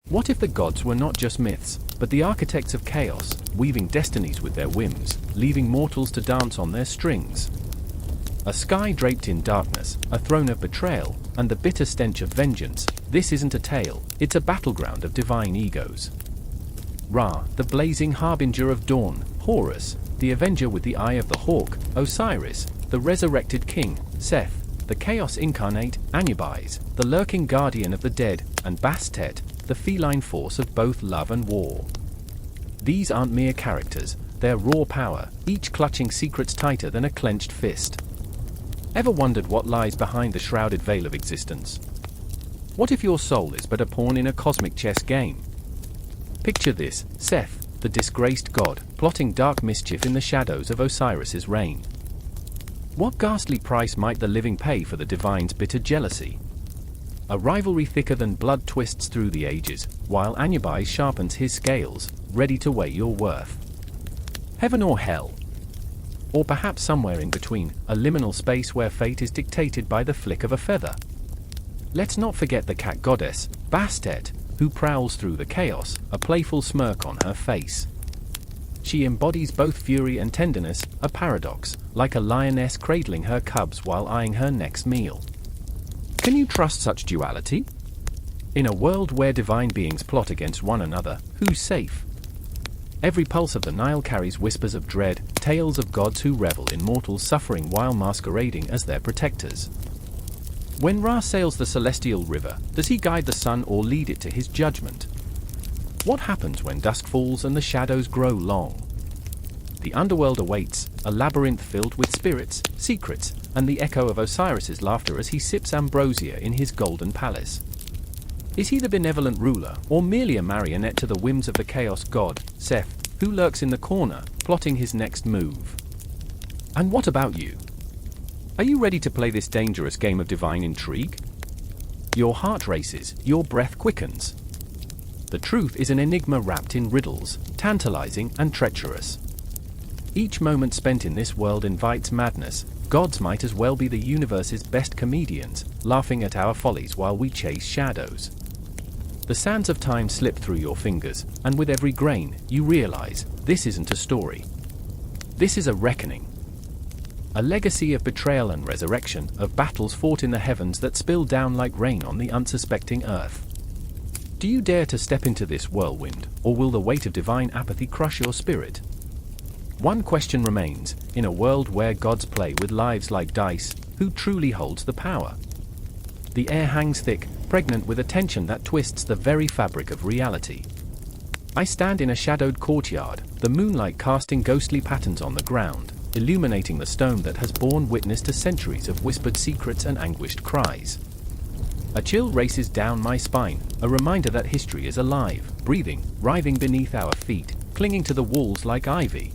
What if the gods were not just myths, but the architects of chaos, weaving destinies with their whims, leaving mortals to dance on their strings? A sky draped in darkness, a throne of betrayal, and the bitter stench of vengeance. This isn't a tale, it's a battleground of divine egos. Ra, the blazing harbinger of dawn; Horus, the avenger with the eye of the hawk; Osiris, the resurrected king; Seth, the chaos incarnate; Anubis, the lurking guardian of the dead; and Bastet, the feline force of both love and war. These aren't mere characters, they're raw power, each clutching secrets tighter than a clenched fist. Ever wondered what lies behind the shrouded veil of existence? What if your soul is but a pawn in a cosmic chess game? Picture this: Seth, the disgraced god, plotting dark mischief in the shadows of Osiris's reign. What ghastly price might the living pay for the divine's bitter jealousy? A rivalry thicker than blood twists through the ages, while Anubis sharpens his scales, ready to weigh your worth. Heaven or hell? Or perhaps somewhere in between, a liminal space where fate is dictated by the flick of a feather. Let's not forget the cat goddess, Bastet, who prowls through the chaos, a playful smirk on her face. She embodies both fury and tenderness, a paradox, like a lioness cradling her cubs while eyeing her next meal. Can you trust such duality? In a world where divine beings plot against one another, who's safe? Every pulse of the Nile carries whispers of dread, tales of gods who revel in mortals' suffering while masquerading as their protectors. When Ra sails the celestial river, does he guide the sun or lead it to his judgment? What happens when dusk falls and the shadows grow long? The underworld awaits, a labyrinth filled with spirits, secrets, and the echo of Osiris's laughter as he sips ambrosia in his golden palace. Is he the benevolent ruler, or merely a marionette to the whims of the chaos god, Seth, who lurks in the corner, plotting his next move? And what about you? Are you ready to play this dangerous game of divine intrigue? Your heart races, your breath quickens. The truth is an enigma wrapped in riddles, tantalizing and treacherous. Each moment spent in this world invites madness. Gods might as well be the universe's best comedians, laughing at our follies while we chase shadows. The sands of time slip through your fingers, and with every grain, you realize, this isn't a story. This is a reckoning. A legacy of betrayal and resurrection, of battles fought in the heavens that spill down like rain on the unsuspecting earth. Do you dare to step into this whirlwind, or will the weight of divine apathy crush your spirit? One question remains: in a world where gods play with lives like dice, who truly holds the power? The air hangs thick, pregnant with a tension that twists the very fabric of reality. I stand in a shadowed courtyard, the moonlight casting ghostly patterns on the ground, illuminating the stone that has borne witness to centuries of whispered secrets and anguished cries. A chill races down my spine, a reminder that history is alive, breathing, writhing beneath our feet, clinging to the walls like ivy.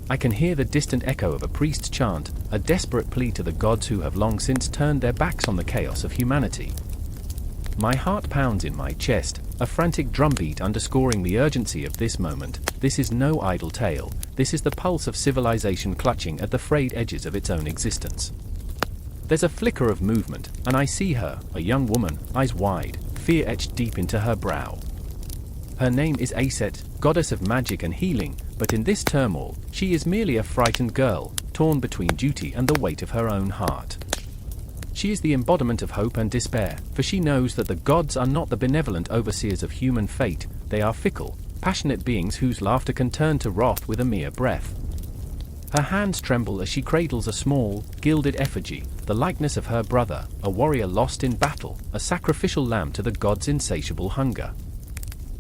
I can hear the distant echo of a priest's chant, a desperate plea to the gods who have long since turned their backs on the chaos of humanity. My heart pounds in my chest, a frantic drumbeat underscoring the urgency of this moment. This is no idle tale, this is the pulse of civilization clutching at the frayed edges of its own existence. There's a flicker of movement, and I see her, a young woman, eyes wide, fear etched deep into her brow. Her name is Aset, goddess of magic and healing, but in this turmoil, she is merely a frightened girl, torn between duty and the weight of her own heart. She is the embodiment of hope and despair, for she knows that the gods are not the benevolent overseers of human fate, they are fickle, passionate beings whose laughter can turn to wrath with a mere breath. Her hands tremble as she cradles a small, gilded effigy, the likeness of her brother, a warrior lost in battle, a sacrificial lamb to the gods' insatiable hunger.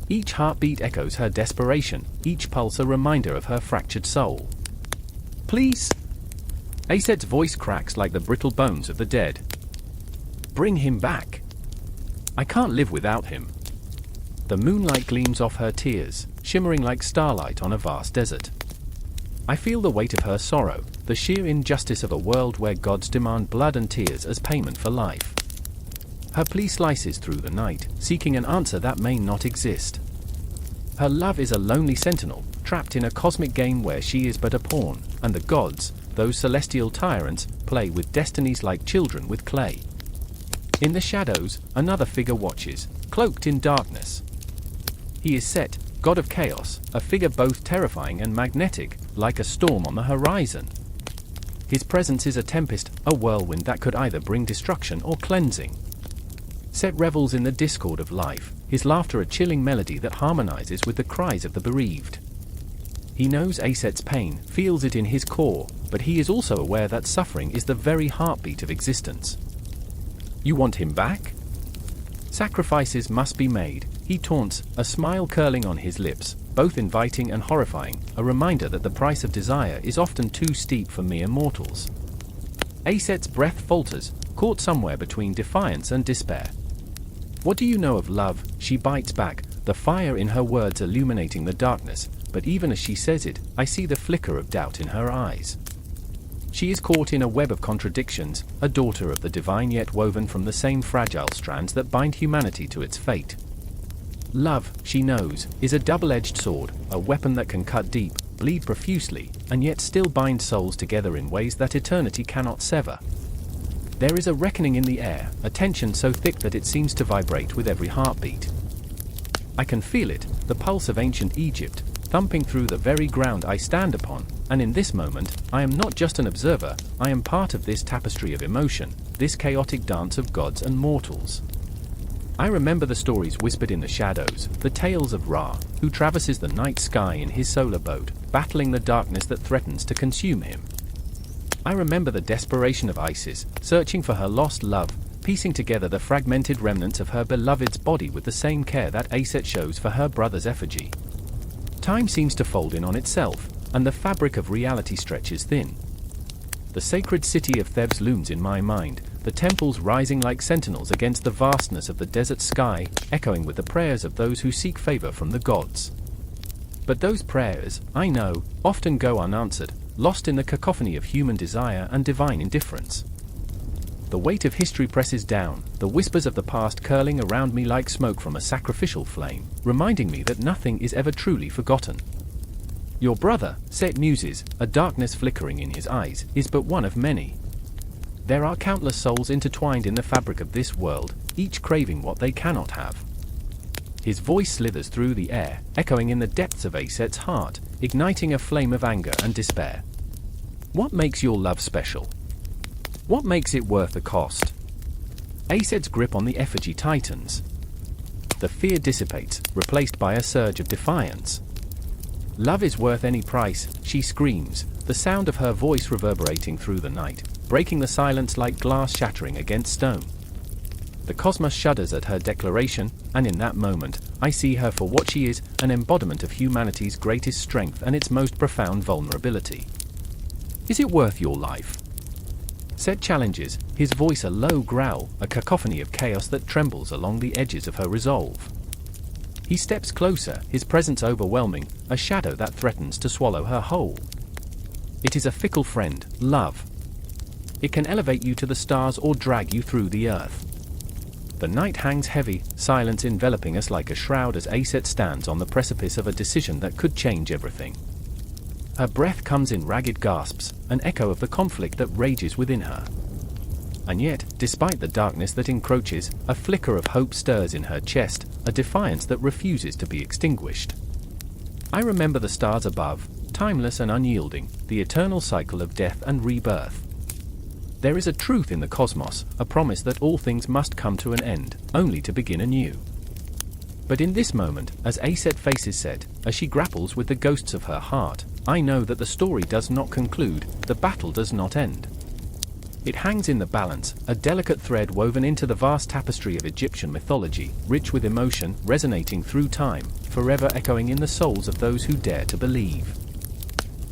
Each heartbeat echoes her desperation, each pulse a reminder of her fractured soul. Please? Aset's voice cracks like the brittle bones of the dead. Bring him back. I can't live without him. The moonlight gleams off her tears, shimmering like starlight on a vast desert. I feel the weight of her sorrow, the sheer injustice of a world where gods demand blood and tears as payment for life. Her plea slices through the night, seeking an answer that may not exist. Her love is a lonely sentinel, trapped in a cosmic game where she is but a pawn, and the gods, those celestial tyrants, play with destinies like children with clay. In the shadows, another figure watches, cloaked in darkness. He is Set, god of chaos, a figure both terrifying and magnetic, like a storm on the horizon. His presence is a tempest, a whirlwind that could either bring destruction or cleansing. Set revels in the discord of life, his laughter a chilling melody that harmonizes with the cries of the bereaved. He knows Aset's pain, feels it in his core, but he is also aware that suffering is the very heartbeat of existence. You want him back? Sacrifices must be made, he taunts, a smile curling on his lips, both inviting and horrifying, a reminder that the price of desire is often too steep for mere mortals. Aset's breath falters, caught somewhere between defiance and despair. What do you know of love? She bites back, the fire in her words illuminating the darkness, but even as she says it, I see the flicker of doubt in her eyes. She is caught in a web of contradictions, a daughter of the divine yet woven from the same fragile strands that bind humanity to its fate. Love, she knows, is a double-edged sword, a weapon that can cut deep, bleed profusely, and yet still bind souls together in ways that eternity cannot sever. There is a reckoning in the air, a tension so thick that it seems to vibrate with every heartbeat. I can feel it, the pulse of ancient Egypt, thumping through the very ground I stand upon, and in this moment, I am not just an observer, I am part of this tapestry of emotion, this chaotic dance of gods and mortals. I remember the stories whispered in the shadows, the tales of Ra, who traverses the night sky in his solar boat, battling the darkness that threatens to consume him. I remember the desperation of Isis, searching for her lost love, piecing together the fragmented remnants of her beloved's body with the same care that Aset shows for her brother's effigy. Time seems to fold in on itself, and the fabric of reality stretches thin. The sacred city of Thebes looms in my mind, the temples rising like sentinels against the vastness of the desert sky, echoing with the prayers of those who seek favor from the gods. But those prayers, I know, often go unanswered, lost in the cacophony of human desire and divine indifference. The weight of history presses down, the whispers of the past curling around me like smoke from a sacrificial flame, reminding me that nothing is ever truly forgotten. Your brother, Set muses, a darkness flickering in his eyes, is but one of many. There are countless souls intertwined in the fabric of this world, each craving what they cannot have. His voice slithers through the air, echoing in the depths of Aset's heart, igniting a flame of anger and despair. What makes your love special? What makes it worth the cost? Aset's grip on the effigy tightens. The fear dissipates, replaced by a surge of defiance. Love is worth any price, she screams, the sound of her voice reverberating through the night, breaking the silence like glass shattering against stone. The cosmos shudders at her declaration, and in that moment, I see her for what she is, an embodiment of humanity's greatest strength and its most profound vulnerability. Is it worth your life? Set challenges, his voice a low growl, a cacophony of chaos that trembles along the edges of her resolve. He steps closer, his presence overwhelming, a shadow that threatens to swallow her whole. It is a fickle friend, love. It can elevate you to the stars or drag you through the earth. The night hangs heavy, silence enveloping us like a shroud as Aset stands on the precipice of a decision that could change everything. Her breath comes in ragged gasps, an echo of the conflict that rages within her. And yet, despite the darkness that encroaches, a flicker of hope stirs in her chest, a defiance that refuses to be extinguished. I remember the stars above, timeless and unyielding, the eternal cycle of death and rebirth. There is a truth in the cosmos, a promise that all things must come to an end, only to begin anew. But in this moment, as Aset faces Set, as she grapples with the ghosts of her heart, I know that the story does not conclude, the battle does not end. It hangs in the balance, a delicate thread woven into the vast tapestry of Egyptian mythology, rich with emotion, resonating through time, forever echoing in the souls of those who dare to believe.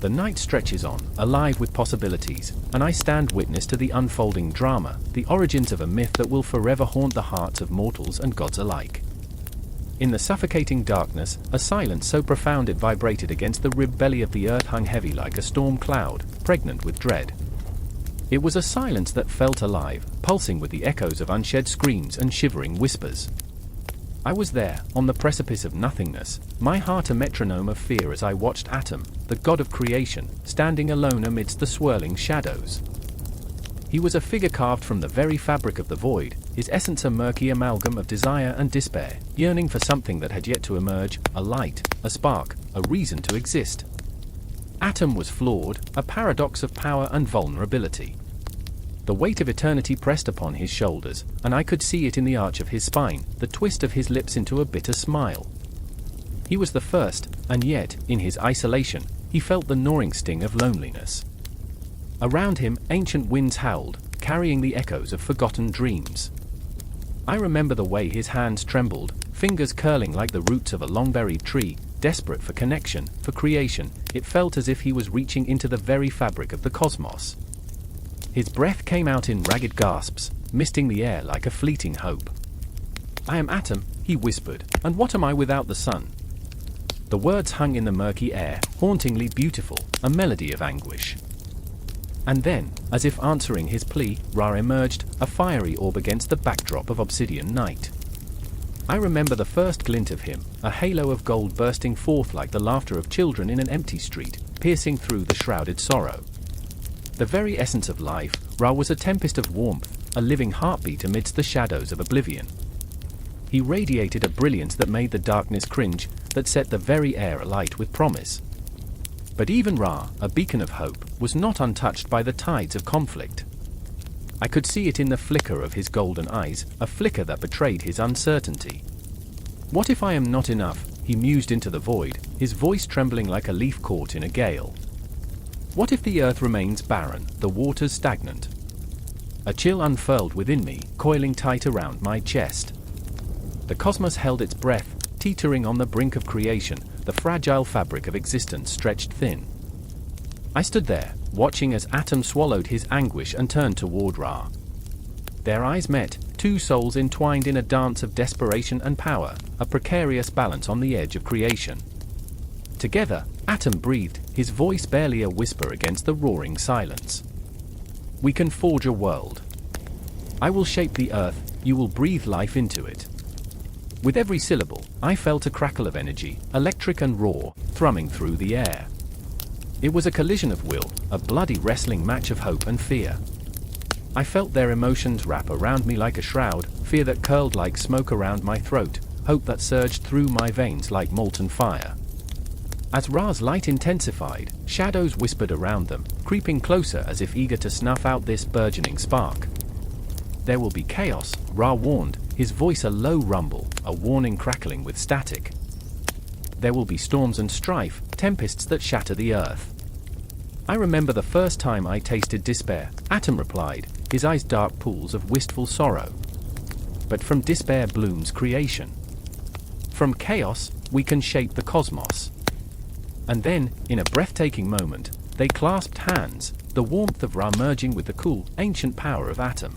The night stretches on, alive with possibilities, and I stand witness to the unfolding drama, the origins of a myth that will forever haunt the hearts of mortals and gods alike. In the suffocating darkness, a silence so profound it vibrated against the rib belly of the earth hung heavy like a storm cloud, pregnant with dread. It was a silence that felt alive, pulsing with the echoes of unshed screams and shivering whispers. I was there, on the precipice of nothingness, my heart a metronome of fear as I watched Atum, the god of creation, standing alone amidst the swirling shadows. He was a figure carved from the very fabric of the void, his essence a murky amalgam of desire and despair, yearning for something that had yet to emerge, a light, a spark, a reason to exist. Atom was flawed, a paradox of power and vulnerability. The weight of eternity pressed upon his shoulders, and I could see it in the arch of his spine, the twist of his lips into a bitter smile. He was the first, and yet, in his isolation, he felt the gnawing sting of loneliness. Around him, ancient winds howled, carrying the echoes of forgotten dreams. I remember the way his hands trembled, fingers curling like the roots of a long-buried tree, desperate for connection, for creation. It felt as if he was reaching into the very fabric of the cosmos. His breath came out in ragged gasps, misting the air like a fleeting hope. "I am Atom," he whispered, "and what am I without the sun?" The words hung in the murky air, hauntingly beautiful, a melody of anguish. And then, as if answering his plea, Ra emerged, a fiery orb against the backdrop of obsidian night. I remember the first glint of him, a halo of gold bursting forth like the laughter of children in an empty street, piercing through the shrouded sorrow. The very essence of life, Ra was a tempest of warmth, a living heartbeat amidst the shadows of oblivion. He radiated a brilliance that made the darkness cringe, that set the very air alight with promise. But even Ra, a beacon of hope, was not untouched by the tides of conflict. I could see it in the flicker of his golden eyes, a flicker that betrayed his uncertainty. "What if I am not enough?" he mused into the void, his voice trembling like a leaf caught in a gale. "What if the earth remains barren, the waters stagnant?" A chill unfurled within me, coiling tight around my chest. The cosmos held its breath, teetering on the brink of creation, the fragile fabric of existence stretched thin. I stood there, watching as Atom swallowed his anguish and turned toward Ra. Their eyes met, two souls entwined in a dance of desperation and power, a precarious balance on the edge of creation. Together, Atom breathed, his voice barely a whisper against the roaring silence. "We can forge a world. I will shape the earth, you will breathe life into it." With every syllable, I felt a crackle of energy, electric and raw, thrumming through the air. It was a collision of will, a bloody wrestling match of hope and fear. I felt their emotions wrap around me like a shroud, fear that curled like smoke around my throat, hope that surged through my veins like molten fire. As Ra's light intensified, shadows whispered around them, creeping closer as if eager to snuff out this burgeoning spark. "There will be chaos," Ra warned, his voice a low rumble, a warning crackling with static. "There will be storms and strife, tempests that shatter the earth." "I remember the first time I tasted despair," Atom replied, his eyes dark pools of wistful sorrow. "But from despair blooms creation. From chaos, we can shape the cosmos." And then, in a breathtaking moment, they clasped hands, the warmth of Ra merging with the cool, ancient power of Atom.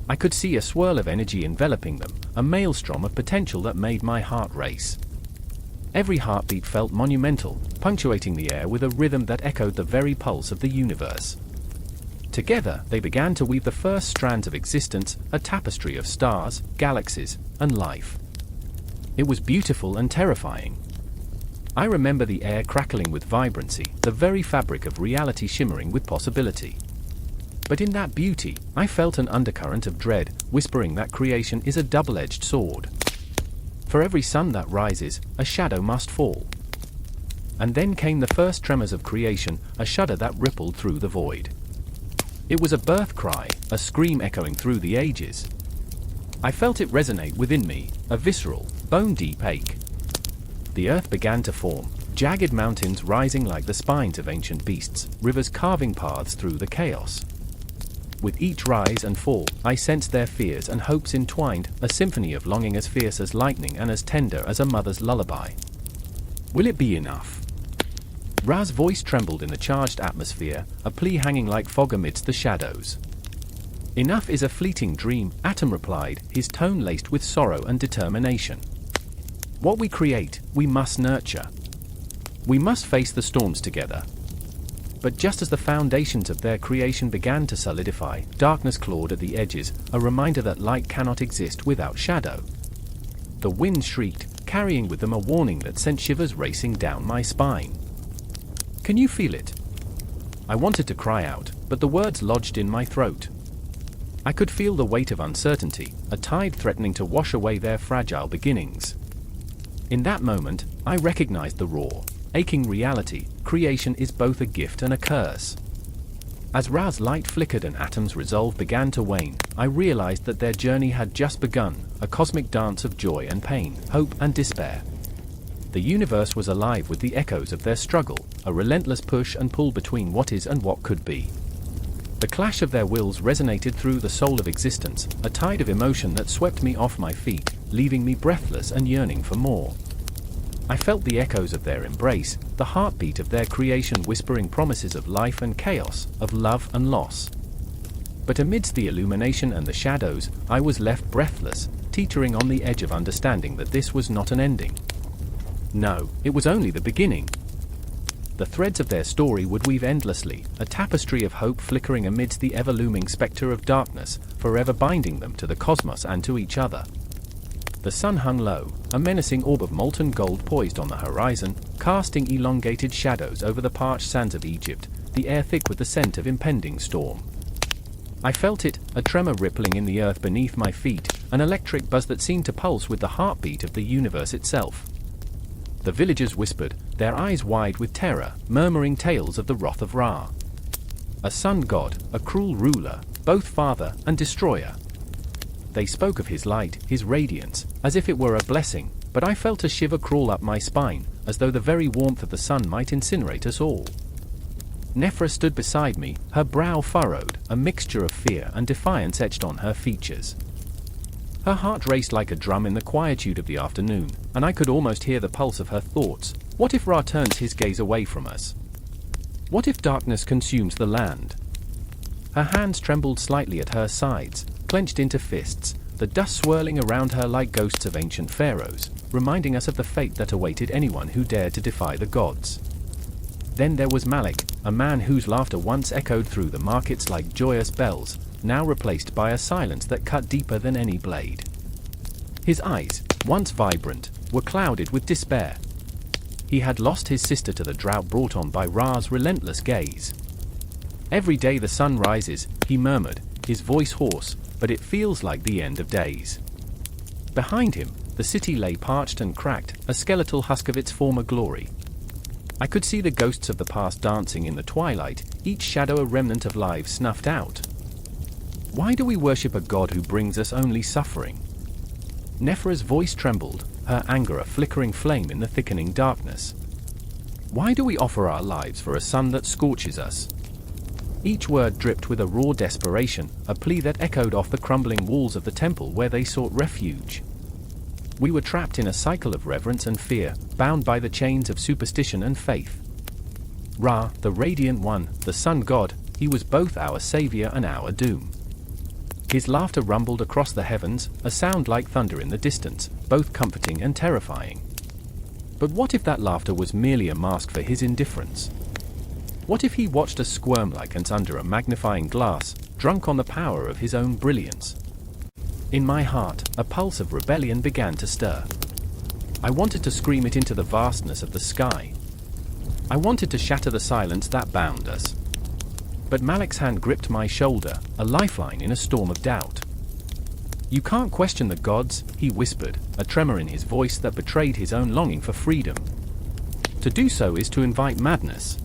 I could see a swirl of energy enveloping them, a maelstrom of potential that made my heart race. Every heartbeat felt monumental, punctuating the air with a rhythm that echoed the very pulse of the universe. Together, they began to weave the first strands of existence, a tapestry of stars, galaxies, and life. It was beautiful and terrifying. I remember the air crackling with vibrancy, the very fabric of reality shimmering with possibility. But in that beauty, I felt an undercurrent of dread, whispering that creation is a double-edged sword. For every sun that rises, a shadow must fall. And then came the first tremors of creation, a shudder that rippled through the void. It was a birth cry, a scream echoing through the ages. I felt it resonate within me, a visceral, bone-deep ache. The earth began to form, jagged mountains rising like the spines of ancient beasts, rivers carving paths through the chaos. With each rise and fall, I sensed their fears and hopes entwined, a symphony of longing as fierce as lightning and as tender as a mother's lullaby. Will it be enough? Ra's voice trembled in the charged atmosphere, a plea hanging like fog amidst the shadows. Enough is a fleeting dream, Atom replied, his tone laced with sorrow and determination. What we create, we must nurture. We must face the storms together. But just as the foundations of their creation began to solidify, darkness clawed at the edges, a reminder that light cannot exist without shadow. The winds shrieked, carrying with them a warning that sent shivers racing down my spine. Can you feel it? I wanted to cry out, but the words lodged in my throat. I could feel the weight of uncertainty, a tide threatening to wash away their fragile beginnings. In that moment, I recognized the raw, aching reality: creation is both a gift and a curse. As Ra's light flickered and Atom's resolve began to wane, I realized that their journey had just begun, a cosmic dance of joy and pain, hope and despair. The universe was alive with the echoes of their struggle, a relentless push and pull between what is and what could be. The clash of their wills resonated through the soul of existence, a tide of emotion that swept me off my feet, leaving me breathless and yearning for more. I felt the echoes of their embrace, the heartbeat of their creation whispering promises of life and chaos, of love and loss. But amidst the illumination and the shadows, I was left breathless, teetering on the edge of understanding that this was not an ending. No, it was only the beginning. The threads of their story would weave endlessly, a tapestry of hope flickering amidst the ever-looming spectre of darkness, forever binding them to the cosmos and to each other. The sun hung low, a menacing orb of molten gold poised on the horizon, casting elongated shadows over the parched sands of Egypt, the air thick with the scent of impending storm. I felt it, a tremor rippling in the earth beneath my feet, an electric buzz that seemed to pulse with the heartbeat of the universe itself. The villagers whispered, their eyes wide with terror, murmuring tales of the wrath of Ra. A sun god, a cruel ruler, both father and destroyer. They spoke of his light, his radiance, as if it were a blessing, but I felt a shiver crawl up my spine, as though the very warmth of the sun might incinerate us all. Nephra stood beside me, her brow furrowed, a mixture of fear and defiance etched on her features. Her heart raced like a drum in the quietude of the afternoon, and I could almost hear the pulse of her thoughts. What if Ra turns his gaze away from us? What if darkness consumes the land? Her hands trembled slightly at her sides, clenched into fists, the dust swirling around her like ghosts of ancient pharaohs, reminding us of the fate that awaited anyone who dared to defy the gods. Then there was Malik, a man whose laughter once echoed through the markets like joyous bells, now replaced by a silence that cut deeper than any blade. His eyes, once vibrant, were clouded with despair. He had lost his sister to the drought brought on by Ra's relentless gaze. Every day the sun rises, he murmured, his voice hoarse, but it feels like the end of days. Behind him, the city lay parched and cracked, a skeletal husk of its former glory. I could see the ghosts of the past dancing in the twilight, each shadow a remnant of lives snuffed out. Why do we worship a god who brings us only suffering? Nephra's voice trembled, her anger a flickering flame in the thickening darkness. Why do we offer our lives for a sun that scorches us? Each word dripped with a raw desperation, a plea that echoed off the crumbling walls of the temple where they sought refuge. We were trapped in a cycle of reverence and fear, bound by the chains of superstition and faith. Ra, the Radiant One, the Sun God, he was both our savior and our doom. His laughter rumbled across the heavens, a sound like thunder in the distance, both comforting and terrifying. But what if that laughter was merely a mask for his indifference? What if he watched us squirm like ants under a magnifying glass, drunk on the power of his own brilliance? In my heart, a pulse of rebellion began to stir. I wanted to scream it into the vastness of the sky. I wanted to shatter the silence that bound us. But Malik's hand gripped my shoulder, a lifeline in a storm of doubt. "You can't question the gods," he whispered, a tremor in his voice that betrayed his own longing for freedom. "To do so is to invite madness."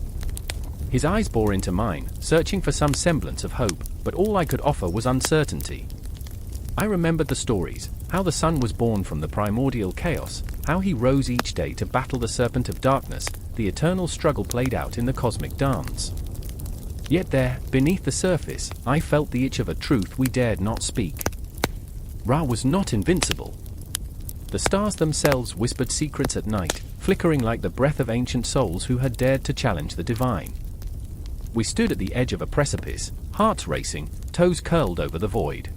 His eyes bore into mine, searching for some semblance of hope, but all I could offer was uncertainty. I remembered the stories, how the sun was born from the primordial chaos, how he rose each day to battle the serpent of darkness, the eternal struggle played out in the cosmic dance. Yet there, beneath the surface, I felt the itch of a truth we dared not speak. Ra was not invincible. The stars themselves whispered secrets at night, flickering like the breath of ancient souls who had dared to challenge the divine. We stood at the edge of a precipice, hearts racing, toes curled over the void.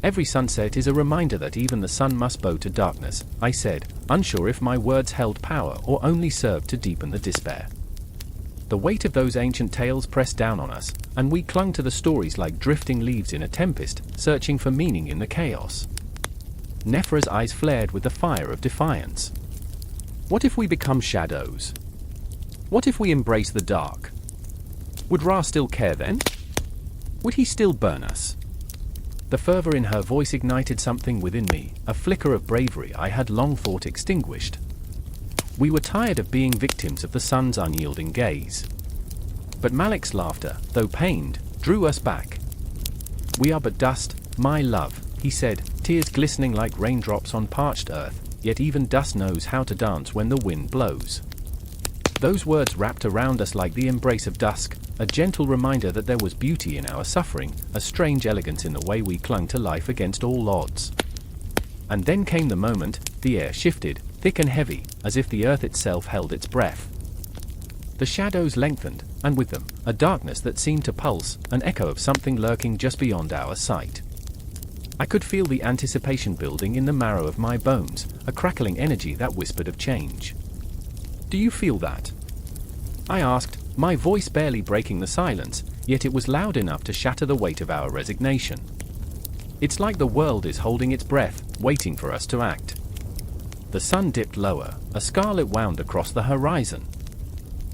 "Every sunset is a reminder that even the sun must bow to darkness," I said, unsure if my words held power or only served to deepen the despair. The weight of those ancient tales pressed down on us, and we clung to the stories like drifting leaves in a tempest, searching for meaning in the chaos. Nephra's eyes flared with the fire of defiance. "What if we become shadows? What if we embrace the dark? Would Ra still care then? Would he still burn us?" The fervor in her voice ignited something within me, a flicker of bravery I had long thought extinguished. We were tired of being victims of the sun's unyielding gaze. But Malik's laughter, though pained, drew us back. "We are but dust, my love," he said, tears glistening like raindrops on parched earth, "yet even dust knows how to dance when the wind blows." Those words wrapped around us like the embrace of dusk, a gentle reminder that there was beauty in our suffering, a strange elegance in the way we clung to life against all odds. And then came the moment. The air shifted, thick and heavy, as if the earth itself held its breath. The shadows lengthened, and with them, a darkness that seemed to pulse, an echo of something lurking just beyond our sight. I could feel the anticipation building in the marrow of my bones, a crackling energy that whispered of change. "Do you feel that?" I asked, my voice barely breaking the silence, yet it was loud enough to shatter the weight of our resignation. "It's like the world is holding its breath, waiting for us to act." The sun dipped lower, a scarlet wound across the horizon.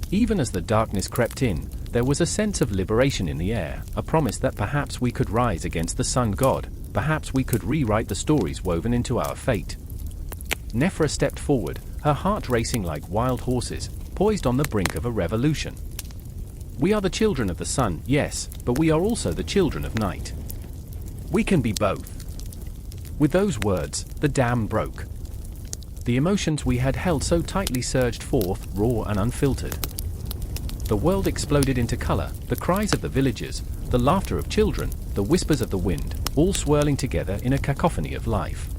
Even as the darkness crept in, there was a sense of liberation in the air, a promise that perhaps we could rise against the sun god, perhaps we could rewrite the stories woven into our fate. Nephra stepped forward, her heart racing like wild horses, poised on the brink of a revolution. "We are the children of the sun, yes, but we are also the children of night. We can be both." With those words, the dam broke. The emotions we had held so tightly surged forth, raw and unfiltered. The world exploded into color, the cries of the villagers, the laughter of children, the whispers of the wind, all swirling together in a cacophony of life.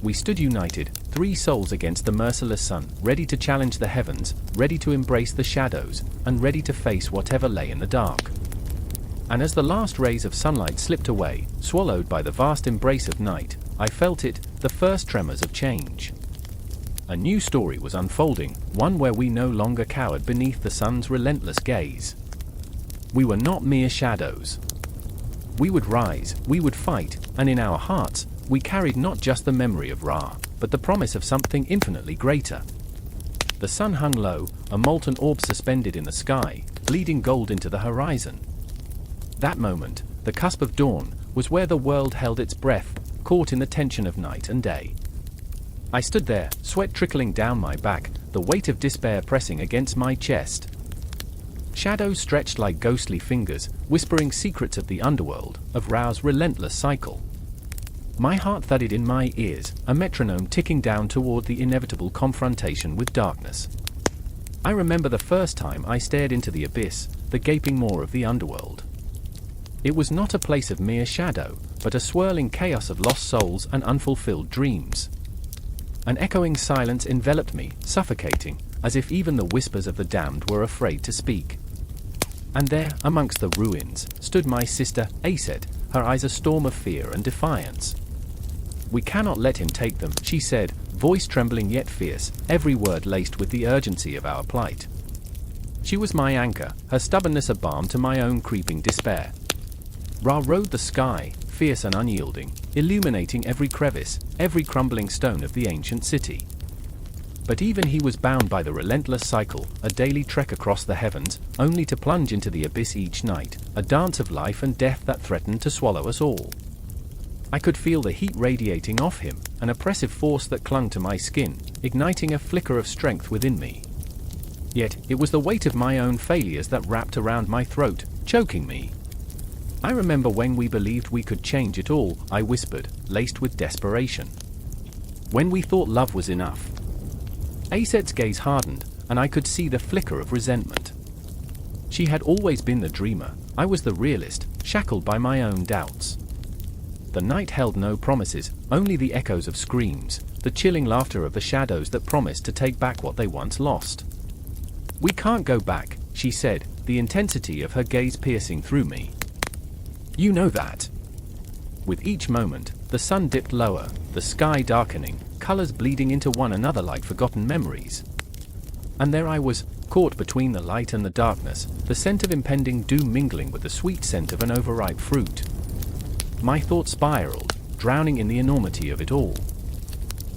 We stood united, three souls against the merciless sun, ready to challenge the heavens, ready to embrace the shadows, and ready to face whatever lay in the dark. And as the last rays of sunlight slipped away, swallowed by the vast embrace of night, I felt it, the first tremors of change. A new story was unfolding, one where we no longer cowered beneath the sun's relentless gaze. We were not mere shadows. We would rise, we would fight, and in our hearts, we carried not just the memory of Ra, but the promise of something infinitely greater. The sun hung low, a molten orb suspended in the sky, bleeding gold into the horizon. That moment, the cusp of dawn, was where the world held its breath, caught in the tension of night and day. I stood there, sweat trickling down my back, the weight of despair pressing against my chest. Shadows stretched like ghostly fingers, whispering secrets of the underworld, of Ra's relentless cycle. My heart thudded in my ears, a metronome ticking down toward the inevitable confrontation with darkness. I remember the first time I stared into the abyss, the gaping maw of the underworld. It was not a place of mere shadow, but a swirling chaos of lost souls and unfulfilled dreams. An echoing silence enveloped me, suffocating, as if even the whispers of the damned were afraid to speak. And there, amongst the ruins, stood my sister, Aset, her eyes a storm of fear and defiance. "We cannot let him take them," she said, voice trembling yet fierce, every word laced with the urgency of our plight. She was my anchor, her stubbornness a balm to my own creeping despair. Ra rode the sky, fierce and unyielding, illuminating every crevice, every crumbling stone of the ancient city. But even he was bound by the relentless cycle, a daily trek across the heavens, only to plunge into the abyss each night, a dance of life and death that threatened to swallow us all. I could feel the heat radiating off him, an oppressive force that clung to my skin, igniting a flicker of strength within me. Yet, it was the weight of my own failures that wrapped around my throat, choking me. "I remember when we believed we could change it all," I whispered, laced with desperation. "When we thought love was enough." Aset's gaze hardened, and I could see the flicker of resentment. She had always been the dreamer, I was the realist, shackled by my own doubts. The night held no promises, only the echoes of screams, the chilling laughter of the shadows that promised to take back what they once lost. "We can't go back," she said, the intensity of her gaze piercing through me. "You know that." With each moment, the sun dipped lower, the sky darkening, colors bleeding into one another like forgotten memories. And there I was, caught between the light and the darkness, the scent of impending doom mingling with the sweet scent of an overripe fruit. My thoughts spiraled, drowning in the enormity of it all.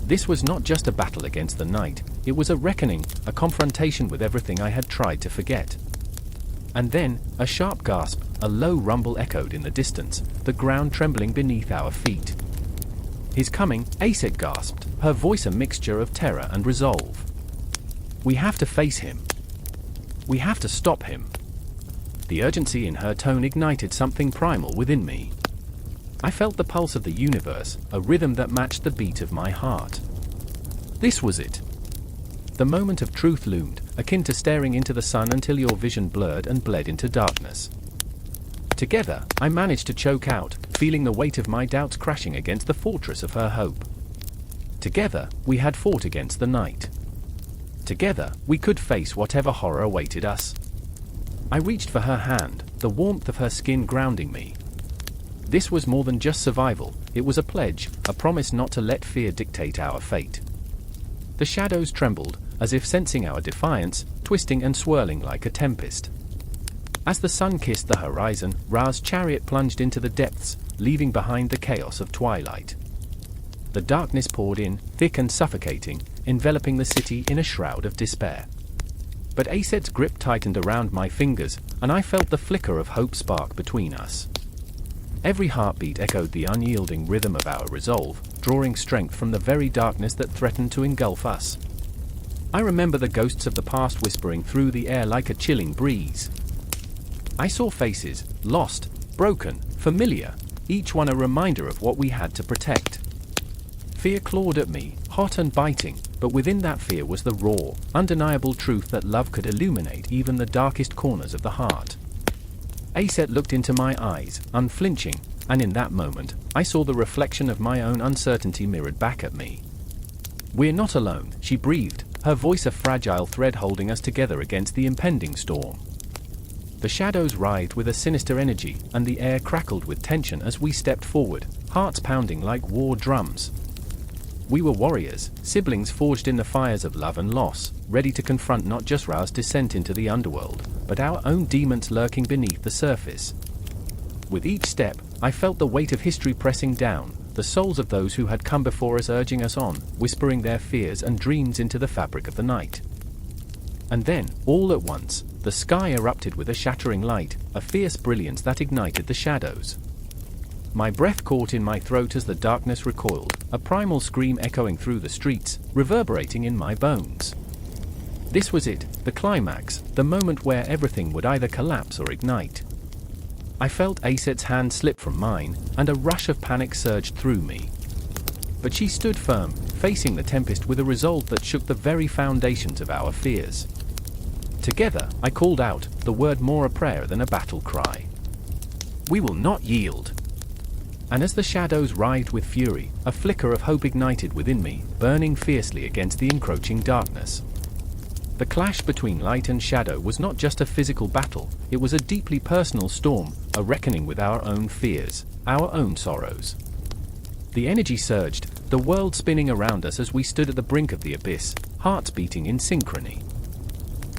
This was not just a battle against the night, it was a reckoning, a confrontation with everything I had tried to forget. And then, a sharp gasp, a low rumble echoed in the distance, the ground trembling beneath our feet. "He's coming," Aset gasped, her voice a mixture of terror and resolve. "We have to face him. We have to stop him." The urgency in her tone ignited something primal within me. I felt the pulse of the universe, a rhythm that matched the beat of my heart. This was it. The moment of truth loomed, akin to staring into the sun until your vision blurred and bled into darkness. Together, I managed to choke out, feeling the weight of my doubts crashing against the fortress of her hope. Together, we had fought against the night. Together, we could face whatever horror awaited us. I reached for her hand, the warmth of her skin grounding me. This was more than just survival, it was a pledge, a promise not to let fear dictate our fate. The shadows trembled, as if sensing our defiance, twisting and swirling like a tempest. As the sun kissed the horizon, Ra's chariot plunged into the depths, leaving behind the chaos of twilight. The darkness poured in, thick and suffocating, enveloping the city in a shroud of despair. But Aset's grip tightened around my fingers, and I felt the flicker of hope spark between us. Every heartbeat echoed the unyielding rhythm of our resolve, drawing strength from the very darkness that threatened to engulf us. I remember the ghosts of the past whispering through the air like a chilling breeze. I saw faces, lost, broken, familiar, each one a reminder of what we had to protect. Fear clawed at me, hot and biting, but within that fear was the raw, undeniable truth that love could illuminate even the darkest corners of the heart. Aset looked into my eyes, unflinching, and in that moment, I saw the reflection of my own uncertainty mirrored back at me. "We're not alone," she breathed, her voice a fragile thread holding us together against the impending storm. The shadows writhed with a sinister energy, and the air crackled with tension as we stepped forward, hearts pounding like war drums. We were warriors, siblings forged in the fires of love and loss, ready to confront not just Ra's descent into the underworld, but our own demons lurking beneath the surface. With each step, I felt the weight of history pressing down, the souls of those who had come before us urging us on, whispering their fears and dreams into the fabric of the night. And then, all at once, the sky erupted with a shattering light, a fierce brilliance that ignited the shadows. My breath caught in my throat as the darkness recoiled, a primal scream echoing through the streets, reverberating in my bones. This was it, the climax, the moment where everything would either collapse or ignite. I felt Aset's hand slip from mine, and a rush of panic surged through me. But she stood firm, facing the tempest with a resolve that shook the very foundations of our fears. Together, I called out, the word more a prayer than a battle cry. "We will not yield." And as the shadows writhed with fury, a flicker of hope ignited within me, burning fiercely against the encroaching darkness. The clash between light and shadow was not just a physical battle, it was a deeply personal storm, a reckoning with our own fears, our own sorrows. The energy surged, the world spinning around us as we stood at the brink of the abyss, hearts beating in synchrony.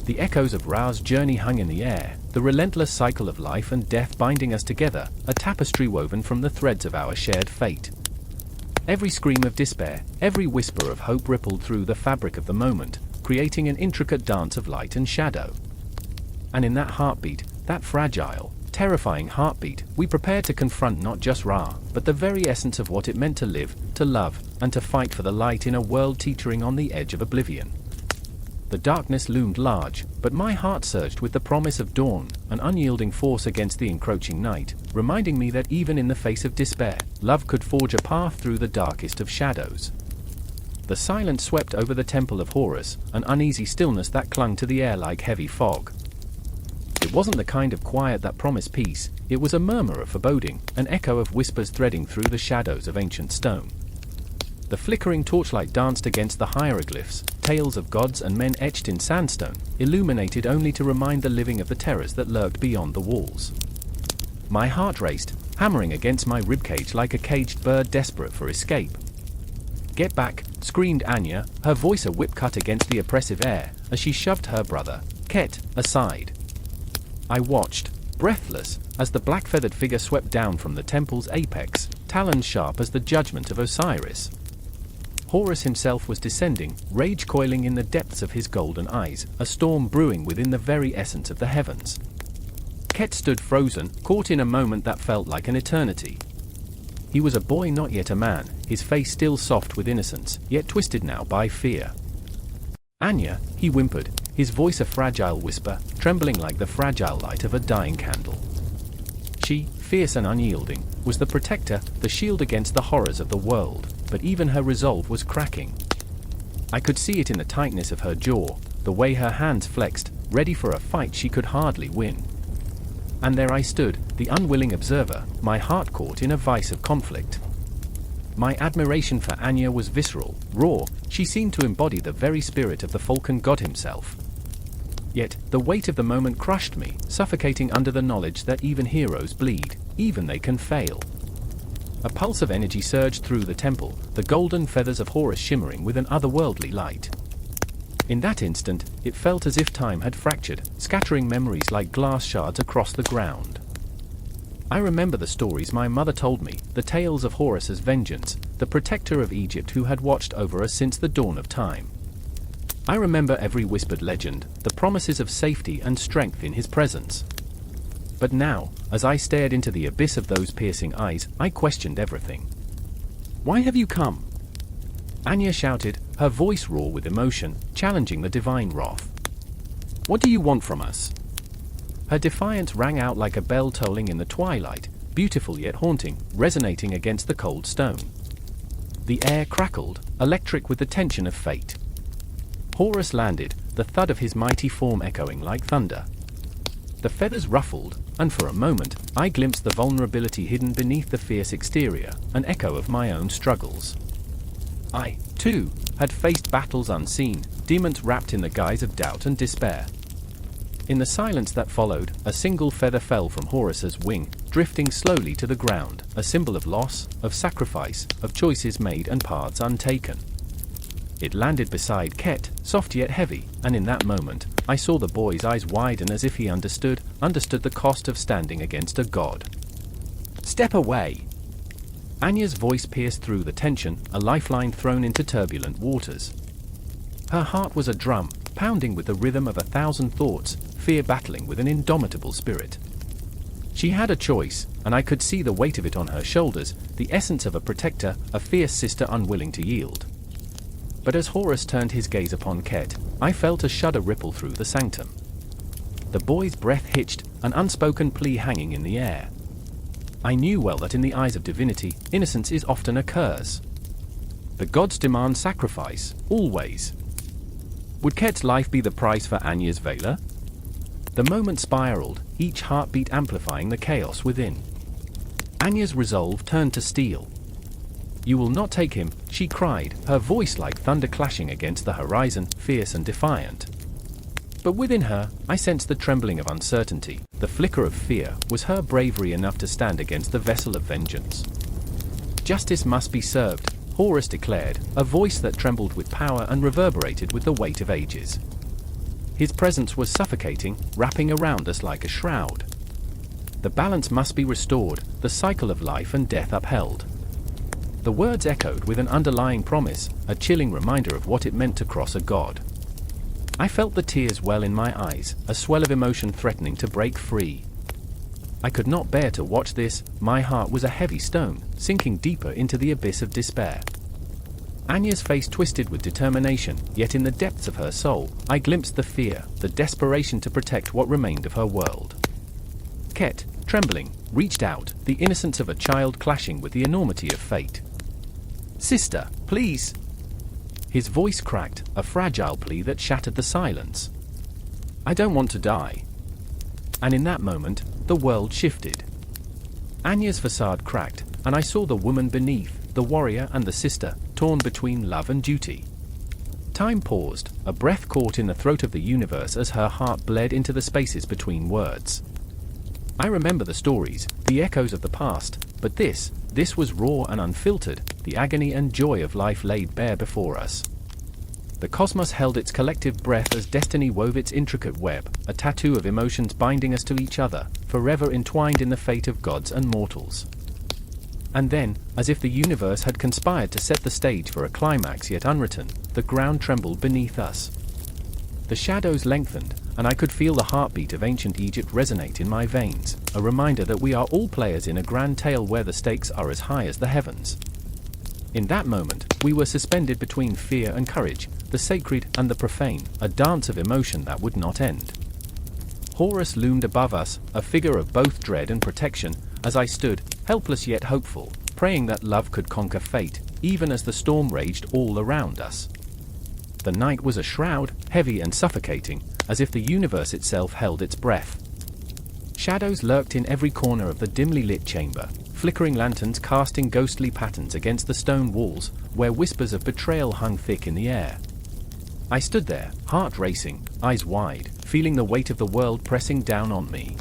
The echoes of Ra's journey hung in the air, the relentless cycle of life and death binding us together, a tapestry woven from the threads of our shared fate. Every scream of despair, every whisper of hope rippled through the fabric of the moment, creating an intricate dance of light and shadow. And in that heartbeat, that fragile, terrifying heartbeat, we prepared to confront not just Ra, but the very essence of what it meant to live, to love, and to fight for the light in a world teetering on the edge of oblivion. The darkness loomed large, but my heart surged with the promise of dawn, an unyielding force against the encroaching night, reminding me that even in the face of despair, love could forge a path through the darkest of shadows. The silence swept over the temple of Horus, an uneasy stillness that clung to the air like heavy fog. It wasn't the kind of quiet that promised peace, it was a murmur of foreboding, an echo of whispers threading through the shadows of ancient stone. The flickering torchlight danced against the hieroglyphs, tales of gods and men etched in sandstone, illuminated only to remind the living of the terrors that lurked beyond the walls. My heart raced, hammering against my ribcage like a caged bird desperate for escape. "Get back," screamed Anya, her voice a whip cut against the oppressive air, as she shoved her brother, Ket, aside. I watched, breathless, as the black-feathered figure swept down from the temple's apex, talons sharp as the judgment of Osiris. Horus himself was descending, rage coiling in the depths of his golden eyes, a storm brewing within the very essence of the heavens. Ket stood frozen, caught in a moment that felt like an eternity. He was a boy, not yet a man, his face still soft with innocence, yet twisted now by fear. "Anya," he whimpered, his voice a fragile whisper, trembling like the fragile light of a dying candle. She, fierce and unyielding, was the protector, the shield against the horrors of the world, but even her resolve was cracking. I could see it in the tightness of her jaw, the way her hands flexed, ready for a fight she could hardly win. And there I stood, the unwilling observer, my heart caught in a vice of conflict. My admiration for Anya was visceral, raw, she seemed to embody the very spirit of the falcon god himself. Yet, the weight of the moment crushed me, suffocating under the knowledge that even heroes bleed, even they can fail. A pulse of energy surged through the temple, the golden feathers of Horus shimmering with an otherworldly light. In that instant, it felt as if time had fractured, scattering memories like glass shards across the ground. I remember the stories my mother told me, the tales of Horus's vengeance, the protector of Egypt who had watched over us since the dawn of time. I remember every whispered legend, the promises of safety and strength in his presence. But now, as I stared into the abyss of those piercing eyes, I questioned everything. "Why have you come?" Anya shouted, her voice raw with emotion, challenging the divine wrath. "What do you want from us?" Her defiance rang out like a bell tolling in the twilight, beautiful yet haunting, resonating against the cold stone. The air crackled, electric with the tension of fate. Horus landed, the thud of his mighty form echoing like thunder. The feathers ruffled, and for a moment, I glimpsed the vulnerability hidden beneath the fierce exterior, an echo of my own struggles. I, too, had faced battles unseen, demons wrapped in the guise of doubt and despair. In the silence that followed, a single feather fell from Horus's wing, drifting slowly to the ground, a symbol of loss, of sacrifice, of choices made and paths untaken. It landed beside Ket, soft yet heavy, and in that moment, I saw the boy's eyes widen as if he understood the cost of standing against a god. "Step away!" Anya's voice pierced through the tension, a lifeline thrown into turbulent waters. Her heart was a drum, pounding with the rhythm of 1,000 thoughts, fear battling with an indomitable spirit. She had a choice, and I could see the weight of it on her shoulders, the essence of a protector, a fierce sister unwilling to yield. But as Horus turned his gaze upon Ket, I felt a shudder ripple through the sanctum. The boy's breath hitched, an unspoken plea hanging in the air. I knew well that in the eyes of divinity, innocence is often a curse. The gods demand sacrifice, always. Would Ket's life be the price for Anya's Valor? The moment spiraled, each heartbeat amplifying the chaos within. Anya's resolve turned to steel. "You will not take him," she cried, her voice like thunder clashing against the horizon, fierce and defiant. But within her, I sensed the trembling of uncertainty. The flicker of fear. Was her bravery enough to stand against the vessel of vengeance? "Justice must be served," Horus declared, a voice that trembled with power and reverberated with the weight of ages. His presence was suffocating, wrapping around us like a shroud. The balance must be restored, the cycle of life and death upheld. The words echoed with an underlying promise, a chilling reminder of what it meant to cross a god. I felt the tears well in my eyes, a swell of emotion threatening to break free. I could not bear to watch this, my heart was a heavy stone, sinking deeper into the abyss of despair. Anya's face twisted with determination, yet in the depths of her soul, I glimpsed the fear, the desperation to protect what remained of her world. Ket, trembling, reached out, the innocence of a child clashing with the enormity of fate. "Sister, please!" His voice cracked, a fragile plea that shattered the silence. "I don't want to die." And in that moment, the world shifted. Anya's facade cracked, and I saw the woman beneath, the warrior and the sister, torn between love and duty. Time paused, a breath caught in the throat of the universe as her heart bled into the spaces between words. I remember the stories, the echoes of the past, but this was raw and unfiltered, the agony and joy of life laid bare before us. The cosmos held its collective breath as destiny wove its intricate web, a tattoo of emotions binding us to each other, forever entwined in the fate of gods and mortals. And then, as if the universe had conspired to set the stage for a climax yet unwritten, the ground trembled beneath us. The shadows lengthened, and I could feel the heartbeat of ancient Egypt resonate in my veins, a reminder that we are all players in a grand tale where the stakes are as high as the heavens. In that moment, we were suspended between fear and courage, the sacred and the profane, a dance of emotion that would not end. Horus loomed above us, a figure of both dread and protection, as I stood, helpless yet hopeful, praying that love could conquer fate, even as the storm raged all around us. The night was a shroud, heavy and suffocating, as if the universe itself held its breath. Shadows lurked in every corner of the dimly lit chamber, flickering lanterns casting ghostly patterns against the stone walls, where whispers of betrayal hung thick in the air. I stood there, heart racing, eyes wide, feeling the weight of the world pressing down on me.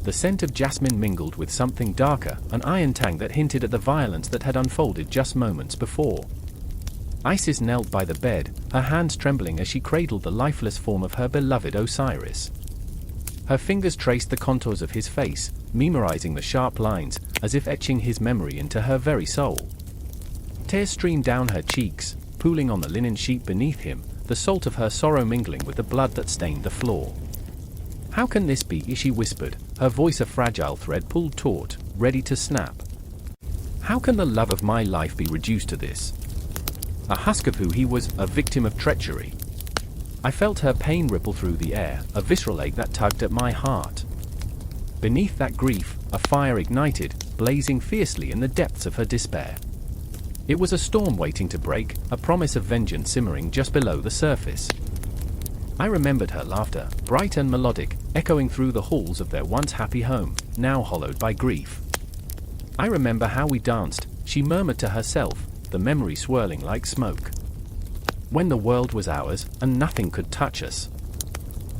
The scent of jasmine mingled with something darker, an iron tang that hinted at the violence that had unfolded just moments before. Isis knelt by the bed, her hands trembling as she cradled the lifeless form of her beloved Osiris. Her fingers traced the contours of his face, memorizing the sharp lines, as if etching his memory into her very soul. Tears streamed down her cheeks, pooling on the linen sheet beneath him, the salt of her sorrow mingling with the blood that stained the floor. "How can this be?" she whispered, her voice a fragile thread pulled taut, ready to snap. "How can the love of my life be reduced to this? A husk of who he was, a victim of treachery." I felt her pain ripple through the air, a visceral ache that tugged at my heart. Beneath that grief, a fire ignited, blazing fiercely in the depths of her despair. It was a storm waiting to break, a promise of vengeance simmering just below the surface. I remembered her laughter, bright and melodic, echoing through the halls of their once happy home, now hollowed by grief. I remember how we danced, she murmured to herself, the memory swirling like smoke. When the world was ours, and nothing could touch us.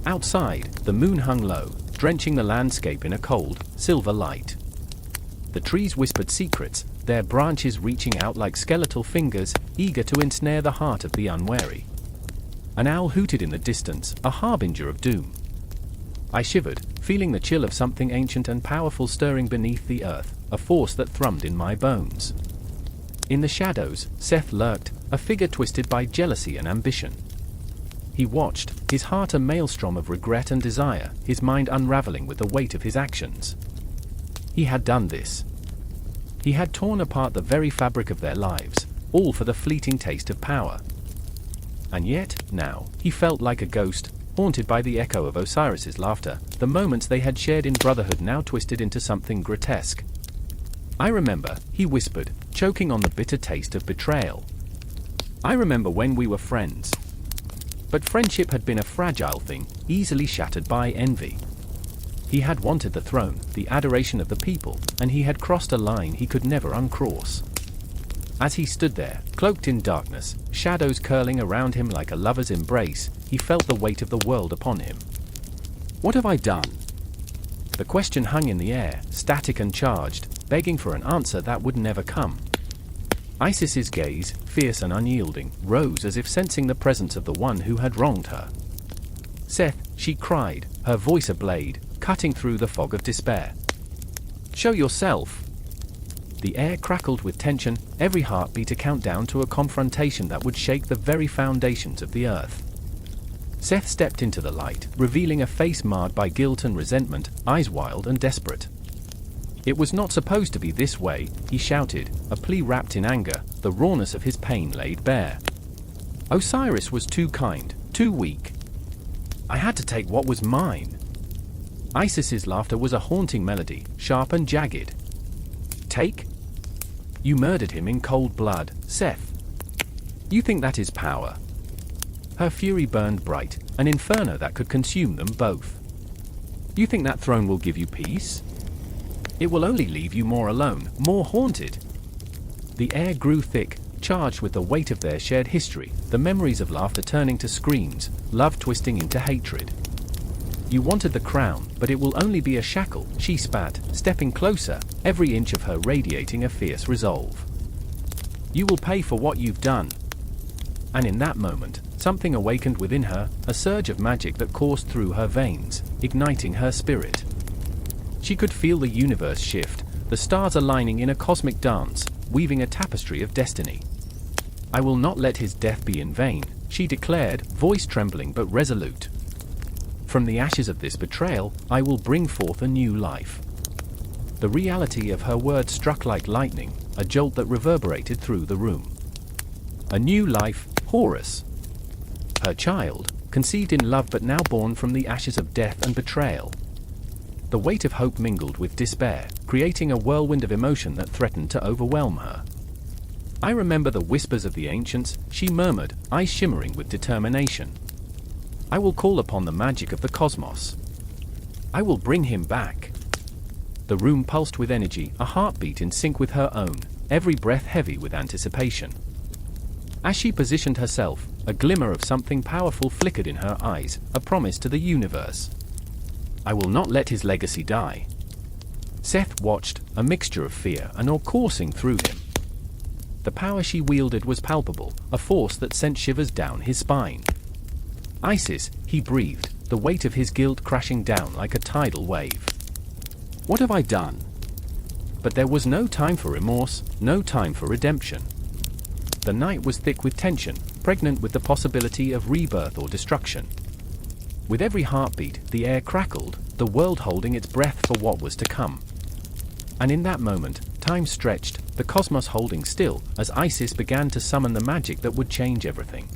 Outside, the moon hung low, drenching the landscape in a cold, silver light. The trees whispered secrets, their branches reaching out like skeletal fingers, eager to ensnare the heart of the unwary. An owl hooted in the distance, a harbinger of doom. I shivered, feeling the chill of something ancient and powerful stirring beneath the earth, a force that thrummed in my bones. In the shadows, Seth lurked, a figure twisted by jealousy and ambition. He watched, his heart a maelstrom of regret and desire, his mind unraveling with the weight of his actions. He had done this. He had torn apart the very fabric of their lives, all for the fleeting taste of power. And yet, now, he felt like a ghost, haunted by the echo of Osiris's laughter, the moments they had shared in brotherhood now twisted into something grotesque. "I remember," he whispered, choking on the bitter taste of betrayal. "I remember when we were friends." But friendship had been a fragile thing, easily shattered by envy. He had wanted the throne, the adoration of the people, and he had crossed a line he could never uncross. As he stood there, cloaked in darkness, shadows curling around him like a lover's embrace, he felt the weight of the world upon him. "What have I done?" The question hung in the air, static and charged, begging for an answer that would never come. Isis's gaze, fierce and unyielding, rose as if sensing the presence of the one who had wronged her. "Seth," she cried, her voice a blade, cutting through the fog of despair. "Show yourself!" The air crackled with tension, every heartbeat a countdown to a confrontation that would shake the very foundations of the earth. Seth stepped into the light, revealing a face marred by guilt and resentment, eyes wild and desperate. "It was not supposed to be this way," he shouted, a plea wrapped in anger, the rawness of his pain laid bare. "Osiris was too kind, too weak. I had to take what was mine." Isis's laughter was a haunting melody, sharp and jagged. "Take? You murdered him in cold blood, Seth. You think that is power?" Her fury burned bright, an inferno that could consume them both. "You think that throne will give you peace? It will only leave you more alone, more haunted." The air grew thick, charged with the weight of their shared history, the memories of laughter turning to screams, love twisting into hatred. "You wanted the crown, but it will only be a shackle," she spat, stepping closer, every inch of her radiating a fierce resolve. "You will pay for what you've done." And in that moment, something awakened within her, a surge of magic that coursed through her veins, igniting her spirit. She could feel the universe shift, the stars aligning in a cosmic dance, weaving a tapestry of destiny. "I will not let his death be in vain," she declared, voice trembling but resolute. From the ashes of this betrayal, I will bring forth a new life. The reality of her words struck like lightning, a jolt that reverberated through the room. A new life, Horus. Her child, conceived in love but now born from the ashes of death and betrayal. The weight of hope mingled with despair, creating a whirlwind of emotion that threatened to overwhelm her. I remember the whispers of the ancients, she murmured, eyes shimmering with determination. I will call upon the magic of the cosmos. I will bring him back. The room pulsed with energy, a heartbeat in sync with her own, every breath heavy with anticipation. As she positioned herself, a glimmer of something powerful flickered in her eyes, a promise to the universe. I will not let his legacy die. Seth watched, a mixture of fear and awe coursing through him. The power she wielded was palpable, a force that sent shivers down his spine. Isis, he breathed, the weight of his guilt crashing down like a tidal wave. What have I done? But there was no time for remorse, no time for redemption. The night was thick with tension, pregnant with the possibility of rebirth or destruction. With every heartbeat, the air crackled, the world holding its breath for what was to come. And in that moment, time stretched, the cosmos holding still, as Isis began to summon the magic that would change everything.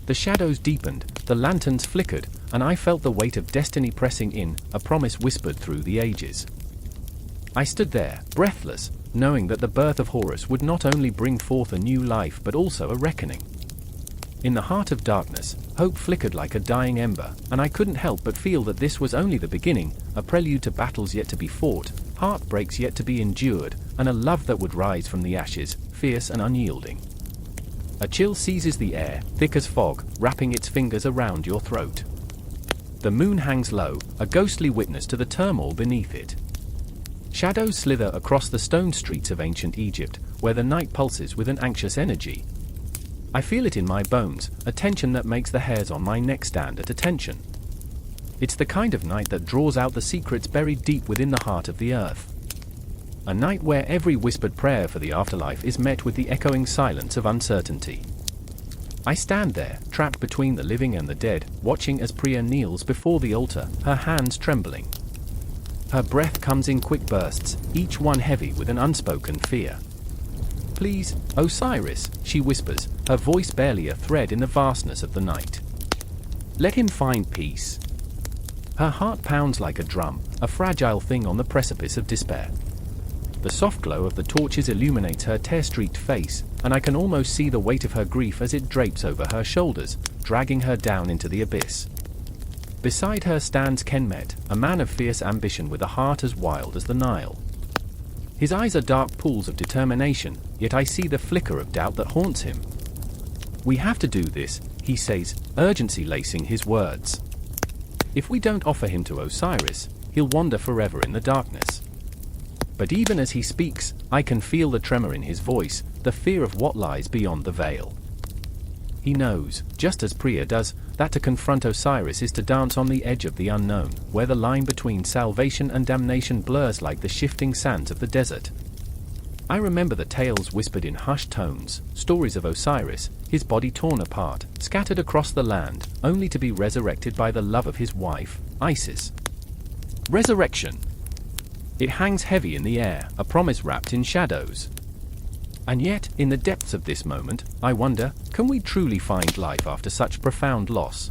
The shadows deepened, the lanterns flickered, and I felt the weight of destiny pressing in, a promise whispered through the ages. I stood there, breathless, knowing that the birth of Horus would not only bring forth a new life but also a reckoning. In the heart of darkness, hope flickered like a dying ember, and I couldn't help but feel that this was only the beginning, a prelude to battles yet to be fought, heartbreaks yet to be endured, and a love that would rise from the ashes, fierce and unyielding. A chill seizes the air, thick as fog, wrapping its fingers around your throat. The moon hangs low, a ghostly witness to the turmoil beneath it. Shadows slither across the stone streets of ancient Egypt, where the night pulses with an anxious energy. I feel it in my bones, a tension that makes the hairs on my neck stand at attention. It's the kind of night that draws out the secrets buried deep within the heart of the earth. A night where every whispered prayer for the afterlife is met with the echoing silence of uncertainty. I stand there, trapped between the living and the dead, watching as Priya kneels before the altar, her hands trembling. Her breath comes in quick bursts, each one heavy with an unspoken fear. Please, Osiris, she whispers, her voice barely a thread in the vastness of the night. Let him find peace. Her heart pounds like a drum, a fragile thing on the precipice of despair. The soft glow of the torches illuminates her tear-streaked face, and I can almost see the weight of her grief as it drapes over her shoulders, dragging her down into the abyss. Beside her stands Kenmet, a man of fierce ambition with a heart as wild as the Nile. His eyes are dark pools of determination, yet I see the flicker of doubt that haunts him. We have to do this, he says, urgency lacing his words. If we don't offer him to Osiris, he'll wander forever in the darkness. But even as he speaks, I can feel the tremor in his voice, the fear of what lies beyond the veil. He knows, just as Priya does, that to confront Osiris is to dance on the edge of the unknown, where the line between salvation and damnation blurs like the shifting sands of the desert. I remember the tales whispered in hushed tones, stories of Osiris, his body torn apart, scattered across the land, only to be resurrected by the love of his wife, Isis. Resurrection. It hangs heavy in the air, a promise wrapped in shadows. And yet, in the depths of this moment, I wonder, can we truly find life after such profound loss?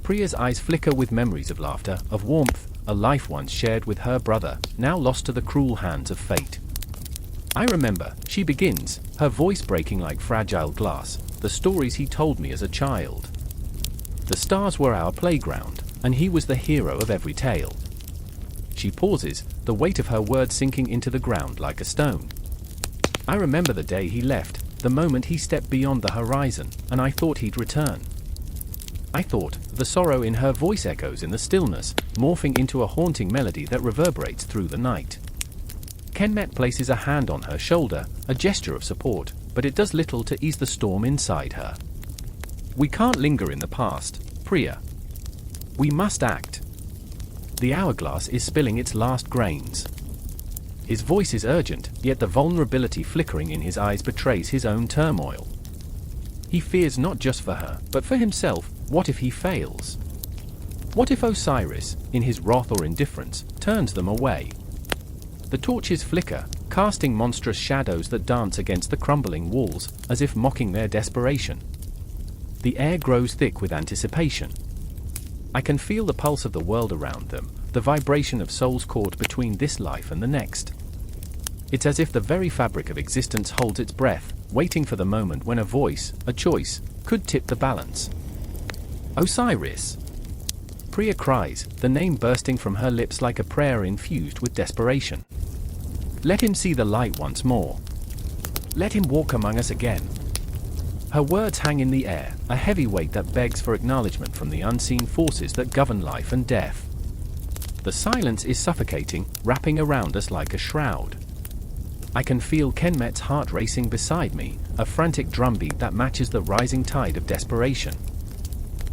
Priya's eyes flicker with memories of laughter, of warmth, a life once shared with her brother, now lost to the cruel hands of fate. I remember, she begins, her voice breaking like fragile glass, the stories he told me as a child. The stars were our playground, and he was the hero of every tale. She pauses, the weight of her words sinking into the ground like a stone. I remember the day he left, the moment he stepped beyond the horizon, and I thought he'd return. I thought, the sorrow in her voice echoes in the stillness, morphing into a haunting melody that reverberates through the night. Kenmet places a hand on her shoulder, a gesture of support, but it does little to ease the storm inside her. We can't linger in the past, Priya. We must act. The hourglass is spilling its last grains. His voice is urgent, yet the vulnerability flickering in his eyes betrays his own turmoil. He fears not just for her, but for himself. What if he fails? What if Osiris, in his wrath or indifference, turns them away? The torches flicker, casting monstrous shadows that dance against the crumbling walls, as if mocking their desperation. The air grows thick with anticipation. I can feel the pulse of the world around them, the vibration of souls caught between this life and the next. It's as if the very fabric of existence holds its breath, waiting for the moment when a voice, a choice, could tip the balance. Osiris! Priya cries, the name bursting from her lips like a prayer infused with desperation. Let him see the light once more. Let him walk among us again. Her words hang in the air, a heavy weight that begs for acknowledgement from the unseen forces that govern life and death. The silence is suffocating, wrapping around us like a shroud. I can feel Kenmet's heart racing beside me, a frantic drumbeat that matches the rising tide of desperation.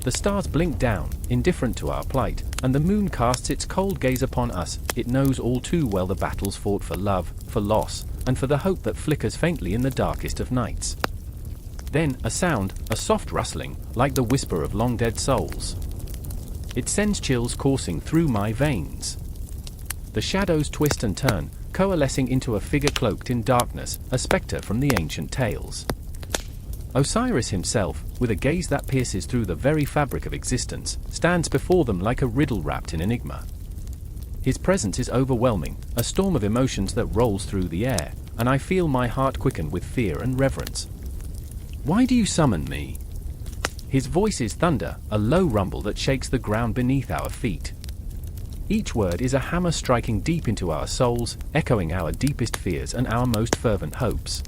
The stars blink down, indifferent to our plight, and the moon casts its cold gaze upon us. It knows all too well the battles fought for love, for loss, and for the hope that flickers faintly in the darkest of nights. Then, a sound, a soft rustling, like the whisper of long-dead souls. It sends chills coursing through my veins. The shadows twist and turn, coalescing into a figure cloaked in darkness, a spectre from the ancient tales. Osiris himself, with a gaze that pierces through the very fabric of existence, stands before them like a riddle wrapped in enigma. His presence is overwhelming, a storm of emotions that rolls through the air, and I feel my heart quicken with fear and reverence. Why do you summon me? His voice is thunder, a low rumble that shakes the ground beneath our feet. Each word is a hammer striking deep into our souls, echoing our deepest fears and our most fervent hopes.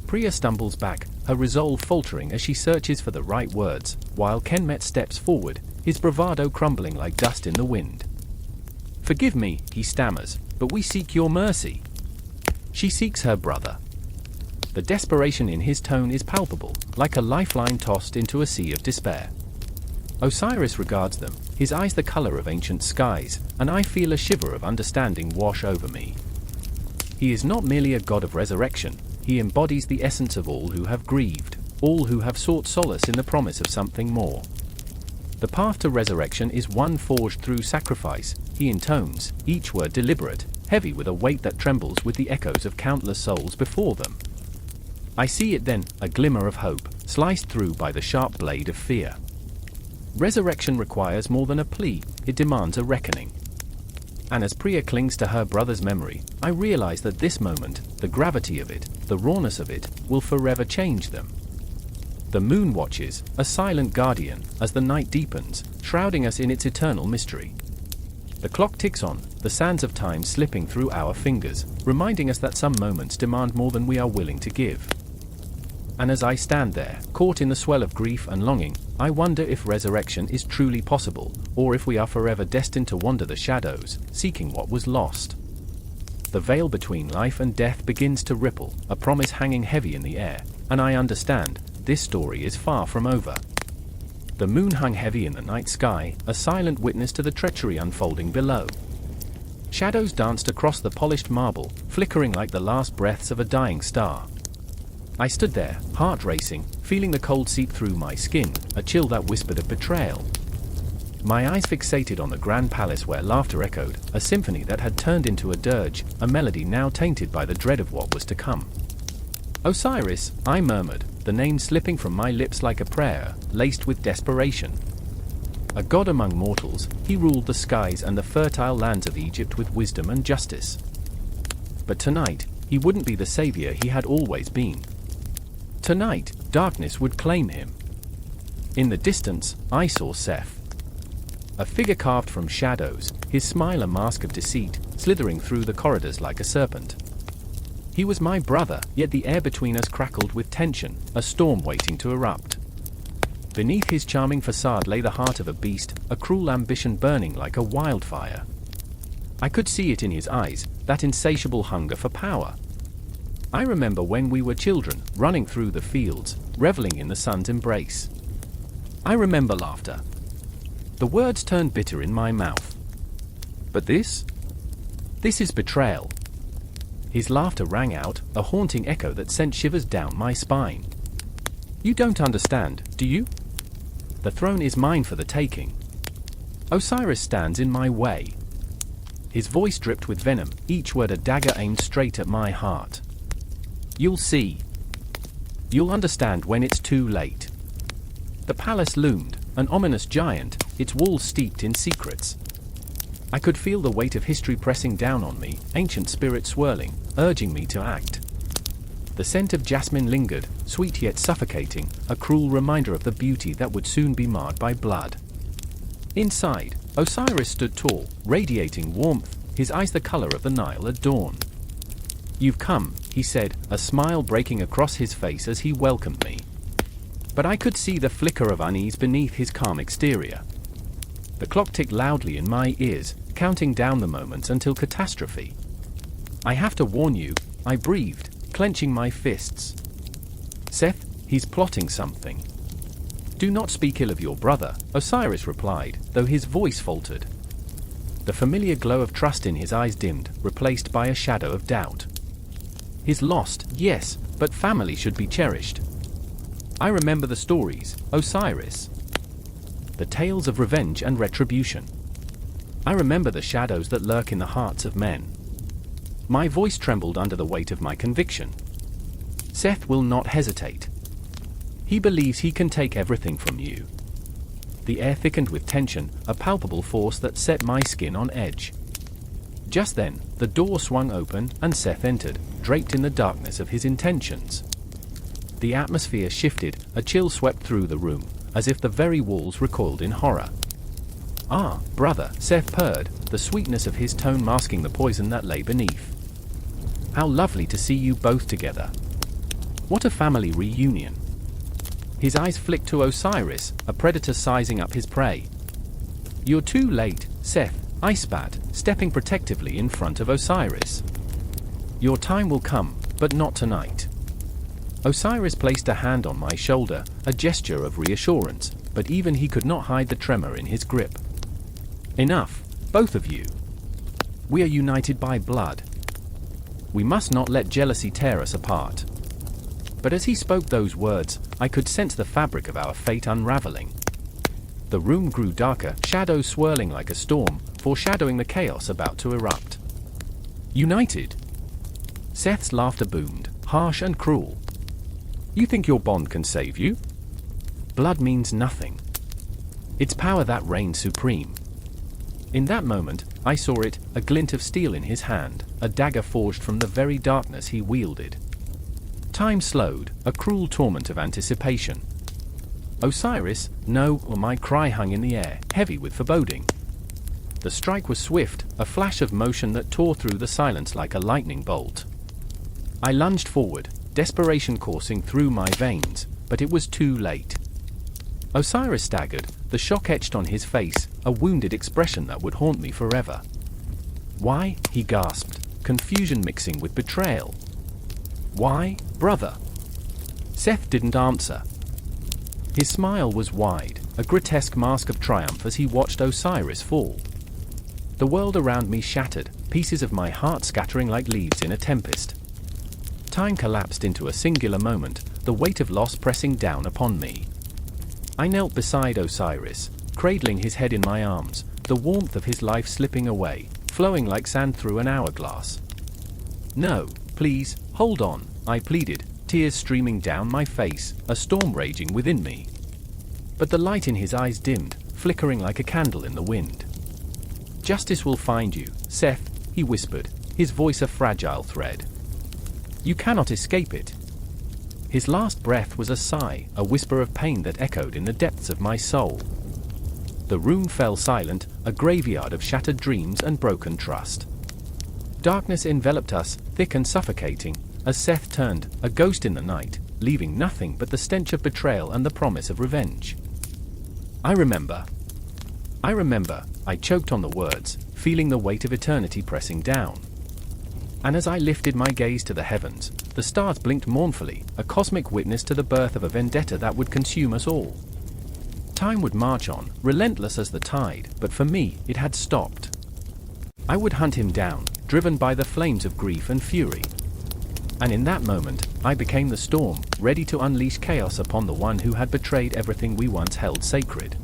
Priya stumbles back, her resolve faltering as she searches for the right words, while Kenmet steps forward, his bravado crumbling like dust in the wind. Forgive me, he stammers, but we seek your mercy. She seeks her brother. The desperation in his tone is palpable, like a lifeline tossed into a sea of despair. Osiris regards them, his eyes the color of ancient skies, and I feel a shiver of understanding wash over me. He is not merely a god of resurrection, he embodies the essence of all who have grieved, all who have sought solace in the promise of something more. The path to resurrection is one forged through sacrifice, he intones, each word deliberate, heavy with a weight that trembles with the echoes of countless souls before them. I see it then, a glimmer of hope, sliced through by the sharp blade of fear. Resurrection requires more than a plea, it demands a reckoning. And as Priya clings to her brother's memory, I realize that this moment, the gravity of it, the rawness of it, will forever change them. The moon watches, a silent guardian, as the night deepens, shrouding us in its eternal mystery. The clock ticks on, the sands of time slipping through our fingers, reminding us that some moments demand more than we are willing to give. And as I stand there, caught in the swell of grief and longing, I wonder if resurrection is truly possible, or if we are forever destined to wander the shadows, seeking what was lost. The veil between life and death begins to ripple, a promise hanging heavy in the air, and I understand, this story is far from over. The moon hung heavy in the night sky, a silent witness to the treachery unfolding below. Shadows danced across the polished marble, flickering like the last breaths of a dying star. I stood there, heart racing, feeling the cold seep through my skin, a chill that whispered of betrayal. My eyes fixated on the grand palace where laughter echoed, a symphony that had turned into a dirge, a melody now tainted by the dread of what was to come. Osiris, I murmured, the name slipping from my lips like a prayer, laced with desperation. A god among mortals, he ruled the skies and the fertile lands of Egypt with wisdom and justice. But tonight, he wouldn't be the savior he had always been. Tonight, darkness would claim him. In the distance, I saw Seth. A figure carved from shadows, his smile a mask of deceit, slithering through the corridors like a serpent. He was my brother, yet the air between us crackled with tension, a storm waiting to erupt. Beneath his charming facade lay the heart of a beast, a cruel ambition burning like a wildfire. I could see it in his eyes, that insatiable hunger for power. I remember when we were children, running through the fields, reveling in the sun's embrace. I remember laughter. The words turned bitter in my mouth. But this? This is betrayal. His laughter rang out, a haunting echo that sent shivers down my spine. You don't understand, do you? The throne is mine for the taking. Osiris stands in my way. His voice dripped with venom, each word a dagger aimed straight at my heart. You'll see. You'll understand when it's too late. The palace loomed, an ominous giant, its walls steeped in secrets. I could feel the weight of history pressing down on me, ancient spirit swirling, urging me to act. The scent of jasmine lingered, sweet yet suffocating, a cruel reminder of the beauty that would soon be marred by blood. Inside, Osiris stood tall, radiating warmth, his eyes the color of the Nile at dawn. "You've come," he said, a smile breaking across his face as he welcomed me. But I could see the flicker of unease beneath his calm exterior. The clock ticked loudly in my ears, counting down the moments until catastrophe. "I have to warn you," I breathed, clenching my fists. "Seth, he's plotting something." "Do not speak ill of your brother," Osiris replied, though his voice faltered. The familiar glow of trust in his eyes dimmed, replaced by a shadow of doubt. "He's lost, yes, but family should be cherished. I remember the stories, Osiris. The tales of revenge and retribution. I remember the shadows that lurk in the hearts of men." My voice trembled under the weight of my conviction. "Seth will not hesitate. He believes he can take everything from you." The air thickened with tension, a palpable force that set my skin on edge. Just then, the door swung open and Seth entered, draped in the darkness of his intentions. The atmosphere shifted, a chill swept through the room, as if the very walls recoiled in horror. "Ah, brother," Seth purred, the sweetness of his tone masking the poison that lay beneath. "How lovely to see you both together. What a family reunion." His eyes flicked to Osiris, a predator sizing up his prey. "You're too late, Seth," I spat, stepping protectively in front of Osiris. "Your time will come, but not tonight." Osiris placed a hand on my shoulder, a gesture of reassurance, but even he could not hide the tremor in his grip. "Enough, both of you. We are united by blood. We must not let jealousy tear us apart." But as he spoke those words, I could sense the fabric of our fate unraveling. The room grew darker, shadows swirling like a storm, foreshadowing the chaos about to erupt. "United?" Seth's laughter boomed, harsh and cruel. "You think your bond can save you? Blood means nothing. It's power that reigns supreme." In that moment, I saw it, a glint of steel in his hand, a dagger forged from the very darkness he wielded. Time slowed, a cruel torment of anticipation. "Osiris, no," or my cry hung in the air, heavy with foreboding. The strike was swift, a flash of motion that tore through the silence like a lightning bolt. I lunged forward, desperation coursing through my veins, but it was too late. Osiris staggered, the shock etched on his face, a wounded expression that would haunt me forever. "Why?" he gasped, confusion mixing with betrayal. "Why, brother?" Seth didn't answer. His smile was wide, a grotesque mask of triumph as he watched Osiris fall. The world around me shattered, pieces of my heart scattering like leaves in a tempest. Time collapsed into a singular moment, the weight of loss pressing down upon me. I knelt beside Osiris, cradling his head in my arms, the warmth of his life slipping away, flowing like sand through an hourglass. "No, please, hold on," I pleaded, tears streaming down my face, a storm raging within me. But the light in his eyes dimmed, flickering like a candle in the wind. "Justice will find you, Seth," he whispered, his voice a fragile thread. "You cannot escape it." His last breath was a sigh, a whisper of pain that echoed in the depths of my soul. The room fell silent, a graveyard of shattered dreams and broken trust. Darkness enveloped us, thick and suffocating, as Seth turned, a ghost in the night, leaving nothing but the stench of betrayal and the promise of revenge. I remember, I choked on the words, feeling the weight of eternity pressing down. And as I lifted my gaze to the heavens, the stars blinked mournfully, a cosmic witness to the birth of a vendetta that would consume us all. Time would march on, relentless as the tide, but for me, it had stopped. I would hunt him down, driven by the flames of grief and fury. And in that moment, I became the storm, ready to unleash chaos upon the one who had betrayed everything we once held sacred.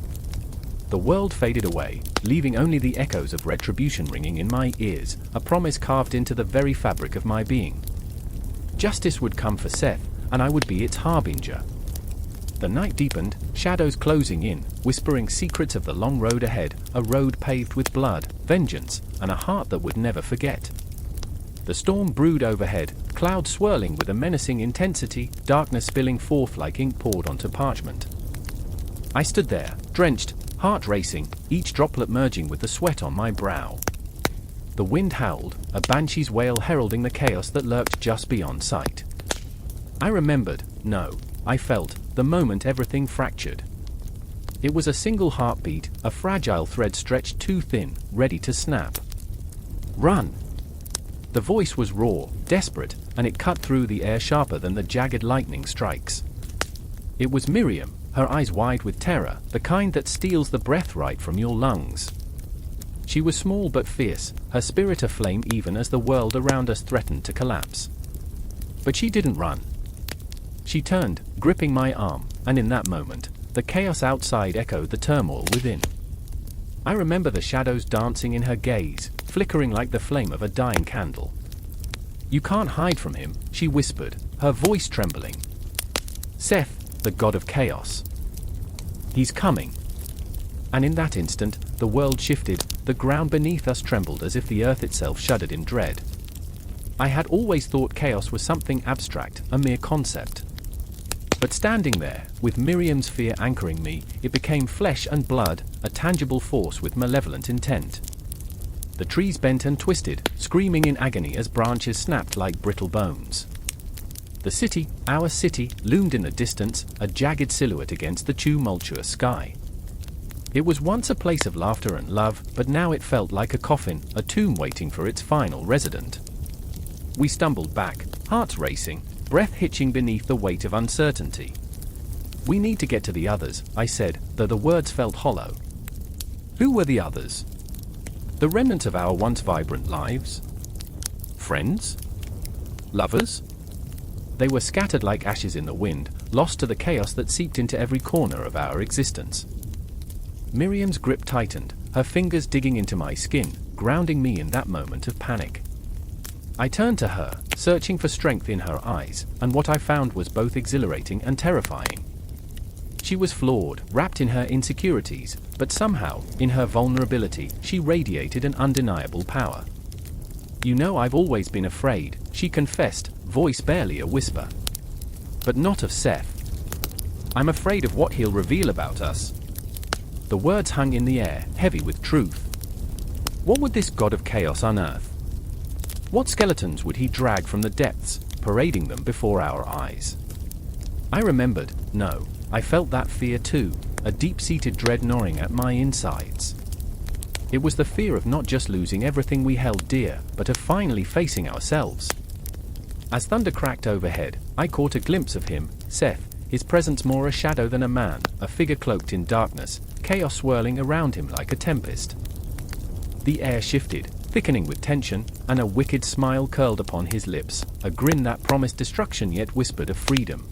The world faded away, leaving only the echoes of retribution ringing in my ears, a promise carved into the very fabric of my being. Justice would come for Seth, and I would be its harbinger. The night deepened, shadows closing in, whispering secrets of the long road ahead, a road paved with blood, vengeance, and a heart that would never forget. The storm brewed overhead, clouds swirling with a menacing intensity, darkness spilling forth like ink poured onto parchment. I stood there, drenched, heart racing, each droplet merging with the sweat on my brow. The wind howled, a banshee's wail heralding the chaos that lurked just beyond sight. I remembered, no, I felt, the moment everything fractured. It was a single heartbeat, a fragile thread stretched too thin, ready to snap. Run! The voice was raw, desperate, and it cut through the air sharper than the jagged lightning strikes. It was Miriam, her eyes wide with terror, the kind that steals the breath right from your lungs. She was small but fierce, her spirit aflame even as the world around us threatened to collapse. But she didn't run. She turned, gripping my arm, and in that moment, the chaos outside echoed the turmoil within. I remember the shadows dancing in her gaze, flickering like the flame of a dying candle. "You can't hide from him," she whispered, her voice trembling. "Seth, the god of chaos. He's coming." And in that instant, the world shifted, the ground beneath us trembled as if the earth itself shuddered in dread. I had always thought chaos was something abstract, a mere concept. But standing there, with Miriam's fear anchoring me, it became flesh and blood, a tangible force with malevolent intent. The trees bent and twisted, screaming in agony as branches snapped like brittle bones. The city, our city, loomed in the distance, a jagged silhouette against the tumultuous sky. It was once a place of laughter and love, but now it felt like a coffin, a tomb waiting for its final resident. We stumbled back, hearts racing, breath hitching beneath the weight of uncertainty. "We need to get to the others," I said, though the words felt hollow. Who were the others? The remnants of our once vibrant lives? Friends? Lovers? They were scattered like ashes in the wind, lost to the chaos that seeped into every corner of our existence. Miriam's grip tightened, her fingers digging into my skin, grounding me in that moment of panic. I turned to her, searching for strength in her eyes, and what I found was both exhilarating and terrifying. She was flawed, wrapped in her insecurities, but somehow, in her vulnerability, she radiated an undeniable power. "You know, I've always been afraid," she confessed, voice barely a whisper. "But not of Seth. I'm afraid of what he'll reveal about us." The words hung in the air, heavy with truth. What would this god of chaos unearth? What skeletons would he drag from the depths, parading them before our eyes? I remembered, no, I felt that fear too, a deep-seated dread gnawing at my insides. It was the fear of not just losing everything we held dear, but of finally facing ourselves. As thunder cracked overhead, I caught a glimpse of him, Seth, his presence more a shadow than a man, a figure cloaked in darkness, chaos swirling around him like a tempest. The air shifted, thickening with tension, and a wicked smile curled upon his lips, a grin that promised destruction yet whispered of freedom.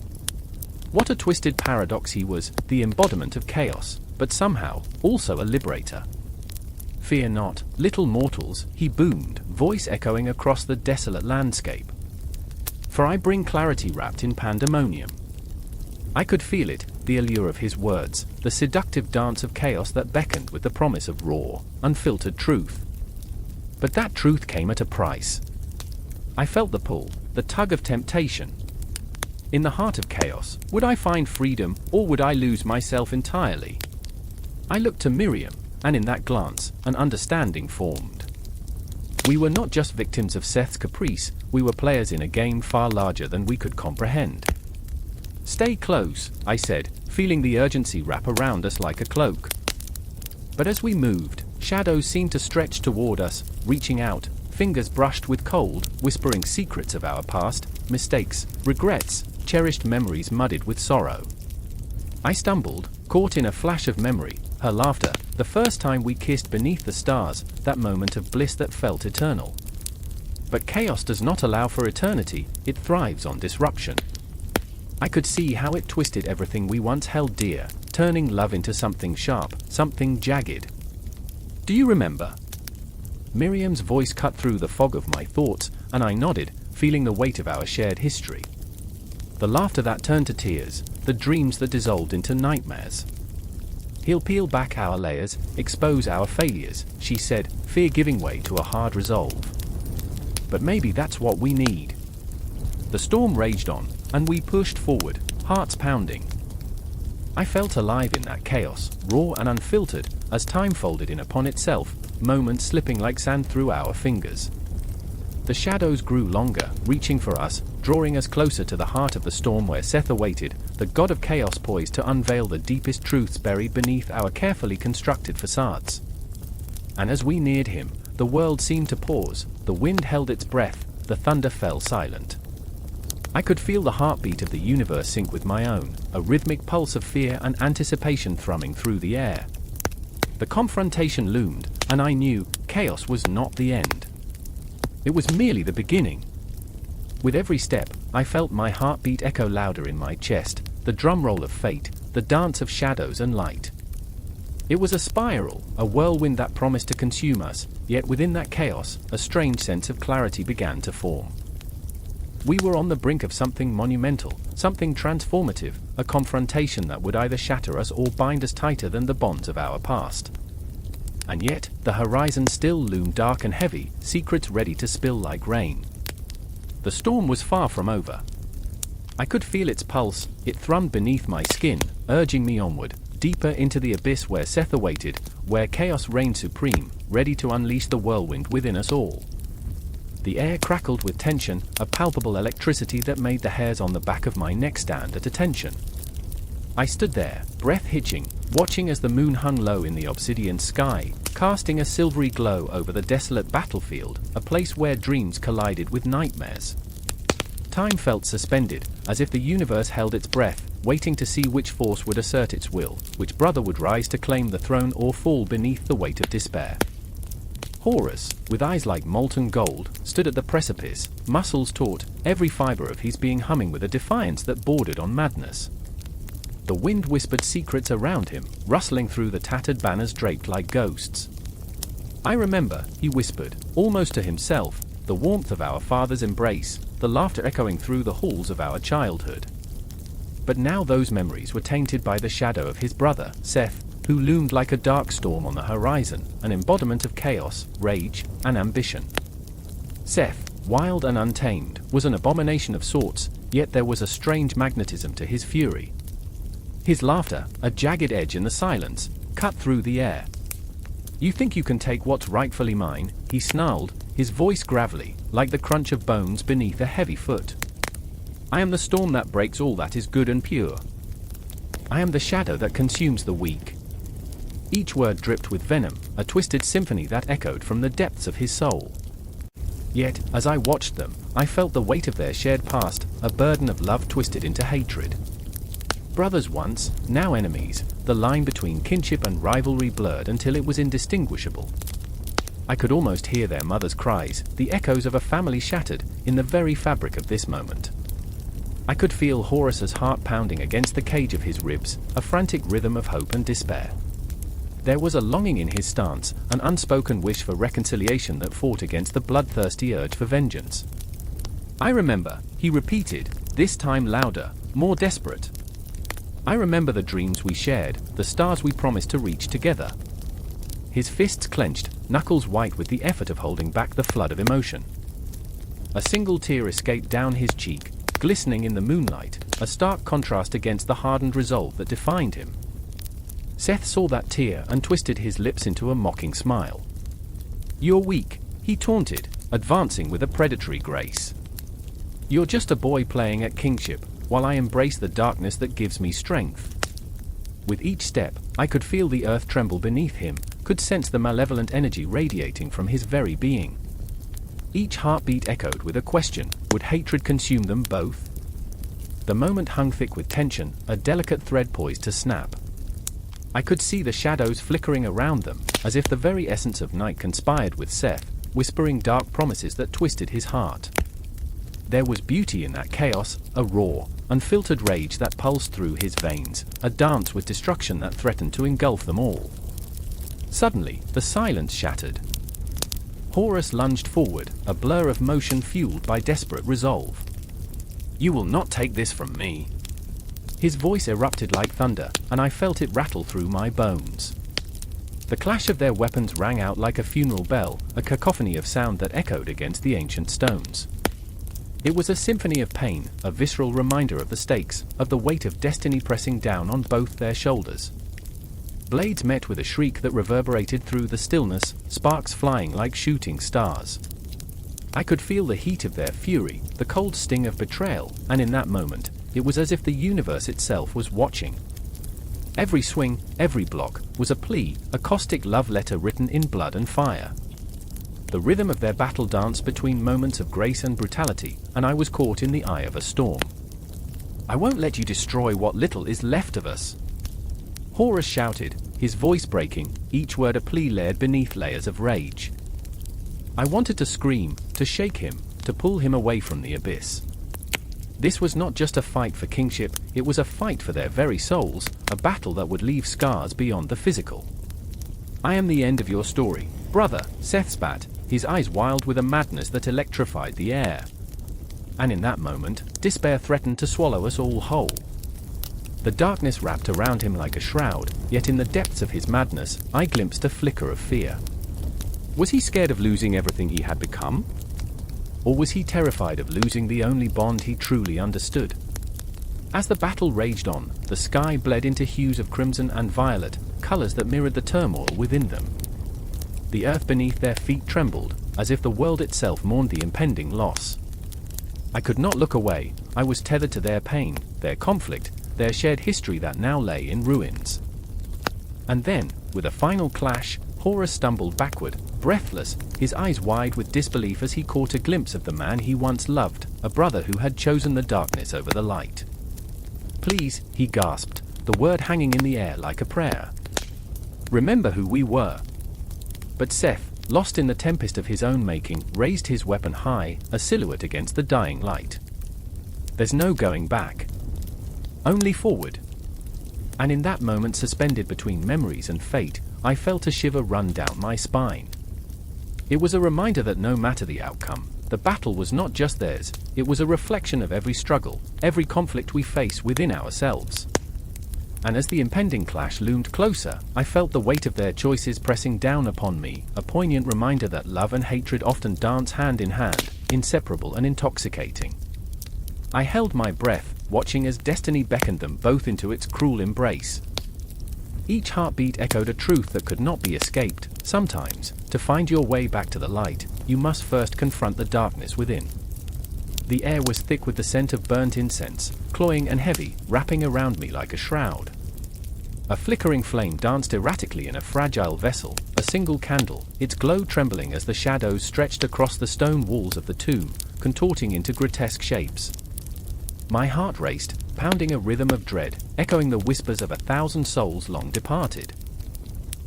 What a twisted paradox he was, the embodiment of chaos, but somehow, also a liberator. "Fear not, little mortals," he boomed, voice echoing across the desolate landscape. "For I bring clarity wrapped in pandemonium." I could feel it, the allure of his words, the seductive dance of chaos that beckoned with the promise of raw, unfiltered truth. But that truth came at a price. I felt the pull, the tug of temptation. In the heart of chaos, would I find freedom, or would I lose myself entirely? I looked to Miriam, and in that glance, an understanding formed. We were not just victims of Seth's caprice, we were players in a game far larger than we could comprehend. "Stay close," I said, feeling the urgency wrap around us like a cloak. But as we moved, shadows seemed to stretch toward us, reaching out, fingers brushed with cold, whispering secrets of our past, mistakes, regrets, cherished memories muddied with sorrow. I stumbled, caught in a flash of memory, her laughter, the first time we kissed beneath the stars, that moment of bliss that felt eternal. But chaos does not allow for eternity, it thrives on disruption. I could see how it twisted everything we once held dear, turning love into something sharp, something jagged. Do you remember? Miriam's voice cut through the fog of my thoughts, and I nodded, feeling the weight of our shared history. The laughter that turned to tears, the dreams that dissolved into nightmares. He'll peel back our layers, expose our failures, she said, fear giving way to a hard resolve. But maybe that's what we need. The storm raged on, and we pushed forward, hearts pounding. I felt alive in that chaos, raw and unfiltered, as time folded in upon itself, moments slipping like sand through our fingers. The shadows grew longer, reaching for us, drawing us closer to the heart of the storm where Seth awaited, the god of chaos poised to unveil the deepest truths buried beneath our carefully constructed facades. And as we neared him, the world seemed to pause, the wind held its breath, the thunder fell silent. I could feel the heartbeat of the universe sync with my own, a rhythmic pulse of fear and anticipation thrumming through the air. The confrontation loomed, and I knew chaos was not the end. It was merely the beginning. With every step, I felt my heartbeat echo louder in my chest, the drum roll of fate, the dance of shadows and light. It was a spiral, a whirlwind that promised to consume us, yet within that chaos, a strange sense of clarity began to form. We were on the brink of something monumental, something transformative, a confrontation that would either shatter us or bind us tighter than the bonds of our past. And yet, the horizon still loomed dark and heavy, secrets ready to spill like rain. The storm was far from over. I could feel its pulse, it thrummed beneath my skin, urging me onward, deeper into the abyss where Seth awaited, where chaos reigned supreme, ready to unleash the whirlwind within us all. The air crackled with tension, a palpable electricity that made the hairs on the back of my neck stand at attention. I stood there, breath hitching, watching as the moon hung low in the obsidian sky, casting a silvery glow over the desolate battlefield, a place where dreams collided with nightmares. Time felt suspended, as if the universe held its breath, waiting to see which force would assert its will, which brother would rise to claim the throne or fall beneath the weight of despair. Horus, with eyes like molten gold, stood at the precipice, muscles taut, every fiber of his being humming with a defiance that bordered on madness. The wind whispered secrets around him, rustling through the tattered banners draped like ghosts. I remember, he whispered, almost to himself, the warmth of our father's embrace, the laughter echoing through the halls of our childhood. But now those memories were tainted by the shadow of his brother, Seth, who loomed like a dark storm on the horizon, an embodiment of chaos, rage, and ambition. Seth, wild and untamed, was an abomination of sorts, yet there was a strange magnetism to his fury. His laughter, a jagged edge in the silence, cut through the air. "You think you can take what's rightfully mine?" he snarled, his voice gravelly, like the crunch of bones beneath a heavy foot. "I am the storm that breaks all that is good and pure. I am the shadow that consumes the weak." Each word dripped with venom, a twisted symphony that echoed from the depths of his soul. Yet, as I watched them, I felt the weight of their shared past, a burden of love twisted into hatred. Brothers once, now enemies, the line between kinship and rivalry blurred until it was indistinguishable. I could almost hear their mother's cries, the echoes of a family shattered, in the very fabric of this moment. I could feel Horus's heart pounding against the cage of his ribs, a frantic rhythm of hope and despair. There was a longing in his stance, an unspoken wish for reconciliation that fought against the bloodthirsty urge for vengeance. "I remember," he repeated, this time louder, more desperate. "I remember the dreams we shared, the stars we promised to reach together." His fists clenched, knuckles white with the effort of holding back the flood of emotion. A single tear escaped down his cheek, glistening in the moonlight, a stark contrast against the hardened resolve that defined him. Seth saw that tear and twisted his lips into a mocking smile. "You're weak," he taunted, advancing with a predatory grace. "You're just a boy playing at kingship, while I embrace the darkness that gives me strength." With each step, I could feel the earth tremble beneath him, could sense the malevolent energy radiating from his very being. Each heartbeat echoed with a question, would hatred consume them both? The moment hung thick with tension, a delicate thread poised to snap. I could see the shadows flickering around them, as if the very essence of night conspired with Seth, whispering dark promises that twisted his heart. There was beauty in that chaos, a raw, unfiltered rage that pulsed through his veins, a dance with destruction that threatened to engulf them all. Suddenly, the silence shattered. Horus lunged forward, a blur of motion fueled by desperate resolve. "You will not take this from me." His voice erupted like thunder, and I felt it rattle through my bones. The clash of their weapons rang out like a funeral bell, a cacophony of sound that echoed against the ancient stones. It was a symphony of pain, a visceral reminder of the stakes, of the weight of destiny pressing down on both their shoulders. Blades met with a shriek that reverberated through the stillness, sparks flying like shooting stars. I could feel the heat of their fury, the cold sting of betrayal, and in that moment, it was as if the universe itself was watching. Every swing, every block, was a plea, a caustic love letter written in blood and fire. The rhythm of their battle danced between moments of grace and brutality, and I was caught in the eye of a storm. "I won't let you destroy what little is left of us," Horus shouted, his voice breaking, each word a plea layered beneath layers of rage. I wanted to scream, to shake him, to pull him away from the abyss. This was not just a fight for kingship, it was a fight for their very souls, a battle that would leave scars beyond the physical. "I am the end of your story, brother," Seth spat, his eyes wild with a madness that electrified the air. And in that moment, despair threatened to swallow us all whole. The darkness wrapped around him like a shroud, yet in the depths of his madness, I glimpsed a flicker of fear. Was he scared of losing everything he had become? Or was he terrified of losing the only bond he truly understood? As the battle raged on, the sky bled into hues of crimson and violet, colors that mirrored the turmoil within them. The earth beneath their feet trembled, as if the world itself mourned the impending loss. I could not look away, I was tethered to their pain, their conflict, their shared history that now lay in ruins. And then, with a final clash, Horus stumbled backward, breathless, his eyes wide with disbelief as he caught a glimpse of the man he once loved, a brother who had chosen the darkness over the light. "Please," he gasped, the word hanging in the air like a prayer. "Remember who we were." But Seth, lost in the tempest of his own making, raised his weapon high, a silhouette against the dying light. "There's no going back. Only forward." And in that moment, suspended between memories and fate, I felt a shiver run down my spine. It was a reminder that no matter the outcome, the battle was not just theirs, it was a reflection of every struggle, every conflict we face within ourselves. And as the impending clash loomed closer, I felt the weight of their choices pressing down upon me, a poignant reminder that love and hatred often dance hand in hand, inseparable and intoxicating. I held my breath, watching as destiny beckoned them both into its cruel embrace. Each heartbeat echoed a truth that could not be escaped. Sometimes, to find your way back to the light, you must first confront the darkness within. The air was thick with the scent of burnt incense, cloying and heavy, wrapping around me like a shroud. A flickering flame danced erratically in a fragile vessel, a single candle, its glow trembling as the shadows stretched across the stone walls of the tomb, contorting into grotesque shapes. My heart raced, pounding a rhythm of dread, echoing the whispers of 1,000 souls long departed.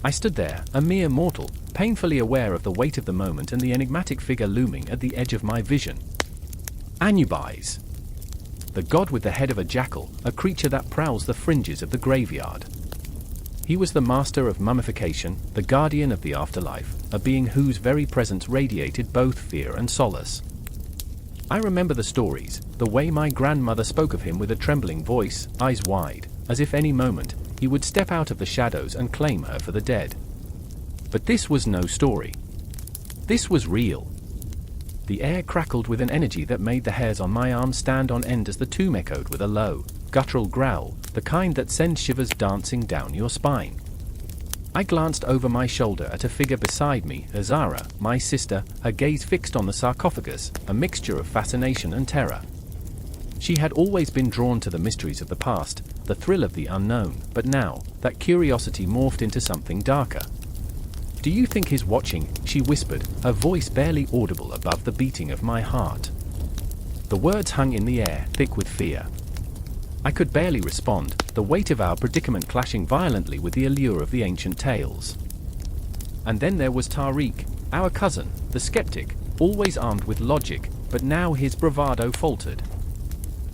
I stood there, a mere mortal, painfully aware of the weight of the moment and the enigmatic figure looming at the edge of my vision. Anubis. The god with the head of a jackal, a creature that prowls the fringes of the graveyard. He was the master of mummification, the guardian of the afterlife, a being whose very presence radiated both fear and solace. I remember the stories, the way my grandmother spoke of him with a trembling voice, eyes wide, as if any moment, he would step out of the shadows and claim her for the dead. But this was no story. This was real. The air crackled with an energy that made the hairs on my arms stand on end as the tomb echoed with a low, guttural growl, the kind that sends shivers dancing down your spine. I glanced over my shoulder at a figure beside me, Azara, my sister, her gaze fixed on the sarcophagus, a mixture of fascination and terror. She had always been drawn to the mysteries of the past, the thrill of the unknown, but now, that curiosity morphed into something darker. "Do you think he's watching?" she whispered, her voice barely audible above the beating of my heart. The words hung in the air, thick with fear. I could barely respond, the weight of our predicament clashing violently with the allure of the ancient tales. And then there was Tariq, Our cousin, the skeptic, always armed with logic, but now his bravado faltered.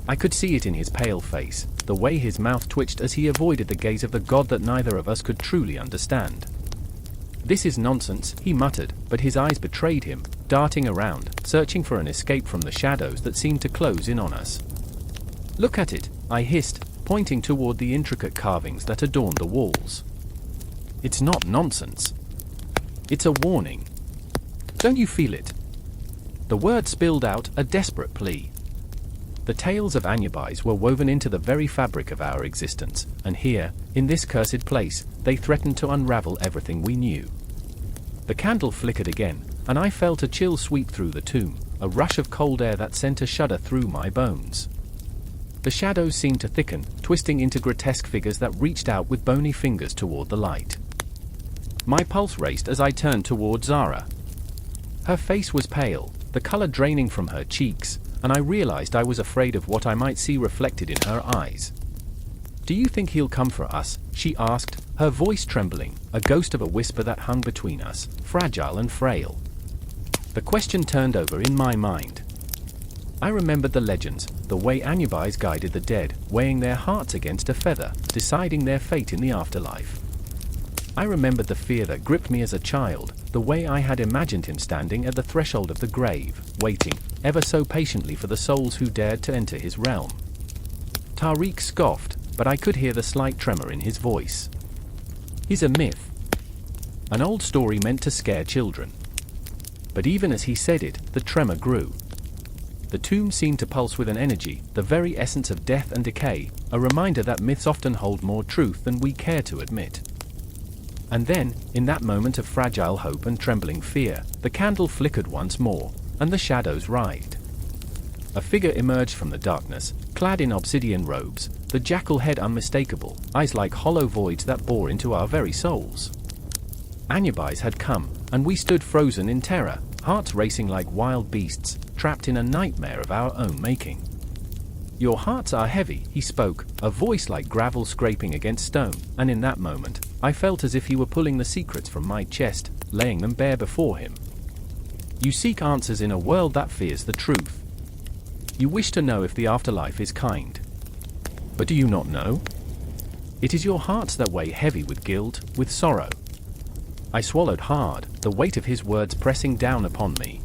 I could see it in his pale face, the way his mouth twitched as he avoided the gaze of the god that neither of us could truly understand. "This is nonsense," he muttered, but his eyes betrayed him, darting around, searching for an escape from the shadows that seemed to close in on us. "Look at it," I hissed, pointing toward the intricate carvings that adorned the walls. "It's not nonsense. It's a warning. Don't you feel it?" The word spilled out, a desperate plea. The tales of Anubis were woven into the very fabric of our existence, and here, in this cursed place, they threatened to unravel everything we knew. The candle flickered again, and I felt a chill sweep through the tomb, a rush of cold air that sent a shudder through my bones. The shadows seemed to thicken, twisting into grotesque figures that reached out with bony fingers toward the light. My pulse raced as I turned toward Zara. Her face was pale, the color draining from her cheeks, and I realized I was afraid of what I might see reflected in her eyes. "Do you think he'll come for us?" she asked, her voice trembling, a ghost of a whisper that hung between us, fragile and frail. The question turned over in my mind. I remembered the legends, the way Anubis guided the dead, weighing their hearts against a feather, deciding their fate in the afterlife. I remembered the fear that gripped me as a child, the way I had imagined him standing at the threshold of the grave, waiting, ever so patiently for the souls who dared to enter his realm. Tariq scoffed, but I could hear the slight tremor in his voice. "He's a myth. An old story meant to scare children." But even as he said it, the tremor grew. The tomb seemed to pulse with an energy, the very essence of death and decay, a reminder that myths often hold more truth than we care to admit. And then, in that moment of fragile hope and trembling fear, the candle flickered once more, and the shadows writhed. A figure emerged from the darkness, clad in obsidian robes, the jackal head unmistakable, eyes like hollow voids that bore into our very souls. Anubis had come, and we stood frozen in terror, hearts racing like wild beasts, trapped in a nightmare of our own making. "Your hearts are heavy," he spoke, a voice like gravel scraping against stone, and in that moment, I felt as if he were pulling the secrets from my chest, laying them bare before him. "You seek answers in a world that fears the truth. You wish to know if the afterlife is kind. But do you not know? It is your hearts that weigh heavy with guilt, with sorrow." I swallowed hard, the weight of his words pressing down upon me.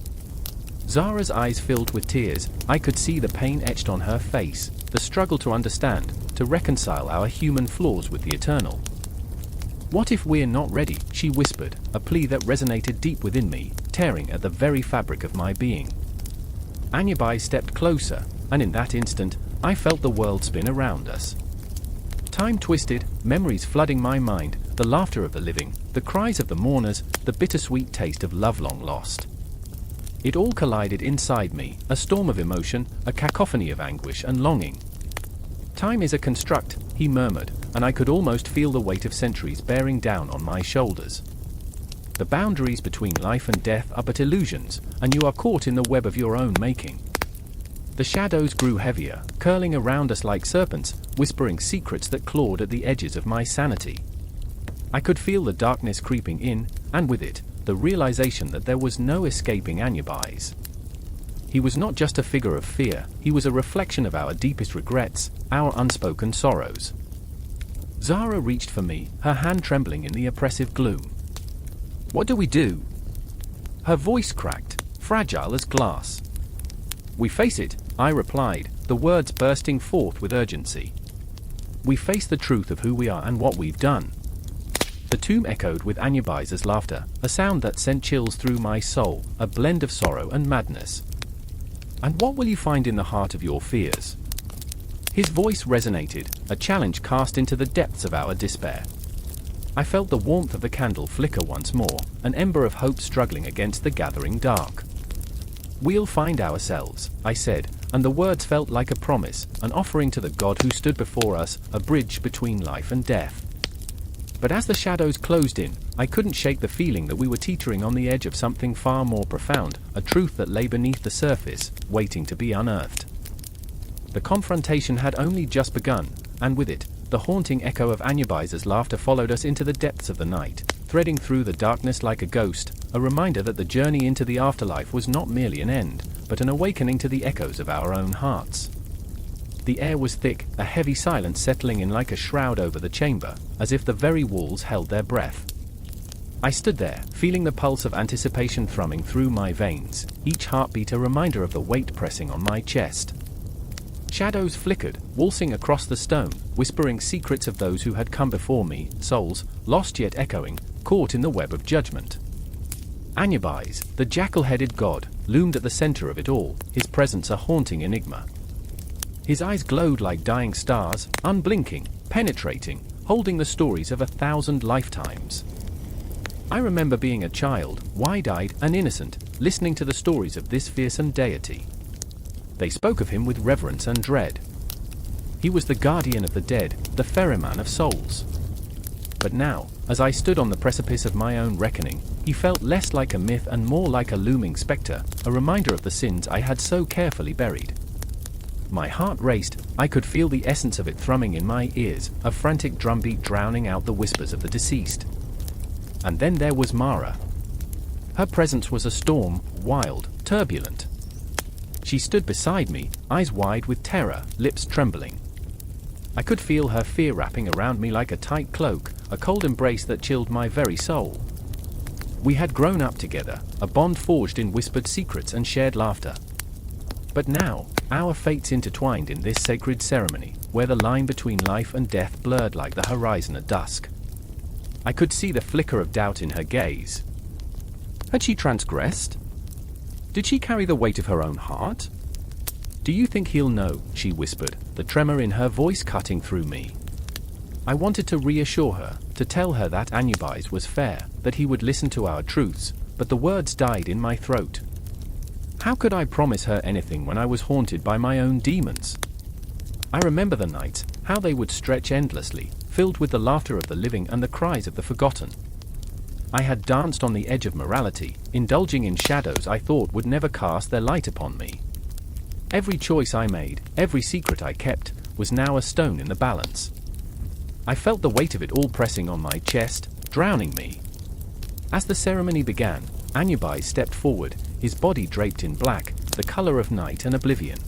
Zara's eyes filled with tears. I could see the pain etched on her face, the struggle to understand, to reconcile our human flaws with the eternal. "What if we're not ready?" she whispered, a plea that resonated deep within me, tearing at the very fabric of my being. Anubis stepped closer, and in that instant, I felt the world spin around us. Time twisted, memories flooding my mind, the laughter of the living, the cries of the mourners, the bittersweet taste of love long lost. It all collided inside me, a storm of emotion, a cacophony of anguish and longing. "Time is a construct," he murmured, and I could almost feel the weight of centuries bearing down on my shoulders. "The boundaries between life and death are but illusions, and you are caught in the web of your own making." The shadows grew heavier, curling around us like serpents, whispering secrets that clawed at the edges of my sanity. I could feel the darkness creeping in, and with it, the realization that there was no escaping Anubis. He was not just a figure of fear, he was a reflection of our deepest regrets, our unspoken sorrows. Zara reached for me, her hand trembling in the oppressive gloom. "What do we do?" Her voice cracked, fragile as glass. "We face it," I replied, the words bursting forth with urgency. "We face the truth of who we are and what we've done." The tomb echoed with Anubis' laughter, a sound that sent chills through my soul, a blend of sorrow and madness. "And what will you find in the heart of your fears?" His voice resonated, a challenge cast into the depths of our despair. I felt the warmth of the candle flicker once more, an ember of hope struggling against the gathering dark. "We'll find ourselves," I said, and the words felt like a promise, an offering to the God who stood before us, a bridge between life and death. But as the shadows closed in, I couldn't shake the feeling that we were teetering on the edge of something far more profound, a truth that lay beneath the surface, waiting to be unearthed. The confrontation had only just begun, and with it, the haunting echo of Anubis' laughter followed us into the depths of the night, threading through the darkness like a ghost, a reminder that the journey into the afterlife was not merely an end, but an awakening to the echoes of our own hearts. The air was thick, a heavy silence settling in like a shroud over the chamber, as if the very walls held their breath. I stood there, feeling the pulse of anticipation thrumming through my veins, each heartbeat a reminder of the weight pressing on my chest. Shadows flickered, waltzing across the stone, whispering secrets of those who had come before me, souls, lost yet echoing, caught in the web of judgment. Anubis, the jackal-headed god, loomed at the center of it all, his presence a haunting enigma. His eyes glowed like dying stars, unblinking, penetrating, holding the stories of 1,000 lifetimes. I remember being a child, wide-eyed and innocent, listening to the stories of this fearsome deity. They spoke of him with reverence and dread. He was the guardian of the dead, the ferryman of souls. But now, as I stood on the precipice of my own reckoning, he felt less like a myth and more like a looming specter, a reminder of the sins I had so carefully buried. My heart raced, I could feel the essence of it thrumming in my ears, a frantic drumbeat drowning out the whispers of the deceased. And then there was Mara. Her presence was a storm, wild, turbulent. She stood beside me, eyes wide with terror, lips trembling. I could feel her fear wrapping around me like a tight cloak, a cold embrace that chilled my very soul. We had grown up together, a bond forged in whispered secrets and shared laughter. But now, our fates intertwined in this sacred ceremony, where the line between life and death blurred like the horizon at dusk. I could see the flicker of doubt in her gaze. Had she transgressed? Did she carry the weight of her own heart? Do you think he'll know, she whispered, the tremor in her voice cutting through me. I wanted to reassure her, to tell her that Anubis was fair, that he would listen to our truths, but the words died in my throat. How could I promise her anything when I was haunted by my own demons? I remember the nights, how they would stretch endlessly, filled with the laughter of the living and the cries of the forgotten. I had danced on the edge of morality, indulging in shadows I thought would never cast their light upon me. Every choice I made, every secret I kept, was now a stone in the balance. I felt the weight of it all pressing on my chest, drowning me. As the ceremony began, Anubis stepped forward, his body draped in black, the color of night and oblivion.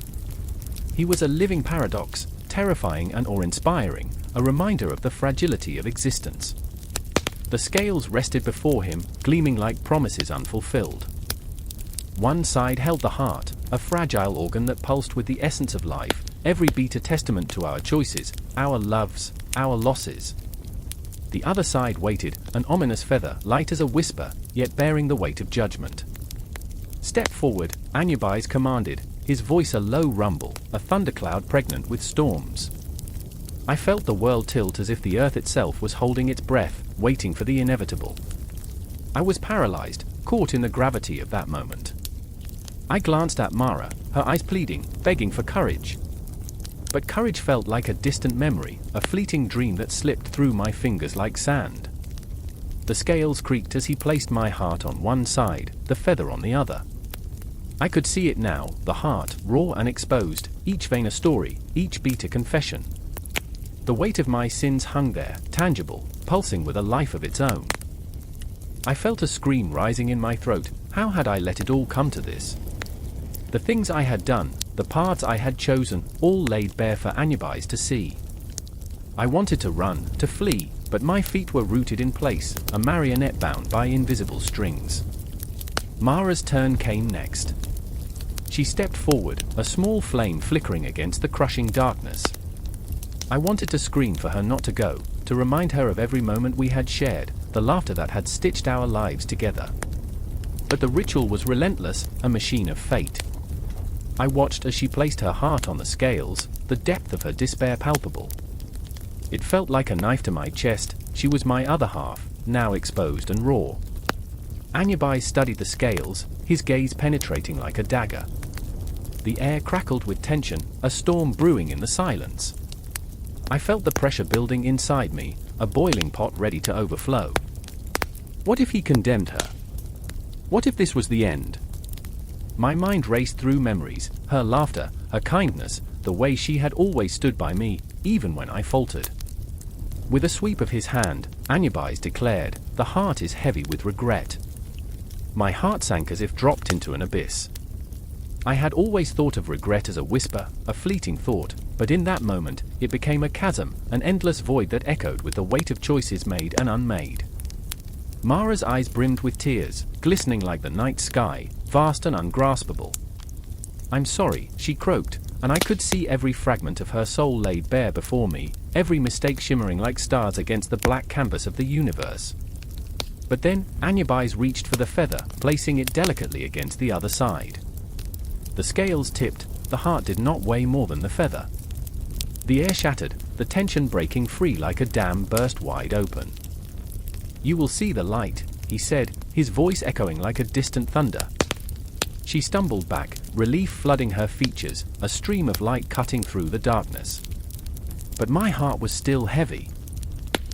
He was a living paradox, terrifying and awe-inspiring, a reminder of the fragility of existence. The scales rested before him, gleaming like promises unfulfilled. One side held the heart, a fragile organ that pulsed with the essence of life, every beat a testament to our choices, our loves, our losses. The other side waited, an ominous feather, light as a whisper, yet bearing the weight of judgment. Step forward, Anubis commanded, his voice a low rumble, a thundercloud pregnant with storms. I felt the world tilt as if the earth itself was holding its breath, waiting for the inevitable. I was paralyzed, caught in the gravity of that moment. I glanced at Mara, her eyes pleading, begging for courage. But courage felt like a distant memory, a fleeting dream that slipped through my fingers like sand. The scales creaked as he placed my heart on one side, the feather on the other. I could see it now, the heart, raw and exposed, each vein a story, each beat a confession. The weight of my sins hung there, tangible, pulsing with a life of its own. I felt a scream rising in my throat. How had I let it all come to this? The things I had done, the paths I had chosen, all laid bare for Anubis to see. I wanted to run, to flee, but my feet were rooted in place, a marionette bound by invisible strings. Mara's turn came next. She stepped forward, a small flame flickering against the crushing darkness. I wanted to scream for her not to go, to remind her of every moment we had shared, the laughter that had stitched our lives together. But the ritual was relentless, a machine of fate. I watched as she placed her heart on the scales, the depth of her despair palpable. It felt like a knife to my chest. She was my other half, now exposed and raw. Anubis studied the scales, his gaze penetrating like a dagger. The air crackled with tension, a storm brewing in the silence. I felt the pressure building inside me, a boiling pot ready to overflow. What if he condemned her? What if this was the end? My mind raced through memories, her laughter, her kindness, the way she had always stood by me, even when I faltered. With a sweep of his hand, Anubis declared, "The heart is heavy with regret." My heart sank as if dropped into an abyss. I had always thought of regret as a whisper, a fleeting thought, but in that moment, it became a chasm, an endless void that echoed with the weight of choices made and unmade. Mara's eyes brimmed with tears, glistening like the night sky, vast and ungraspable. "I'm sorry," she croaked, and I could see every fragment of her soul laid bare before me, every mistake shimmering like stars against the black canvas of the universe. But then, Anubis reached for the feather, placing it delicately against the other side. The scales tipped, the heart did not weigh more than the feather. The air shattered, the tension breaking free like a dam burst wide open. "You will see the light," he said, his voice echoing like a distant thunder. She stumbled back, relief flooding her features, a stream of light cutting through the darkness. But my heart was still heavy.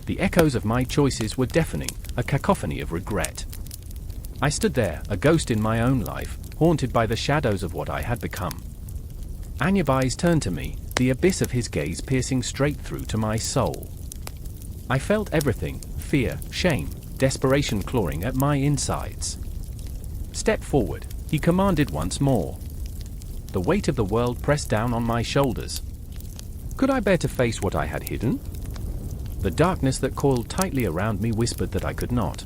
The echoes of my choices were deafening, a cacophony of regret. I stood there, a ghost in my own life, haunted by the shadows of what I had become. Anubis turned to me, the abyss of his gaze piercing straight through to my soul. I felt everything, fear, shame, desperation clawing at my insides. "Step forward," he commanded once more. The weight of the world pressed down on my shoulders. Could I bear to face what I had hidden? The darkness that coiled tightly around me whispered that I could not.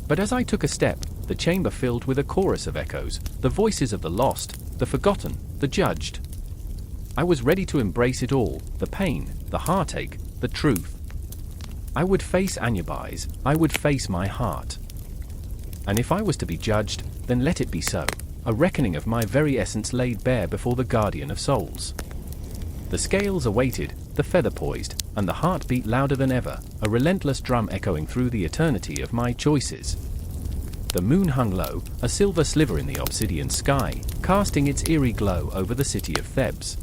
But as I took a step, the chamber filled with a chorus of echoes, the voices of the lost, the forgotten, the judged. I was ready to embrace it all, the pain, the heartache, the truth. I would face Anubis, I would face my heart. And if I was to be judged, then let it be so, a reckoning of my very essence laid bare before the guardian of souls. The scales awaited, the feather poised, and the heart beat louder than ever, a relentless drum echoing through the eternity of my choices. The moon hung low, a silver sliver in the obsidian sky, casting its eerie glow over the city of Thebes.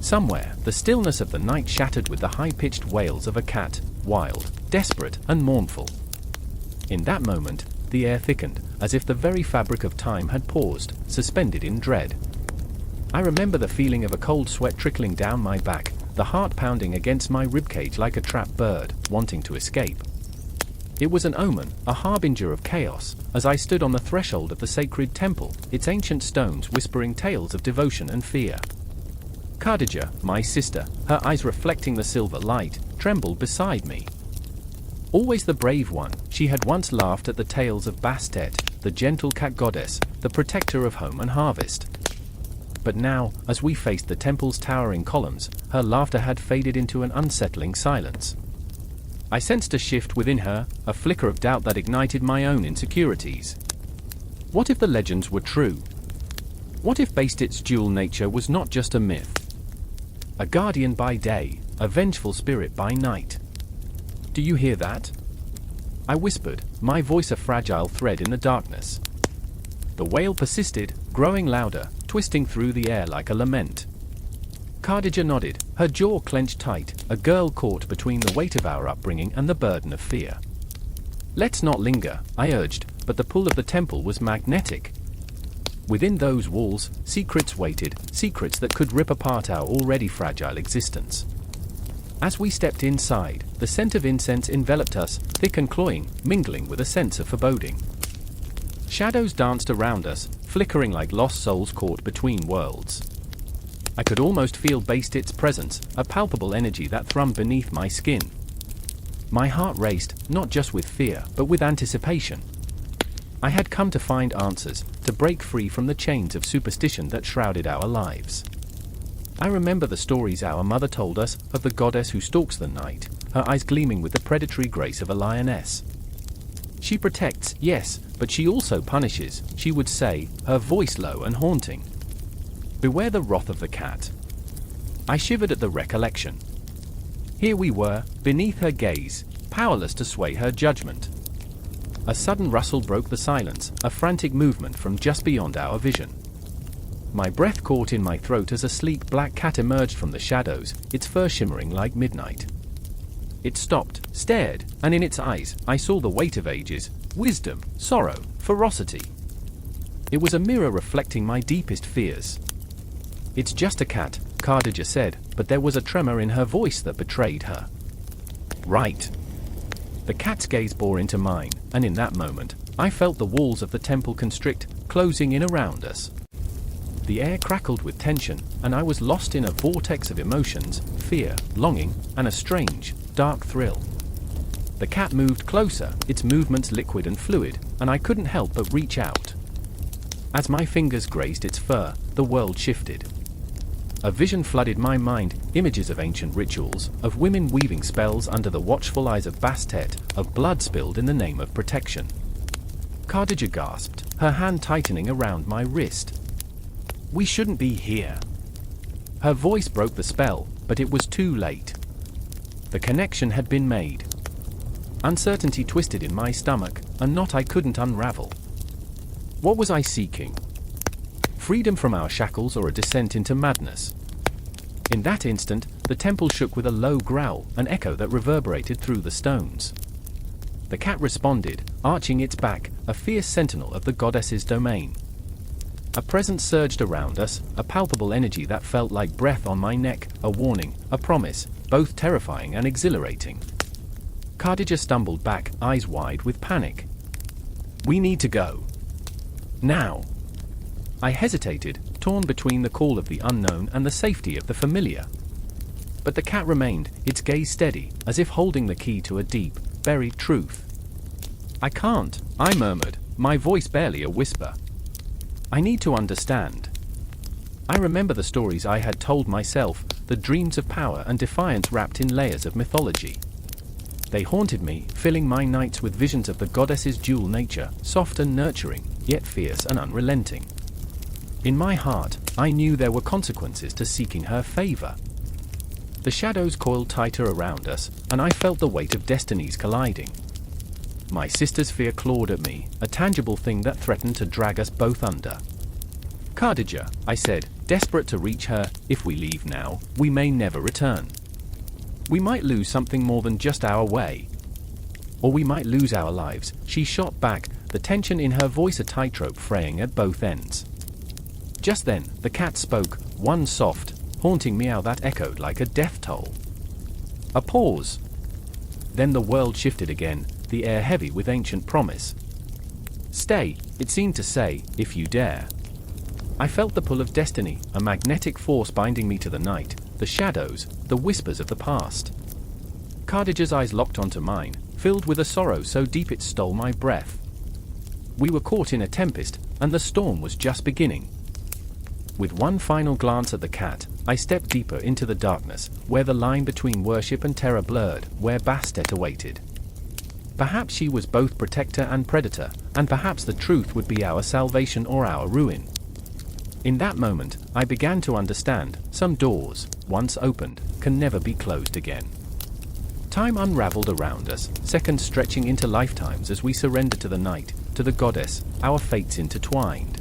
Somewhere, the stillness of the night shattered with the high-pitched wails of a cat, wild, desperate, and mournful. In that moment, the air thickened, as if the very fabric of time had paused, suspended in dread. I remember the feeling of a cold sweat trickling down my back, the heart pounding against my ribcage like a trapped bird, wanting to escape. It was an omen, a harbinger of chaos, as I stood on the threshold of the sacred temple, its ancient stones whispering tales of devotion and fear. Khadija, my sister, her eyes reflecting the silver light, trembled beside me. Always the brave one, she had once laughed at the tales of Bastet, the gentle cat goddess, the protector of home and harvest. But now, as we faced the temple's towering columns, her laughter had faded into an unsettling silence. I sensed a shift within her, a flicker of doubt that ignited my own insecurities. What if the legends were true? What if Bastet's dual nature was not just a myth? A guardian by day, a vengeful spirit by night. "Do you hear that?" I whispered, my voice a fragile thread in the darkness. The wail persisted, growing louder, twisting through the air like a lament. Khadija nodded, her jaw clenched tight, a girl caught between the weight of our upbringing and the burden of fear. "Let's not linger," I urged, but the pull of the temple was magnetic. Within those walls, secrets waited, secrets that could rip apart our already fragile existence. As we stepped inside, the scent of incense enveloped us, thick and cloying, mingling with a sense of foreboding. Shadows danced around us, flickering like lost souls caught between worlds. I could almost feel Bastet's presence, a palpable energy that thrummed beneath my skin. My heart raced, not just with fear, but with anticipation. I had come to find answers, to break free from the chains of superstition that shrouded our lives. I remember the stories our mother told us of the goddess who stalks the night, her eyes gleaming with the predatory grace of a lioness. "She protects, yes, but she also punishes," she would say, her voice low and haunting. "Beware the wrath of the cat." I shivered at the recollection. Here we were, beneath her gaze, powerless to sway her judgment. A sudden rustle broke the silence, a frantic movement from just beyond our vision. My breath caught in my throat as a sleek black cat emerged from the shadows, its fur shimmering like midnight. It stopped, stared, and in its eyes, I saw the weight of ages, wisdom, sorrow, ferocity. It was a mirror reflecting my deepest fears. "It's just a cat," Khadija said, but there was a tremor in her voice that betrayed her. Right. The cat's gaze bore into mine, and in that moment, I felt the walls of the temple constrict, closing in around us. The air crackled with tension, and I was lost in a vortex of emotions, fear, longing, and a strange, dark thrill. The cat moved closer, its movements liquid and fluid, and I couldn't help but reach out. As my fingers grazed its fur, the world shifted. A vision flooded my mind, images of ancient rituals, of women weaving spells under the watchful eyes of Bastet, of blood spilled in the name of protection. Khadija gasped, her hand tightening around my wrist. "We shouldn't be here." Her voice broke the spell, but it was too late. The connection had been made. Uncertainty twisted in my stomach, a knot I couldn't unravel. What was I seeking? Freedom from our shackles or a descent into madness? In that instant, the temple shook with a low growl, an echo that reverberated through the stones. The cat responded, arching its back, a fierce sentinel of the goddess's domain. A presence surged around us, a palpable energy that felt like breath on my neck, a warning, a promise, both terrifying and exhilarating. Khadija stumbled back, eyes wide with panic. "We need to go. Now." I hesitated, torn between the call of the unknown and the safety of the familiar. But the cat remained, its gaze steady, as if holding the key to a deep, buried truth. "I can't," I murmured, my voice barely a whisper. "I need to understand." I remember the stories I had told myself, the dreams of power and defiance wrapped in layers of mythology. They haunted me, filling my nights with visions of the goddess's dual nature, soft and nurturing, yet fierce and unrelenting. In my heart, I knew there were consequences to seeking her favor. The shadows coiled tighter around us, and I felt the weight of destinies colliding. My sister's fear clawed at me, a tangible thing that threatened to drag us both under. "Khadija," I said, desperate to reach her, "if we leave now, we may never return. We might lose something more than just our way. Or we might lose our lives." She shot back, the tension in her voice a tightrope fraying at both ends. Just then, the cat spoke, one soft, haunting meow that echoed like a death toll. A pause. Then the world shifted again, the air heavy with ancient promise. "Stay," it seemed to say, "if you dare." I felt the pull of destiny, a magnetic force binding me to the night, the shadows, the whispers of the past. Khadija's eyes locked onto mine, filled with a sorrow so deep it stole my breath. We were caught in a tempest, and the storm was just beginning. With one final glance at the cat, I stepped deeper into the darkness, where the line between worship and terror blurred, where Bastet awaited. Perhaps she was both protector and predator, and perhaps the truth would be our salvation or our ruin. In that moment, I began to understand, some doors, once opened, can never be closed again. Time unraveled around us, seconds stretching into lifetimes as we surrendered to the night, to the goddess, our fates intertwined.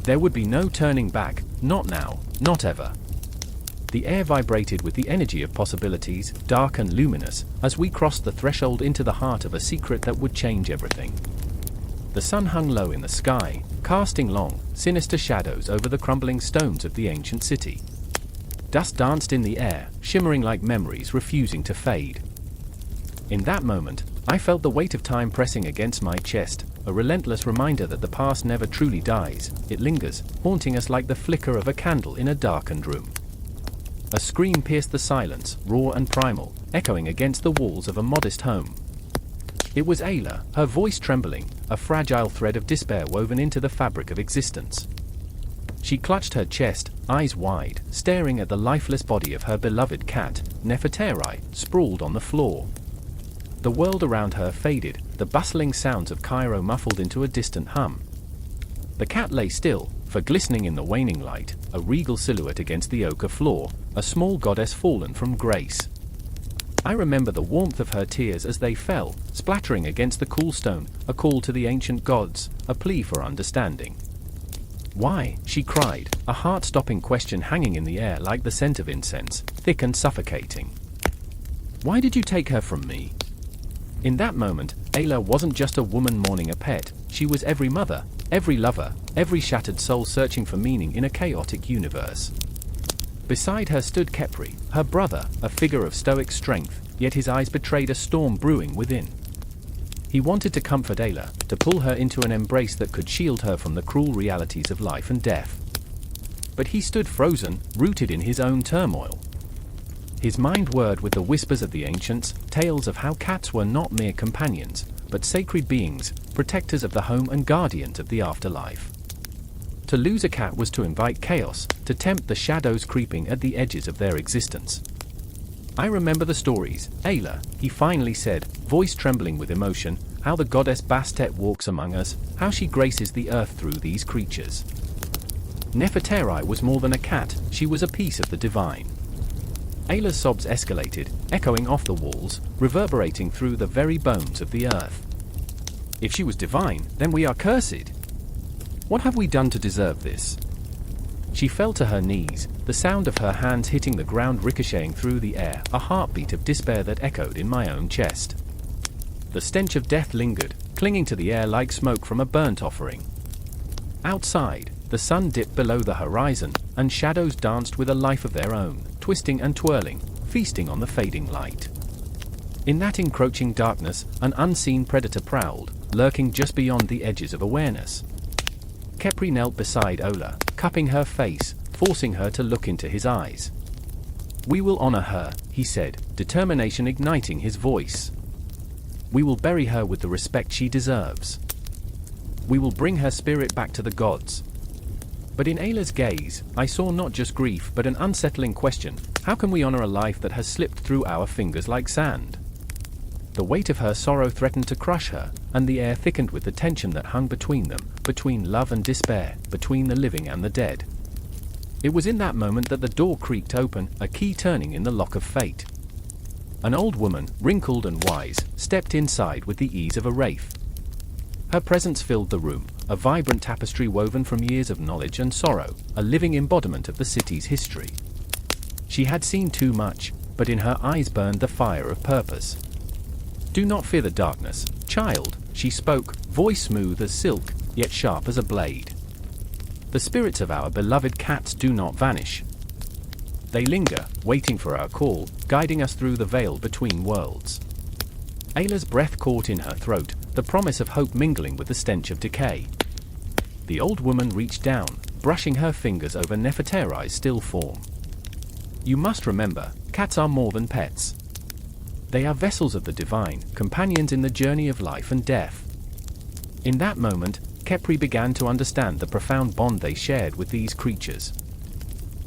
There would be no turning back, not now, not ever. The air vibrated with the energy of possibilities, dark and luminous, as we crossed the threshold into the heart of a secret that would change everything. The sun hung low in the sky, casting long, sinister shadows over the crumbling stones of the ancient city. Dust danced in the air, shimmering like memories refusing to fade. In that moment, I felt the weight of time pressing against my chest, a relentless reminder that the past never truly dies, it lingers, haunting us like the flicker of a candle in a darkened room. A scream pierced the silence, raw and primal, echoing against the walls of a modest home. It was Ayla, her voice trembling, a fragile thread of despair woven into the fabric of existence. She clutched her chest, eyes wide, staring at the lifeless body of her beloved cat, Nefertari, sprawled on the floor. The world around her faded, the bustling sounds of Cairo muffled into a distant hum. The cat lay still, for glistening in the waning light, a regal silhouette against the ochre floor, a small goddess fallen from grace. I remember the warmth of her tears as they fell, splattering against the cool stone, a call to the ancient gods, a plea for understanding. "Why?" she cried, a heart-stopping question hanging in the air like the scent of incense, thick and suffocating. "Why did you take her from me?" In that moment, Ayla wasn't just a woman mourning a pet, she was every mother, every lover, every shattered soul searching for meaning in a chaotic universe. Beside her stood Khepri, her brother, a figure of stoic strength, yet his eyes betrayed a storm brewing within. He wanted to comfort Ayla, to pull her into an embrace that could shield her from the cruel realities of life and death. But he stood frozen, rooted in his own turmoil. His mind whirred with the whispers of the ancients, tales of how cats were not mere companions, but sacred beings, protectors of the home and guardians of the afterlife. To lose a cat was to invite chaos, to tempt the shadows creeping at the edges of their existence. "I remember the stories, Ayla," he finally said, voice trembling with emotion, "how the goddess Bastet walks among us, how she graces the earth through these creatures. Nefertari was more than a cat, she was a piece of the divine." Ayla's sobs escalated, echoing off the walls, reverberating through the very bones of the earth. "If she was divine, then we are cursed. What have we done to deserve this?" She fell to her knees, the sound of her hands hitting the ground ricocheting through the air, a heartbeat of despair that echoed in my own chest. The stench of death lingered, clinging to the air like smoke from a burnt offering. Outside, the sun dipped below the horizon, and shadows danced with a life of their own, twisting and twirling, feasting on the fading light. In that encroaching darkness, an unseen predator prowled, lurking just beyond the edges of awareness. Khepri knelt beside Ola, cupping her face, forcing her to look into his eyes. "We will honor her," he said, determination igniting his voice. "We will bury her with the respect she deserves. We will bring her spirit back to the gods." But in Ayla's gaze, I saw not just grief but an unsettling question: how can we honor a life that has slipped through our fingers like sand? The weight of her sorrow threatened to crush her, and the air thickened with the tension that hung between them, between love and despair, between the living and the dead. It was in that moment that the door creaked open, a key turning in the lock of fate. An old woman, wrinkled and wise, stepped inside with the ease of a wraith. Her presence filled the room, a vibrant tapestry woven from years of knowledge and sorrow, a living embodiment of the city's history. She had seen too much, but in her eyes burned the fire of purpose. "Do not fear the darkness, child," she spoke, voice smooth as silk, yet sharp as a blade. "The spirits of our beloved cats do not vanish. They linger, waiting for our call, guiding us through the veil between worlds." Ayla's breath caught in her throat, the promise of hope mingling with the stench of decay. The old woman reached down, brushing her fingers over Nefertari's still form. "You must remember, cats are more than pets. They are vessels of the divine, companions in the journey of life and death." In that moment, Khepri began to understand the profound bond they shared with these creatures.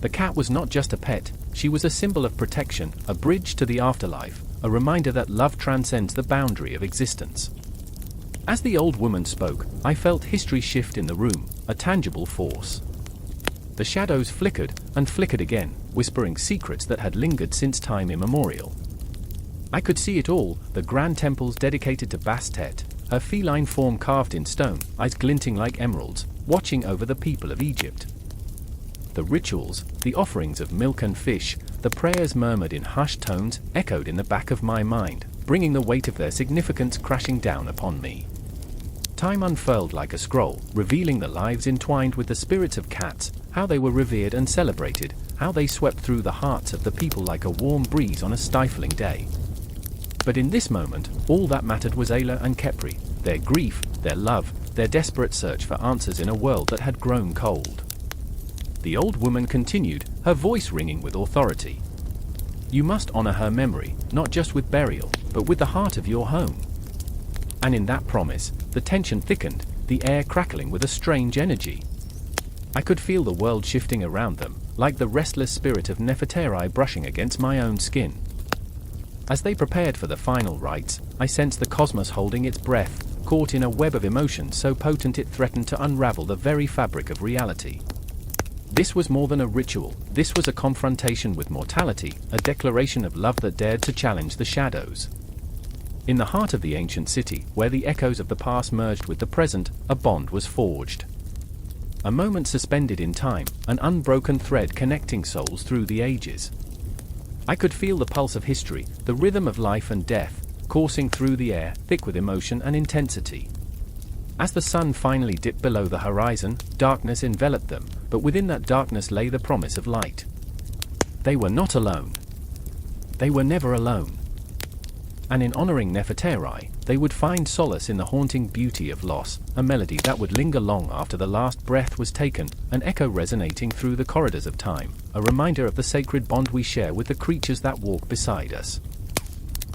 The cat was not just a pet, she was a symbol of protection, a bridge to the afterlife, a reminder that love transcends the boundary of existence. As the old woman spoke, I felt history shift in the room, a tangible force. The shadows flickered and flickered again, whispering secrets that had lingered since time immemorial. I could see it all, the grand temples dedicated to Bastet, her feline form carved in stone, eyes glinting like emeralds, watching over the people of Egypt. The rituals, the offerings of milk and fish, the prayers murmured in hushed tones, echoed in the back of my mind, bringing the weight of their significance crashing down upon me. Time unfurled like a scroll, revealing the lives entwined with the spirits of cats, how they were revered and celebrated, how they swept through the hearts of the people like a warm breeze on a stifling day. But in this moment, all that mattered was Ayla and Khepri, their grief, their love, their desperate search for answers in a world that had grown cold. The old woman continued, her voice ringing with authority. "You must honor her memory, not just with burial, but with the heart of your home." And in that promise, the tension thickened, the air crackling with a strange energy. I could feel the world shifting around them, like the restless spirit of Nefertari brushing against my own skin. As they prepared for the final rites, I sensed the cosmos holding its breath, caught in a web of emotion so potent it threatened to unravel the very fabric of reality. This was more than a ritual, this was a confrontation with mortality, a declaration of love that dared to challenge the shadows. In the heart of the ancient city, where the echoes of the past merged with the present, a bond was forged. A moment suspended in time, an unbroken thread connecting souls through the ages. I could feel the pulse of history, the rhythm of life and death, coursing through the air, thick with emotion and intensity. As the sun finally dipped below the horizon, darkness enveloped them, but within that darkness lay the promise of light. They were not alone. They were never alone. And in honoring Nefertari, they would find solace in the haunting beauty of loss, a melody that would linger long after the last breath was taken, an echo resonating through the corridors of time, a reminder of the sacred bond we share with the creatures that walk beside us.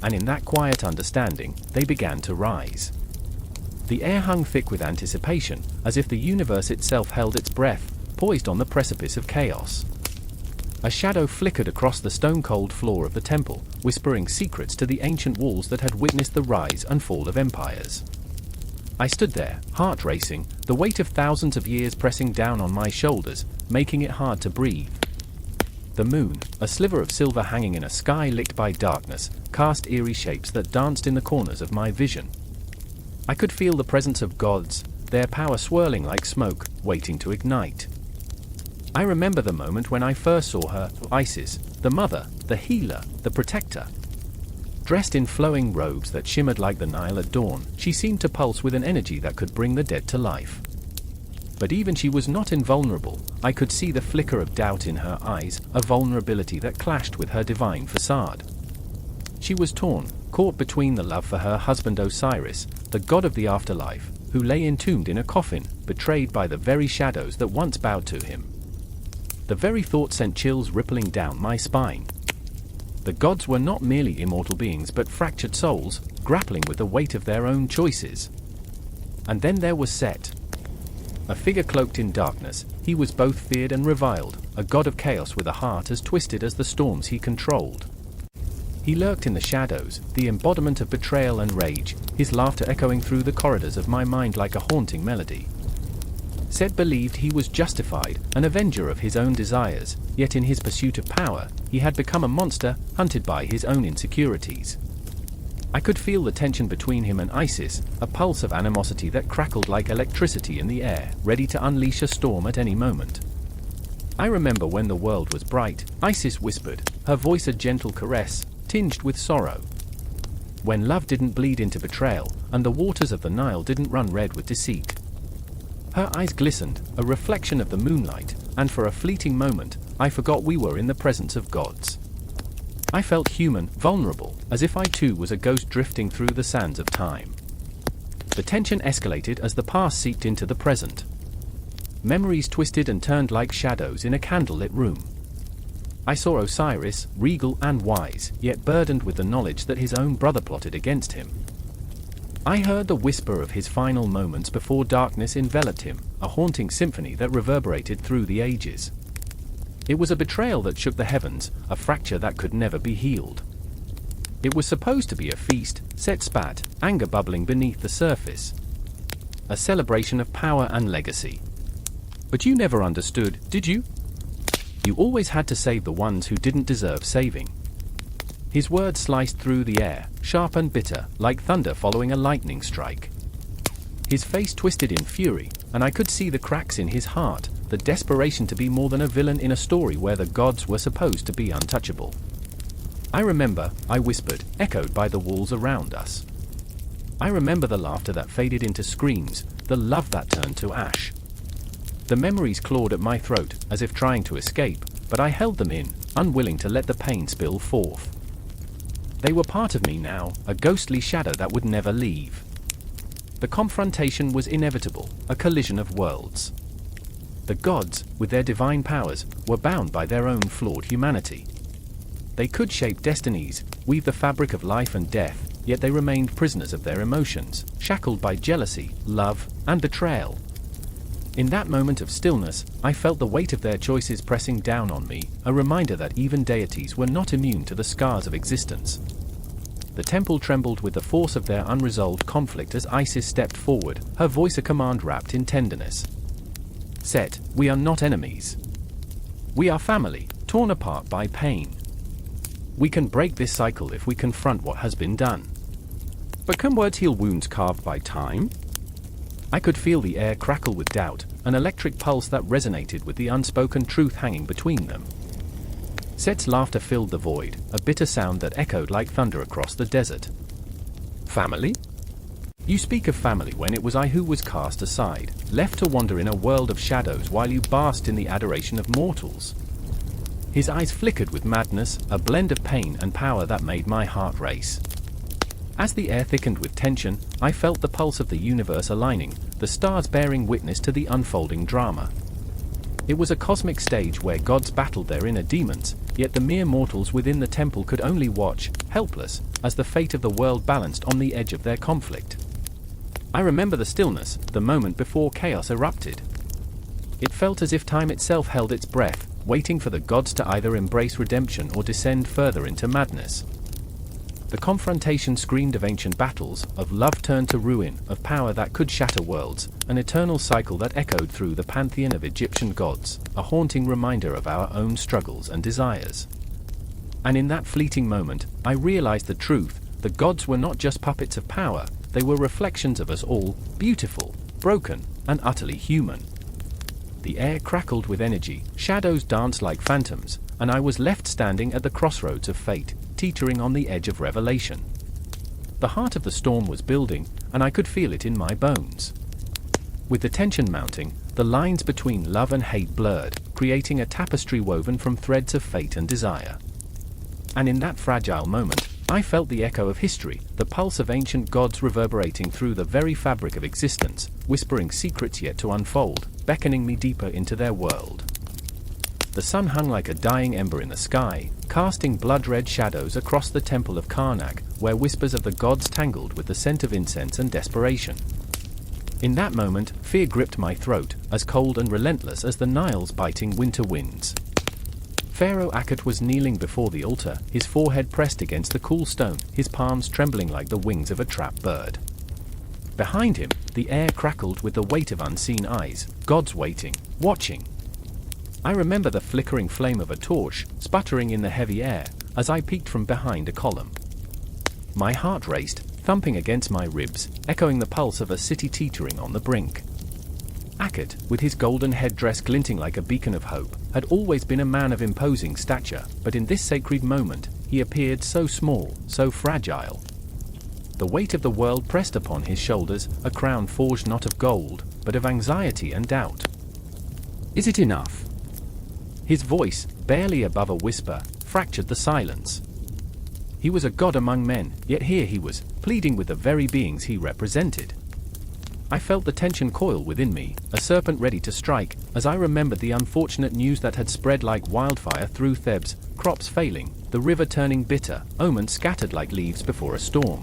And in that quiet understanding, they began to rise. The air hung thick with anticipation, as if the universe itself held its breath, poised on the precipice of chaos. A shadow flickered across the stone-cold floor of the temple, whispering secrets to the ancient walls that had witnessed the rise and fall of empires. I stood there, heart racing, the weight of thousands of years pressing down on my shoulders, making it hard to breathe. The moon, a sliver of silver hanging in a sky lit by darkness, cast eerie shapes that danced in the corners of my vision. I could feel the presence of gods, their power swirling like smoke, waiting to ignite. I remember the moment when I first saw her, Isis, the mother, the healer, the protector. Dressed in flowing robes that shimmered like the Nile at dawn, she seemed to pulse with an energy that could bring the dead to life. But even she was not invulnerable. I could see the flicker of doubt in her eyes, a vulnerability that clashed with her divine facade. She was torn, caught between the love for her husband Osiris, the god of the afterlife, who lay entombed in a coffin, betrayed by the very shadows that once bowed to him. The very thought sent chills rippling down my spine. The gods were not merely immortal beings but fractured souls, grappling with the weight of their own choices. And then there was Set. A figure cloaked in darkness, he was both feared and reviled, a god of chaos with a heart as twisted as the storms he controlled. He lurked in the shadows, the embodiment of betrayal and rage, his laughter echoing through the corridors of my mind like a haunting melody. Set believed he was justified, an avenger of his own desires, yet in his pursuit of power, he had become a monster, hunted by his own insecurities. I could feel the tension between him and Isis, a pulse of animosity that crackled like electricity in the air, ready to unleash a storm at any moment. I remember when the world was bright, Isis whispered, her voice a gentle caress, tinged with sorrow. When love didn't bleed into betrayal, and the waters of the Nile didn't run red with deceit. Her eyes glistened, a reflection of the moonlight, and for a fleeting moment, I forgot we were in the presence of gods. I felt human, vulnerable, as if I too was a ghost drifting through the sands of time. The tension escalated as the past seeped into the present. Memories twisted and turned like shadows in a candlelit room. I saw Osiris, regal and wise, yet burdened with the knowledge that his own brother plotted against him. I heard the whisper of his final moments before darkness enveloped him, a haunting symphony that reverberated through the ages. It was a betrayal that shook the heavens, a fracture that could never be healed. It was supposed to be a feast, Set spat, anger bubbling beneath the surface. A celebration of power and legacy. But you never understood, did you? You always had to save the ones who didn't deserve saving. His words sliced through the air, sharp and bitter, like thunder following a lightning strike. His face twisted in fury, and I could see the cracks in his heart, the desperation to be more than a villain in a story where the gods were supposed to be untouchable. I remember, I whispered, echoed by the walls around us. I remember the laughter that faded into screams, the love that turned to ash. The memories clawed at my throat, as if trying to escape, but I held them in, unwilling to let the pain spill forth. They were part of me now, a ghostly shadow that would never leave. The confrontation was inevitable, a collision of worlds. The gods, with their divine powers, were bound by their own flawed humanity. They could shape destinies, weave the fabric of life and death, yet they remained prisoners of their emotions, shackled by jealousy, love, and betrayal. In that moment of stillness, I felt the weight of their choices pressing down on me, a reminder that even deities were not immune to the scars of existence. The temple trembled with the force of their unresolved conflict as Isis stepped forward, her voice a command wrapped in tenderness. Set, we are not enemies. We are family, torn apart by pain. We can break this cycle if we confront what has been done. But can words heal wounds carved by time? I could feel the air crackle with doubt, an electric pulse that resonated with the unspoken truth hanging between them. Set's laughter filled the void, a bitter sound that echoed like thunder across the desert. Family? You speak of family when it was I who was cast aside, left to wander in a world of shadows while you basked in the adoration of mortals. His eyes flickered with madness, a blend of pain and power that made my heart race. As the air thickened with tension, I felt the pulse of the universe aligning, the stars bearing witness to the unfolding drama. It was a cosmic stage where gods battled their inner demons, yet the mere mortals within the temple could only watch, helpless, as the fate of the world balanced on the edge of their conflict. I remember the stillness, the moment before chaos erupted. It felt as if time itself held its breath, waiting for the gods to either embrace redemption or descend further into madness. The confrontation screamed of ancient battles, of love turned to ruin, of power that could shatter worlds, an eternal cycle that echoed through the pantheon of Egyptian gods, a haunting reminder of our own struggles and desires. And in that fleeting moment, I realized the truth: the gods were not just puppets of power, they were reflections of us all, beautiful, broken, and utterly human. The air crackled with energy, shadows danced like phantoms, and I was left standing at the crossroads of fate, teetering on the edge of revelation. The heart of the storm was building, and I could feel it in my bones. With the tension mounting, the lines between love and hate blurred, creating a tapestry woven from threads of fate and desire. And in that fragile moment, I felt the echo of history, the pulse of ancient gods reverberating through the very fabric of existence, whispering secrets yet to unfold, beckoning me deeper into their world. The sun hung like a dying ember in the sky, casting blood-red shadows across the temple of Karnak, where whispers of the gods tangled with the scent of incense and desperation. In that moment, fear gripped my throat, as cold and relentless as the Nile's biting winter winds. Pharaoh Akhet was kneeling before the altar, his forehead pressed against the cool stone, his palms trembling like the wings of a trapped bird. Behind him, the air crackled with the weight of unseen eyes, gods waiting, watching. I remember the flickering flame of a torch, sputtering in the heavy air, as I peeked from behind a column. My heart raced, thumping against my ribs, echoing the pulse of a city teetering on the brink. Akhet, with his golden headdress glinting like a beacon of hope, had always been a man of imposing stature, but in this sacred moment, he appeared so small, so fragile. The weight of the world pressed upon his shoulders, a crown forged not of gold, but of anxiety and doubt. Is it enough? His voice, barely above a whisper, fractured the silence. He was a god among men, yet here he was, pleading with the very beings he represented. I felt the tension coil within me, a serpent ready to strike, as I remembered the unfortunate news that had spread like wildfire through Thebes, crops failing, the river turning bitter, omens scattered like leaves before a storm.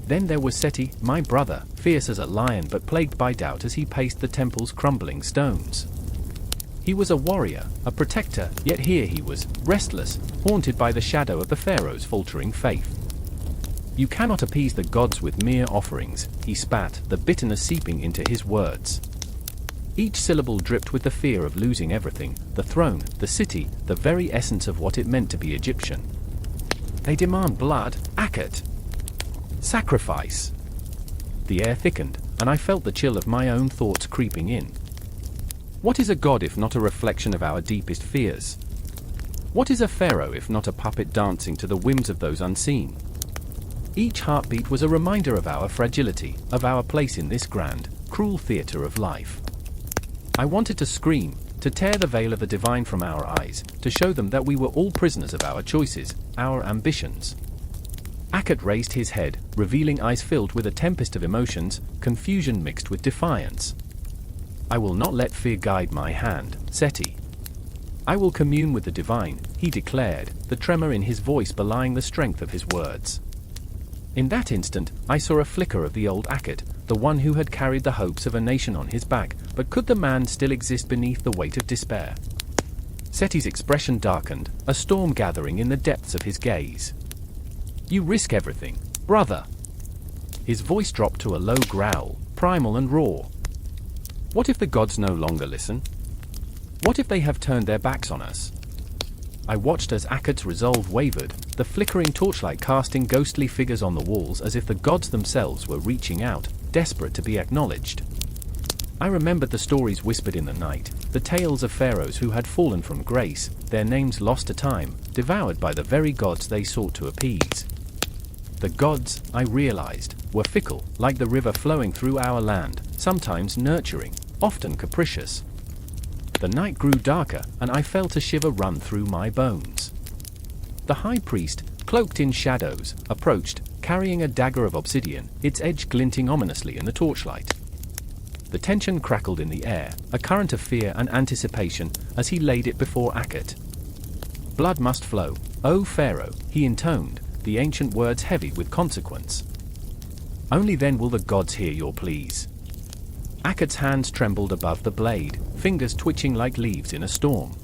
Then there was Seti, my brother, fierce as a lion but plagued by doubt as he paced the temple's crumbling stones. He was a warrior, a protector, yet here he was, restless, haunted by the shadow of the pharaoh's faltering faith. You cannot appease the gods with mere offerings, he spat, the bitterness seeping into his words. Each syllable dripped with the fear of losing everything, the throne, the city, the very essence of what it meant to be Egyptian. They demand blood, Akhet. Sacrifice. The air thickened, and I felt the chill of my own thoughts creeping in. What is a god if not a reflection of our deepest fears? What is a pharaoh if not a puppet dancing to the whims of those unseen? Each heartbeat was a reminder of our fragility, of our place in this grand, cruel theater of life. I wanted to scream, to tear the veil of the divine from our eyes, to show them that we were all prisoners of our choices, our ambitions. Akhet raised his head, revealing eyes filled with a tempest of emotions, confusion mixed with defiance. I will not let fear guide my hand, Seti. I will commune with the divine, he declared, the tremor in his voice belying the strength of his words. In that instant, I saw a flicker of the old Akhet, the one who had carried the hopes of a nation on his back, but could the man still exist beneath the weight of despair? Seti's expression darkened, a storm gathering in the depths of his gaze. You risk everything, brother. His voice dropped to a low growl, primal and raw. What if the gods no longer listen? What if they have turned their backs on us? I watched as Akhet's resolve wavered, the flickering torchlight casting ghostly figures on the walls as if the gods themselves were reaching out, desperate to be acknowledged. I remembered the stories whispered in the night, the tales of pharaohs who had fallen from grace, their names lost to time, devoured by the very gods they sought to appease. The gods, I realized, were fickle, like the river flowing through our land, sometimes nurturing, often capricious. The night grew darker, and I felt a shiver run through my bones. The high priest, cloaked in shadows, approached, carrying a dagger of obsidian, its edge glinting ominously in the torchlight. The tension crackled in the air, a current of fear and anticipation, as he laid it before Akhet. "Blood must flow, O Pharaoh," he intoned, the ancient words heavy with consequence. "Only then will the gods hear your pleas." Akhet's hands trembled above the blade, fingers twitching like leaves in a storm.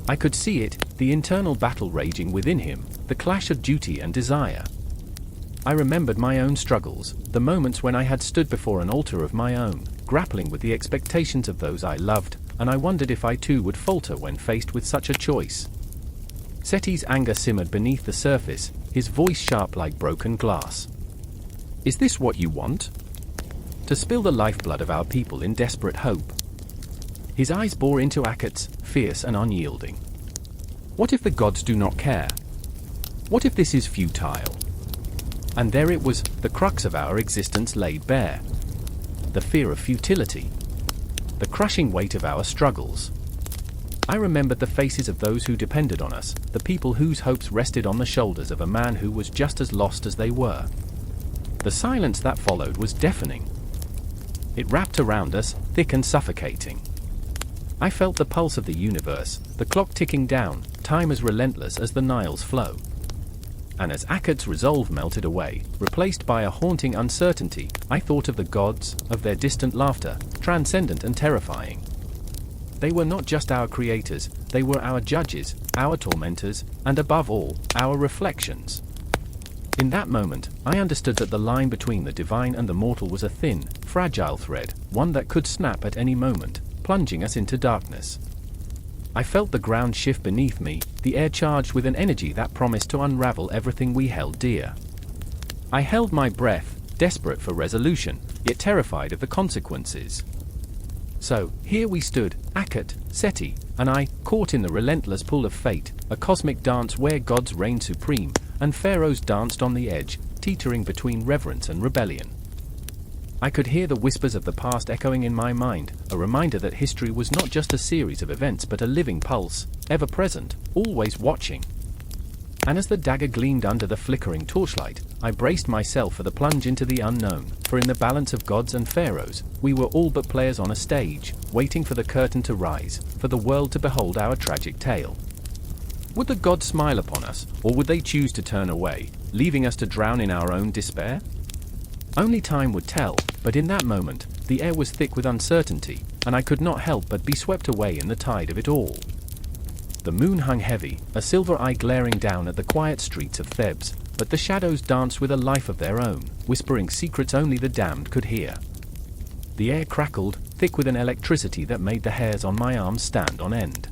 I could see it, the internal battle raging within him, the clash of duty and desire. I remembered my own struggles, the moments when I had stood before an altar of my own, grappling with the expectations of those I loved, and I wondered if I too would falter when faced with such a choice. Seti's anger simmered beneath the surface, his voice sharp like broken glass. "Is this what you want? To spill the lifeblood of our people in desperate hope?" His eyes bore into Akhet's, fierce and unyielding. "What if the gods do not care? What if this is futile?" And there it was, the crux of our existence laid bare. The fear of futility. The crushing weight of our struggles. I remembered the faces of those who depended on us, the people whose hopes rested on the shoulders of a man who was just as lost as they were. The silence that followed was deafening. It wrapped around us, thick and suffocating. I felt the pulse of the universe, the clock ticking down, time as relentless as the Nile's flow. And as Akhet's resolve melted away, replaced by a haunting uncertainty, I thought of the gods, of their distant laughter, transcendent and terrifying. They were not just our creators, they were our judges, our tormentors, and above all, our reflections. In that moment, I understood that the line between the divine and the mortal was a thin, fragile thread, one that could snap at any moment, plunging us into darkness. I felt the ground shift beneath me, the air charged with an energy that promised to unravel everything we held dear. I held my breath, desperate for resolution, yet terrified of the consequences. So, here we stood, Akhet, Seti, and I, caught in the relentless pull of fate, a cosmic dance where gods reigned supreme, and pharaohs danced on the edge, teetering between reverence and rebellion. I could hear the whispers of the past echoing in my mind, a reminder that history was not just a series of events but a living pulse, ever present, always watching. And as the dagger gleamed under the flickering torchlight, I braced myself for the plunge into the unknown, for in the balance of gods and pharaohs, we were all but players on a stage, waiting for the curtain to rise, for the world to behold our tragic tale. Would the gods smile upon us, or would they choose to turn away, leaving us to drown in our own despair? Only time would tell, but in that moment, the air was thick with uncertainty, and I could not help but be swept away in the tide of it all. The moon hung heavy, a silver eye glaring down at the quiet streets of Thebes, but the shadows danced with a life of their own, whispering secrets only the damned could hear. The air crackled, thick with an electricity that made the hairs on my arms stand on end.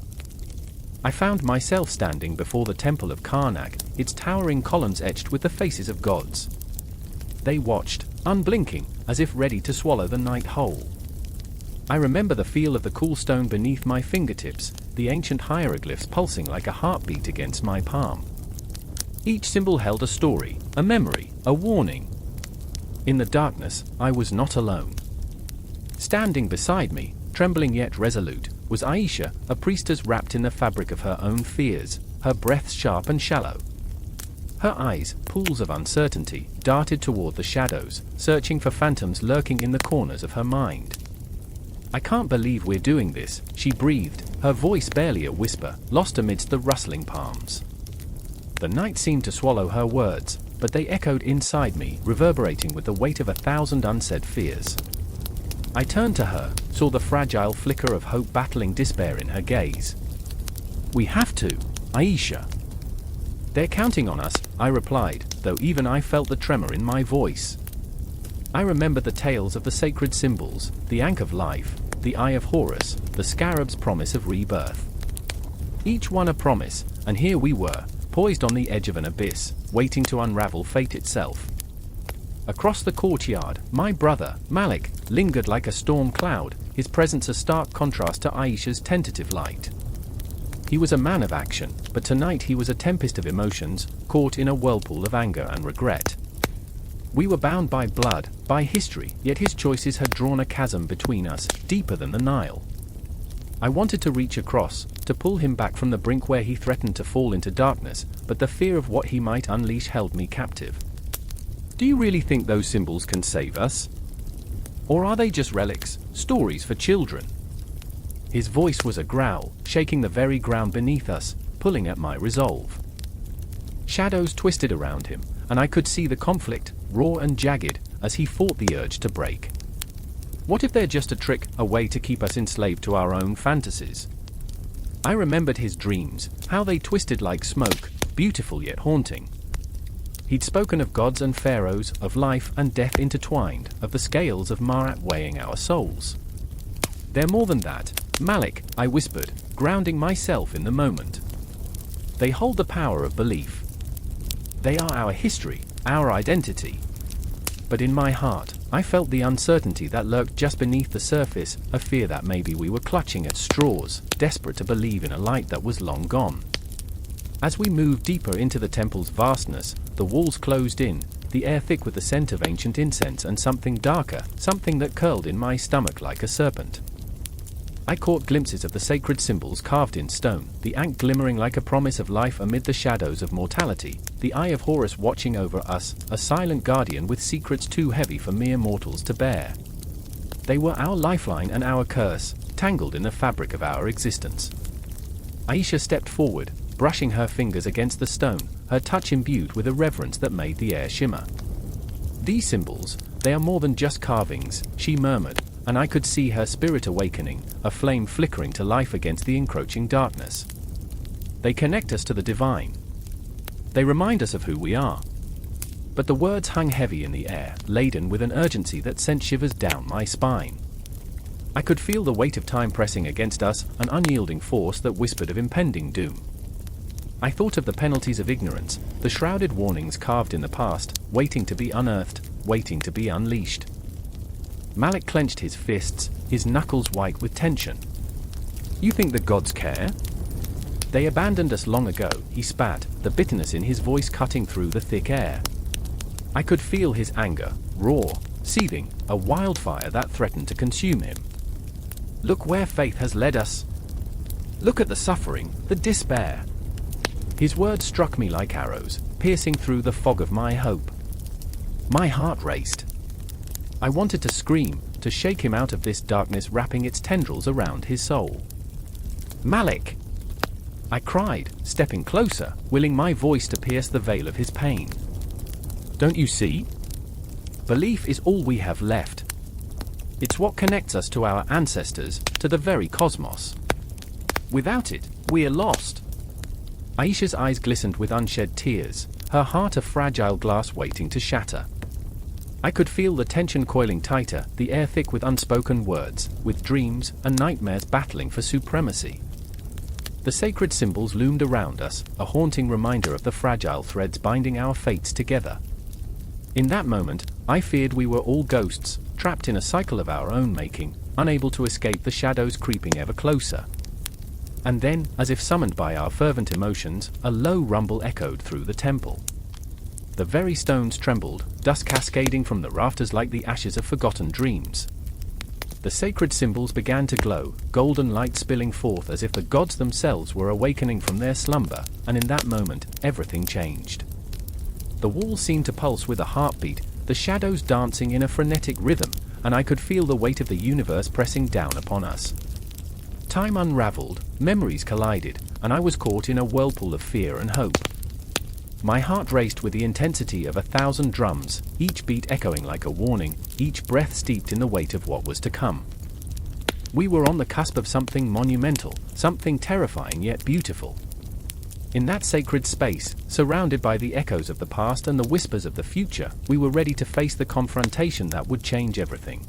I found myself standing before the temple of Karnak, its towering columns etched with the faces of gods. They watched, unblinking, as if ready to swallow the night whole. I remember the feel of the cool stone beneath my fingertips, the ancient hieroglyphs pulsing like a heartbeat against my palm. Each symbol held a story, a memory, a warning. In the darkness, I was not alone. Standing beside me, trembling yet resolute, was Aisha, a priestess wrapped in the fabric of her own fears, her breath sharp and shallow. Her eyes, pools of uncertainty, darted toward the shadows, searching for phantoms lurking in the corners of her mind. "I can't believe we're doing this," she breathed, her voice barely a whisper, lost amidst the rustling palms. The night seemed to swallow her words, but they echoed inside me, reverberating with the weight of 1,000 unsaid fears. I turned to her, saw the fragile flicker of hope battling despair in her gaze. "We have to, Aisha." "They're counting on us," I replied, though even I felt the tremor in my voice. I remembered the tales of the sacred symbols, the Ankh of life, the Eye of Horus, the scarab's promise of rebirth. Each one a promise, and here we were, poised on the edge of an abyss, waiting to unravel fate itself. Across the courtyard, my brother, Malik, lingered like a storm cloud, his presence a stark contrast to Aisha's tentative light. He was a man of action, but tonight he was a tempest of emotions, caught in a whirlpool of anger and regret. We were bound by blood, by history, yet his choices had drawn a chasm between us, deeper than the Nile. I wanted to reach across, to pull him back from the brink where he threatened to fall into darkness, but the fear of what he might unleash held me captive. Do you really think those symbols can save us? Or are they just relics, stories for children? His voice was a growl, shaking the very ground beneath us, pulling at my resolve. Shadows twisted around him, and I could see the conflict, raw and jagged, as he fought the urge to break. What if they're just a trick, a way to keep us enslaved to our own fantasies? I remembered his dreams, how they twisted like smoke, beautiful yet haunting. He'd spoken of gods and pharaohs, of life and death intertwined, of the scales of Marat weighing our souls. They're more than that, Malik, I whispered, grounding myself in the moment. They hold the power of belief. They are our history, our identity. But in my heart, I felt the uncertainty that lurked just beneath the surface, a fear that maybe we were clutching at straws, desperate to believe in a light that was long gone. As we moved deeper into the temple's vastness, the walls closed in, the air thick with the scent of ancient incense and something darker, something that curled in my stomach like a serpent. I caught glimpses of the sacred symbols carved in stone, the ankh glimmering like a promise of life amid the shadows of mortality, the eye of Horus watching over us, a silent guardian with secrets too heavy for mere mortals to bear. They were our lifeline and our curse, tangled in the fabric of our existence. Aisha stepped forward, brushing her fingers against the stone, her touch imbued with a reverence that made the air shimmer. These symbols, they are more than just carvings, she murmured, and I could see her spirit awakening, a flame flickering to life against the encroaching darkness. They connect us to the divine. They remind us of who we are. But the words hung heavy in the air, laden with an urgency that sent shivers down my spine. I could feel the weight of time pressing against us, an unyielding force that whispered of impending doom. I thought of the penalties of ignorance, the shrouded warnings carved in the past, waiting to be unearthed, waiting to be unleashed. Malik clenched his fists, his knuckles white with tension. You think the gods care? They abandoned us long ago, he spat, the bitterness in his voice cutting through the thick air. I could feel his anger, raw, seething, a wildfire that threatened to consume him. Look where faith has led us. Look at the suffering, the despair. His words struck me like arrows, piercing through the fog of my hope. My heart raced. I wanted to scream, to shake him out of this darkness wrapping its tendrils around his soul. Malik! I cried, stepping closer, willing my voice to pierce the veil of his pain. Don't you see? Belief is all we have left. It's what connects us to our ancestors, to the very cosmos. Without it, we are lost. Aisha's eyes glistened with unshed tears, her heart a fragile glass waiting to shatter. I could feel the tension coiling tighter, the air thick with unspoken words, with dreams and nightmares battling for supremacy. The sacred symbols loomed around us, a haunting reminder of the fragile threads binding our fates together. In that moment, I feared we were all ghosts, trapped in a cycle of our own making, unable to escape the shadows creeping ever closer. And then, as if summoned by our fervent emotions, a low rumble echoed through the temple. The very stones trembled, dust cascading from the rafters like the ashes of forgotten dreams. The sacred symbols began to glow, golden light spilling forth as if the gods themselves were awakening from their slumber, and in that moment, everything changed. The walls seemed to pulse with a heartbeat, the shadows dancing in a frenetic rhythm, and I could feel the weight of the universe pressing down upon us. Time unraveled, memories collided, and I was caught in a whirlpool of fear and hope. My heart raced with the intensity of 1,000 drums, each beat echoing like a warning, each breath steeped in the weight of what was to come. We were on the cusp of something monumental, something terrifying yet beautiful. In that sacred space, surrounded by the echoes of the past and the whispers of the future, we were ready to face the confrontation that would change everything.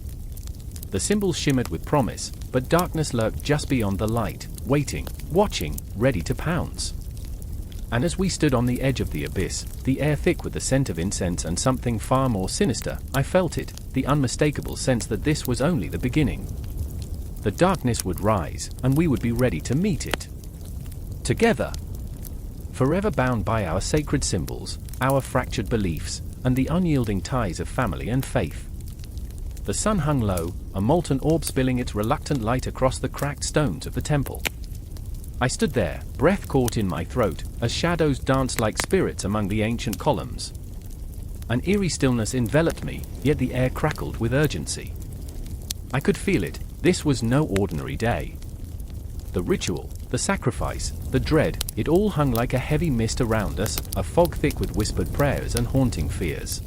The symbols shimmered with promise, but darkness lurked just beyond the light, waiting, watching, ready to pounce. And as we stood on the edge of the abyss, the air thick with the scent of incense and something far more sinister, I felt it, the unmistakable sense that this was only the beginning. The darkness would rise, and we would be ready to meet it. Together. Forever bound by our sacred symbols, our fractured beliefs, and the unyielding ties of family and faith. The sun hung low, a molten orb spilling its reluctant light across the cracked stones of the temple. I stood there, breath caught in my throat, as shadows danced like spirits among the ancient columns. An eerie stillness enveloped me, yet the air crackled with urgency. I could feel it. This was no ordinary day. The ritual, the sacrifice, the dread, it all hung like a heavy mist around us, a fog thick with whispered prayers and haunting fears.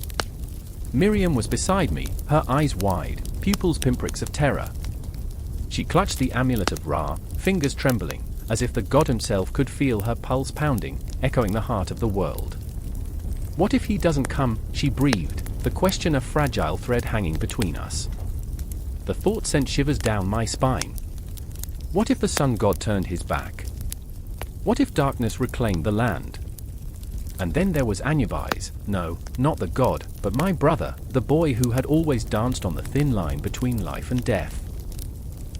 Miriam was beside me, her eyes wide, pupils pinpricks of terror. She clutched the amulet of Ra, fingers trembling, as if the god himself could feel her pulse pounding, echoing the heart of the world. What if he doesn't come? She breathed, the question a fragile thread hanging between us. The thought sent shivers down my spine. What if the sun god turned his back? What if darkness reclaimed the land? And then there was Anubis, no, not the god, but my brother, the boy who had always danced on the thin line between life and death.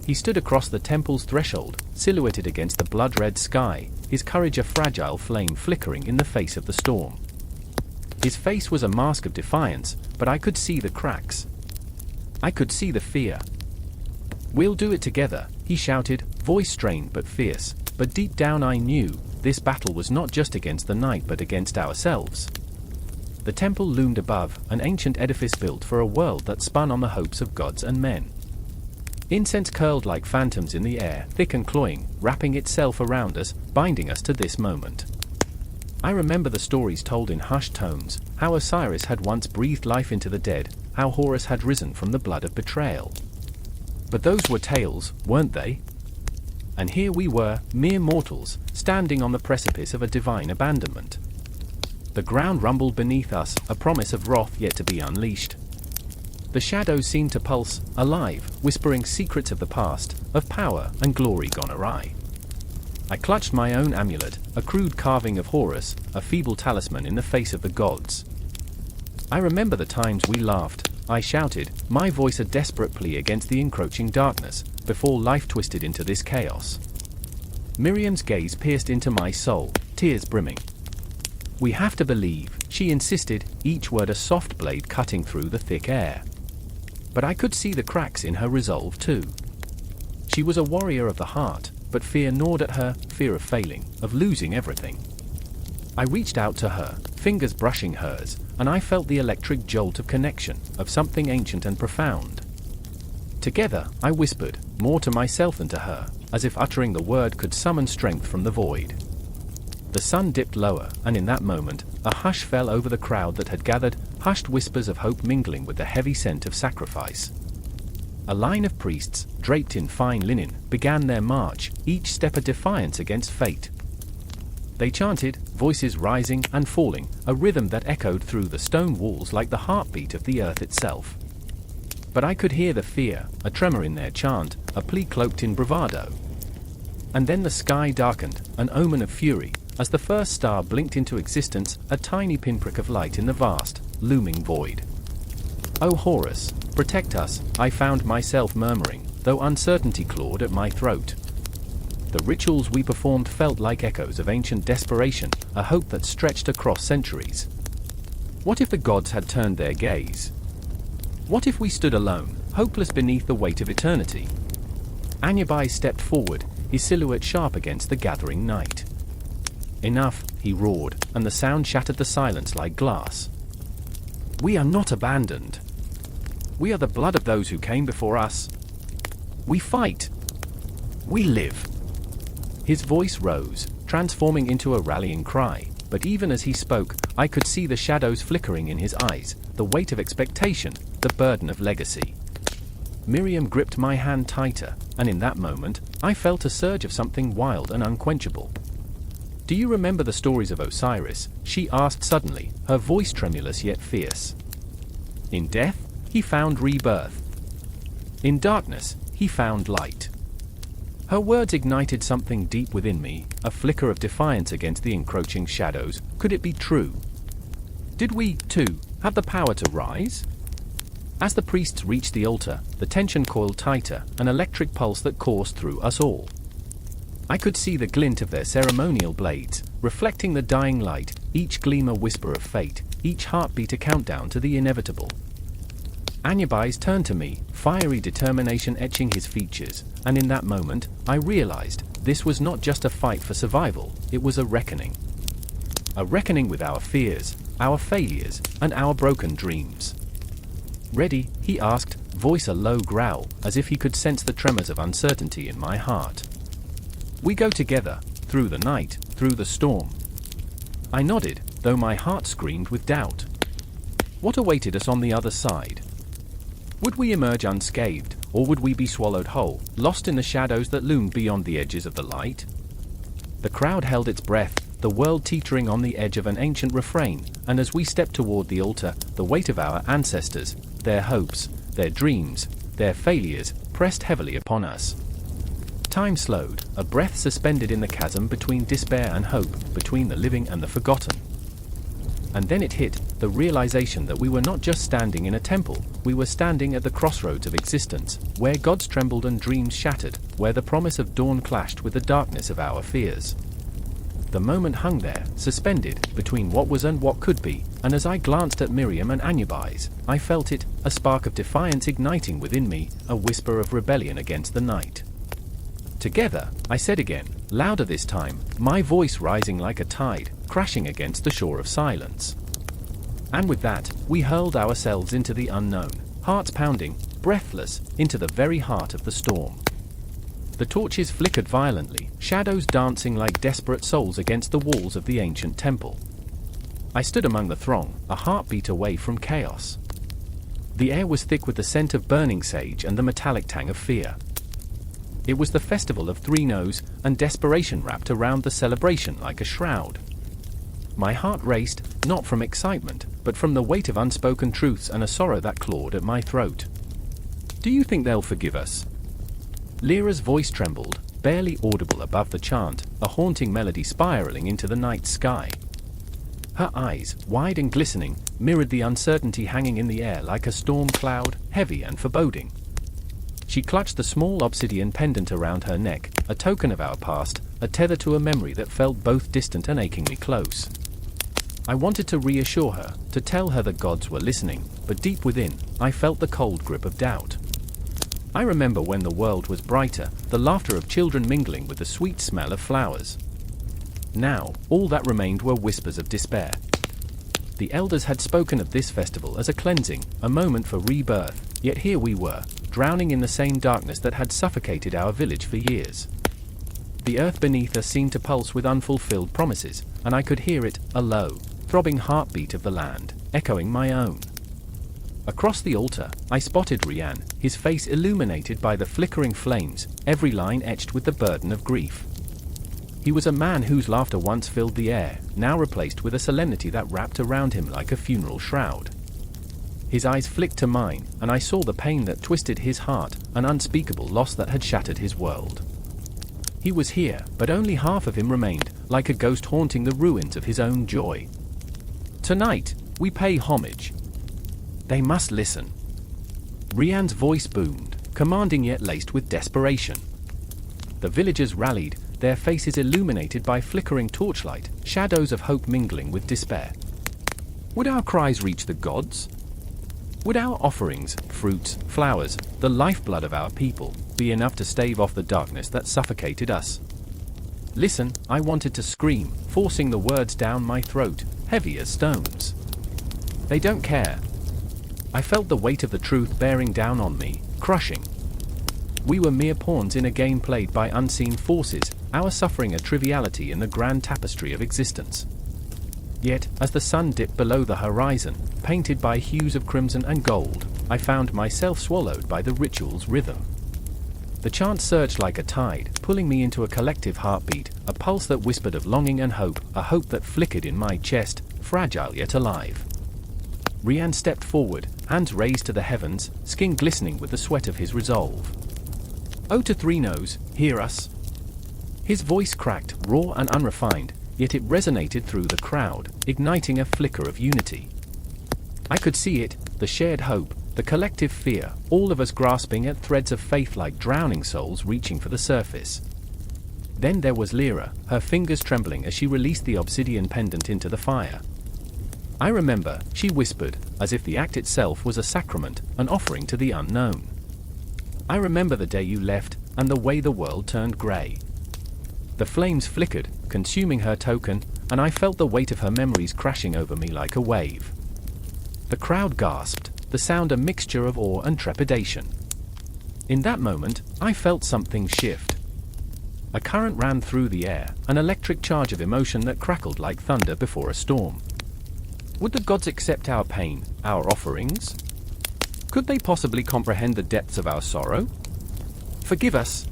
He stood across the temple's threshold, silhouetted against the blood-red sky, his courage a fragile flame flickering in the face of the storm. His face was a mask of defiance, but I could see the cracks. I could see the fear. "We'll do it together," he shouted, voice strained but fierce, but deep down I knew, this battle was not just against the night but against ourselves. The temple loomed above, an ancient edifice built for a world that spun on the hopes of gods and men. Incense curled like phantoms in the air, thick and cloying, wrapping itself around us, binding us to this moment. I remember the stories told in hushed tones, how Osiris had once breathed life into the dead, how Horus had risen from the blood of betrayal. But those were tales, weren't they? And here we were, mere mortals, standing on the precipice of a divine abandonment. The ground rumbled beneath us, a promise of wrath yet to be unleashed. The shadows seemed to pulse, alive, whispering secrets of the past, of power and glory gone awry. I clutched my own amulet, a crude carving of Horus, a feeble talisman in the face of the gods. I remember the times we laughed, I shouted, my voice a desperate plea against the encroaching darkness, before life twisted into this chaos. Miriam's gaze pierced into my soul, tears brimming. "We have to believe," she insisted, each word a soft blade cutting through the thick air. But I could see the cracks in her resolve too. She was a warrior of the heart, but fear gnawed at her, fear of failing, of losing everything. I reached out to her, fingers brushing hers, and I felt the electric jolt of connection, of something ancient and profound. Together, I whispered, more to myself than to her, as if uttering the word could summon strength from the void. The sun dipped lower, and in that moment, a hush fell over the crowd that had gathered, hushed whispers of hope mingling with the heavy scent of sacrifice. A line of priests, draped in fine linen, began their march, each step a defiance against fate. They chanted, voices rising and falling, a rhythm that echoed through the stone walls like the heartbeat of the earth itself. But I could hear the fear, a tremor in their chant, a plea cloaked in bravado. And then the sky darkened, an omen of fury, as the first star blinked into existence, a tiny pinprick of light in the vast, looming void. "O Horus, protect us," I found myself murmuring, though uncertainty clawed at my throat. The rituals we performed felt like echoes of ancient desperation, a hope that stretched across centuries. What if the gods had turned their gaze? What if we stood alone, hopeless beneath the weight of eternity? Anubis stepped forward, his silhouette sharp against the gathering night. "Enough," he roared, and the sound shattered the silence like glass. "We are not abandoned. We are the blood of those who came before us. We fight. We live." His voice rose, transforming into a rallying cry, but even as he spoke, I could see the shadows flickering in his eyes, the weight of expectation, the burden of legacy. Miriam gripped my hand tighter, and in that moment, I felt a surge of something wild and unquenchable. "Do you remember the stories of Osiris?" she asked suddenly, her voice tremulous yet fierce. "In death, he found rebirth. In darkness, he found light." Her words ignited something deep within me, a flicker of defiance against the encroaching shadows. Could it be true? Did we, too, have the power to rise? As the priests reached the altar, the tension coiled tighter, an electric pulse that coursed through us all. I could see the glint of their ceremonial blades, reflecting the dying light, each gleam a whisper of fate, each heartbeat a countdown to the inevitable. Anubis turned to me, fiery determination etching his features, and in that moment, I realized, this was not just a fight for survival, it was a reckoning. A reckoning with our fears, our failures, and our broken dreams. "Ready?" he asked, voice a low growl, as if he could sense the tremors of uncertainty in my heart. "We go together, through the night, through the storm." I nodded, though my heart screamed with doubt. What awaited us on the other side? Would we emerge unscathed, or would we be swallowed whole, lost in the shadows that loomed beyond the edges of the light? The crowd held its breath, the world teetering on the edge of an ancient refrain, and as we stepped toward the altar, the weight of our ancestors, their hopes, their dreams, their failures, pressed heavily upon us. Time slowed, a breath suspended in the chasm between despair and hope, between the living and the forgotten. And then it hit, the realization that we were not just standing in a temple, we were standing at the crossroads of existence, where gods trembled and dreams shattered, where the promise of dawn clashed with the darkness of our fears. The moment hung there, suspended, between what was and what could be, and as I glanced at Miriam and Anubis, I felt it, a spark of defiance igniting within me, a whisper of rebellion against the night. "Together," I said again, louder this time, my voice rising like a tide, crashing against the shore of silence. And with that, we hurled ourselves into the unknown, hearts pounding, breathless, into the very heart of the storm. The torches flickered violently, shadows dancing like desperate souls against the walls of the ancient temple. I stood among the throng, a heartbeat away from chaos. The air was thick with the scent of burning sage and the metallic tang of fear. It was the festival of Three No's, and desperation wrapped around the celebration like a shroud. My heart raced, not from excitement, but from the weight of unspoken truths and a sorrow that clawed at my throat. "Do you think they'll forgive us?" Lyra's voice trembled, barely audible above the chant, a haunting melody spiraling into the night sky. Her eyes, wide and glistening, mirrored the uncertainty hanging in the air like a storm cloud, heavy and foreboding. She clutched the small obsidian pendant around her neck, a token of our past, a tether to a memory that felt both distant and achingly close. I wanted to reassure her, to tell her the gods were listening, but deep within, I felt the cold grip of doubt. I remember when the world was brighter, the laughter of children mingling with the sweet smell of flowers. Now, all that remained were whispers of despair. The elders had spoken of this festival as a cleansing, a moment for rebirth, yet here we were, drowning in the same darkness that had suffocated our village for years. The earth beneath us seemed to pulse with unfulfilled promises, and I could hear it, a low, throbbing heartbeat of the land, echoing my own. Across the altar, I spotted Rian, his face illuminated by the flickering flames, every line etched with the burden of grief. He was a man whose laughter once filled the air, now replaced with a solemnity that wrapped around him like a funeral shroud. His eyes flicked to mine, and I saw the pain that twisted his heart, an unspeakable loss that had shattered his world. He was here, but only half of him remained, like a ghost haunting the ruins of his own joy. "Tonight, we pay homage. They must listen." Rian's voice boomed, commanding yet laced with desperation. The villagers rallied, their faces illuminated by flickering torchlight, shadows of hope mingling with despair. Would our cries reach the gods? Would our offerings, fruits, flowers, the lifeblood of our people, be enough to stave off the darkness that suffocated us? "Listen," I wanted to scream, forcing the words down my throat, heavy as stones. "They don't care." I felt the weight of the truth bearing down on me, crushing. We were mere pawns in a game played by unseen forces, our suffering a triviality in the grand tapestry of existence. Yet, as the sun dipped below the horizon, painted by hues of crimson and gold, I found myself swallowed by the ritual's rhythm. The chant surged like a tide, pulling me into a collective heartbeat, a pulse that whispered of longing and hope, a hope that flickered in my chest, fragile yet alive. Rian stepped forward, hands raised to the heavens, skin glistening with the sweat of his resolve. "Oh, to Three No's, hear us." His voice cracked, raw and unrefined, yet it resonated through the crowd, igniting a flicker of unity. I could see it, the shared hope, the collective fear, all of us grasping at threads of faith like drowning souls reaching for the surface. Then there was Lyra, her fingers trembling as she released the obsidian pendant into the fire. I remember, she whispered, as if the act itself was a sacrament, an offering to the unknown. "I remember the day you left, and the way the world turned grey." The flames flickered, consuming her token, and I felt the weight of her memories crashing over me like a wave. The crowd gasped, the sound a mixture of awe and trepidation. In that moment, I felt something shift. A current ran through the air, an electric charge of emotion that crackled like thunder before a storm. Would the gods accept our pain, our offerings? Could they possibly comprehend the depths of our sorrow? Forgive us!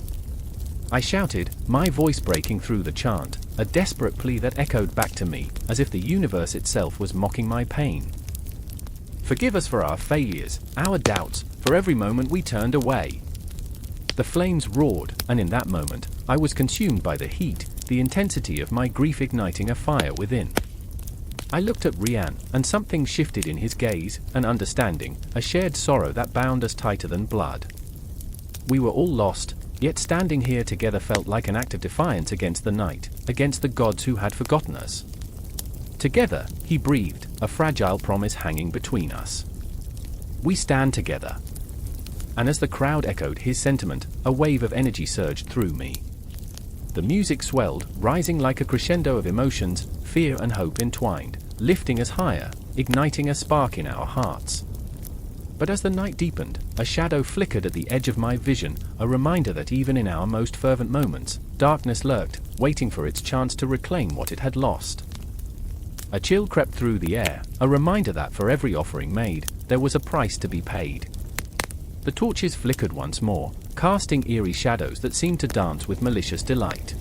I shouted, my voice breaking through the chant, a desperate plea that echoed back to me, as if the universe itself was mocking my pain. Forgive us for our failures, our doubts, for every moment we turned away. The flames roared, and in that moment, I was consumed by the heat, the intensity of my grief igniting a fire within. I looked at Rian, and something shifted in his gaze, an understanding, a shared sorrow that bound us tighter than blood. We were all lost, yet standing here together felt like an act of defiance against the night, against the gods who had forgotten us. Together, he breathed, a fragile promise hanging between us. We stand together. And as the crowd echoed his sentiment, a wave of energy surged through me. The music swelled, rising like a crescendo of emotions, fear and hope entwined, lifting us higher, igniting a spark in our hearts. But as the night deepened, a shadow flickered at the edge of my vision, a reminder that even in our most fervent moments, darkness lurked, waiting for its chance to reclaim what it had lost. A chill crept through the air, a reminder that for every offering made, there was a price to be paid. The torches flickered once more, casting eerie shadows that seemed to dance with malicious delight.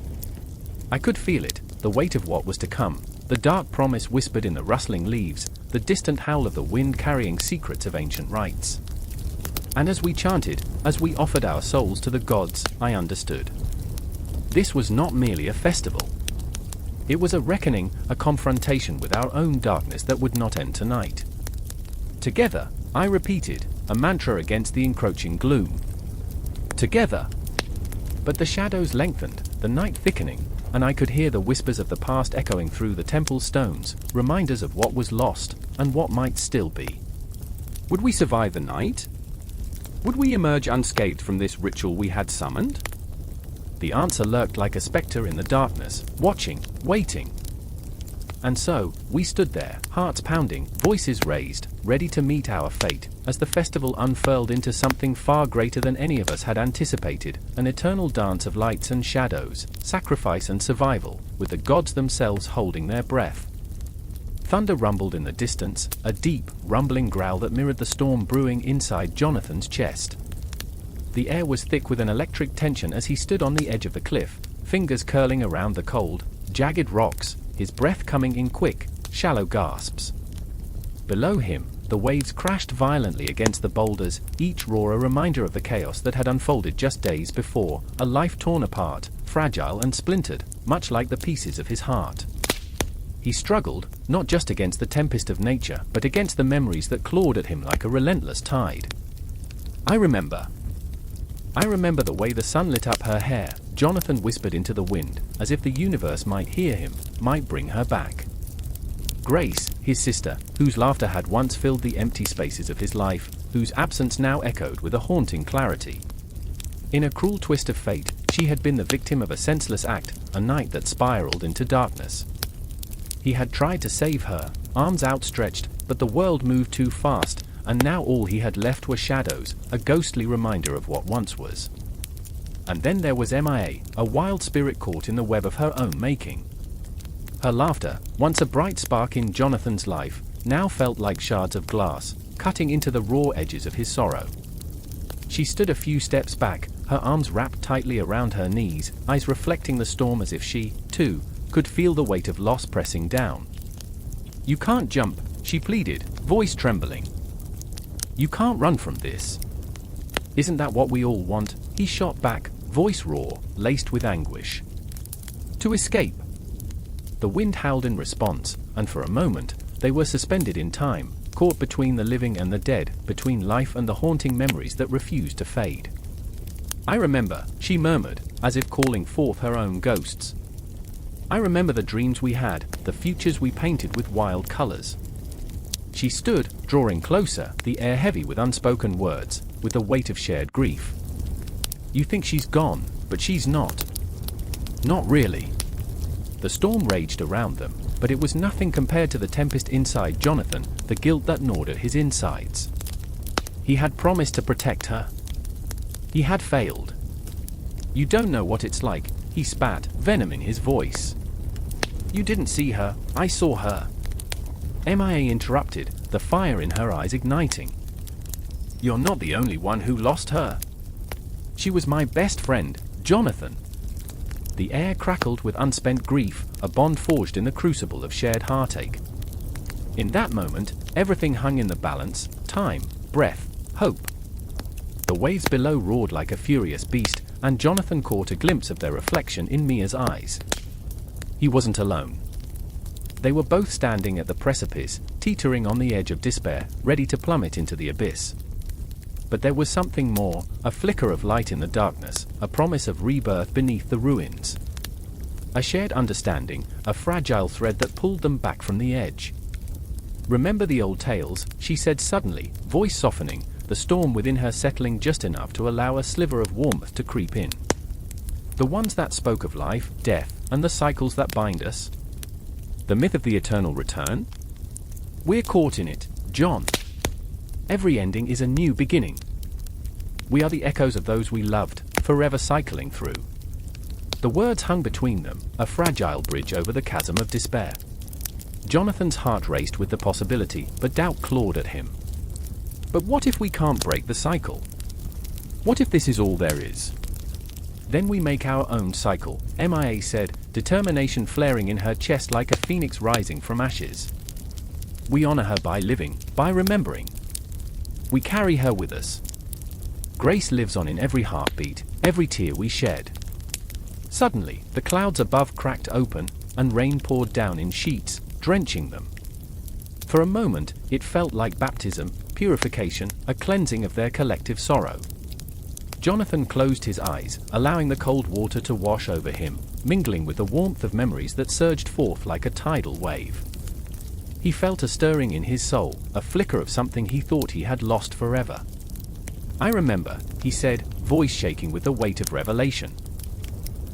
I could feel it, the weight of what was to come, the dark promise whispered in the rustling leaves, the distant howl of the wind carrying secrets of ancient rites. And as we chanted, as we offered our souls to the gods, I understood. This was not merely a festival. It was a reckoning, a confrontation with our own darkness that would not end tonight. Together, I repeated, a mantra against the encroaching gloom. Together. But the shadows lengthened, the night thickening, and I could hear the whispers of the past echoing through the temple's stones, reminders of what was lost, and what might still be. Would we survive the night? Would we emerge unscathed from this ritual we had summoned? The answer lurked like a spectre in the darkness, watching, waiting. And so, we stood there, hearts pounding, voices raised, ready to meet our fate, as the festival unfurled into something far greater than any of us had anticipated, an eternal dance of lights and shadows, sacrifice and survival, with the gods themselves holding their breath. Thunder rumbled in the distance, a deep, rumbling growl that mirrored the storm brewing inside Jonathan's chest. The air was thick with an electric tension as he stood on the edge of the cliff, fingers curling around the cold, jagged rocks, his breath coming in quick, shallow gasps. Below him, the waves crashed violently against the boulders, each roar a reminder of the chaos that had unfolded just days before, a life torn apart, fragile and splintered, much like the pieces of his heart. He struggled, not just against the tempest of nature, but against the memories that clawed at him like a relentless tide. I remember the way the sun lit up her hair, Jonathan whispered into the wind, as if the universe might hear him, might bring her back. Grace, his sister, whose laughter had once filled the empty spaces of his life, whose absence now echoed with a haunting clarity. In a cruel twist of fate, she had been the victim of a senseless act, a night that spiraled into darkness. He had tried to save her, arms outstretched, but the world moved too fast, and now all he had left were shadows, a ghostly reminder of what once was. And then there was MIA, a wild spirit caught in the web of her own making. Her laughter, once a bright spark in Jonathan's life, now felt like shards of glass, cutting into the raw edges of his sorrow. She stood a few steps back, her arms wrapped tightly around her knees, eyes reflecting the storm as if she, too, could feel the weight of loss pressing down. "You can't jump," she pleaded, voice trembling. "You can't run from this." "Isn't that what we all want?" he shot back, voice raw, laced with anguish. "To escape." The wind howled in response, and for a moment, they were suspended in time, caught between the living and the dead, between life and the haunting memories that refused to fade. "I remember," she murmured, as if calling forth her own ghosts. "I remember the dreams we had, the futures we painted with wild colors." She stood, drawing closer, the air heavy with unspoken words, with the weight of shared grief. "You think she's gone, but she's not. Not really." The storm raged around them, but it was nothing compared to the tempest inside Jonathan, the guilt that gnawed at his insides. He had promised to protect her. He had failed. "You don't know what it's like," he spat, venom in his voice. "You didn't see her, I saw her." MIA interrupted, the fire in her eyes igniting. "You're not the only one who lost her. She was my best friend, Jonathan." The air crackled with unspent grief, a bond forged in the crucible of shared heartache. In that moment, everything hung in the balance: time, breath, hope. The waves below roared like a furious beast, and Jonathan caught a glimpse of their reflection in Mia's eyes. He wasn't alone. They were both standing at the precipice, teetering on the edge of despair, ready to plummet into the abyss. But there was something more, a flicker of light in the darkness, a promise of rebirth beneath the ruins. A shared understanding, a fragile thread that pulled them back from the edge. "Remember the old tales," she said suddenly, voice softening, the storm within her settling just enough to allow a sliver of warmth to creep in. "The ones that spoke of life, death, and the cycles that bind us? The myth of the eternal return? We're caught in it, John. Every ending is a new beginning. We are the echoes of those we loved, forever cycling through." The words hung between them, a fragile bridge over the chasm of despair. Jonathan's heart raced with the possibility, but doubt clawed at him. But what if we can't break the cycle? What if this is all there is? "Then we make our own cycle," MIA said, determination flaring in her chest like a phoenix rising from ashes. "We honor her by living, by remembering. We carry her with us. Grace lives on in every heartbeat, every tear we shed." Suddenly, the clouds above cracked open, and rain poured down in sheets, drenching them. For a moment, it felt like baptism, purification, a cleansing of their collective sorrow. Jonathan closed his eyes, allowing the cold water to wash over him, mingling with the warmth of memories that surged forth like a tidal wave. He felt a stirring in his soul, a flicker of something he thought he had lost forever. "I remember," he said, voice shaking with the weight of revelation.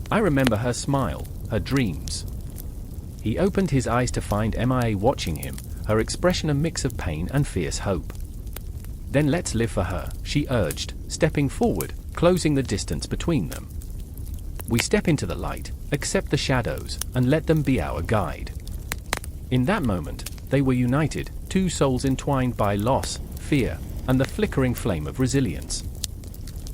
"I remember her smile, her dreams." He opened his eyes to find MIA watching him, her expression a mix of pain and fierce hope. "Then let's live for her," she urged, stepping forward, closing the distance between them. "We step into the light, accept the shadows, and let them be our guide." In that moment, they were united, two souls entwined by loss, fear, and the flickering flame of resilience.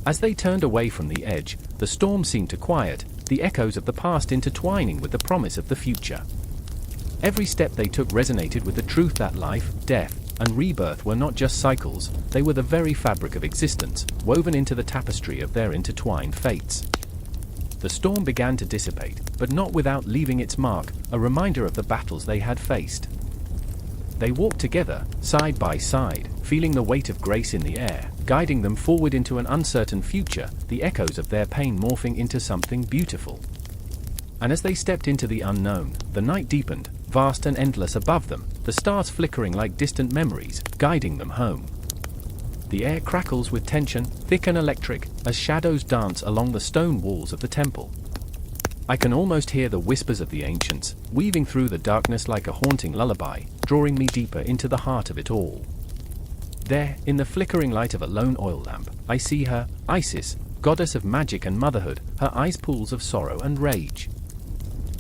As they turned away from the edge, the storm seemed to quiet, the echoes of the past intertwining with the promise of the future. Every step they took resonated with the truth that life, death, and rebirth were not just cycles, they were the very fabric of existence, woven into the tapestry of their intertwined fates. The storm began to dissipate, but not without leaving its mark, a reminder of the battles they had faced. They walked together, side by side, feeling the weight of grace in the air, guiding them forward into an uncertain future, the echoes of their pain morphing into something beautiful. And as they stepped into the unknown, the night deepened, vast and endless above them, the stars flickering like distant memories, guiding them home. The air crackles with tension, thick and electric, as shadows dance along the stone walls of the temple. I can almost hear the whispers of the ancients, weaving through the darkness like a haunting lullaby, drawing me deeper into the heart of it all. There, in the flickering light of a lone oil lamp, I see her, Isis, goddess of magic and motherhood, her eyes pools of sorrow and rage.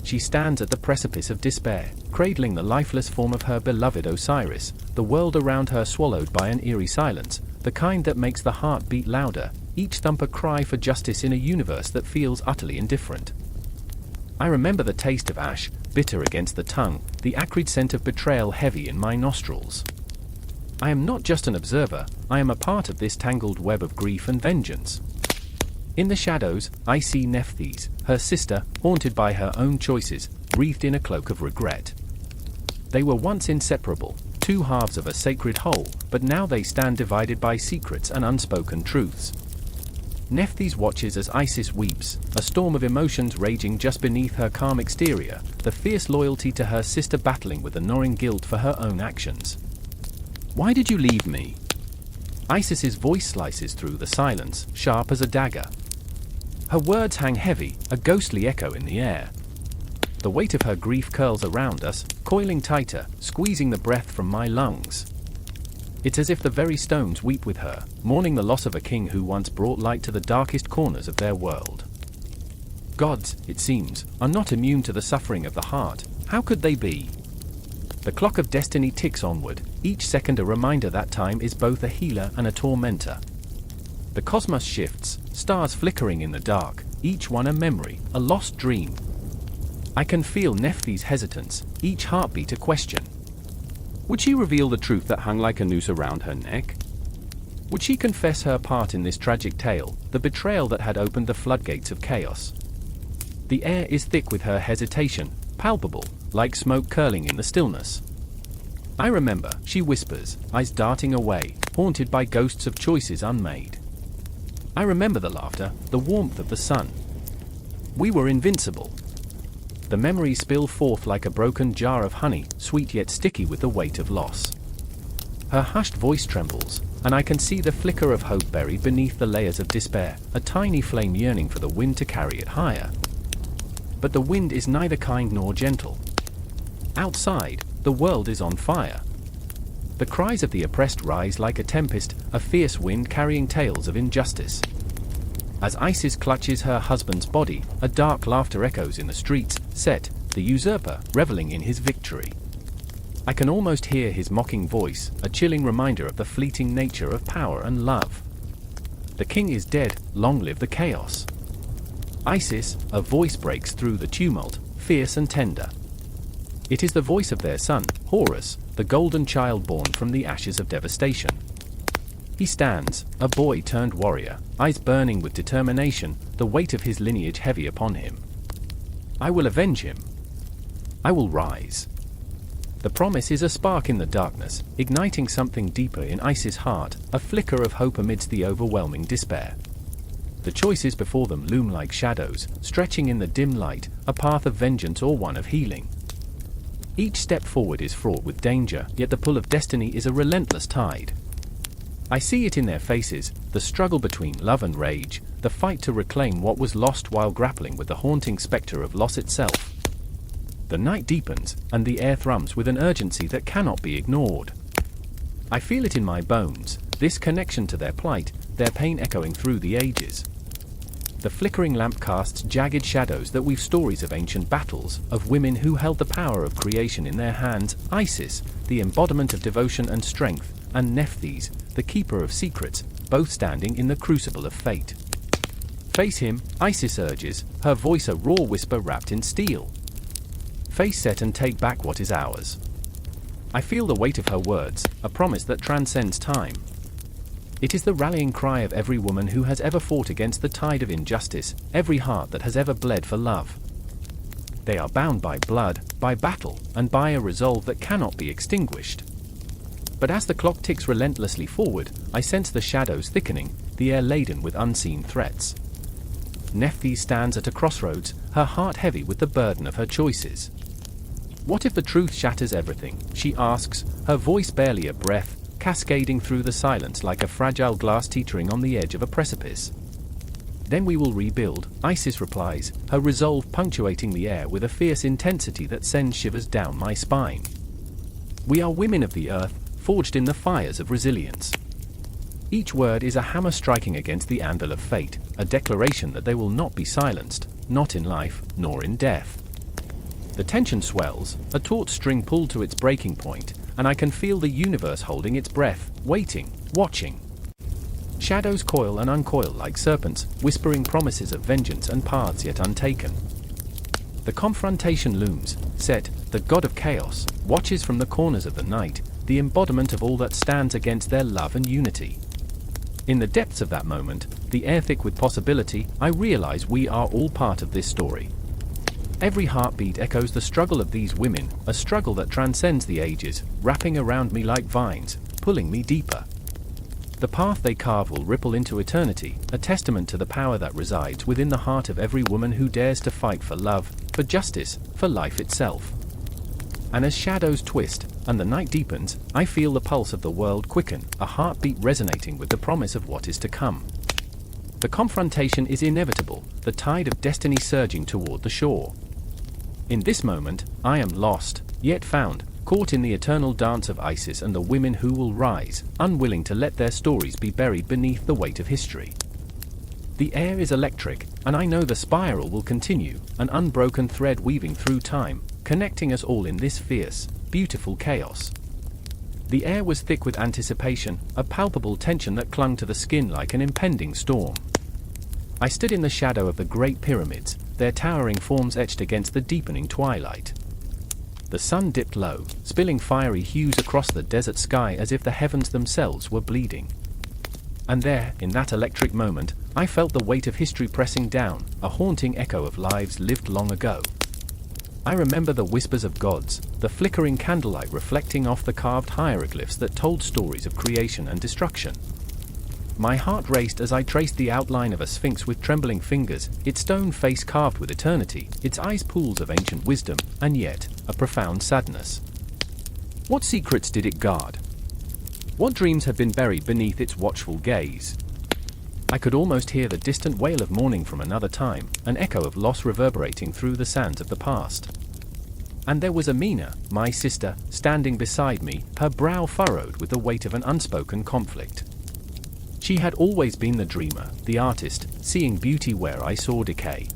She stands at the precipice of despair, cradling the lifeless form of her beloved Osiris, the world around her swallowed by an eerie silence, the kind that makes the heart beat louder, each thump a cry for justice in a universe that feels utterly indifferent. I remember the taste of ash, bitter against the tongue, the acrid scent of betrayal heavy in my nostrils. I am not just an observer, I am a part of this tangled web of grief and vengeance. In the shadows, I see Nephthys, her sister, haunted by her own choices, wreathed in a cloak of regret. They were once inseparable, two halves of a sacred whole, but now they stand divided by secrets and unspoken truths. Nephthys watches as Isis weeps, a storm of emotions raging just beneath her calm exterior, the fierce loyalty to her sister battling with the gnawing guilt for her own actions. "Why did you leave me?" Isis's voice slices through the silence, sharp as a dagger. Her words hang heavy, a ghostly echo in the air. The weight of her grief curls around us, coiling tighter, squeezing the breath from my lungs. It's as if the very stones weep with her, mourning the loss of a king who once brought light to the darkest corners of their world. Gods, it seems, are not immune to the suffering of the heart. How could they be? The clock of destiny ticks onward, each second a reminder that time is both a healer and a tormentor. The cosmos shifts, stars flickering in the dark, each one a memory, a lost dream. I can feel Nephthys' hesitance, each heartbeat a question. Would she reveal the truth that hung like a noose around her neck? Would she confess her part in this tragic tale, the betrayal that had opened the floodgates of chaos? The air is thick with her hesitation, palpable, like smoke curling in the stillness. I remember, she whispers, eyes darting away, haunted by ghosts of choices unmade. I remember the laughter, the warmth of the sun. We were invincible. The memories spill forth like a broken jar of honey, sweet yet sticky with the weight of loss. Her hushed voice trembles, and I can see the flicker of hope buried beneath the layers of despair, a tiny flame yearning for the wind to carry it higher. But the wind is neither kind nor gentle. Outside, the world is on fire. The cries of the oppressed rise like a tempest, a fierce wind carrying tales of injustice. As Isis clutches her husband's body, a dark laughter echoes in the streets, Set, the usurper, reveling in his victory. I can almost hear his mocking voice, a chilling reminder of the fleeting nature of power and love. The king is dead, long live the chaos. Isis, a voice breaks through the tumult, fierce and tender. It is the voice of their son, Horus, the golden child born from the ashes of devastation. He stands, a boy turned warrior, eyes burning with determination, the weight of his lineage heavy upon him. I will avenge him. I will rise. The promise is a spark in the darkness, igniting something deeper in Isis' heart, a flicker of hope amidst the overwhelming despair. The choices before them loom like shadows, stretching in the dim light, a path of vengeance or one of healing. Each step forward is fraught with danger, yet the pull of destiny is a relentless tide. I see it in their faces, the struggle between love and rage, the fight to reclaim what was lost while grappling with the haunting specter of loss itself. The night deepens, and the air thrums with an urgency that cannot be ignored. I feel it in my bones, this connection to their plight, their pain echoing through the ages. The flickering lamp casts jagged shadows that weave stories of ancient battles, of women who held the power of creation in their hands, Isis, the embodiment of devotion and strength, and Nephthys, the keeper of secrets, both standing in the crucible of fate. Face him, Isis urges, her voice a raw whisper wrapped in steel. Face Set and take back what is ours. I feel the weight of her words, a promise that transcends time. It is the rallying cry of every woman who has ever fought against the tide of injustice, every heart that has ever bled for love. They are bound by blood, by battle, and by a resolve that cannot be extinguished. But as the clock ticks relentlessly forward, I sense the shadows thickening, the air laden with unseen threats. Nephthys stands at a crossroads, her heart heavy with the burden of her choices. What if the truth shatters everything, she asks, her voice barely a breath, cascading through the silence like a fragile glass teetering on the edge of a precipice. Then we will rebuild, Isis replies, her resolve punctuating the air with a fierce intensity that sends shivers down my spine. We are women of the earth, forged in the fires of resilience. Each word is a hammer striking against the anvil of fate, a declaration that they will not be silenced, not in life, nor in death. The tension swells, a taut string pulled to its breaking point, and I can feel the universe holding its breath, waiting, watching. Shadows coil and uncoil like serpents, whispering promises of vengeance and paths yet untaken. The confrontation looms. Set, the god of chaos, watches from the corners of the night, the embodiment of all that stands against their love and unity. In the depths of that moment, the air thick with possibility, I realize we are all part of this story. Every heartbeat echoes the struggle of these women, a struggle that transcends the ages, wrapping around me like vines, pulling me deeper. The path they carve will ripple into eternity, a testament to the power that resides within the heart of every woman who dares to fight for love, for justice, for life itself. And as shadows twist, and the night deepens, I feel the pulse of the world quicken, a heartbeat resonating with the promise of what is to come. The confrontation is inevitable, the tide of destiny surging toward the shore. In this moment, I am lost, yet found, caught in the eternal dance of Isis and the women who will rise, unwilling to let their stories be buried beneath the weight of history. The air is electric, and I know the spiral will continue, an unbroken thread weaving through time, connecting us all in this fierce, beautiful chaos. The air was thick with anticipation, a palpable tension that clung to the skin like an impending storm. I stood in the shadow of the great pyramids, their towering forms etched against the deepening twilight. The sun dipped low, spilling fiery hues across the desert sky as if the heavens themselves were bleeding. And there, in that electric moment, I felt the weight of history pressing down, a haunting echo of lives lived long ago. I remember the whispers of gods, the flickering candlelight reflecting off the carved hieroglyphs that told stories of creation and destruction. My heart raced as I traced the outline of a sphinx with trembling fingers, its stone face carved with eternity, its eyes pools of ancient wisdom, and yet, a profound sadness. What secrets did it guard? What dreams had been buried beneath its watchful gaze? I could almost hear the distant wail of mourning from another time, an echo of loss reverberating through the sands of the past. And there was Amina, my sister, standing beside me, her brow furrowed with the weight of an unspoken conflict. She had always been the dreamer, the artist, seeing beauty where I saw decay.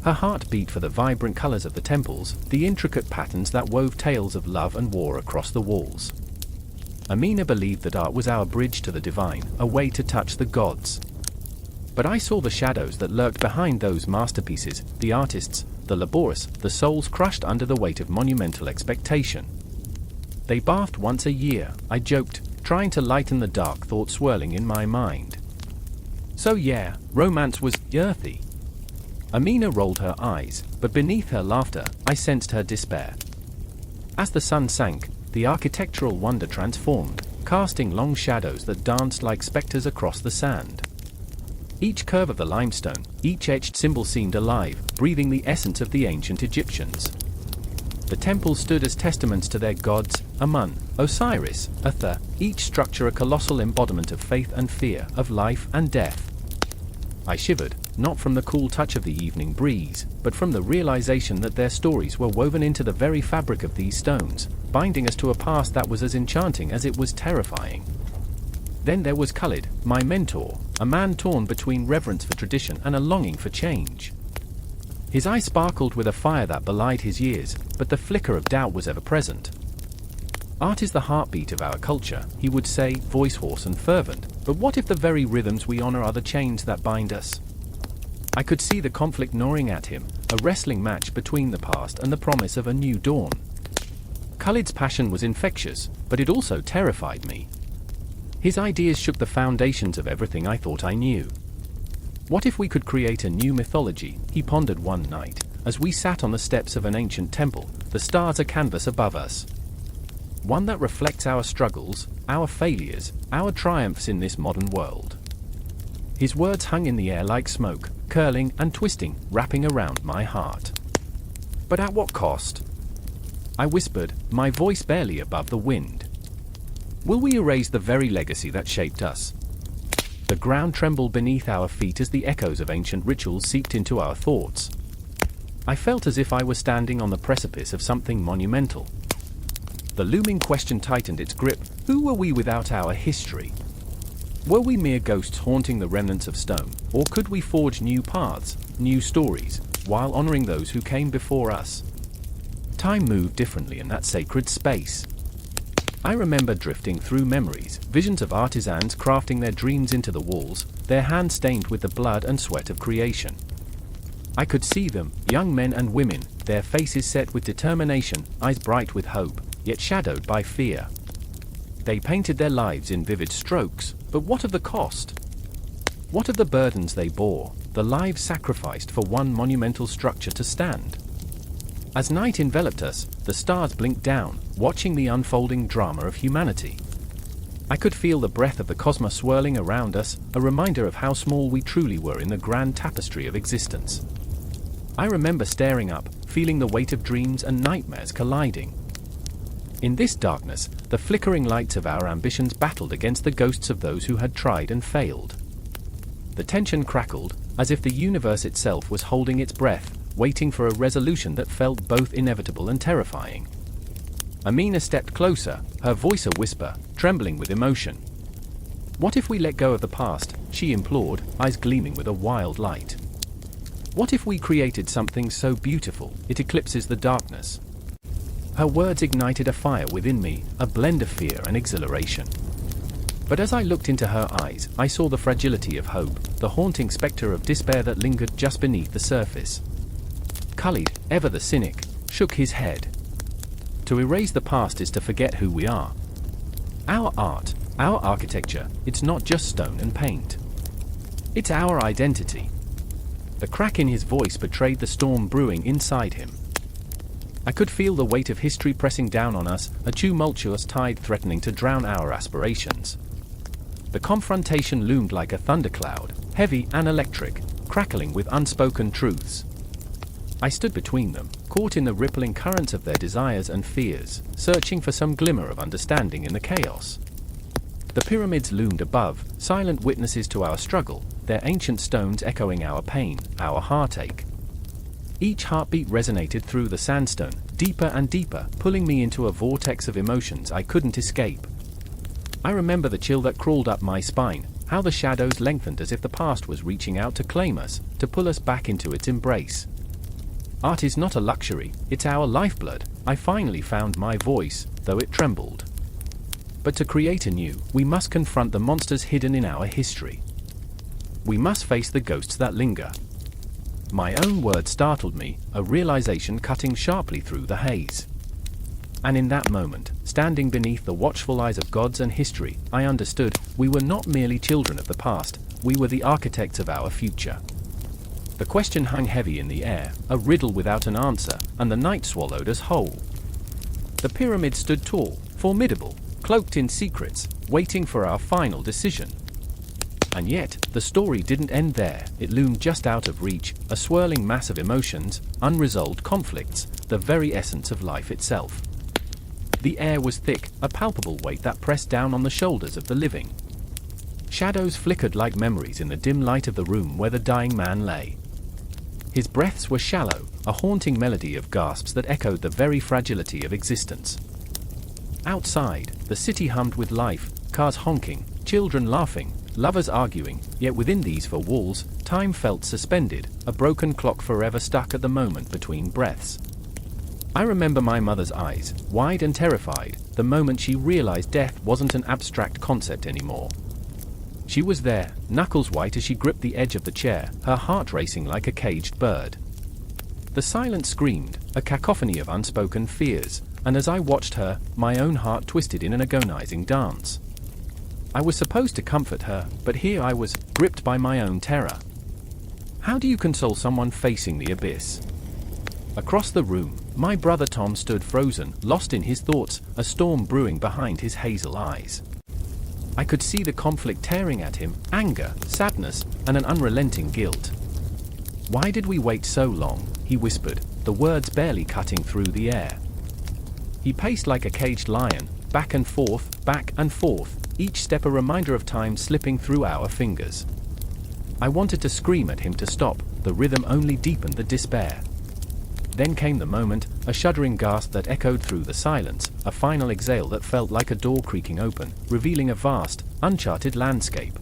Her heart beat for the vibrant colors of the temples, the intricate patterns that wove tales of love and war across the walls. Amina believed that art was our bridge to the divine, a way to touch the gods. But I saw the shadows that lurked behind those masterpieces, the artists, the laborious, the souls crushed under the weight of monumental expectation. They bathed once a year, I joked, trying to lighten the dark thoughts swirling in my mind. So yeah, romance was earthy. Amina rolled her eyes, but beneath her laughter, I sensed her despair. As the sun sank, the architectural wonder transformed, casting long shadows that danced like specters across the sand. Each curve of the limestone, each etched symbol seemed alive, breathing the essence of the ancient Egyptians. The temples stood as testaments to their gods, Amun, Osiris, Atha, each structure a colossal embodiment of faith and fear, of life and death. I shivered, not from the cool touch of the evening breeze, but from the realization that their stories were woven into the very fabric of these stones, binding us to a past that was as enchanting as it was terrifying. Then there was Khalid, my mentor, a man torn between reverence for tradition and a longing for change. His eyes sparkled with a fire that belied his years, but the flicker of doubt was ever present. Art is the heartbeat of our culture, he would say, voice hoarse and fervent, but what if the very rhythms we honor are the chains that bind us? I could see the conflict gnawing at him, a wrestling match between the past and the promise of a new dawn. Khalid's passion was infectious, but it also terrified me. His ideas shook the foundations of everything I thought I knew. What if we could create a new mythology, he pondered one night, as we sat on the steps of an ancient temple, the stars a canvas above us. One that reflects our struggles, our failures, our triumphs in this modern world. His words hung in the air like smoke, curling and twisting, wrapping around my heart. But at what cost? I whispered, my voice barely above the wind. Will we erase the very legacy that shaped us? The ground trembled beneath our feet as the echoes of ancient rituals seeped into our thoughts. I felt as if I were standing on the precipice of something monumental. The looming question tightened its grip. Who were we without our history? Were we mere ghosts haunting the remnants of stone, or could we forge new paths, new stories, while honoring those who came before us? Time moved differently in that sacred space. I remember drifting through memories, visions of artisans crafting their dreams into the walls, their hands stained with the blood and sweat of creation. I could see them, young men and women, their faces set with determination, eyes bright with hope, yet shadowed by fear. They painted their lives in vivid strokes, but what of the cost? What of the burdens they bore, the lives sacrificed for one monumental structure to stand? As night enveloped us, the stars blinked down, watching the unfolding drama of humanity. I could feel the breath of the cosmos swirling around us, a reminder of how small we truly were in the grand tapestry of existence. I remember staring up, feeling the weight of dreams and nightmares colliding. In this darkness, the flickering lights of our ambitions battled against the ghosts of those who had tried and failed. The tension crackled, as if the universe itself was holding its breath, waiting for a resolution that felt both inevitable and terrifying. Amina stepped closer, her voice a whisper, trembling with emotion. "What if we let go of the past?" she implored, eyes gleaming with a wild light. "What if we created something so beautiful it eclipses the darkness?" Her words ignited a fire within me, a blend of fear and exhilaration. But as I looked into her eyes, I saw the fragility of hope, the haunting spectre of despair that lingered just beneath the surface. Khalid, ever the cynic, shook his head. To erase the past is to forget who we are. Our art, our architecture, it's not just stone and paint. It's our identity. The crack in his voice betrayed the storm brewing inside him. I could feel the weight of history pressing down on us, a tumultuous tide threatening to drown our aspirations. The confrontation loomed like a thundercloud, heavy and electric, crackling with unspoken truths. I stood between them, caught in the rippling currents of their desires and fears, searching for some glimmer of understanding in the chaos. The pyramids loomed above, silent witnesses to our struggle, their ancient stones echoing our pain, our heartache. Each heartbeat resonated through the sandstone, deeper and deeper, pulling me into a vortex of emotions I couldn't escape. I remember the chill that crawled up my spine, how the shadows lengthened as if the past was reaching out to claim us, to pull us back into its embrace. Art is not a luxury, it's our lifeblood. I finally found my voice, though it trembled. But to create anew, we must confront the monsters hidden in our history. We must face the ghosts that linger. My own words startled me, a realization cutting sharply through the haze. And in that moment, standing beneath the watchful eyes of gods and history, I understood we were not merely children of the past, we were the architects of our future. The question hung heavy in the air, a riddle without an answer, and the night swallowed us whole. The pyramid stood tall, formidable, cloaked in secrets, waiting for our final decision. And yet, the story didn't end there. It loomed just out of reach, a swirling mass of emotions, unresolved conflicts, the very essence of life itself. The air was thick, a palpable weight that pressed down on the shoulders of the living. Shadows flickered like memories in the dim light of the room where the dying man lay. His breaths were shallow, a haunting melody of gasps that echoed the very fragility of existence. Outside, the city hummed with life, cars honking, children laughing, lovers arguing, yet within these four walls, time felt suspended, a broken clock forever stuck at the moment between breaths. I remember my mother's eyes, wide and terrified, the moment she realized death wasn't an abstract concept anymore. She was there, knuckles white as she gripped the edge of the chair, her heart racing like a caged bird. The silence screamed, a cacophony of unspoken fears, and as I watched her, my own heart twisted in an agonizing dance. I was supposed to comfort her, but here I was, gripped by my own terror. How do you console someone facing the abyss? Across the room, my brother Tom stood frozen, lost in his thoughts, a storm brewing behind his hazel eyes. I could see the conflict tearing at him, anger, sadness, and an unrelenting guilt. "Why did we wait so long?" he whispered, the words barely cutting through the air. He paced like a caged lion, back and forth, each step a reminder of time slipping through our fingers. I wanted to scream at him to stop, the rhythm only deepened the despair. Then came the moment, a shuddering gasp that echoed through the silence, a final exhale that felt like a door creaking open, revealing a vast, uncharted landscape.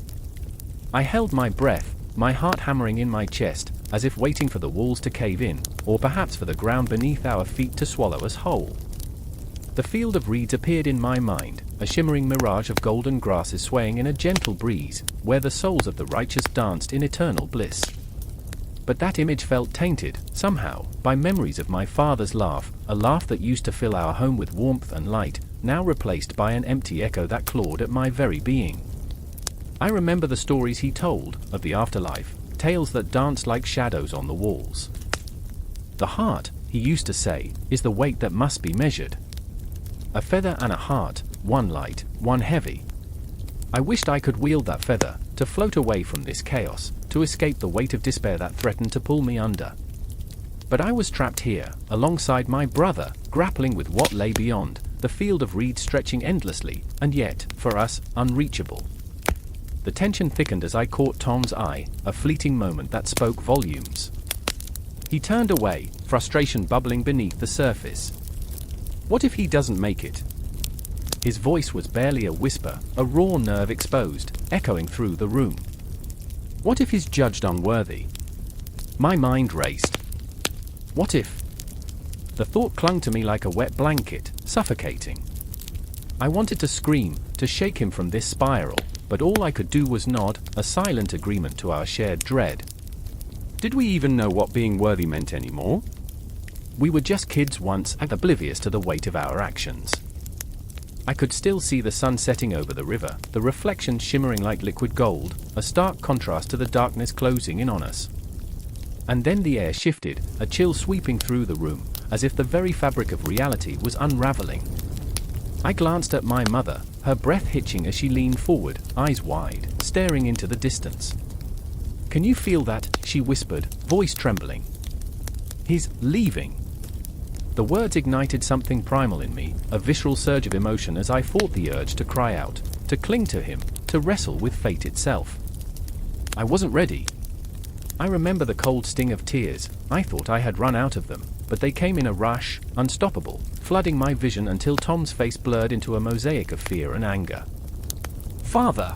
I held my breath, my heart hammering in my chest, as if waiting for the walls to cave in, or perhaps for the ground beneath our feet to swallow us whole. The field of reeds appeared in my mind, a shimmering mirage of golden grasses swaying in a gentle breeze, where the souls of the righteous danced in eternal bliss. But that image felt tainted, somehow, by memories of my father's laugh, a laugh that used to fill our home with warmth and light, now replaced by an empty echo that clawed at my very being. I remember the stories he told, of the afterlife, tales that danced like shadows on the walls. The heart, he used to say, is the weight that must be measured. A feather and a heart, one light, one heavy. I wished I could wield that feather, to float away from this chaos, to escape the weight of despair that threatened to pull me under. But I was trapped here, alongside my brother, grappling with what lay beyond, the field of reeds stretching endlessly, and yet, for us, unreachable. The tension thickened as I caught Tom's eye, a fleeting moment that spoke volumes. He turned away, frustration bubbling beneath the surface. What if he doesn't make it? His voice was barely a whisper, a raw nerve exposed, echoing through the room. What if he's judged unworthy? My mind raced. What if? The thought clung to me like a wet blanket, suffocating. I wanted to scream, to shake him from this spiral, but all I could do was nod, a silent agreement to our shared dread. Did we even know what being worthy meant anymore? We were just kids once, and oblivious to the weight of our actions. I could still see the sun setting over the river, the reflections shimmering like liquid gold, a stark contrast to the darkness closing in on us. And then the air shifted, a chill sweeping through the room, as if the very fabric of reality was unraveling. I glanced at my mother, her breath hitching as she leaned forward, eyes wide, staring into the distance. "Can you feel that?" she whispered, voice trembling. "He's leaving." The words ignited something primal in me, a visceral surge of emotion as I fought the urge to cry out, to cling to him, to wrestle with fate itself. I wasn't ready. I remember the cold sting of tears. I thought I had run out of them, but they came in a rush, unstoppable, flooding my vision until Tom's face blurred into a mosaic of fear and anger. "Father!"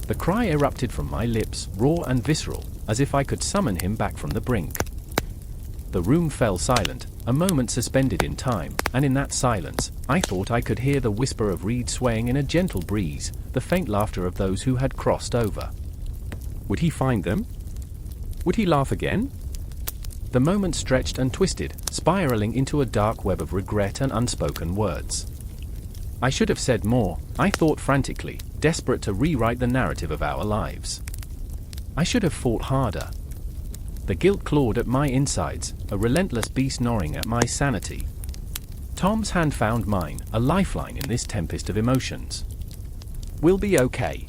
The cry erupted from my lips, raw and visceral, as if I could summon him back from the brink. The room fell silent, a moment suspended in time, and in that silence, I thought I could hear the whisper of reeds swaying in a gentle breeze, the faint laughter of those who had crossed over. Would he find them? Would he laugh again? The moment stretched and twisted, spiraling into a dark web of regret and unspoken words. I should have said more, I thought frantically, desperate to rewrite the narrative of our lives. I should have fought harder. The guilt clawed at my insides, a relentless beast gnawing at my sanity. Tom's hand found mine, a lifeline in this tempest of emotions. "We'll be okay."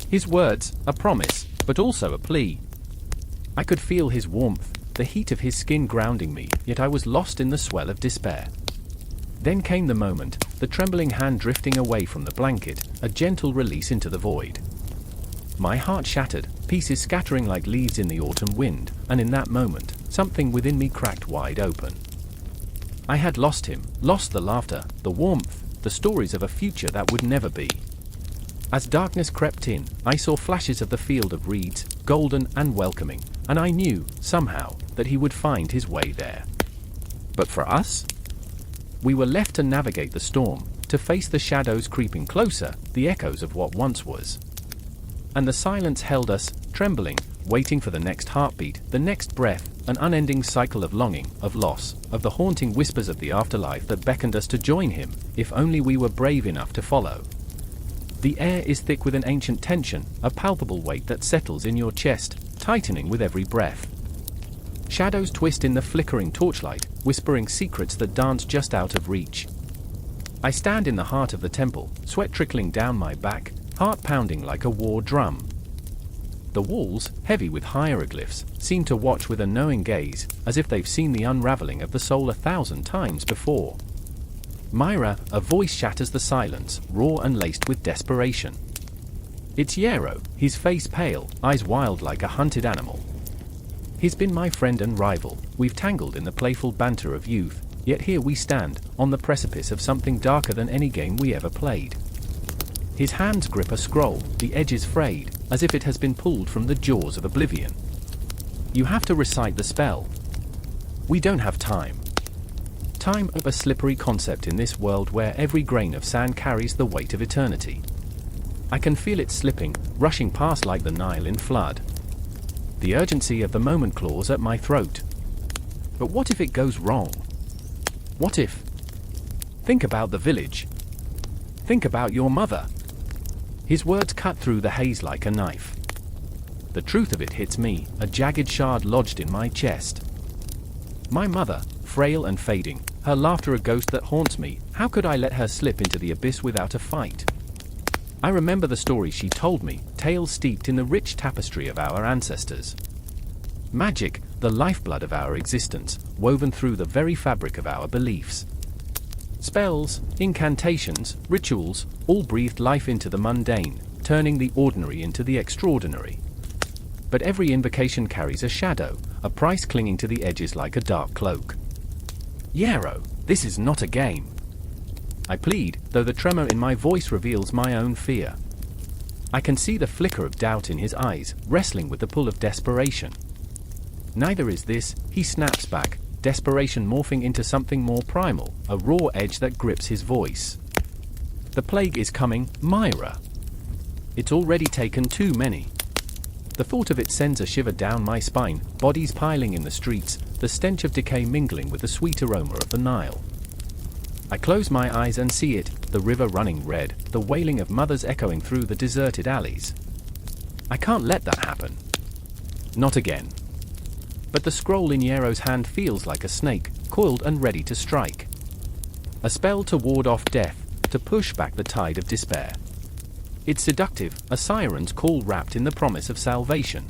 His words, a promise, but also a plea. I could feel his warmth, the heat of his skin grounding me, yet I was lost in the swell of despair. Then came the moment, the trembling hand drifting away from the blanket, a gentle release into the void. My heart shattered, pieces scattering like leaves in the autumn wind, and in that moment, something within me cracked wide open. I had lost him, lost the laughter, the warmth, the stories of a future that would never be. As darkness crept in, I saw flashes of the field of reeds, golden and welcoming, and I knew, somehow, that he would find his way there. But for us? We were left to navigate the storm, to face the shadows creeping closer, the echoes of what once was. And the silence held us, trembling, waiting for the next heartbeat, the next breath, an unending cycle of longing, of loss, of the haunting whispers of the afterlife that beckoned us to join him, if only we were brave enough to follow. The air is thick with an ancient tension, a palpable weight that settles in your chest, tightening with every breath. Shadows twist in the flickering torchlight, whispering secrets that dance just out of reach. I stand in the heart of the temple, sweat trickling down my back, heart pounding like a war drum. The walls, heavy with hieroglyphs, seem to watch with a knowing gaze, as if they've seen the unraveling of the soul 1,000 times before. Myra, a voice shatters the silence, raw and laced with desperation. It's Yarrow, his face pale, eyes wild like a hunted animal. He's been my friend and rival, we've tangled in the playful banter of youth, yet here we stand, on the precipice of something darker than any game we ever played. His hands grip a scroll, the edges frayed, as if it has been pulled from the jaws of oblivion. You have to recite the spell. We don't have time. Time is a slippery concept in this world where every grain of sand carries the weight of eternity. I can feel it slipping, rushing past like the Nile in flood. The urgency of the moment claws at my throat. But what if it goes wrong? What if? Think about the village. Think about your mother. His words cut through the haze like a knife. The truth of it hits me, a jagged shard lodged in my chest. My mother, frail and fading, her laughter a ghost that haunts me, how could I let her slip into the abyss without a fight? I remember the stories she told me, tales steeped in the rich tapestry of our ancestors. Magic, the lifeblood of our existence, woven through the very fabric of our beliefs. Spells, incantations, rituals, all breathed life into the mundane, turning the ordinary into the extraordinary. But every invocation carries a shadow, a price clinging to the edges like a dark cloak. Yarrow, this is not a game. I plead, though the tremor in my voice reveals my own fear. I can see the flicker of doubt in his eyes, wrestling with the pull of desperation. Neither is this, he snaps back, desperation morphing into something more primal, a raw edge that grips his voice. The plague is coming, Myra. It's already taken too many. The thought of it sends a shiver down my spine, bodies piling in the streets, the stench of decay mingling with the sweet aroma of the Nile. I close my eyes and see it, the river running red, the wailing of mothers echoing through the deserted alleys. I can't let that happen. Not again. But the scroll in Yarrow's hand feels like a snake, coiled and ready to strike. A spell to ward off death, to push back the tide of despair. It's seductive, a siren's call wrapped in the promise of salvation.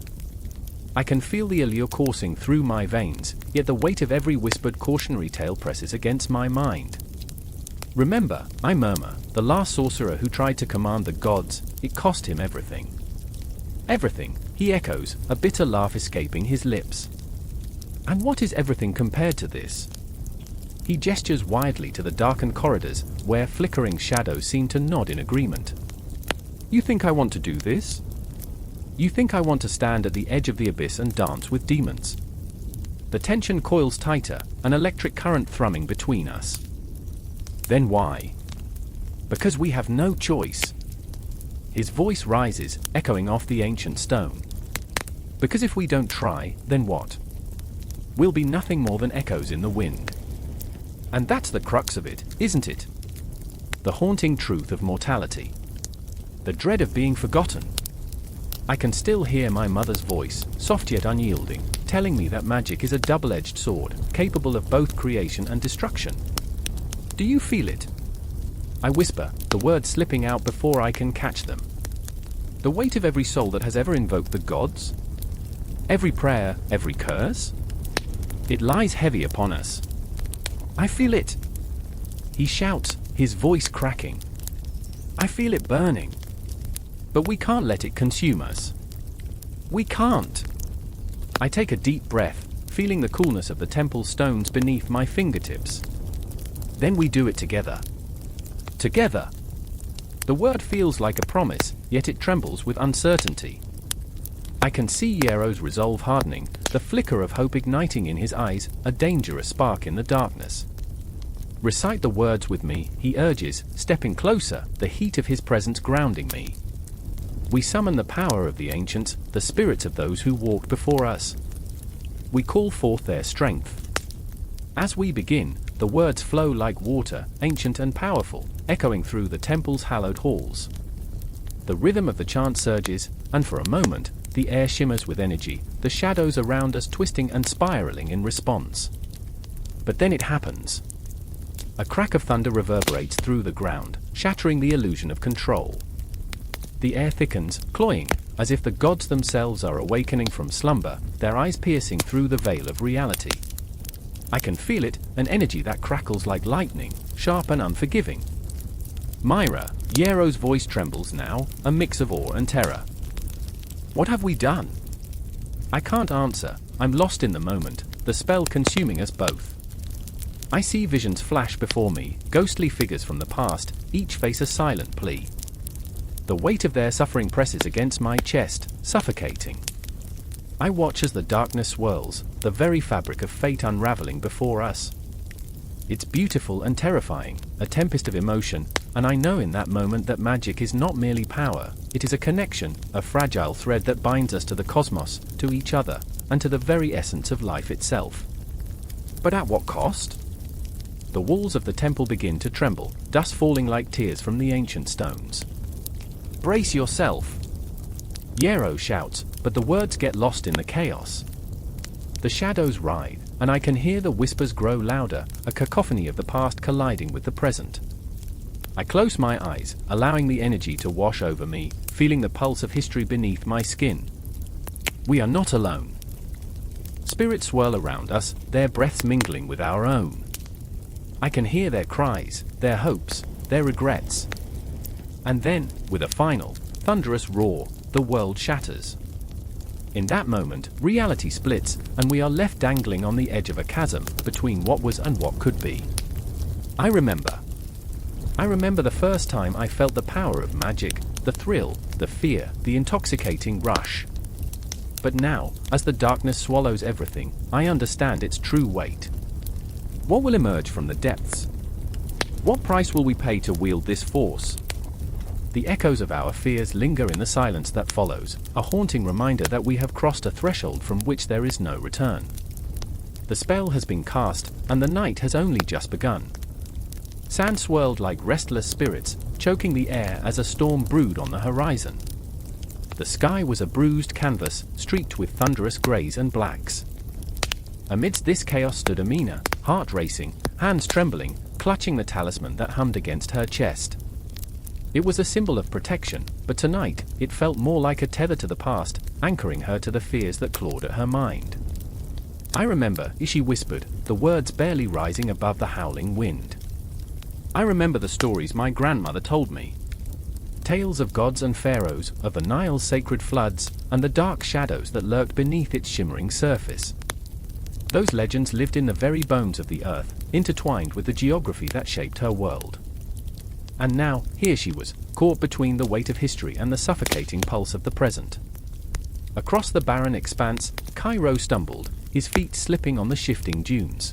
I can feel the allure coursing through my veins, yet the weight of every whispered cautionary tale presses against my mind. Remember, I murmur, the last sorcerer who tried to command the gods, it cost him everything. Everything, he echoes, a bitter laugh escaping his lips. And what is everything compared to this? He gestures wildly to the darkened corridors, where flickering shadows seem to nod in agreement. You think I want to do this? You think I want to stand at the edge of the abyss and dance with demons? The tension coils tighter, an electric current thrumming between us. Then why? Because we have no choice. His voice rises, echoing off the ancient stone. Because if we don't try, then what? We'll be nothing more than echoes in the wind. And that's the crux of it, isn't it? The haunting truth of mortality. The dread of being forgotten. I can still hear my mother's voice, soft yet unyielding, telling me that magic is a double-edged sword, capable of both creation and destruction. Do you feel it? I whisper, the words slipping out before I can catch them. The weight of every soul that has ever invoked the gods? Every prayer, every curse? It lies heavy upon us. I feel it. He shouts, his voice cracking. I feel it burning. But we can't let it consume us. We can't. I take a deep breath, feeling the coolness of the temple stones beneath my fingertips. Then we do it together. Together. The word feels like a promise, yet it trembles with uncertainty. I can see Yarrow's resolve hardening, the flicker of hope igniting in his eyes, a dangerous spark in the darkness. Recite the words with me, he urges, stepping closer, the heat of his presence grounding me. We summon the power of the ancients, the spirits of those who walked before us. We call forth their strength. As we begin, the words flow like water, ancient and powerful, echoing through the temple's hallowed halls. The rhythm of the chant surges, and for a moment, the air shimmers with energy, the shadows around us twisting and spiraling in response. But then it happens. A crack of thunder reverberates through the ground, shattering the illusion of control. The air thickens, cloying, as if the gods themselves are awakening from slumber, their eyes piercing through the veil of reality. I can feel it, an energy that crackles like lightning, sharp and unforgiving. Myra, Yarrow's voice trembles now, a mix of awe and terror. What have we done? I can't answer, I'm lost in the moment, the spell consuming us both. I see visions flash before me, ghostly figures from the past, each face a silent plea. The weight of their suffering presses against my chest, suffocating. I watch as the darkness swirls, the very fabric of fate unraveling before us. It's beautiful and terrifying, a tempest of emotion, and I know in that moment that magic is not merely power, it is a connection, a fragile thread that binds us to the cosmos, to each other, and to the very essence of life itself. But at what cost? The walls of the temple begin to tremble, dust falling like tears from the ancient stones. Brace yourself! Yarrow shouts, but the words get lost in the chaos. The shadows writhe, and I can hear the whispers grow louder, a cacophony of the past colliding with the present. I close my eyes, allowing the energy to wash over me, feeling the pulse of history beneath my skin. We are not alone. Spirits swirl around us, their breaths mingling with our own. I can hear their cries, their hopes, their regrets. And then, with a final, thunderous roar, the world shatters. In that moment, reality splits, and we are left dangling on the edge of a chasm between what was and what could be. I remember the first time I felt the power of magic, the thrill, the fear, the intoxicating rush. But now, as the darkness swallows everything, I understand its true weight. What will emerge from the depths? What price will we pay to wield this force? The echoes of our fears linger in the silence that follows, a haunting reminder that we have crossed a threshold from which there is no return. The spell has been cast, and the night has only just begun. Sand swirled like restless spirits, choking the air as a storm brewed on the horizon. The sky was a bruised canvas, streaked with thunderous greys and blacks. Amidst this chaos stood Amina, heart racing, hands trembling, clutching the talisman that hummed against her chest. It was a symbol of protection, but tonight, it felt more like a tether to the past, anchoring her to the fears that clawed at her mind. I remember, she whispered, the words barely rising above the howling wind. I remember the stories my grandmother told me. Tales of gods and pharaohs, of the Nile's sacred floods, and the dark shadows that lurked beneath its shimmering surface. Those legends lived in the very bones of the earth, intertwined with the geography that shaped her world. And now, here she was, caught between the weight of history and the suffocating pulse of the present. Across the barren expanse, Cairo stumbled, his feet slipping on the shifting dunes.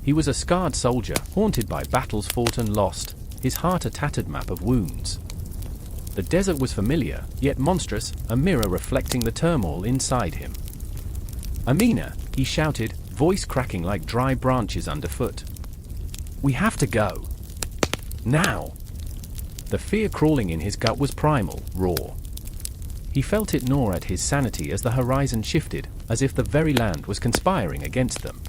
He was a scarred soldier, haunted by battles fought and lost, his heart a tattered map of wounds. The desert was familiar, yet monstrous, a mirror reflecting the turmoil inside him. "Amina," he shouted, voice cracking like dry branches underfoot. "We have to go. Now!" The fear crawling in his gut was primal, raw. He felt it gnaw at his sanity as the horizon shifted, as if the very land was conspiring against them.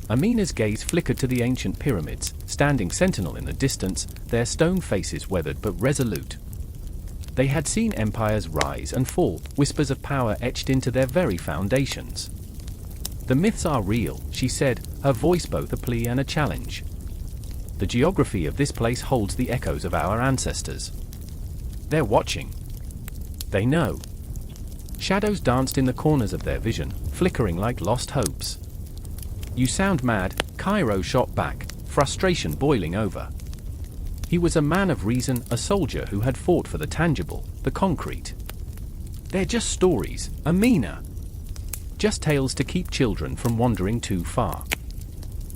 Amina's gaze flickered to the ancient pyramids, standing sentinel in the distance, their stone faces weathered but resolute. They had seen empires rise and fall, whispers of power etched into their very foundations. "The myths are real," she said, her voice both a plea and a challenge. "The geography of this place holds the echoes of our ancestors. They're watching. They know." Shadows danced in the corners of their vision, flickering like lost hopes. "You sound mad," Cairo shot back, frustration boiling over. He was a man of reason, a soldier who had fought for the tangible, the concrete. "They're just stories, Amina. Just tales to keep children from wandering too far."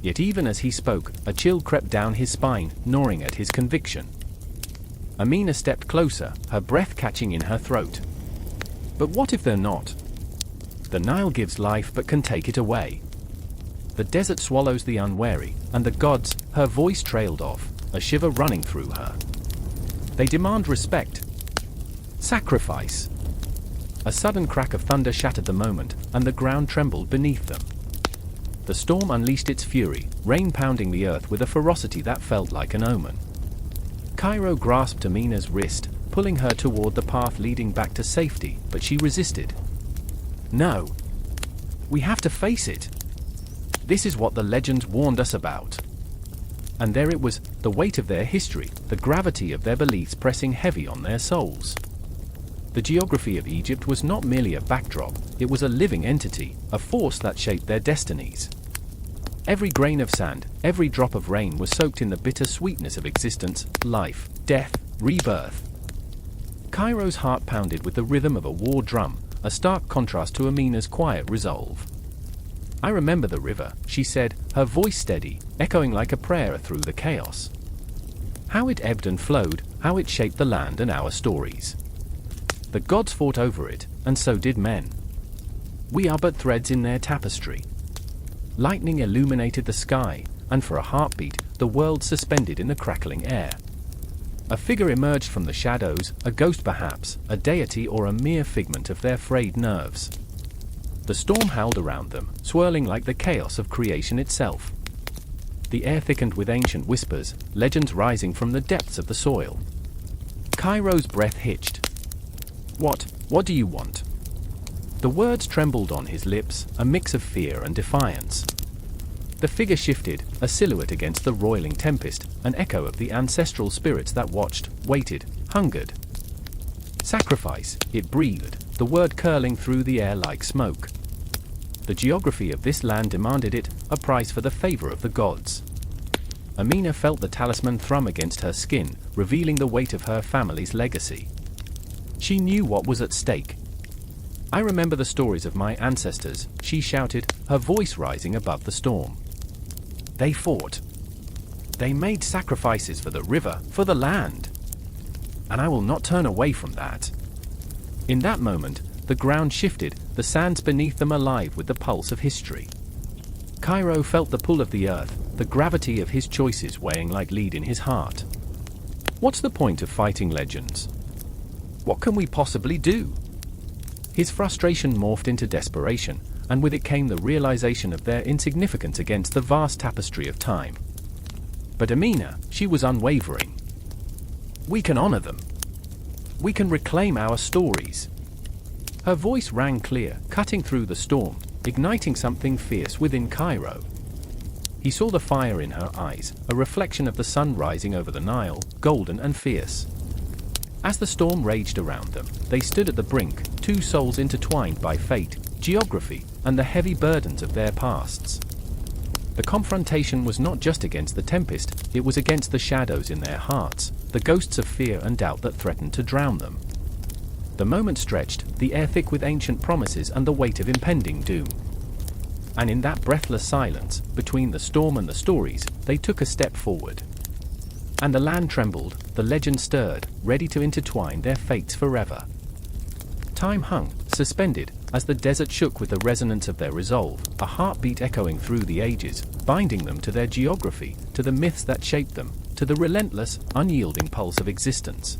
Yet even as he spoke, a chill crept down his spine, gnawing at his conviction. Amina stepped closer, her breath catching in her throat. "But what if they're not? The Nile gives life but can take it away. The desert swallows the unwary, and the gods," her voice trailed off, a shiver running through her. "They demand respect. Sacrifice." A sudden crack of thunder shattered the moment, and the ground trembled beneath them. The storm unleashed its fury, rain pounding the earth with a ferocity that felt like an omen. Cairo grasped Amina's wrist, pulling her toward the path leading back to safety, but she resisted. "No. We have to face it. This is what the legends warned us about." And there it was, the weight of their history, the gravity of their beliefs pressing heavy on their souls. The geography of Egypt was not merely a backdrop, it was a living entity, a force that shaped their destinies. Every grain of sand, every drop of rain was soaked in the bitter sweetness of existence, life, death, rebirth. Cairo's heart pounded with the rhythm of a war drum, a stark contrast to Amina's quiet resolve. "I remember the river," she said, her voice steady, echoing like a prayer through the chaos. "How it ebbed and flowed, how it shaped the land and our stories. The gods fought over it, and so did men. We are but threads in their tapestry." Lightning illuminated the sky, and for a heartbeat, the world suspended in the crackling air. A figure emerged from the shadows, a ghost perhaps, a deity or a mere figment of their frayed nerves. The storm howled around them, swirling like the chaos of creation itself. The air thickened with ancient whispers, legends rising from the depths of the soil. Cairo's breath hitched. What do you want?" The words trembled on his lips, a mix of fear and defiance. The figure shifted, a silhouette against the roiling tempest, an echo of the ancestral spirits that watched, waited, hungered. "Sacrifice," it breathed, the word curling through the air like smoke. The geography of this land demanded it, a price for the favor of the gods. Amina felt the talisman thrum against her skin, revealing the weight of her family's legacy. She knew what was at stake. "I remember the stories of my ancestors," she shouted, her voice rising above the storm. "They fought. They made sacrifices for the river, for the land. And I will not turn away from that." In that moment, the ground shifted, the sands beneath them alive with the pulse of history. Cairo felt the pull of the earth, the gravity of his choices weighing like lead in his heart. What's the point of fighting legends? What can we possibly do? His frustration morphed into desperation, and with it came the realization of their insignificance against the vast tapestry of time. But Amina, she was unwavering. "We can honor them. We can reclaim our stories." Her voice rang clear, cutting through the storm, igniting something fierce within Cairo. He saw the fire in her eyes, a reflection of the sun rising over the Nile, golden and fierce. As the storm raged around them, they stood at the brink, two souls intertwined by fate, geography, and the heavy burdens of their pasts. The confrontation was not just against the tempest, it was against the shadows in their hearts, the ghosts of fear and doubt that threatened to drown them. The moment stretched, the air thick with ancient promises and the weight of impending doom. And in that breathless silence, between the storm and the stories, they took a step forward. And the land trembled, the legend stirred, ready to intertwine their fates forever. Time hung, suspended, as the desert shook with the resonance of their resolve, a heartbeat echoing through the ages, binding them to their geography, to the myths that shaped them, to the relentless, unyielding pulse of existence.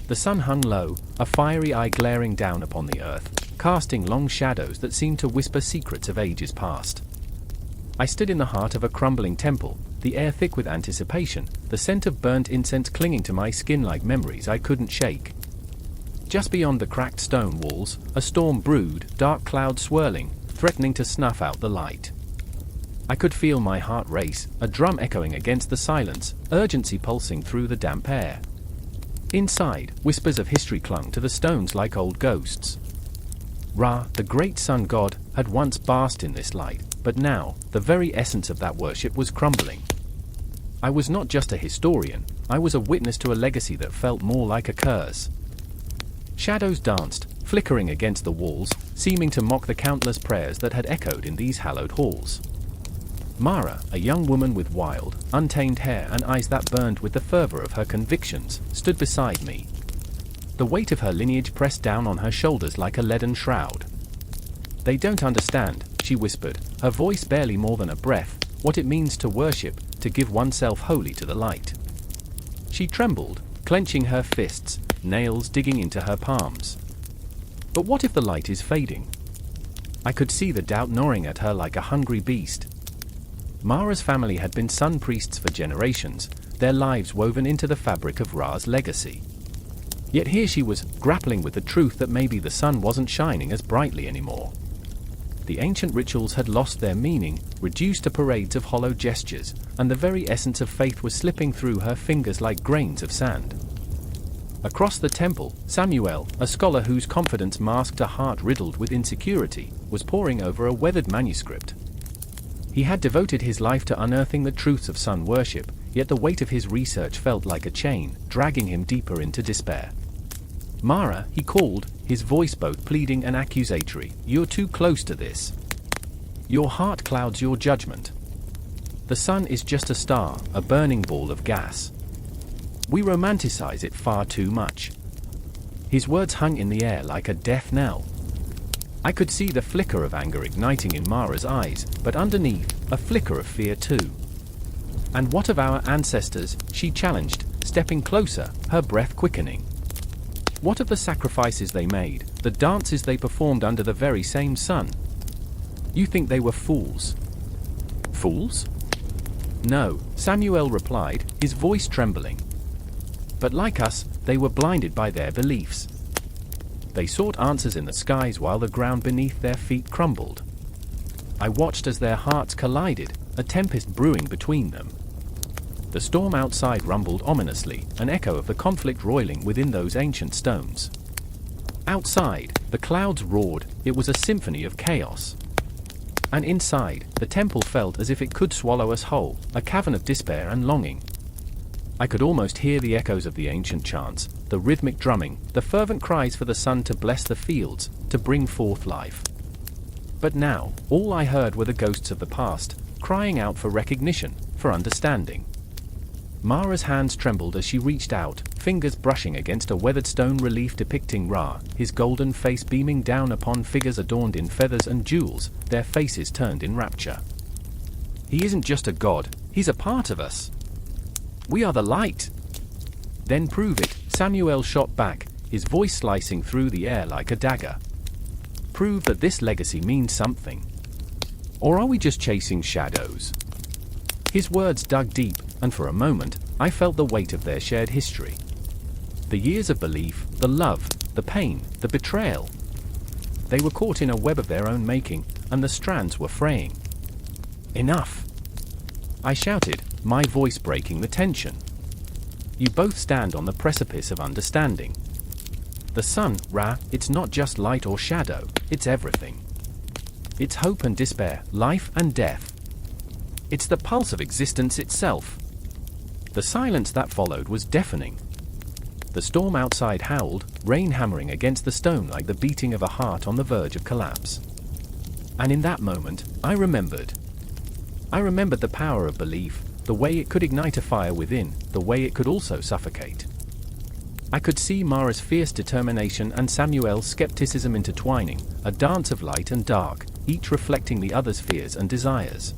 The sun hung low, a fiery eye glaring down upon the earth, casting long shadows that seemed to whisper secrets of ages past. I stood in the heart of a crumbling temple, the air thick with anticipation, the scent of burnt incense clinging to my skin like memories I couldn't shake. Just beyond the cracked stone walls, a storm brewed, dark clouds swirling, threatening to snuff out the light. I could feel my heart race, a drum echoing against the silence, urgency pulsing through the damp air. Inside, whispers of history clung to the stones like old ghosts. Ra, the great sun god, had once basked in this light, but now, the very essence of that worship was crumbling. I was not just a historian, I was a witness to a legacy that felt more like a curse. Shadows danced, flickering against the walls, seeming to mock the countless prayers that had echoed in these hallowed halls. Mara, a young woman with wild, untamed hair and eyes that burned with the fervor of her convictions, stood beside me. The weight of her lineage pressed down on her shoulders like a leaden shroud. "They don't understand," she whispered, her voice barely more than a breath, "what it means to worship, to give oneself wholly to the light." She trembled, clenching her fists, nails digging into her palms. But what if the light is fading? I could see the doubt gnawing at her like a hungry beast. Mara's family had been sun priests for generations, their lives woven into the fabric of Ra's legacy. Yet here she was, grappling with the truth that maybe the sun wasn't shining as brightly anymore. The ancient rituals had lost their meaning, reduced to parades of hollow gestures, and the very essence of faith was slipping through her fingers like grains of sand. Across the temple, Samuel, a scholar whose confidence masked a heart riddled with insecurity, was poring over a weathered manuscript. He had devoted his life to unearthing the truths of sun worship, yet the weight of his research felt like a chain, dragging him deeper into despair. "Mara," he called, his voice both pleading and accusatory, "you're too close to this. Your heart clouds your judgment. The sun is just a star, a burning ball of gas. We romanticize it far too much." His words hung in the air like a death knell. I could see the flicker of anger igniting in Mara's eyes, but underneath, a flicker of fear too. "And what of our ancestors?" she challenged, stepping closer, her breath quickening. "What of the sacrifices they made, the dances they performed under the very same sun? You think they were fools?" "Fools?" "No," Samuel replied, his voice trembling. "But like us, they were blinded by their beliefs. They sought answers in the skies while the ground beneath their feet crumbled. I watched as their hearts collided, a tempest brewing between them. The storm outside rumbled ominously, an echo of the conflict roiling within those ancient stones. Outside, the clouds roared. It was a symphony of chaos. And inside, the temple felt as if it could swallow us whole, a cavern of despair and longing. I could almost hear the echoes of the ancient chants, the rhythmic drumming, the fervent cries for the sun to bless the fields, to bring forth life. But now, all I heard were the ghosts of the past, crying out for recognition, for understanding. Mara's hands trembled as she reached out, fingers brushing against a weathered stone relief depicting Ra, his golden face beaming down upon figures adorned in feathers and jewels, their faces turned in rapture. He isn't just a god, he's a part of us. We are the light. Then prove it, Samuel shot back, his voice slicing through the air like a dagger. Prove that this legacy means something. Or are we just chasing shadows? His words dug deep, and for a moment, I felt the weight of their shared history. The years of belief, the love, the pain, the betrayal. They were caught in a web of their own making, and the strands were fraying. Enough! I shouted, my voice breaking the tension. You both stand on the precipice of understanding. The sun, Ra, it's not just light or shadow, it's everything. It's hope and despair, life and death. It's the pulse of existence itself. The silence that followed was deafening. The storm outside howled, rain hammering against the stone like the beating of a heart on the verge of collapse. And in that moment, I remembered. I remembered the power of belief, the way it could ignite a fire within, the way it could also suffocate. I could see Mara's fierce determination and Samuel's skepticism intertwining, a dance of light and dark, each reflecting the other's fears and desires.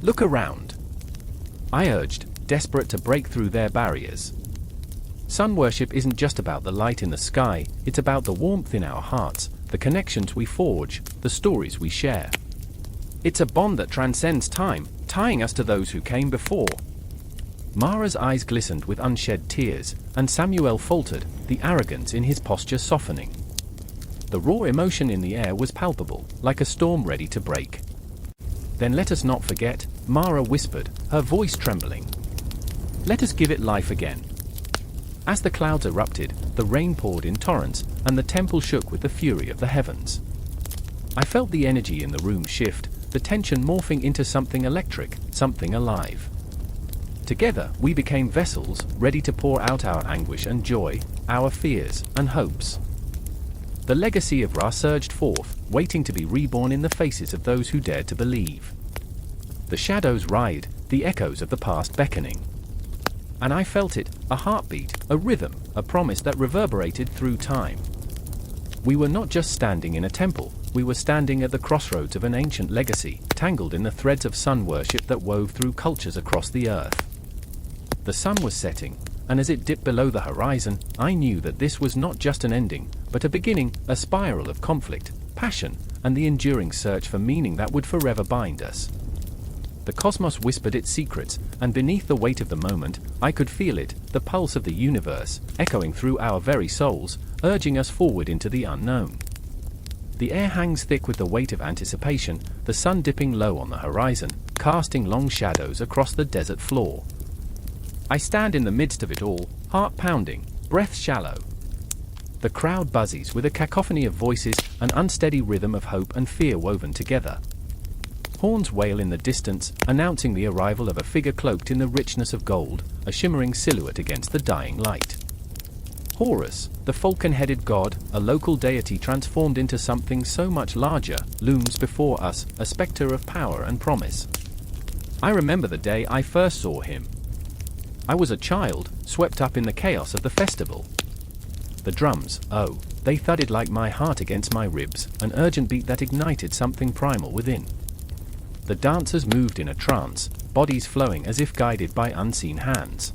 Look around. I urged, desperate to break through their barriers. Sun worship isn't just about the light in the sky, it's about the warmth in our hearts, the connections we forge, the stories we share. It's a bond that transcends time, tying us to those who came before. Mara's eyes glistened with unshed tears, and Samuel faltered, the arrogance in his posture softening. The raw emotion in the air was palpable, like a storm ready to break. Then let us not forget, Mara whispered, her voice trembling. Let us give it life again. As the clouds erupted, the rain poured in torrents, and the temple shook with the fury of the heavens. I felt the energy in the room shift, the tension morphing into something electric, something alive. Together, we became vessels, ready to pour out our anguish and joy, our fears and hopes. The legacy of Ra surged forth, waiting to be reborn in the faces of those who dared to believe. The shadows writhed, the echoes of the past beckoning. And I felt it, a heartbeat, a rhythm, a promise that reverberated through time. We were not just standing in a temple, we were standing at the crossroads of an ancient legacy, tangled in the threads of sun worship that wove through cultures across the earth. The sun was setting, and as it dipped below the horizon, I knew that this was not just an ending, but a beginning, a spiral of conflict, passion, and the enduring search for meaning that would forever bind us. The cosmos whispered its secrets, and beneath the weight of the moment, I could feel it, the pulse of the universe, echoing through our very souls, urging us forward into the unknown. The air hangs thick with the weight of anticipation, the sun dipping low on the horizon, casting long shadows across the desert floor. I stand in the midst of it all, heart pounding, breath shallow. The crowd buzzes with a cacophony of voices, an unsteady rhythm of hope and fear woven together. Horns wail in the distance, announcing the arrival of a figure cloaked in the richness of gold, a shimmering silhouette against the dying light. Horus, the falcon-headed god, a local deity transformed into something so much larger, looms before us, a specter of power and promise. I remember the day I first saw him. I was a child, swept up in the chaos of the festival. The drums, oh, they thudded like my heart against my ribs, an urgent beat that ignited something primal within. The dancers moved in a trance, bodies flowing as if guided by unseen hands.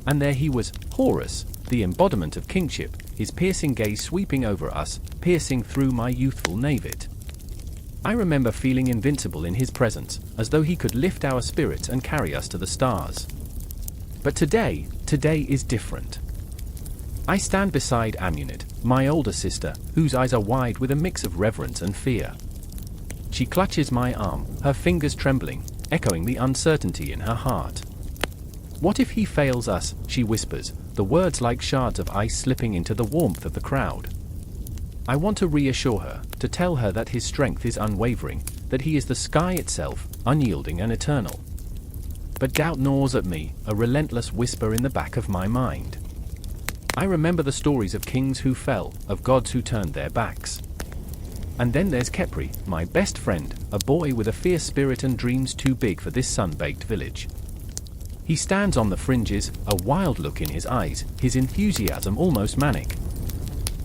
And there he was, Horus, the embodiment of kingship, his piercing gaze sweeping over us, piercing through my youthful navet. I remember feeling invincible in his presence, as though he could lift our spirits and carry us to the stars. But today is different. I stand beside Amunid, my older sister, whose eyes are wide with a mix of reverence and fear. She clutches my arm, her fingers trembling, echoing the uncertainty in her heart. What if he fails us, she whispers, the words like shards of ice slipping into the warmth of the crowd. I want to reassure her, to tell her that his strength is unwavering, that he is the sky itself, unyielding and eternal. But doubt gnaws at me, a relentless whisper in the back of my mind. I remember the stories of kings who fell, of gods who turned their backs. And then there's Khepri, my best friend, a boy with a fierce spirit and dreams too big for this sun-baked village. He stands on the fringes, a wild look in his eyes, his enthusiasm almost manic.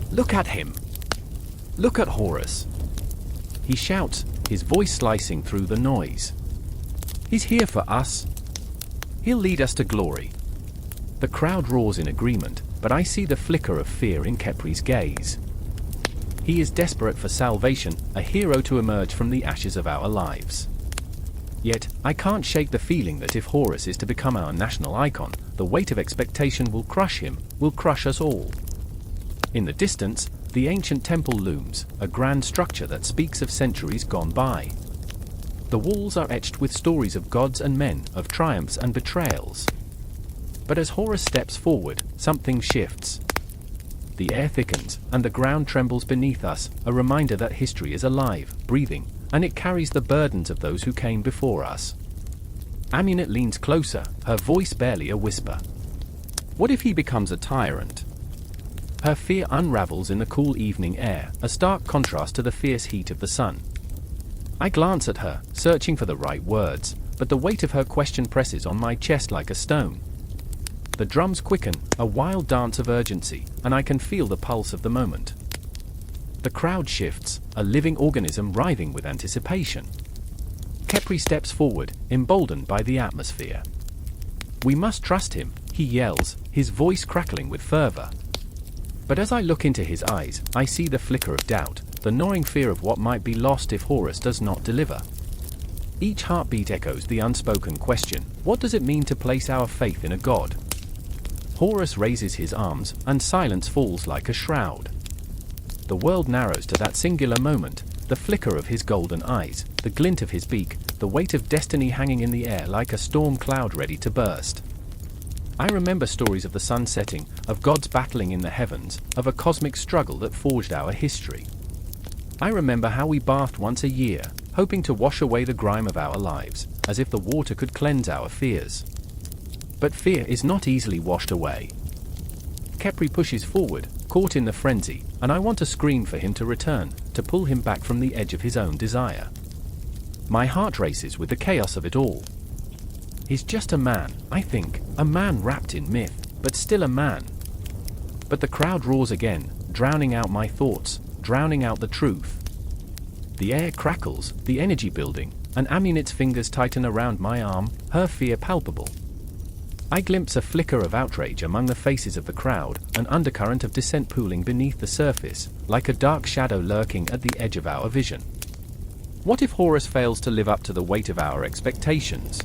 Look at him! Look at Horus! He shouts, his voice slicing through the noise. He's here for us. He'll lead us to glory. The crowd roars in agreement, but I see the flicker of fear in Khepri's gaze. He is desperate for salvation, a hero to emerge from the ashes of our lives. Yet, I can't shake the feeling that if Horus is to become our national icon, the weight of expectation will crush him, will crush us all. In the distance, the ancient temple looms, a grand structure that speaks of centuries gone by. The walls are etched with stories of gods and men, of triumphs and betrayals. But as Horus steps forward, something shifts. The air thickens, and the ground trembles beneath us, a reminder that history is alive, breathing, and it carries the burdens of those who came before us. Amunet leans closer, her voice barely a whisper. What if he becomes a tyrant? Her fear unravels in the cool evening air, a stark contrast to the fierce heat of the sun. I glance at her, searching for the right words, but the weight of her question presses on my chest like a stone. The drums quicken, a wild dance of urgency, and I can feel the pulse of the moment. The crowd shifts, a living organism writhing with anticipation. Khepri steps forward, emboldened by the atmosphere. We must trust him, he yells, his voice crackling with fervor. But as I look into his eyes, I see the flicker of doubt, the gnawing fear of what might be lost if Horus does not deliver. Each heartbeat echoes the unspoken question, what does it mean to place our faith in a god? Horus raises his arms, and silence falls like a shroud. The world narrows to that singular moment, the flicker of his golden eyes, the glint of his beak, the weight of destiny hanging in the air like a storm cloud ready to burst. I remember stories of the sun setting, of gods battling in the heavens, of a cosmic struggle that forged our history. I remember how we bathed once a year, hoping to wash away the grime of our lives, as if the water could cleanse our fears. But fear is not easily washed away. Khepri pushes forward, caught in the frenzy, and I want to scream for him to return, to pull him back from the edge of his own desire. My heart races with the chaos of it all. He's just a man, I think, a man wrapped in myth, but still a man. But the crowd roars again, drowning out my thoughts, drowning out the truth. The air crackles, the energy building, and Amunet's fingers tighten around my arm, her fear palpable. I glimpse a flicker of outrage among the faces of the crowd, an undercurrent of dissent pooling beneath the surface, like a dark shadow lurking at the edge of our vision. What if Horus fails to live up to the weight of our expectations?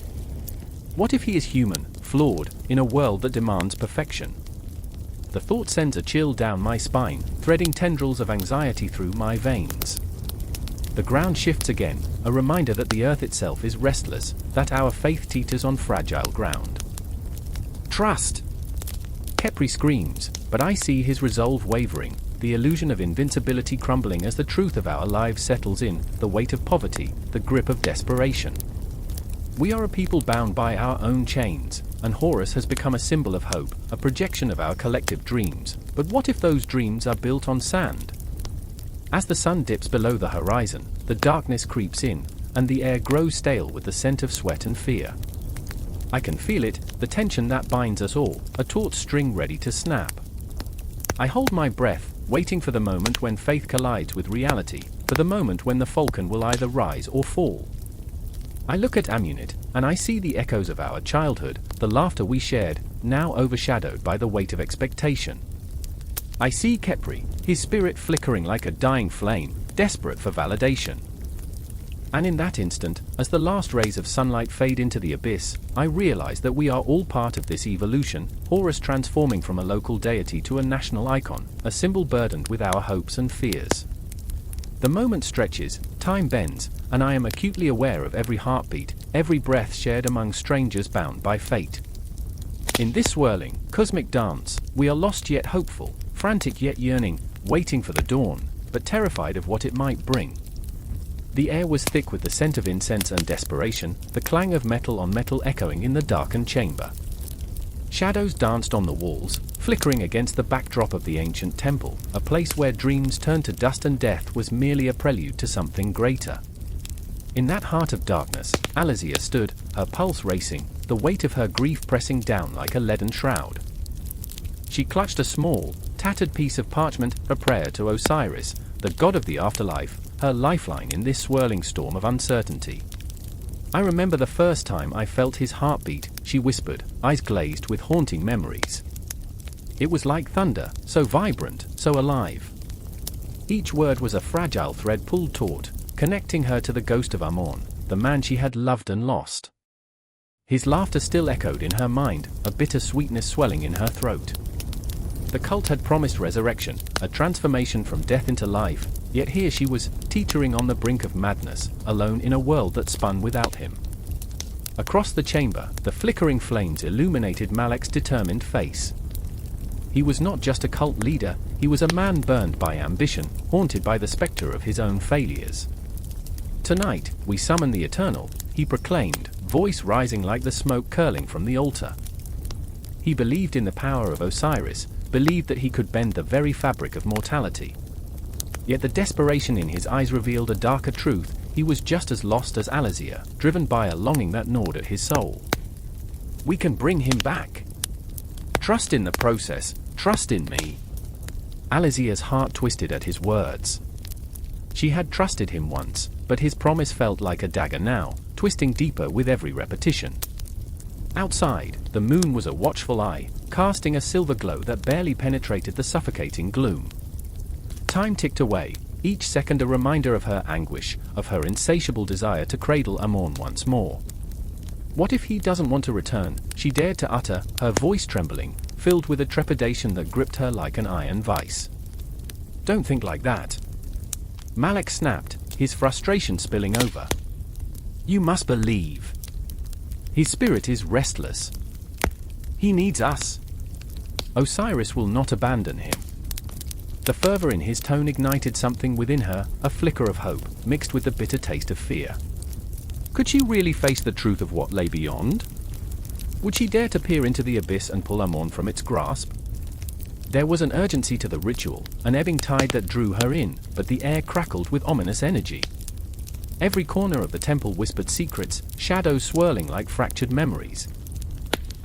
What if he is human, flawed, in a world that demands perfection? The thought sends a chill down my spine, threading tendrils of anxiety through my veins. The ground shifts again, a reminder that the earth itself is restless, that our faith teeters on fragile ground. Trust! Khepri screams, but I see his resolve wavering, the illusion of invincibility crumbling as the truth of our lives settles in, the weight of poverty, the grip of desperation. We are a people bound by our own chains, and Horus has become a symbol of hope, a projection of our collective dreams. But what if those dreams are built on sand? As the sun dips below the horizon, the darkness creeps in, and the air grows stale with the scent of sweat and fear. I can feel it, the tension that binds us all, a taut string ready to snap. I hold my breath, waiting for the moment when faith collides with reality, for the moment when the falcon will either rise or fall. I look at Amunet, and I see the echoes of our childhood, the laughter we shared, now overshadowed by the weight of expectation. I see Khepri, his spirit flickering like a dying flame, desperate for validation. And in that instant, as the last rays of sunlight fade into the abyss, I realize that we are all part of this evolution, Horus transforming from a local deity to a national icon, a symbol burdened with our hopes and fears. The moment stretches, time bends, and I am acutely aware of every heartbeat, every breath shared among strangers bound by fate. In this swirling, cosmic dance, we are lost yet hopeful, frantic yet yearning, waiting for the dawn, but terrified of what it might bring. The air was thick with the scent of incense and desperation, the clang of metal on metal echoing in the darkened chamber. Shadows danced on the walls, flickering against the backdrop of the ancient temple. A place where dreams turned to dust and death was merely a prelude to something greater. In that heart of darkness, Alizia stood, her pulse racing, the weight of her grief pressing down like a leaden shroud. She clutched a small, tattered piece of parchment, a prayer to Osiris, the god of the afterlife, her lifeline in this swirling storm of uncertainty. "I remember the first time I felt his heartbeat," she whispered, eyes glazed with haunting memories. It was like thunder, so vibrant, so alive. Each word was a fragile thread pulled taut, connecting her to the ghost of Amon, the man she had loved and lost. His laughter still echoed in her mind, a bitter sweetness swelling in her throat. The cult had promised resurrection, a transformation from death into life, yet here she was, teetering on the brink of madness, alone in a world that spun without him. Across the chamber, the flickering flames illuminated Malek's determined face. He was not just a cult leader, he was a man burned by ambition, haunted by the specter of his own failures. "Tonight, we summon the Eternal," he proclaimed, voice rising like the smoke curling from the altar. He believed in the power of Osiris, believed that he could bend the very fabric of mortality. Yet the desperation in his eyes revealed a darker truth. He was just as lost as Alizia, driven by a longing that gnawed at his soul. "We can bring him back. Trust in the process, trust in me." Alizia's heart twisted at his words. She had trusted him once, but his promise felt like a dagger now, twisting deeper with every repetition. Outside, the moon was a watchful eye, casting a silver glow that barely penetrated the suffocating gloom. Time ticked away, each second a reminder of her anguish, of her insatiable desire to cradle Amon once more. "What if he doesn't want to return?" she dared to utter, her voice trembling, filled with a trepidation that gripped her like an iron vice. "Don't think like that." Malek snapped, his frustration spilling over. "You must believe. His spirit is restless. He needs us. Osiris will not abandon him." The fervor in his tone ignited something within her, a flicker of hope, mixed with the bitter taste of fear. Could she really face the truth of what lay beyond? Would she dare to peer into the abyss and pull Amon from its grasp? There was an urgency to the ritual, an ebbing tide that drew her in, but the air crackled with ominous energy. Every corner of the temple whispered secrets, shadows swirling like fractured memories.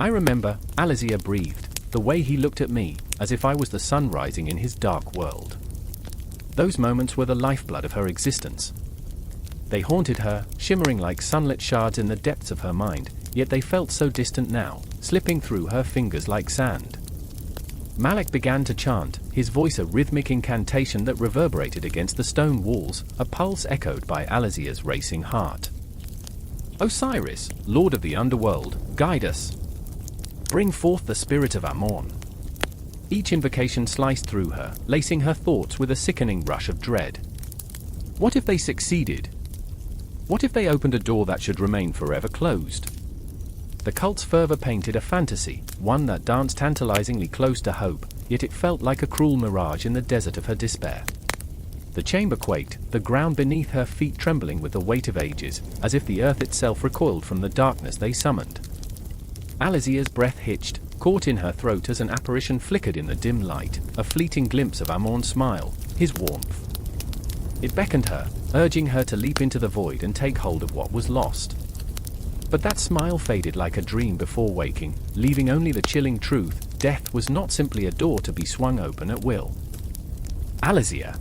"I remember," Alizia breathed, "the way he looked at me, as if I was the sun rising in his dark world." Those moments were the lifeblood of her existence. They haunted her, shimmering like sunlit shards in the depths of her mind, yet they felt so distant now, slipping through her fingers like sand. Malek began to chant, his voice a rhythmic incantation that reverberated against the stone walls, a pulse echoed by Alizia's racing heart. "Osiris, Lord of the underworld, guide us. Bring forth the spirit of Amon." Each invocation sliced through her, lacing her thoughts with a sickening rush of dread. What if they succeeded? What if they opened a door that should remain forever closed? The cult's fervor painted a fantasy, one that danced tantalizingly close to hope, yet it felt like a cruel mirage in the desert of her despair. The chamber quaked, the ground beneath her feet trembling with the weight of ages, as if the earth itself recoiled from the darkness they summoned. Alizia's breath hitched, caught in her throat as an apparition flickered in the dim light, a fleeting glimpse of Amon's smile, his warmth. It beckoned her, urging her to leap into the void and take hold of what was lost. But that smile faded like a dream before waking, leaving only the chilling truth: death was not simply a door to be swung open at will. "Alizia!"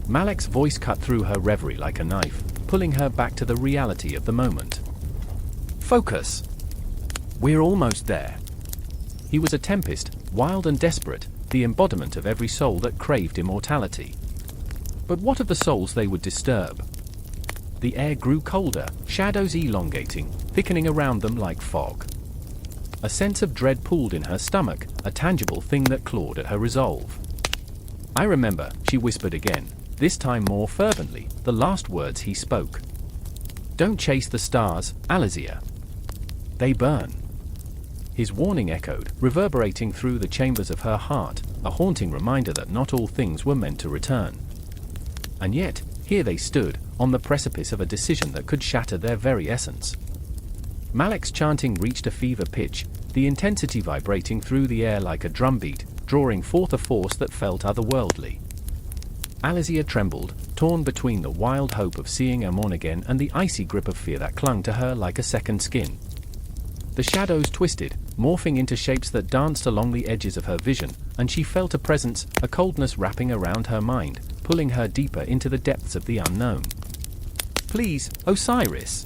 Malek's voice cut through her reverie like a knife, pulling her back to the reality of the moment. "Focus! We're almost there." He was a tempest, wild and desperate, the embodiment of every soul that craved immortality. But what of the souls they would disturb? The air grew colder, shadows elongating, thickening around them like fog. A sense of dread pooled in her stomach, a tangible thing that clawed at her resolve. "I remember," she whispered again, this time more fervently, the last words he spoke. "Don't chase the stars, Alizia. They burn." His warning echoed, reverberating through the chambers of her heart, a haunting reminder that not all things were meant to return. And yet, here they stood, on the precipice of a decision that could shatter their very essence. Malek's chanting reached a fever pitch, the intensity vibrating through the air like a drumbeat, drawing forth a force that felt otherworldly. Alizia trembled, torn between the wild hope of seeing Amon again and the icy grip of fear that clung to her like a second skin. The shadows twisted, morphing into shapes that danced along the edges of her vision, and she felt a presence, a coldness wrapping around her mind, pulling her deeper into the depths of the unknown. "Please, Osiris!"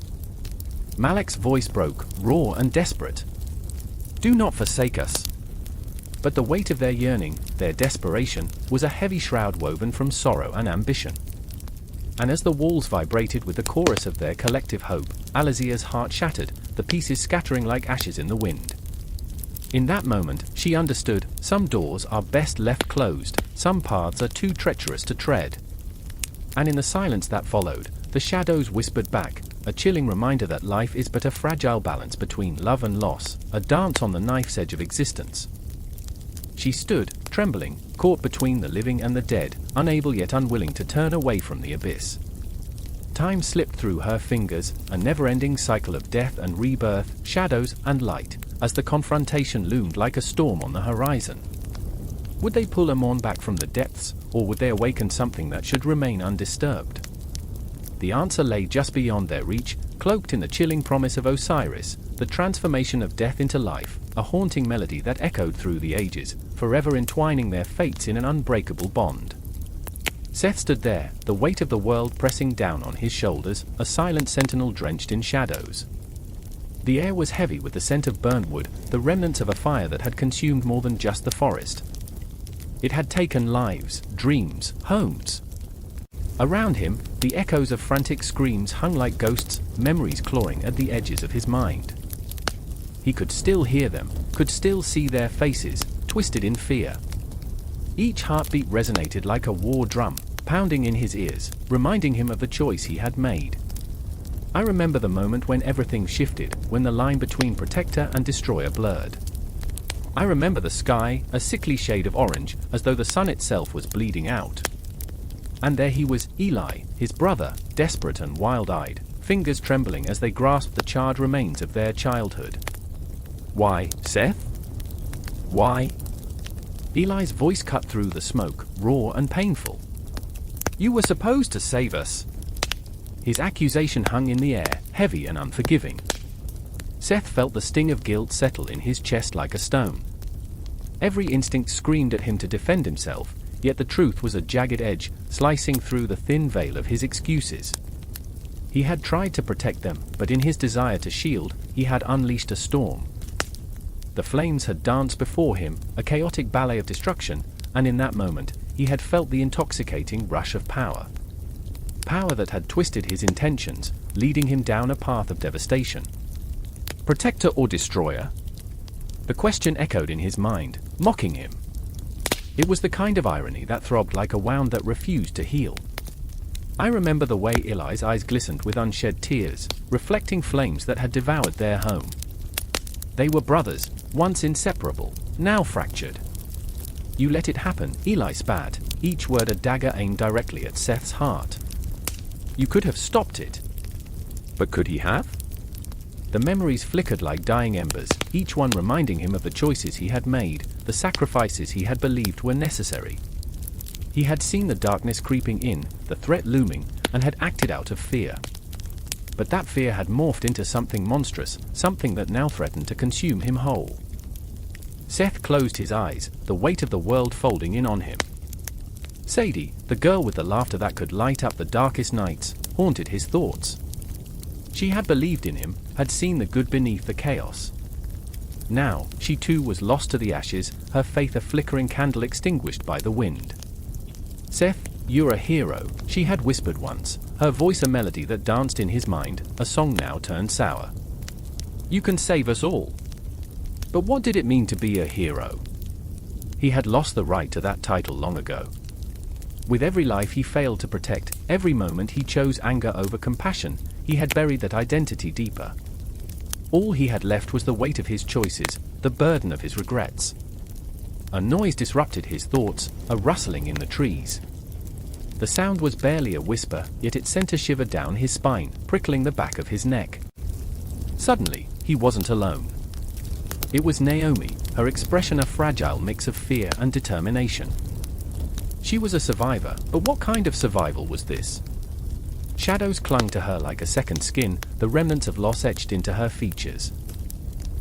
Malek's voice broke, raw and desperate. "Do not forsake us!" But the weight of their yearning, their desperation, was a heavy shroud woven from sorrow and ambition. And as the walls vibrated with the chorus of their collective hope, Alizia's heart shattered, the pieces scattering like ashes in the wind. In that moment, she understood, some doors are best left closed, some paths are too treacherous to tread. And in the silence that followed, the shadows whispered back, a chilling reminder that life is but a fragile balance between love and loss, a dance on the knife's edge of existence. She stood, trembling, caught between the living and the dead, unable yet unwilling to turn away from the abyss. Time slipped through her fingers, a never-ending cycle of death and rebirth, shadows and light, as the confrontation loomed like a storm on the horizon. Would they pull Amon back from the depths, or would they awaken something that should remain undisturbed? The answer lay just beyond their reach, cloaked in the chilling promise of Osiris, the transformation of death into life, a haunting melody that echoed through the ages, forever entwining their fates in an unbreakable bond. Seth stood there, the weight of the world pressing down on his shoulders, a silent sentinel drenched in shadows. The air was heavy with the scent of burnt wood, the remnants of a fire that had consumed more than just the forest. It had taken lives, dreams, homes. Around him, the echoes of frantic screams hung like ghosts, memories clawing at the edges of his mind. He could still hear them, could still see their faces, twisted in fear. Each heartbeat resonated like a war drum, pounding in his ears, reminding him of the choice he had made. I remember the moment when everything shifted, when the line between protector and destroyer blurred. I remember the sky, a sickly shade of orange, as though the sun itself was bleeding out. And there he was, Eli, his brother, desperate and wild-eyed, fingers trembling as they grasped the charred remains of their childhood. "Why, Seth? Why?" Eli's voice cut through the smoke, raw and painful. "You were supposed to save us." His accusation hung in the air, heavy and unforgiving. Seth felt the sting of guilt settle in his chest like a stone. Every instinct screamed at him to defend himself, yet the truth was a jagged edge, slicing through the thin veil of his excuses. He had tried to protect them, but in his desire to shield, he had unleashed a storm. The flames had danced before him, a chaotic ballet of destruction, and in that moment, he had felt the intoxicating rush of power. Power that had twisted his intentions, leading him down a path of devastation. Protector or destroyer? The question echoed in his mind, mocking him. It was the kind of irony that throbbed like a wound that refused to heal. I remember the way Eli's eyes glistened with unshed tears, reflecting flames that had devoured their home. They were brothers, once inseparable, now fractured. "You let it happen," Eli spat, each word a dagger aimed directly at Seth's heart. "You could have stopped it." But could he have? The memories flickered like dying embers, each one reminding him of the choices he had made, the sacrifices he had believed were necessary. He had seen the darkness creeping in, the threat looming, and had acted out of fear. But that fear had morphed into something monstrous, something that now threatened to consume him whole. Seth closed his eyes, the weight of the world folding in on him. Sadie, the girl with the laughter that could light up the darkest nights, haunted his thoughts. She had believed in him, had seen the good beneath the chaos. Now, she too was lost to the ashes, her faith a flickering candle extinguished by the wind. "Seth, you're a hero," she had whispered once, her voice a melody that danced in his mind, a song now turned sour. "You can save us all." But what did it mean to be a hero? He had lost the right to that title long ago. With every life he failed to protect, every moment he chose anger over compassion, he had buried that identity deeper. All he had left was the weight of his choices, the burden of his regrets. A noise disrupted his thoughts, a rustling in the trees. The sound was barely a whisper, yet it sent a shiver down his spine, prickling the back of his neck. Suddenly, he wasn't alone. It was Naomi, her expression a fragile mix of fear and determination. She was a survivor, but what kind of survival was this? Shadows clung to her like a second skin, the remnants of loss etched into her features.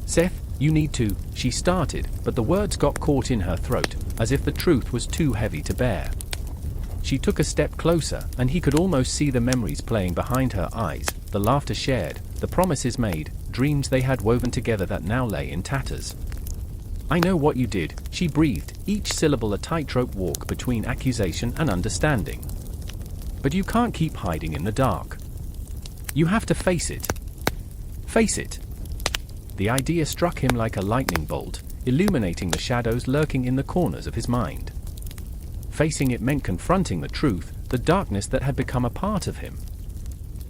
"Seth, you need to," she started, but the words got caught in her throat, as if the truth was too heavy to bear. She took a step closer, and he could almost see the memories playing behind her eyes, the laughter shared, the promises made, dreams they had woven together that now lay in tatters. "I know what you did," she breathed, each syllable a tightrope walk between accusation and understanding. "But you can't keep hiding in the dark. You have to face it. Face it." The idea struck him like a lightning bolt, illuminating the shadows lurking in the corners of his mind. Facing it meant confronting the truth, the darkness that had become a part of him.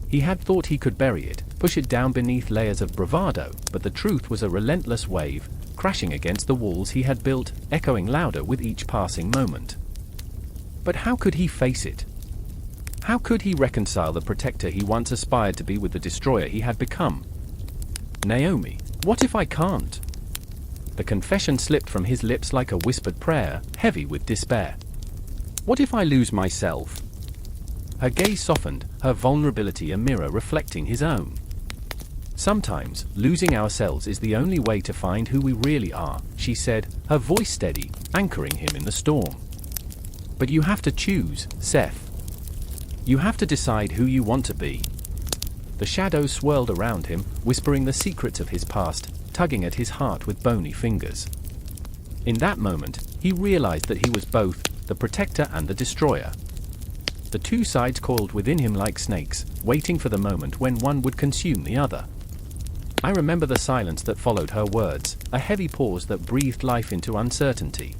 He had thought he could bury it, push it down beneath layers of bravado, but the truth was a relentless wave, crashing against the walls he had built, echoing louder with each passing moment. But how could he face it? How could he reconcile the protector he once aspired to be with the destroyer he had become? "Naomi, what if I can't?" The confession slipped from his lips like a whispered prayer, heavy with despair. "What if I lose myself?" Her gaze softened, her vulnerability a mirror reflecting his own. "Sometimes, losing ourselves is the only way to find who we really are," she said, her voice steady, anchoring him in the storm. "But you have to choose, Seth. You have to decide who you want to be." The shadows swirled around him, whispering the secrets of his past, tugging at his heart with bony fingers. In that moment, he realized that he was both the protector and the destroyer. The two sides coiled within him like snakes, waiting for the moment when one would consume the other. I remember the silence that followed her words, a heavy pause that breathed life into uncertainty.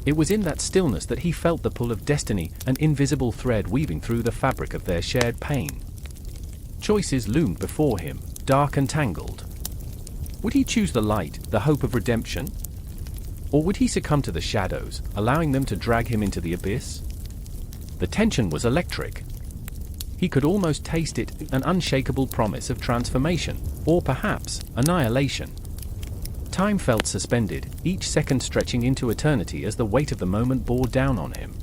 It was in that stillness that he felt the pull of destiny, an invisible thread weaving through the fabric of their shared pain. Choices loomed before him, dark and tangled. Would he choose the light, the hope of redemption? Or would he succumb to the shadows, allowing them to drag him into the abyss? The tension was electric. He could almost taste it, an unshakable promise of transformation, or perhaps, annihilation. Time felt suspended, each second stretching into eternity as the weight of the moment bore down on him.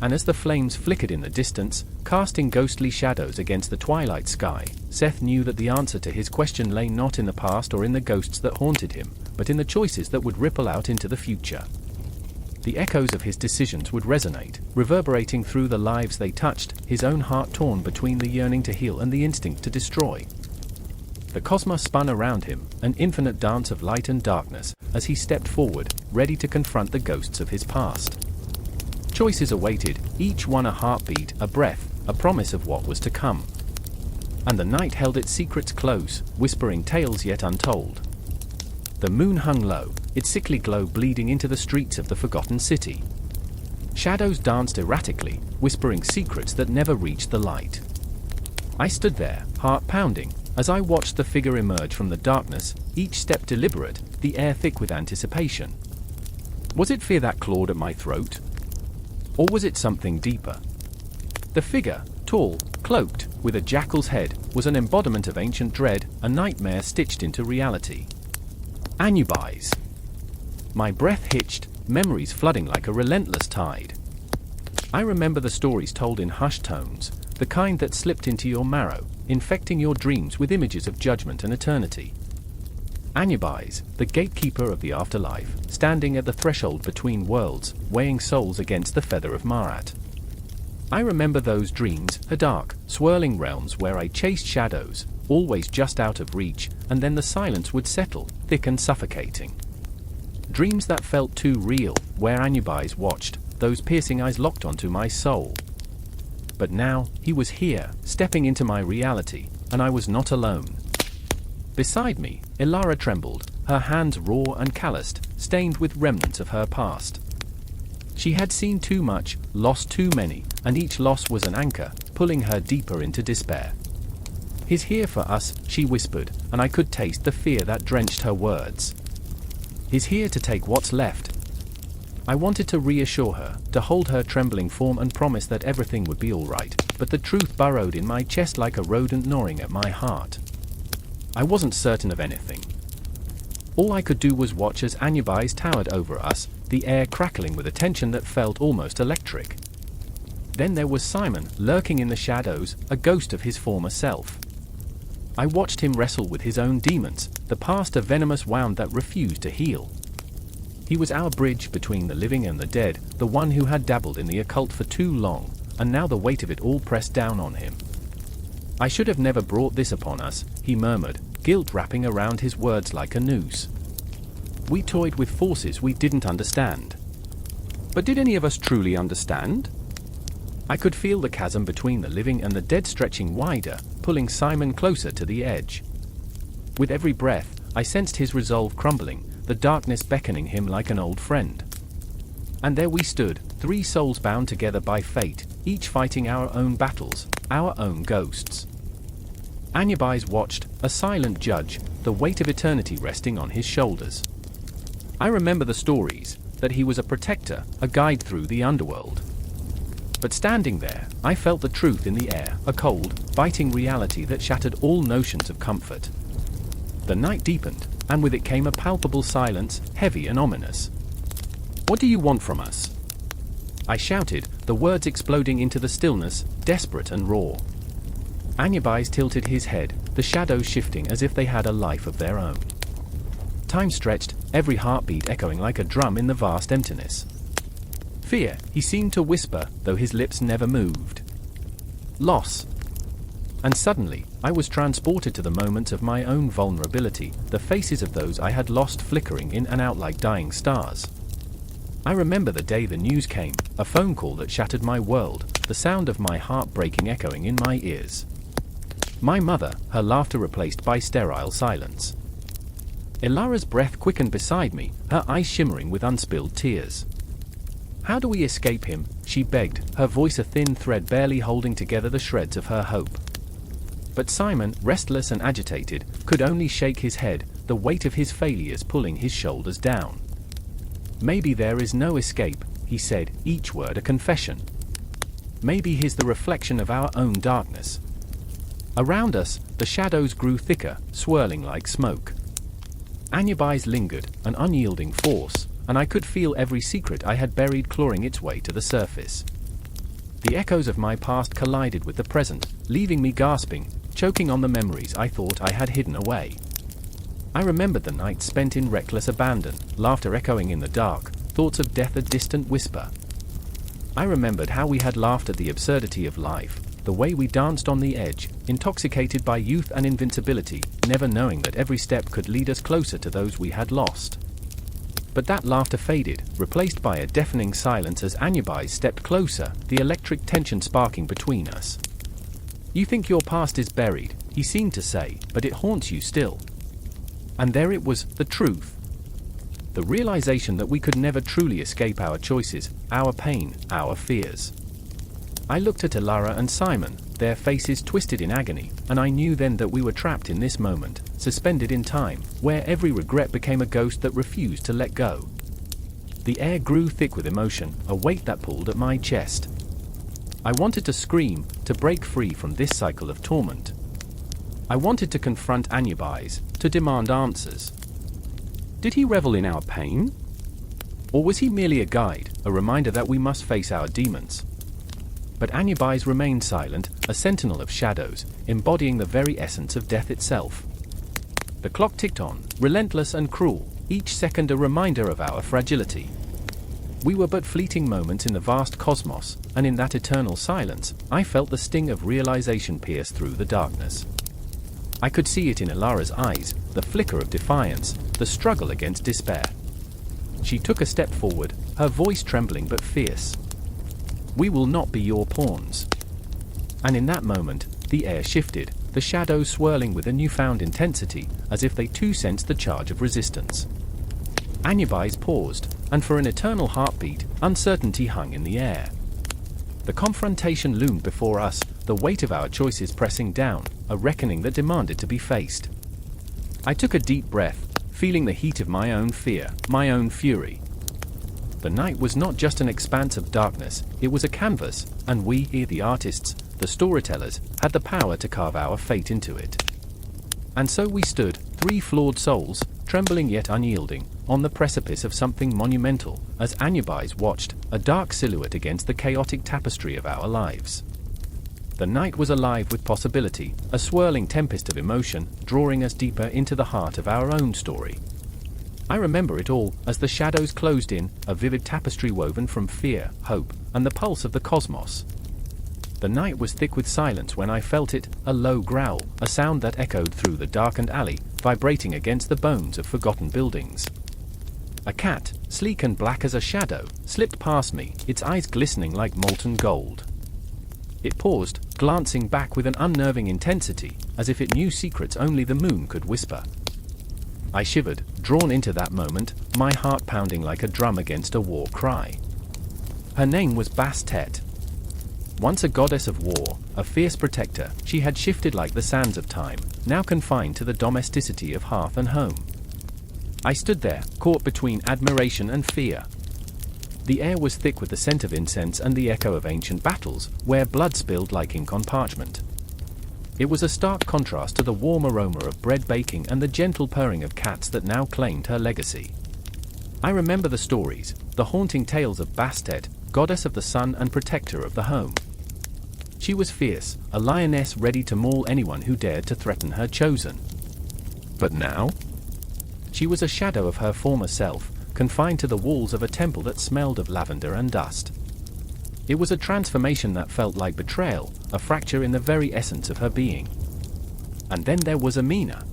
And as the flames flickered in the distance, casting ghostly shadows against the twilight sky, Seth knew that the answer to his question lay not in the past or in the ghosts that haunted him, but in the choices that would ripple out into the future. The echoes of his decisions would resonate, reverberating through the lives they touched, his own heart torn between the yearning to heal and the instinct to destroy. The cosmos spun around him, an infinite dance of light and darkness, as he stepped forward, ready to confront the ghosts of his past. Choices awaited, each one a heartbeat, a breath, a promise of what was to come. And the night held its secrets close, whispering tales yet untold. The moon hung low, its sickly glow bleeding into the streets of the forgotten city. Shadows danced erratically, whispering secrets that never reached the light. I stood there, heart pounding, as I watched the figure emerge from the darkness, each step deliberate, the air thick with anticipation. Was it fear that clawed at my throat? Or was it something deeper? The figure, tall, cloaked, with a jackal's head, was an embodiment of ancient dread, a nightmare stitched into reality. Anubis. My breath hitched, memories flooding like a relentless tide. I remember the stories told in hushed tones, the kind that slipped into your marrow, infecting your dreams with images of judgment and eternity. Anubis, the gatekeeper of the afterlife, standing at the threshold between worlds, weighing souls against the feather of Marat. I remember those dreams, a dark, swirling realms where I chased shadows, always just out of reach, and then the silence would settle, thick and suffocating. Dreams that felt too real, where Anubis watched, those piercing eyes locked onto my soul. But now, he was here, stepping into my reality, and I was not alone. Beside me, Ilara trembled, her hands raw and calloused, stained with remnants of her past. She had seen too much, lost too many, and each loss was an anchor, pulling her deeper into despair. "He's here for us," she whispered, and I could taste the fear that drenched her words. "He's here to take what's left." I wanted to reassure her, to hold her trembling form and promise that everything would be alright, but the truth burrowed in my chest like a rodent gnawing at my heart. I wasn't certain of anything. All I could do was watch as Anubis towered over us, the air crackling with a tension that felt almost electric. Then there was Simon, lurking in the shadows, a ghost of his former self. I watched him wrestle with his own demons, the past a venomous wound that refused to heal. He was our bridge between the living and the dead, the one who had dabbled in the occult for too long, and now the weight of it all pressed down on him. I should have never brought this upon us, he murmured, guilt wrapping around his words like a noose. We toyed with forces we didn't understand. But did any of us truly understand? I could feel the chasm between the living and the dead stretching wider, pulling Simon closer to the edge. With every breath, I sensed his resolve crumbling, the darkness beckoning him like an old friend. And there we stood, three souls bound together by fate, each fighting our own battles, our own ghosts. Anubis watched, a silent judge, the weight of eternity resting on his shoulders. I remember the stories, that he was a protector, a guide through the underworld. But standing there, I felt the truth in the air, a cold, biting reality that shattered all notions of comfort. The night deepened, and with it came a palpable silence, heavy and ominous. "What do you want from us?" I shouted, the words exploding into the stillness, desperate and raw. Anubis tilted his head, the shadows shifting as if they had a life of their own. Time stretched, every heartbeat echoing like a drum in the vast emptiness. Fear, he seemed to whisper, though his lips never moved. Loss. And suddenly, I was transported to the moments of my own vulnerability, the faces of those I had lost flickering in and out like dying stars. I remember the day the news came, a phone call that shattered my world, the sound of my heart breaking echoing in my ears. My mother, her laughter replaced by sterile silence. Ilara's breath quickened beside me, her eyes shimmering with unspilled tears. "How do we escape him?" she begged, her voice a thin thread barely holding together the shreds of her hope. But Simon, restless and agitated, could only shake his head, the weight of his failures pulling his shoulders down. "Maybe there is no escape," he said, each word a confession. "Maybe he's the reflection of our own darkness." Around us, the shadows grew thicker, swirling like smoke. Anubis lingered, an unyielding force, and I could feel every secret I had buried clawing its way to the surface. The echoes of my past collided with the present, leaving me gasping, choking on the memories I thought I had hidden away. I remembered the nights spent in reckless abandon, laughter echoing in the dark, thoughts of death a distant whisper. I remembered how we had laughed at the absurdity of life, the way we danced on the edge, intoxicated by youth and invincibility, never knowing that every step could lead us closer to those we had lost. But that laughter faded, replaced by a deafening silence as Anubis stepped closer, the electric tension sparking between us. "You think your past is buried," he seemed to say, "but it haunts you still." And there it was, the truth. The realization that we could never truly escape our choices, our pain, our fears. I looked at Ilara and Simon, their faces twisted in agony, and I knew then that we were trapped in this moment, suspended in time, where every regret became a ghost that refused to let go. The air grew thick with emotion, a weight that pulled at my chest. I wanted to scream, to break free from this cycle of torment. I wanted to confront Anubis, to demand answers. Did he revel in our pain? Or was he merely a guide, a reminder that we must face our demons? But Anubis remained silent, a sentinel of shadows, embodying the very essence of death itself. The clock ticked on, relentless and cruel, each second a reminder of our fragility. We were but fleeting moments in the vast cosmos, and in that eternal silence, I felt the sting of realization pierce through the darkness. I could see it in Ilara's eyes, the flicker of defiance, the struggle against despair. She took a step forward, her voice trembling but fierce. "We will not be your pawns." And in that moment, the air shifted, the shadows swirling with a newfound intensity, as if they too sensed the charge of resistance. Anubis paused, and for an eternal heartbeat, uncertainty hung in the air. The confrontation loomed before us, the weight of our choices pressing down, a reckoning that demanded to be faced. I took a deep breath, feeling the heat of my own fear, my own fury. The night was not just an expanse of darkness, it was a canvas, and we, the artists, the storytellers, had the power to carve our fate into it. And so we stood, three flawed souls, trembling yet unyielding, on the precipice of something monumental, as Anubis watched, a dark silhouette against the chaotic tapestry of our lives. The night was alive with possibility, a swirling tempest of emotion, drawing us deeper into the heart of our own story. I remember it all, as the shadows closed in, a vivid tapestry woven from fear, hope, and the pulse of the cosmos. The night was thick with silence when I felt it, a low growl, a sound that echoed through the darkened alley, vibrating against the bones of forgotten buildings. A cat, sleek and black as a shadow, slipped past me, its eyes glistening like molten gold. It paused, glancing back with an unnerving intensity, as if it knew secrets only the moon could whisper. I shivered, drawn into that moment, my heart pounding like a drum against a war cry. Her name was Bastet. Once a goddess of war, a fierce protector, she had shifted like the sands of time, now confined to the domesticity of hearth and home. I stood there, caught between admiration and fear. The air was thick with the scent of incense and the echo of ancient battles, where blood spilled like ink on parchment. It was a stark contrast to the warm aroma of bread baking and the gentle purring of cats that now claimed her legacy. I remember the stories, the haunting tales of Bastet, goddess of the sun and protector of the home. She was fierce, a lioness ready to maul anyone who dared to threaten her chosen. But now? She was a shadow of her former self, confined to the walls of a temple that smelled of lavender and dust. It was a transformation that felt like betrayal, a fracture in the very essence of her being. And then there was Amina.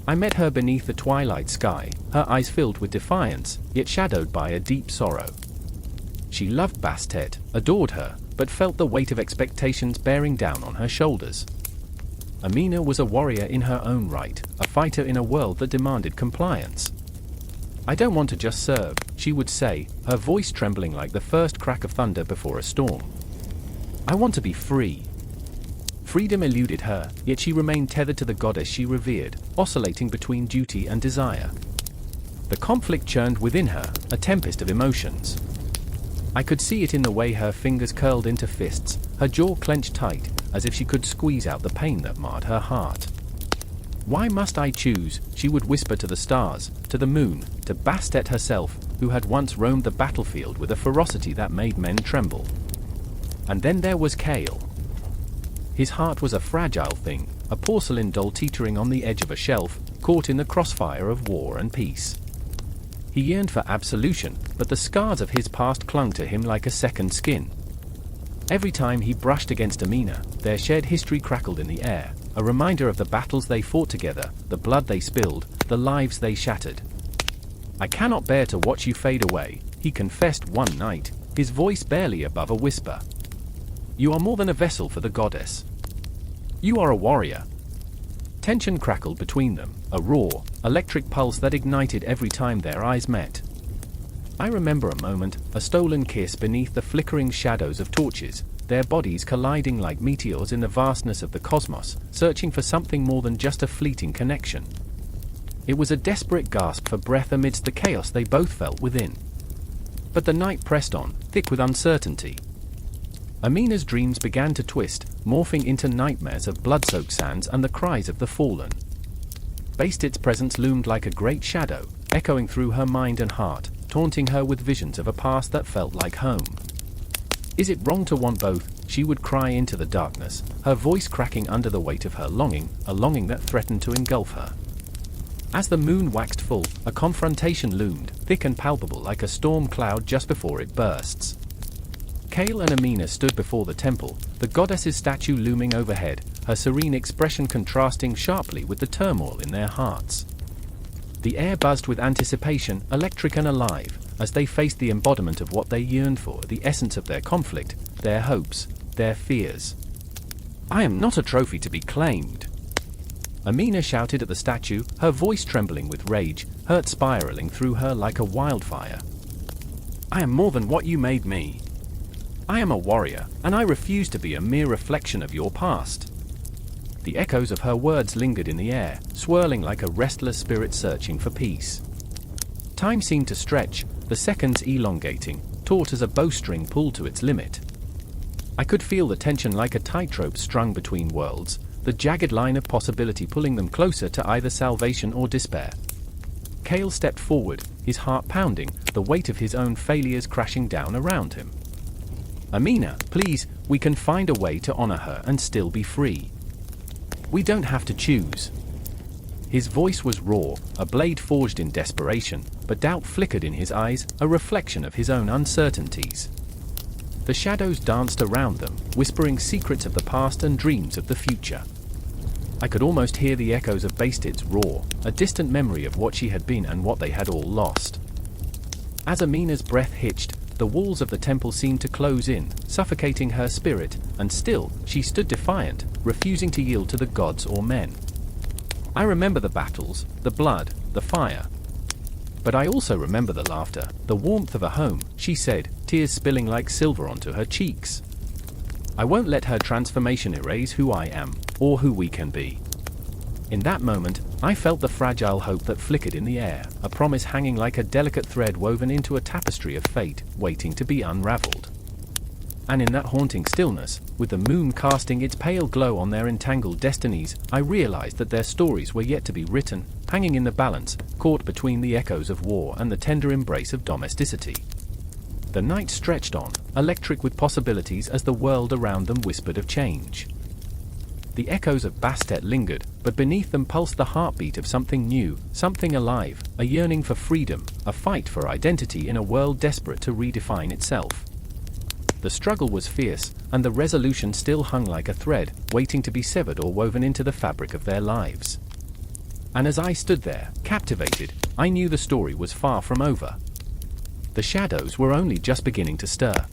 I met her beneath the twilight sky, her eyes filled with defiance, yet shadowed by a deep sorrow. She loved Bastet, adored her, but felt the weight of expectations bearing down on her shoulders. Amina was a warrior in her own right, a fighter in a world that demanded compliance. "I don't want to just serve," she would say, her voice trembling like the first crack of thunder before a storm. "I want to be free." Freedom eluded her, yet she remained tethered to the goddess she revered, oscillating between duty and desire. The conflict churned within her, a tempest of emotions. I could see it in the way her fingers curled into fists, her jaw clenched tight, as if she could squeeze out the pain that marred her heart. "Why must I choose?" she would whisper to the stars, to the moon, to Bastet herself, who had once roamed the battlefield with a ferocity that made men tremble. And then there was Kale. His heart was a fragile thing, a porcelain doll teetering on the edge of a shelf, caught in the crossfire of war and peace. He yearned for absolution, but the scars of his past clung to him like a second skin. Every time he brushed against Amina, their shared history crackled in the air, a reminder of the battles they fought together, the blood they spilled, the lives they shattered. "I cannot bear to watch you fade away," he confessed one night, his voice barely above a whisper. "You are more than a vessel for the goddess. You are a warrior." Tension crackled between them, a raw, electric pulse that ignited every time their eyes met. I remember a moment, a stolen kiss beneath the flickering shadows of torches, their bodies colliding like meteors in the vastness of the cosmos, searching for something more than just a fleeting connection. It was a desperate gasp for breath amidst the chaos they both felt within. But the night pressed on, thick with uncertainty. Amina's dreams began to twist, morphing into nightmares of blood-soaked sands and the cries of the fallen. Bastet's presence loomed like a great shadow, echoing through her mind and heart, taunting her with visions of a past that felt like home. "Is it wrong to want both?" she would cry into the darkness, her voice cracking under the weight of her longing, a longing that threatened to engulf her. As the moon waxed full, a confrontation loomed, thick and palpable like a storm cloud just before it bursts. Kale and Amina stood before the temple, the goddess's statue looming overhead, her serene expression contrasting sharply with the turmoil in their hearts. The air buzzed with anticipation, electric and alive, as they faced the embodiment of what they yearned for, the essence of their conflict, their hopes, their fears. "I am not a trophy to be claimed," Amina shouted at the statue, her voice trembling with rage, hurt spiraling through her like a wildfire. "I am more than what you made me. I am a warrior, and I refuse to be a mere reflection of your past." The echoes of her words lingered in the air, swirling like a restless spirit searching for peace. Time seemed to stretch, the seconds elongating, taut as a bowstring pulled to its limit. I could feel the tension like a tightrope strung between worlds, the jagged line of possibility pulling them closer to either salvation or despair. Kale stepped forward, his heart pounding, the weight of his own failures crashing down around him. "Amina, please, we can find a way to honor her and still be free. We don't have to choose." His voice was raw, a blade forged in desperation, but doubt flickered in his eyes, a reflection of his own uncertainties. The shadows danced around them, whispering secrets of the past and dreams of the future. I could almost hear the echoes of Bastid's roar, a distant memory of what she had been and what they had all lost. As Amina's breath hitched, the walls of the temple seemed to close in, suffocating her spirit, and still, she stood defiant, refusing to yield to the gods or men. I remember the battles, the blood, the fire. But I also remember the laughter, the warmth of a home, she said, tears spilling like silver onto her cheeks. I won't let her transformation erase who I am, or who we can be. In that moment, I felt the fragile hope that flickered in the air, a promise hanging like a delicate thread woven into a tapestry of fate, waiting to be unraveled. And in that haunting stillness, with the moon casting its pale glow on their entangled destinies, I realized that their stories were yet to be written, hanging in the balance, caught between the echoes of war and the tender embrace of domesticity. The night stretched on, electric with possibilities as the world around them whispered of change. The echoes of Bastet lingered, but beneath them pulsed the heartbeat of something new, something alive, a yearning for freedom, a fight for identity in a world desperate to redefine itself. The struggle was fierce, and the resolution still hung like a thread, waiting to be severed or woven into the fabric of their lives. And as I stood there, captivated, I knew the story was far from over. The shadows were only just beginning to stir.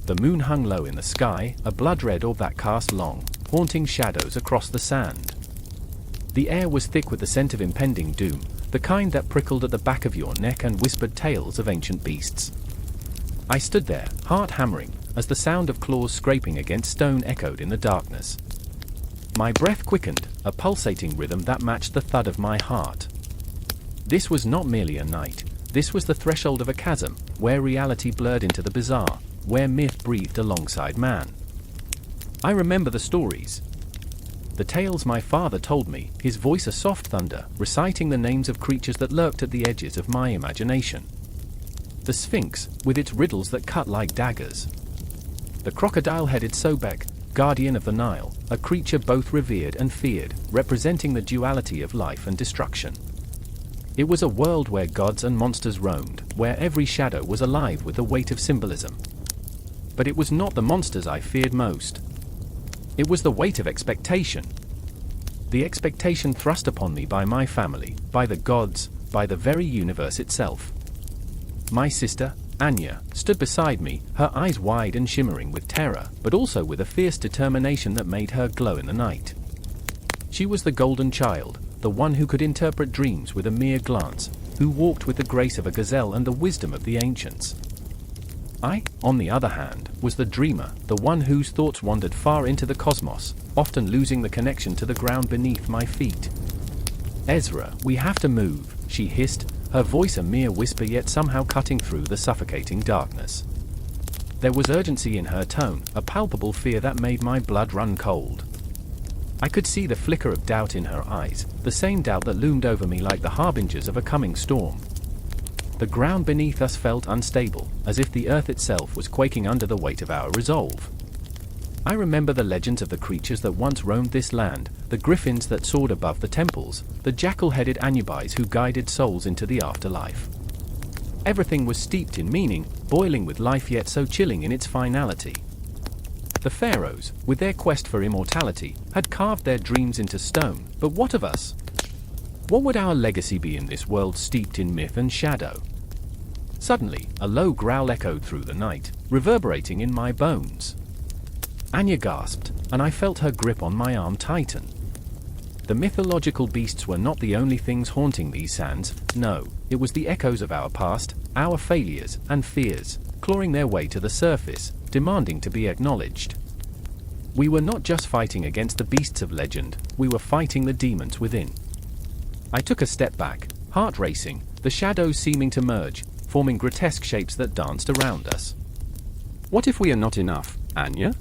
The moon hung low in the sky, a blood-red orb that cast long, haunting shadows across the sand. The air was thick with the scent of impending doom, the kind that prickled at the back of your neck and whispered tales of ancient beasts. I stood there, heart hammering, as the sound of claws scraping against stone echoed in the darkness. My breath quickened, a pulsating rhythm that matched the thud of my heart. This was not merely a night, this was the threshold of a chasm, where reality blurred into the bizarre, where myth breathed alongside man. I remember the stories. The tales my father told me, his voice a soft thunder, reciting the names of creatures that lurked at the edges of my imagination. The Sphinx, with its riddles that cut like daggers. The crocodile-headed Sobek, guardian of the Nile, a creature both revered and feared, representing the duality of life and destruction. It was a world where gods and monsters roamed, where every shadow was alive with the weight of symbolism. But it was not the monsters I feared most. It was the weight of expectation. The expectation thrust upon me by my family, by the gods, by the very universe itself. My sister, Anya, stood beside me, her eyes wide and shimmering with terror, but also with a fierce determination that made her glow in the night. She was the golden child, the one who could interpret dreams with a mere glance, who walked with the grace of a gazelle and the wisdom of the ancients. I, on the other hand, was the dreamer, the one whose thoughts wandered far into the cosmos, often losing the connection to the ground beneath my feet. "Ezra, we have to move," she hissed, her voice a mere whisper yet somehow cutting through the suffocating darkness. There was urgency in her tone, a palpable fear that made my blood run cold. I could see the flicker of doubt in her eyes, the same doubt that loomed over me like the harbingers of a coming storm. The ground beneath us felt unstable, as if the earth itself was quaking under the weight of our resolve. I remember the legends of the creatures that once roamed this land, the griffins that soared above the temples, the jackal-headed Anubis who guided souls into the afterlife. Everything was steeped in meaning, boiling with life yet so chilling in its finality. The pharaohs, with their quest for immortality, had carved their dreams into stone, but what of us? What would our legacy be in this world steeped in myth and shadow? Suddenly, a low growl echoed through the night, reverberating in my bones. Anya gasped, and I felt her grip on my arm tighten. The mythological beasts were not the only things haunting these sands, no, it was the echoes of our past, our failures and fears, clawing their way to the surface, demanding to be acknowledged. We were not just fighting against the beasts of legend, we were fighting the demons within. I took a step back, heart racing, the shadows seeming to merge, forming grotesque shapes that danced around us. What if we are not enough, Anya?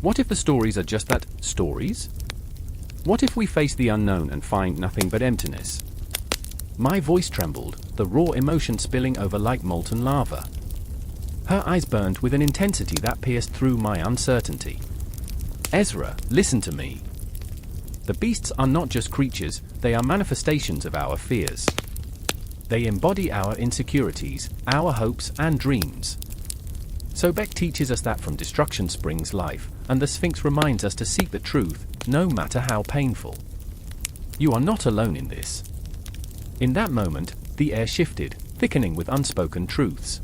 What if the stories are just that, stories? What if we face the unknown and find nothing but emptiness? My voice trembled, the raw emotion spilling over like molten lava. Her eyes burned with an intensity that pierced through my uncertainty. Ezra, listen to me. The beasts are not just creatures, they are manifestations of our fears. They embody our insecurities, our hopes and dreams. Sobek teaches us that from destruction springs life, and the Sphinx reminds us to seek the truth, no matter how painful. You are not alone in this. In that moment, the air shifted, thickening with unspoken truths.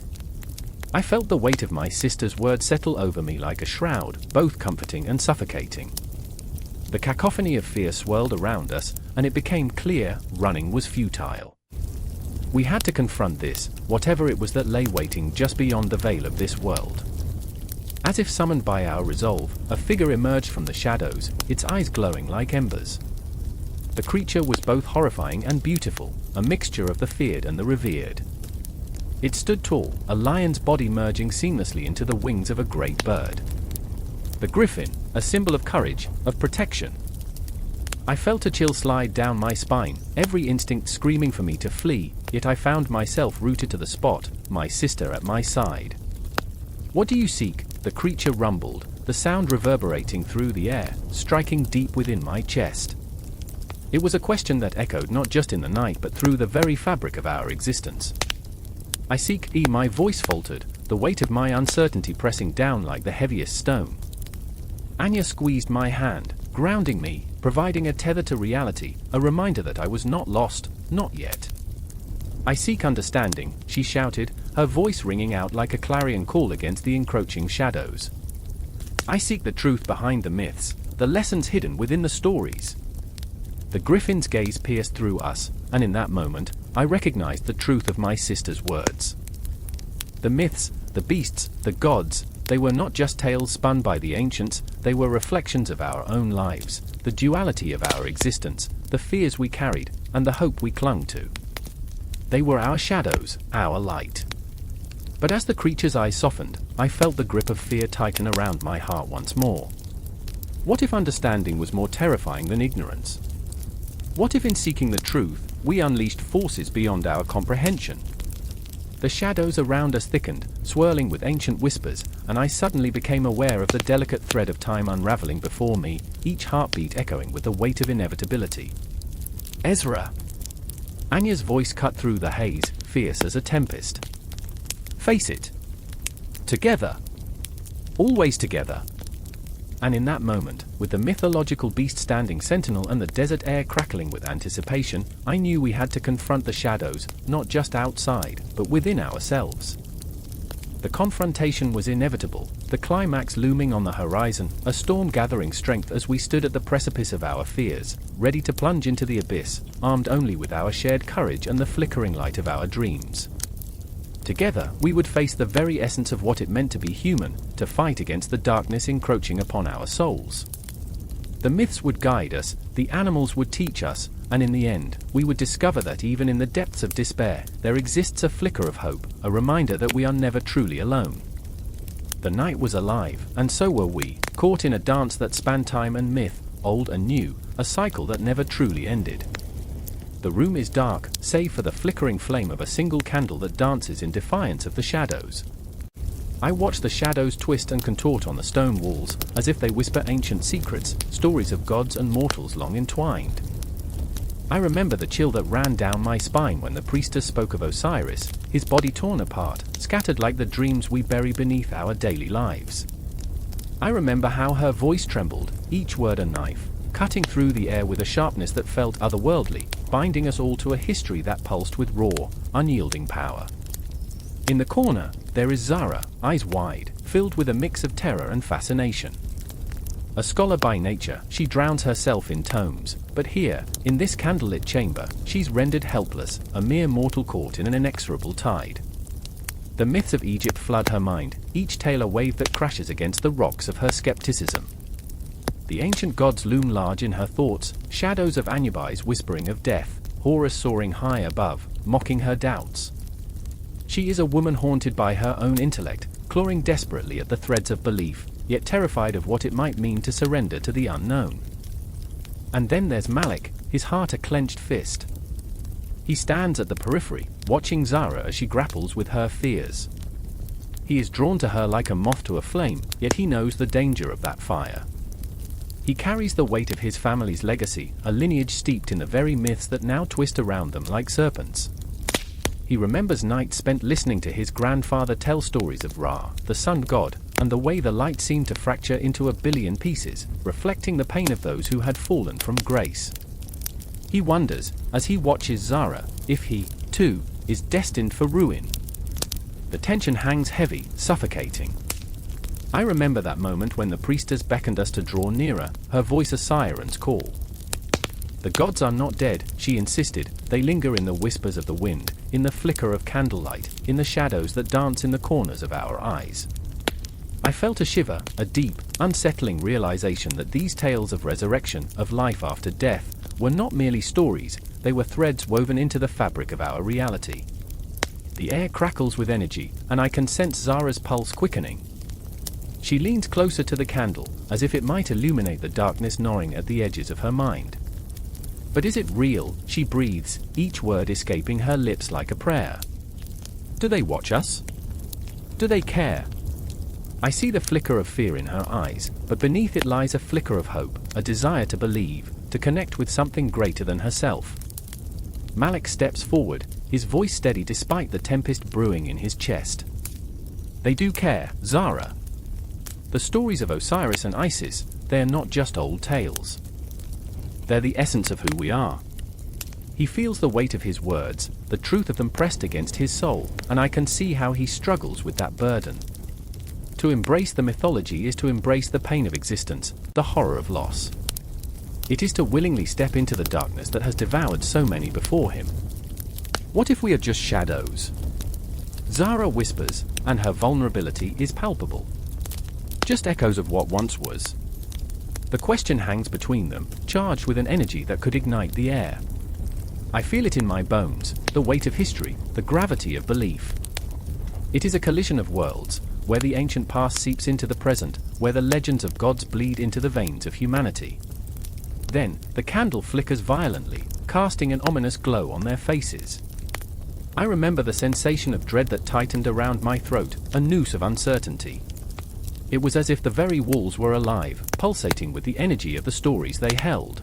I felt the weight of my sister's words settle over me like a shroud, both comforting and suffocating. The cacophony of fear swirled around us, and it became clear running was futile. We had to confront this, whatever it was that lay waiting just beyond the veil of this world. As if summoned by our resolve, a figure emerged from the shadows, its eyes glowing like embers. The creature was both horrifying and beautiful, a mixture of the feared and the revered. It stood tall, a lion's body merging seamlessly into the wings of a great bird. The griffin, a symbol of courage, of protection. I felt a chill slide down my spine, every instinct screaming for me to flee, yet I found myself rooted to the spot, my sister at my side. What do you seek? The creature rumbled, the sound reverberating through the air, striking deep within my chest. It was a question that echoed not just in the night but through the very fabric of our existence. I seek, my voice faltered, the weight of my uncertainty pressing down like the heaviest stone. Anya squeezed my hand, grounding me, providing a tether to reality, a reminder that I was not lost, not yet. I seek understanding, she shouted, her voice ringing out like a clarion call against the encroaching shadows. I seek the truth behind the myths, the lessons hidden within the stories. The griffin's gaze pierced through us, and in that moment, I recognized the truth of my sister's words. The myths, the beasts, the gods, they were not just tales spun by the ancients, they were reflections of our own lives, the duality of our existence, the fears we carried, and the hope we clung to. They were our shadows, our light. But as the creature's eyes softened, I felt the grip of fear tighten around my heart once more. What if understanding was more terrifying than ignorance? What if in seeking the truth, we unleashed forces beyond our comprehension? The shadows around us thickened, swirling with ancient whispers, and I suddenly became aware of the delicate thread of time unraveling before me, each heartbeat echoing with the weight of inevitability. Ezra! Anya's voice cut through the haze, fierce as a tempest. Face it. Together. Always together. And in that moment, with the mythological beast standing sentinel and the desert air crackling with anticipation, I knew we had to confront the shadows, not just outside, but within ourselves. The confrontation was inevitable, the climax looming on the horizon, a storm gathering strength as we stood at the precipice of our fears, ready to plunge into the abyss, armed only with our shared courage and the flickering light of our dreams. Together, we would face the very essence of what it meant to be human, to fight against the darkness encroaching upon our souls. The myths would guide us, the animals would teach us, and in the end, we would discover that even in the depths of despair, there exists a flicker of hope, a reminder that we are never truly alone. The night was alive, and so were we, caught in a dance that spanned time and myth, old and new, a cycle that never truly ended. The room is dark, save for the flickering flame of a single candle that dances in defiance of the shadows. I watch the shadows twist and contort on the stone walls, as if they whisper ancient secrets, stories of gods and mortals long entwined. I remember the chill that ran down my spine when the priestess spoke of Osiris, his body torn apart, scattered like the dreams we bury beneath our daily lives. I remember how her voice trembled, each word a knife, cutting through the air with a sharpness that felt otherworldly, binding us all to a history that pulsed with raw, unyielding power. In the corner, there is Zara, eyes wide, filled with a mix of terror and fascination. A scholar by nature, she drowns herself in tomes, but here, in this candlelit chamber, she's rendered helpless, a mere mortal caught in an inexorable tide. The myths of Egypt flood her mind, each tale a wave that crashes against the rocks of her skepticism. The ancient gods loom large in her thoughts, shadows of Anubis whispering of death, Horus soaring high above, mocking her doubts. She is a woman haunted by her own intellect, clawing desperately at the threads of belief, yet terrified of what it might mean to surrender to the unknown. And then there's Malik, his heart a clenched fist. He stands at the periphery, watching Zara as she grapples with her fears. He is drawn to her like a moth to a flame, yet he knows the danger of that fire. He carries the weight of his family's legacy, a lineage steeped in the very myths that now twist around them like serpents. He remembers nights spent listening to his grandfather tell stories of Ra, the sun god, and the way the light seemed to fracture into a billion pieces, reflecting the pain of those who had fallen from grace. He wonders, as he watches Zara, if he, too, is destined for ruin. The tension hangs heavy, suffocating. I remember that moment when the priestess beckoned us to draw nearer, her voice a siren's call. The gods are not dead, she insisted, they linger in the whispers of the wind, in the flicker of candlelight, in the shadows that dance in the corners of our eyes. I felt a shiver, a deep, unsettling realization that these tales of resurrection, of life after death, were not merely stories, they were threads woven into the fabric of our reality. The air crackles with energy, and I can sense Zara's pulse quickening. She leans closer to the candle, as if it might illuminate the darkness gnawing at the edges of her mind. But is it real? She breathes, each word escaping her lips like a prayer. Do they watch us? Do they care? I see the flicker of fear in her eyes, but beneath it lies a flicker of hope, a desire to believe, to connect with something greater than herself. Malik steps forward, his voice steady despite the tempest brewing in his chest. They do care, Zara. The stories of Osiris and Isis, they are not just old tales. They're the essence of who we are. He feels the weight of his words, the truth of them pressed against his soul, and I can see how he struggles with that burden. To embrace the mythology is to embrace the pain of existence, the horror of loss. It is to willingly step into the darkness that has devoured so many before him. What if we are just shadows? Zara whispers, and her vulnerability is palpable. Just echoes of what once was. The question hangs between them, charged with an energy that could ignite the air. I feel it in my bones, the weight of history, the gravity of belief. It is a collision of worlds, where the ancient past seeps into the present, where the legends of gods bleed into the veins of humanity. Then, the candle flickers violently, casting an ominous glow on their faces. I remember the sensation of dread that tightened around my throat, a noose of uncertainty. It was as if the very walls were alive, pulsating with the energy of the stories they held.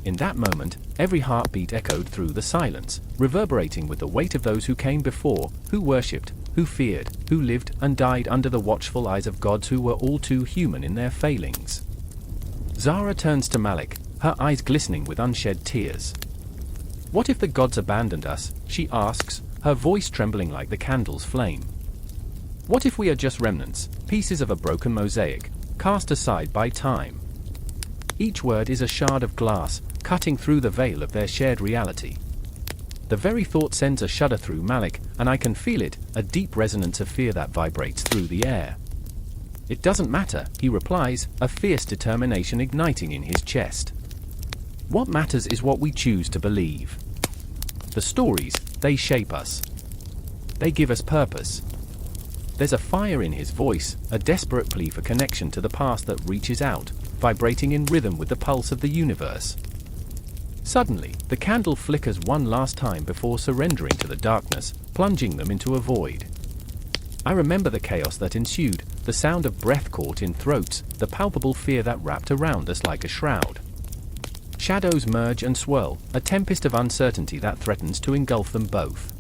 In that moment, every heartbeat echoed through the silence, reverberating with the weight of those who came before, who worshipped, who feared, who lived and died under the watchful eyes of gods who were all too human in their failings. Zara turns to Malik, her eyes glistening with unshed tears. What if the gods abandoned us? She asks, her voice trembling like the candle's flame. What if we are just remnants, pieces of a broken mosaic, cast aside by time? Each word is a shard of glass, cutting through the veil of their shared reality. The very thought sends a shudder through Malik, and I can feel it, a deep resonance of fear that vibrates through the air. It doesn't matter, he replies, a fierce determination igniting in his chest. What matters is what we choose to believe. The stories, they shape us. They give us purpose. There's a fire in his voice, a desperate plea for connection to the past that reaches out, vibrating in rhythm with the pulse of the universe. Suddenly, the candle flickers one last time before surrendering to the darkness, plunging them into a void. I remember the chaos that ensued, the sound of breath caught in throats, the palpable fear that wrapped around us like a shroud. Shadows merge and swirl, a tempest of uncertainty that threatens to engulf them both.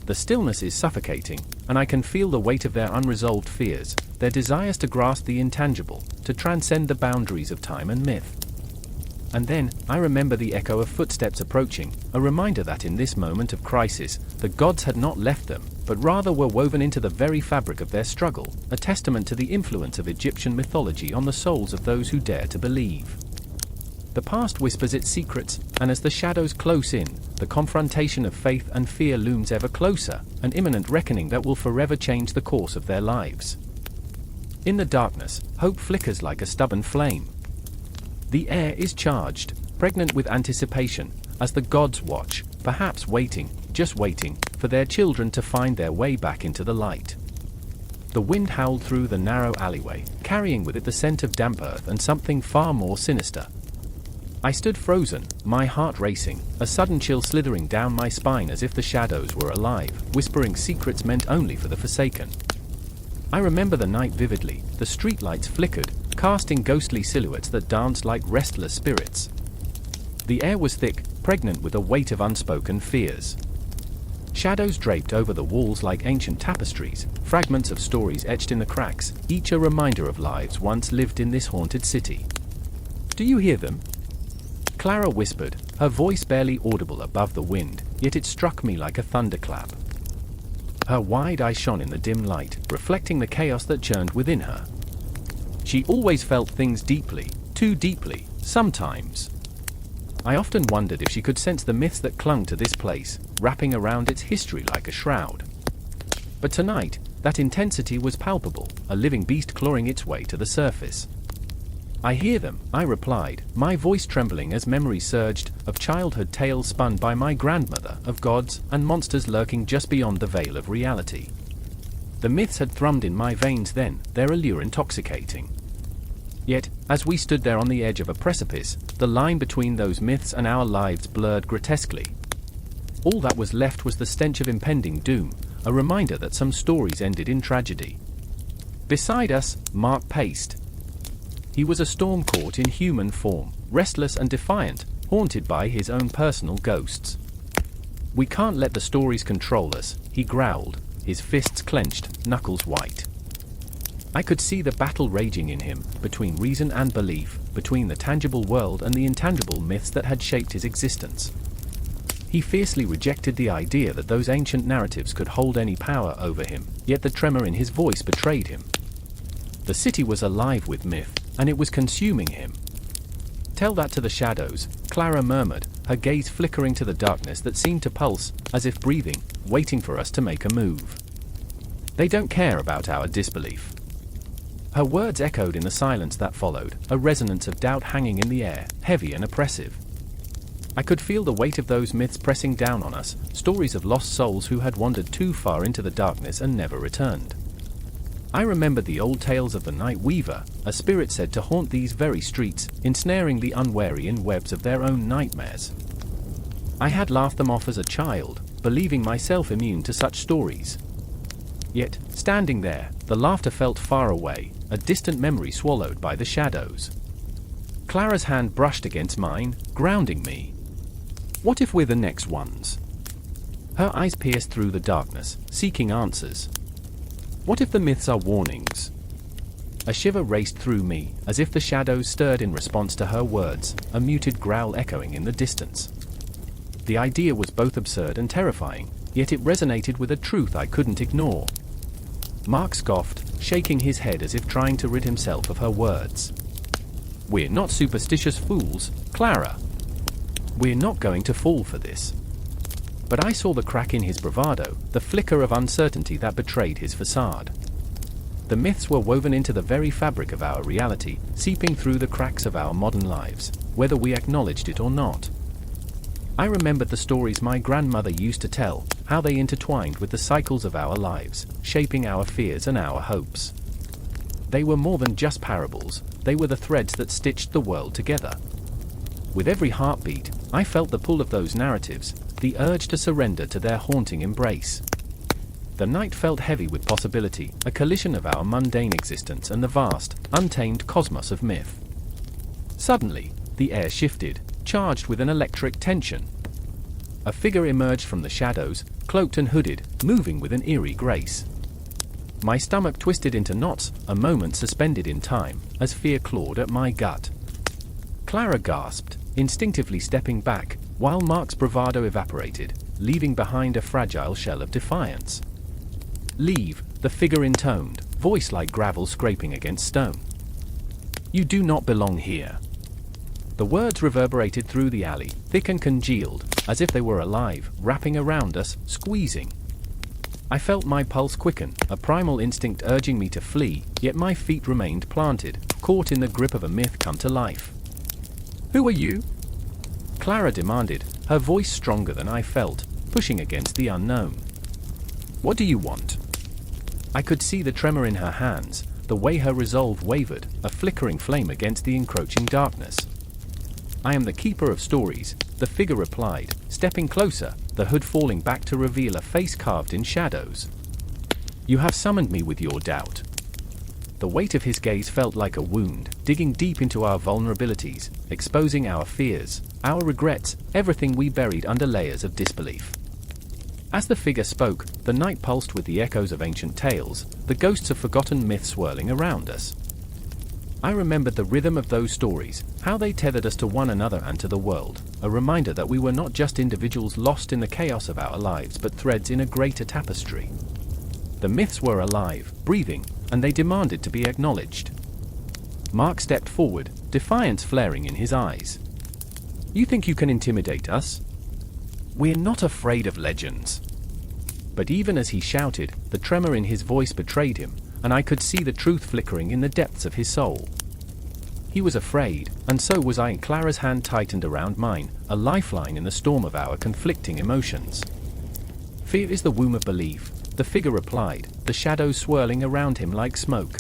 The stillness is suffocating, and I can feel the weight of their unresolved fears, their desires to grasp the intangible, to transcend the boundaries of time and myth. And then, I remember the echo of footsteps approaching, a reminder that in this moment of crisis, the gods had not left them, but rather were woven into the very fabric of their struggle, a testament to the influence of Egyptian mythology on the souls of those who dare to believe. The past whispers its secrets, and as the shadows close in, the confrontation of faith and fear looms ever closer, an imminent reckoning that will forever change the course of their lives. In the darkness, hope flickers like a stubborn flame. The air is charged, pregnant with anticipation, as the gods watch, perhaps waiting, just waiting for their children to find their way back into the light. The wind howled through the narrow alleyway, carrying with it the scent of damp earth and something far more sinister. I stood frozen, my heart racing, a sudden chill slithering down my spine as if the shadows were alive, whispering secrets meant only for the forsaken. I remember the night vividly. The streetlights flickered, casting ghostly silhouettes that danced like restless spirits. The air was thick, pregnant with a weight of unspoken fears. Shadows draped over the walls like ancient tapestries, fragments of stories etched in the cracks, each a reminder of lives once lived in this haunted city. "Do you hear them?" Clara whispered, her voice barely audible above the wind, yet it struck me like a thunderclap. Her wide eyes shone in the dim light, reflecting the chaos that churned within her. She always felt things deeply, too deeply, sometimes. I often wondered if she could sense the myths that clung to this place, wrapping around its history like a shroud. But tonight, that intensity was palpable, a living beast clawing its way to the surface. "I hear them," I replied, my voice trembling as memories surged, of childhood tales spun by my grandmother, of gods and monsters lurking just beyond the veil of reality. The myths had thrummed in my veins then, their allure intoxicating. Yet, as we stood there on the edge of a precipice, the line between those myths and our lives blurred grotesquely. All that was left was the stench of impending doom, a reminder that some stories ended in tragedy. Beside us, Mark paced. He was a storm caught in human form, restless and defiant, haunted by his own personal ghosts. "We can't let the stories control us," he growled, his fists clenched, knuckles white. I could see the battle raging in him, between reason and belief, between the tangible world and the intangible myths that had shaped his existence. He fiercely rejected the idea that those ancient narratives could hold any power over him, yet the tremor in his voice betrayed him. The city was alive with myth, and it was consuming him. "Tell that to the shadows," Clara murmured, her gaze flickering to the darkness that seemed to pulse, as if breathing, waiting for us to make a move. "They don't care about our disbelief." Her words echoed in the silence that followed, a resonance of doubt hanging in the air, heavy and oppressive. I could feel the weight of those myths pressing down on us, stories of lost souls who had wandered too far into the darkness and never returned. I remembered the old tales of the Night Weaver, a spirit said to haunt these very streets, ensnaring the unwary in webs of their own nightmares. I had laughed them off as a child, believing myself immune to such stories. Yet, standing there, the laughter felt far away, a distant memory swallowed by the shadows. Clara's hand brushed against mine, grounding me. "What if we're the next ones?" Her eyes pierced through the darkness, seeking answers. "What if the myths are warnings?" A shiver raced through me, as if the shadows stirred in response to her words, a muted growl echoing in the distance. The idea was both absurd and terrifying, yet it resonated with a truth I couldn't ignore. Mark scoffed, shaking his head as if trying to rid himself of her words. "We're not superstitious fools, Clara. We're not going to fall for this." But I saw the crack in his bravado, the flicker of uncertainty that betrayed his facade. The myths were woven into the very fabric of our reality, seeping through the cracks of our modern lives, whether we acknowledged it or not. I remembered the stories my grandmother used to tell, how they intertwined with the cycles of our lives, shaping our fears and our hopes. They were more than just parables, they were the threads that stitched the world together. With every heartbeat, I felt the pull of those narratives, the urge to surrender to their haunting embrace. The night felt heavy with possibility, a collision of our mundane existence and the vast, untamed cosmos of myth. Suddenly, the air shifted, charged with an electric tension. A figure emerged from the shadows, cloaked and hooded, moving with an eerie grace. My stomach twisted into knots, a moment suspended in time, as fear clawed at my gut. Clara gasped, instinctively stepping back, while Mark's bravado evaporated, leaving behind a fragile shell of defiance. "Leave," the figure intoned, voice like gravel scraping against stone. "You do not belong here." The words reverberated through the alley, thick and congealed, as if they were alive, wrapping around us, squeezing. I felt my pulse quicken, a primal instinct urging me to flee, yet my feet remained planted, caught in the grip of a myth come to life. "Who are you?" Clara demanded, her voice stronger than I felt, pushing against the unknown. "What do you want?" I could see the tremor in her hands, the way her resolve wavered, a flickering flame against the encroaching darkness. "I am the keeper of stories," the figure replied, stepping closer, the hood falling back to reveal a face carved in shadows. "You have summoned me with your doubt." The weight of his gaze felt like a wound, digging deep into our vulnerabilities, exposing our fears, our regrets, everything we buried under layers of disbelief. As the figure spoke, the night pulsed with the echoes of ancient tales, the ghosts of forgotten myths swirling around us. I remembered the rhythm of those stories, how they tethered us to one another and to the world, a reminder that we were not just individuals lost in the chaos of our lives but threads in a greater tapestry. The myths were alive, breathing, and they demanded to be acknowledged. Mark stepped forward, defiance flaring in his eyes. "You think you can intimidate us? We're not afraid of legends." But even as he shouted, the tremor in his voice betrayed him, and I could see the truth flickering in the depths of his soul. He was afraid, and so was I. Clara's hand tightened around mine, a lifeline in the storm of our conflicting emotions. "Fear is the womb of belief," the figure replied, the shadows swirling around him like smoke.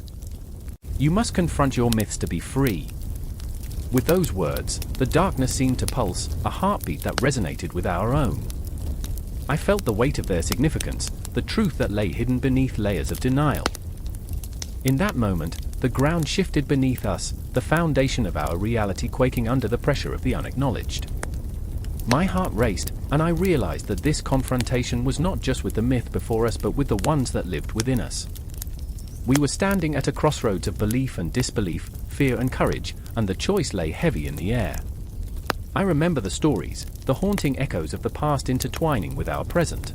"You must confront your myths to be free." With those words, the darkness seemed to pulse, a heartbeat that resonated with our own. I felt the weight of their significance, the truth that lay hidden beneath layers of denial. In that moment, the ground shifted beneath us, the foundation of our reality quaking under the pressure of the unacknowledged. My heart raced, and I realized that this confrontation was not just with the myth before us but with the ones that lived within us. We were standing at a crossroads of belief and disbelief, fear and courage, and the choice lay heavy in the air. I remember the stories, the haunting echoes of the past intertwining with our present.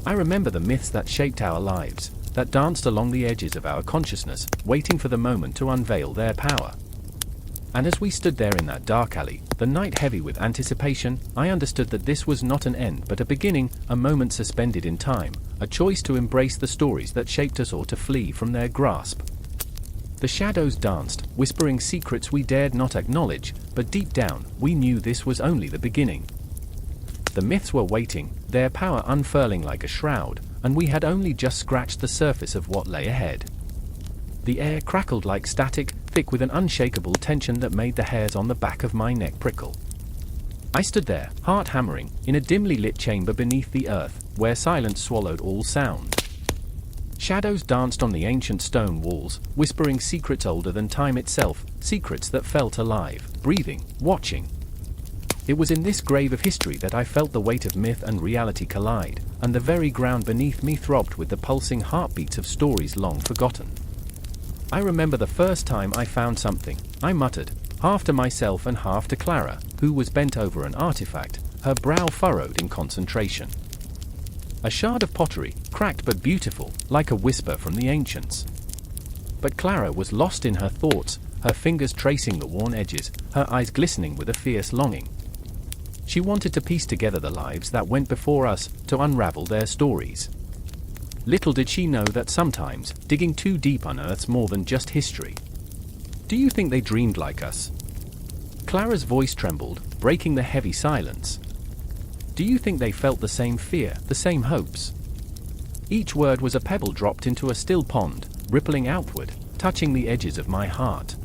I remember the myths that shaped our lives, that danced along the edges of our consciousness, waiting for the moment to unveil their power. And as we stood there in that dark alley, the night heavy with anticipation, I understood that this was not an end but a beginning, a moment suspended in time, a choice to embrace the stories that shaped us or to flee from their grasp. The shadows danced, whispering secrets we dared not acknowledge, but deep down, we knew this was only the beginning. The myths were waiting, their power unfurling like a shroud, and we had only just scratched the surface of what lay ahead. The air crackled like static, thick with an unshakable tension that made the hairs on the back of my neck prickle. I stood there, heart hammering, in a dimly lit chamber beneath the earth, where silence swallowed all sound. Shadows danced on the ancient stone walls, whispering secrets older than time itself, secrets that felt alive, breathing, watching. It was in this grave of history that I felt the weight of myth and reality collide, and the very ground beneath me throbbed with the pulsing heartbeats of stories long forgotten. I remember the first time I found something, I muttered, half to myself and half to Clara, who was bent over an artifact, her brow furrowed in concentration. A shard of pottery, cracked but beautiful, like a whisper from the ancients. But Clara was lost in her thoughts, her fingers tracing the worn edges, her eyes glistening with a fierce longing. She wanted to piece together the lives that went before us, to unravel their stories. Little did she know that sometimes, digging too deep unearths more than just history. "Do you think they dreamed like us?" Clara's voice trembled, breaking the heavy silence. "Do you think they felt the same fear, the same hopes?" Each word was a pebble dropped into a still pond, rippling outward, touching the edges of my heart.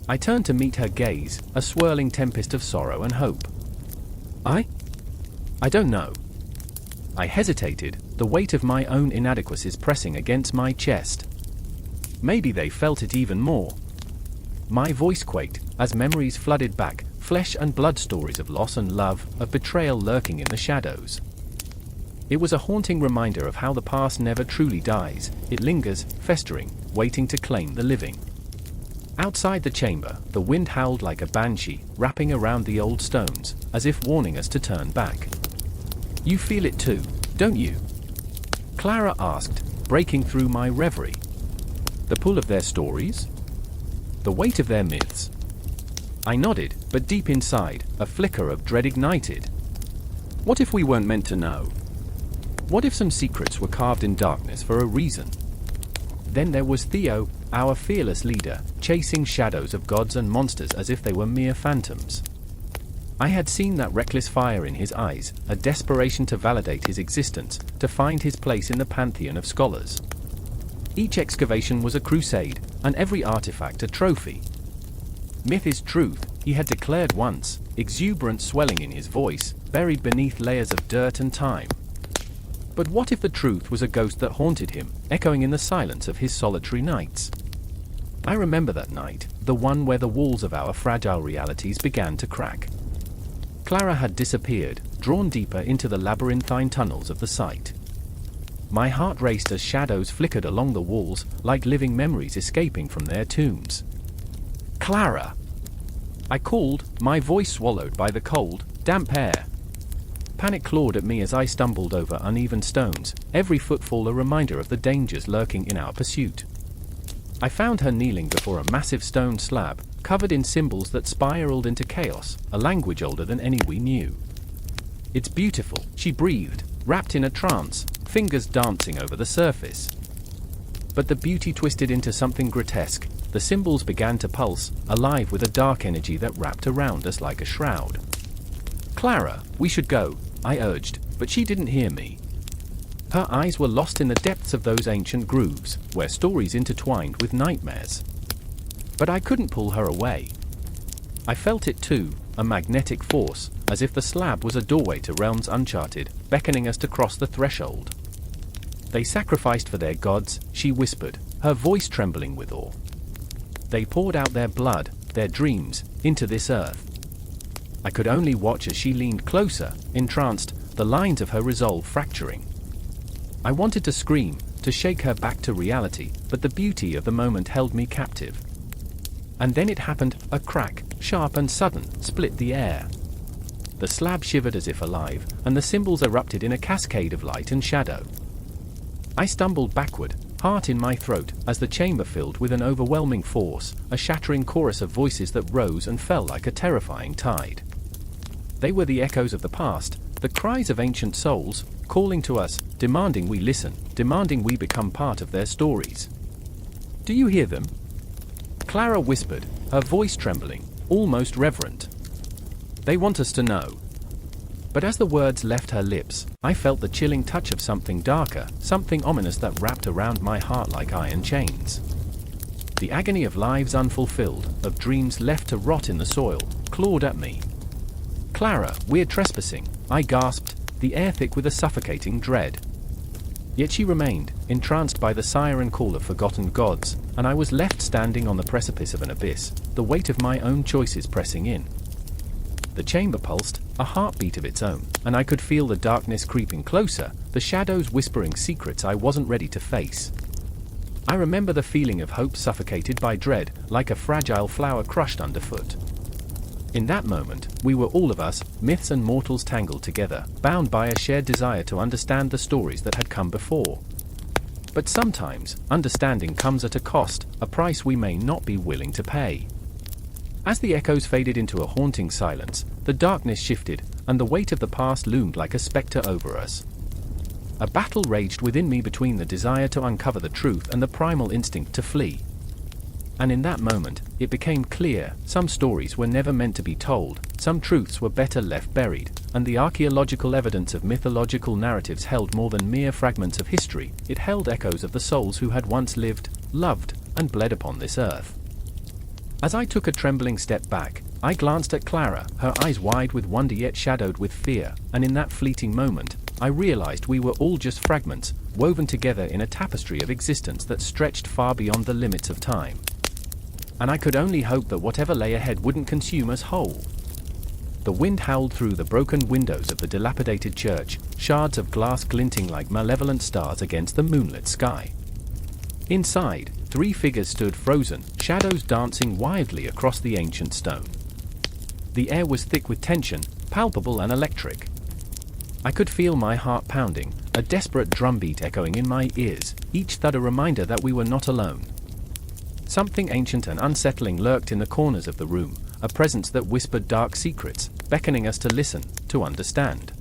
I turned to meet her gaze, a swirling tempest of sorrow and hope. I don't know." I hesitated, the weight of my own inadequacies pressing against my chest. Maybe they felt it even more. My voice quaked, as memories flooded back, flesh and blood stories of loss and love, of betrayal lurking in the shadows. It was a haunting reminder of how the past never truly dies, it lingers, festering, waiting to claim the living. Outside the chamber, the wind howled like a banshee, wrapping around the old stones, as if warning us to turn back. "You feel it too, don't you?" Clara asked, breaking through my reverie. "The pull of their stories? The weight of their myths?" I nodded, but deep inside, a flicker of dread ignited. What if we weren't meant to know? What if some secrets were carved in darkness for a reason? Then there was Theo, our fearless leader, chasing shadows of gods and monsters as if they were mere phantoms. I had seen that reckless fire in his eyes, a desperation to validate his existence, to find his place in the pantheon of scholars. Each excavation was a crusade, and every artifact a trophy. Myth is truth, he had declared once, exuberant swelling in his voice, buried beneath layers of dirt and time. But what if the truth was a ghost that haunted him, echoing in the silence of his solitary nights? I remember that night, the one where the walls of our fragile realities began to crack. Clara had disappeared, drawn deeper into the labyrinthine tunnels of the site. My heart raced as shadows flickered along the walls, like living memories escaping from their tombs. "Clara!" I called, my voice swallowed by the cold, damp air. Panic clawed at me as I stumbled over uneven stones, every footfall a reminder of the dangers lurking in our pursuit. I found her kneeling before a massive stone slab, covered in symbols that spiraled into chaos, a language older than any we knew. "It's beautiful," she breathed, wrapped in a trance, fingers dancing over the surface. But the beauty twisted into something grotesque. The symbols began to pulse, alive with a dark energy that wrapped around us like a shroud. "Clara, we should go," I urged, but she didn't hear me. Her eyes were lost in the depths of those ancient grooves, where stories intertwined with nightmares. But I couldn't pull her away. I felt it too, a magnetic force, as if the slab was a doorway to realms uncharted, beckoning us to cross the threshold. "They sacrificed for their gods," she whispered, her voice trembling with awe. "They poured out their blood, their dreams, into this earth." I could only watch as she leaned closer, entranced, the lines of her resolve fracturing. I wanted to scream, to shake her back to reality, but the beauty of the moment held me captive. And then it happened, a crack, sharp and sudden, split the air. The slab shivered as if alive, and the symbols erupted in a cascade of light and shadow. I stumbled backward, heart in my throat, as the chamber filled with an overwhelming force, a shattering chorus of voices that rose and fell like a terrifying tide. They were the echoes of the past, the cries of ancient souls, calling to us, demanding we listen, demanding we become part of their stories. "Do you hear them?" Clara whispered, her voice trembling, almost reverent. "They want us to know." But as the words left her lips, I felt the chilling touch of something darker, something ominous that wrapped around my heart like iron chains. The agony of lives unfulfilled, of dreams left to rot in the soil, clawed at me. "Clara, we're trespassing," I gasped, the air thick with a suffocating dread. Yet she remained, entranced by the siren call of forgotten gods, and I was left standing on the precipice of an abyss, the weight of my own choices pressing in. The chamber pulsed, a heartbeat of its own, and I could feel the darkness creeping closer, the shadows whispering secrets I wasn't ready to face. I remember the feeling of hope suffocated by dread, like a fragile flower crushed underfoot. In that moment, we were all of us, myths and mortals tangled together, bound by a shared desire to understand the stories that had come before. But sometimes, understanding comes at a cost, a price we may not be willing to pay. As the echoes faded into a haunting silence, the darkness shifted, and the weight of the past loomed like a specter over us. A battle raged within me between the desire to uncover the truth and the primal instinct to flee. And in that moment, it became clear, some stories were never meant to be told, some truths were better left buried, and the archaeological evidence of mythological narratives held more than mere fragments of history, it held echoes of the souls who had once lived, loved, and bled upon this earth. As I took a trembling step back, I glanced at Clara, her eyes wide with wonder yet shadowed with fear, and in that fleeting moment, I realized we were all just fragments, woven together in a tapestry of existence that stretched far beyond the limits of time. And I could only hope that whatever lay ahead wouldn't consume us whole. The wind howled through the broken windows of the dilapidated church, shards of glass glinting like malevolent stars against the moonlit sky. Inside, 3 figures stood frozen, shadows dancing wildly across the ancient stone. The air was thick with tension, palpable and electric. I could feel my heart pounding, a desperate drumbeat echoing in my ears, each thud a reminder that we were not alone. Something ancient and unsettling lurked in the corners of the room, a presence that whispered dark secrets, beckoning us to listen, to understand.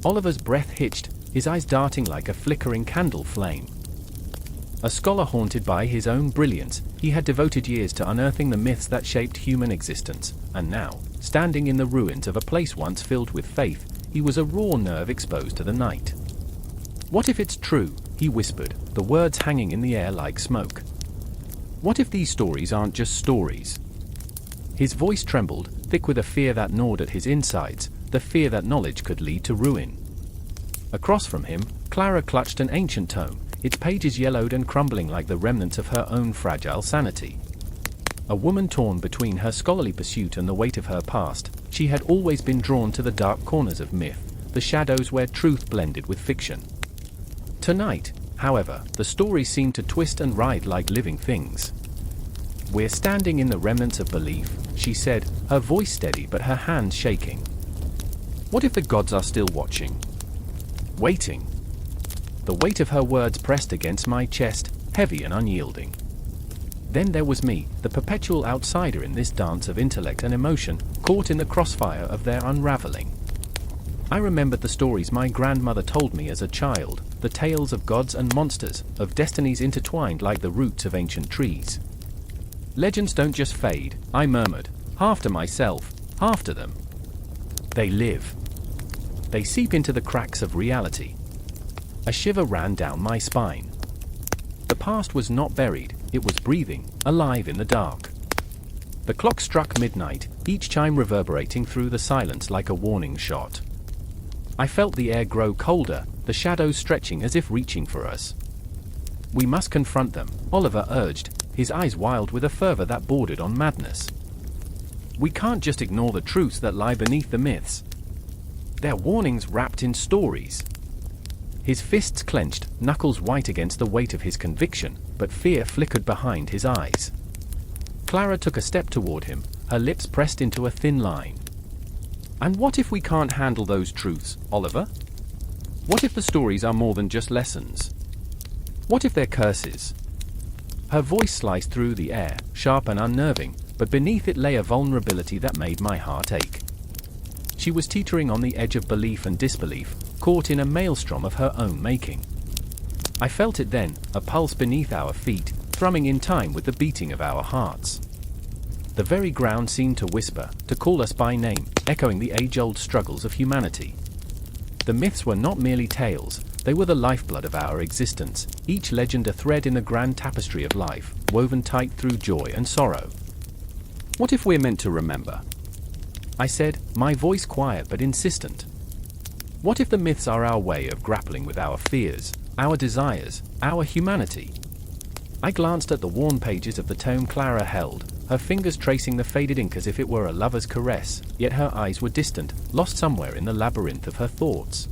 Oliver's breath hitched, his eyes darting like a flickering candle flame. A scholar haunted by his own brilliance, he had devoted years to unearthing the myths that shaped human existence, and now, standing in the ruins of a place once filled with faith, he was a raw nerve exposed to the night. "What if it's true?" he whispered, the words hanging in the air like smoke. "What if these stories aren't just stories?" His voice trembled, thick with a fear that gnawed at his insides, the fear that knowledge could lead to ruin. Across from him, Clara clutched an ancient tome, its pages yellowed and crumbling like the remnants of her own fragile sanity. A woman torn between her scholarly pursuit and the weight of her past, she had always been drawn to the dark corners of myth, the shadows where truth blended with fiction. Tonight, however, the stories seemed to twist and writhe like living things. "We're standing in the remnants of belief," she said, her voice steady but her hands shaking. "What if the gods are still watching? Waiting?" The weight of her words pressed against my chest, heavy and unyielding. Then there was me, the perpetual outsider in this dance of intellect and emotion, caught in the crossfire of their unraveling. I remembered the stories my grandmother told me as a child, the tales of gods and monsters, of destinies intertwined like the roots of ancient trees. "Legends don't just fade," I murmured, half to myself, half to them. "They live. They seep into the cracks of reality." A shiver ran down my spine. The past was not buried, it was breathing, alive in the dark. The clock struck midnight, each chime reverberating through the silence like a warning shot. I felt the air grow colder, the shadows stretching as if reaching for us. "We must confront them," Oliver urged, his eyes wild with a fervor that bordered on madness. "We can't just ignore the truths that lie beneath the myths. They're warnings wrapped in stories." His fists clenched, knuckles white against the weight of his conviction, but fear flickered behind his eyes. Clara took a step toward him, her lips pressed into a thin line. "And what if we can't handle those truths, Oliver? What if the stories are more than just lessons? What if they're curses?" Her voice sliced through the air, sharp and unnerving, but beneath it lay a vulnerability that made my heart ache. She was teetering on the edge of belief and disbelief, caught in a maelstrom of her own making. I felt it then, a pulse beneath our feet, thrumming in time with the beating of our hearts. The very ground seemed to whisper, to call us by name, echoing the age-old struggles of humanity. The myths were not merely tales, they were the lifeblood of our existence, each legend a thread in the grand tapestry of life, woven tight through joy and sorrow. "What if we're meant to remember?" I said, my voice quiet but insistent. "What if the myths are our way of grappling with our fears, our desires, our humanity?" I glanced at the worn pages of the tome Clara held, her fingers tracing the faded ink as if it were a lover's caress, yet her eyes were distant, lost somewhere in the labyrinth of her thoughts.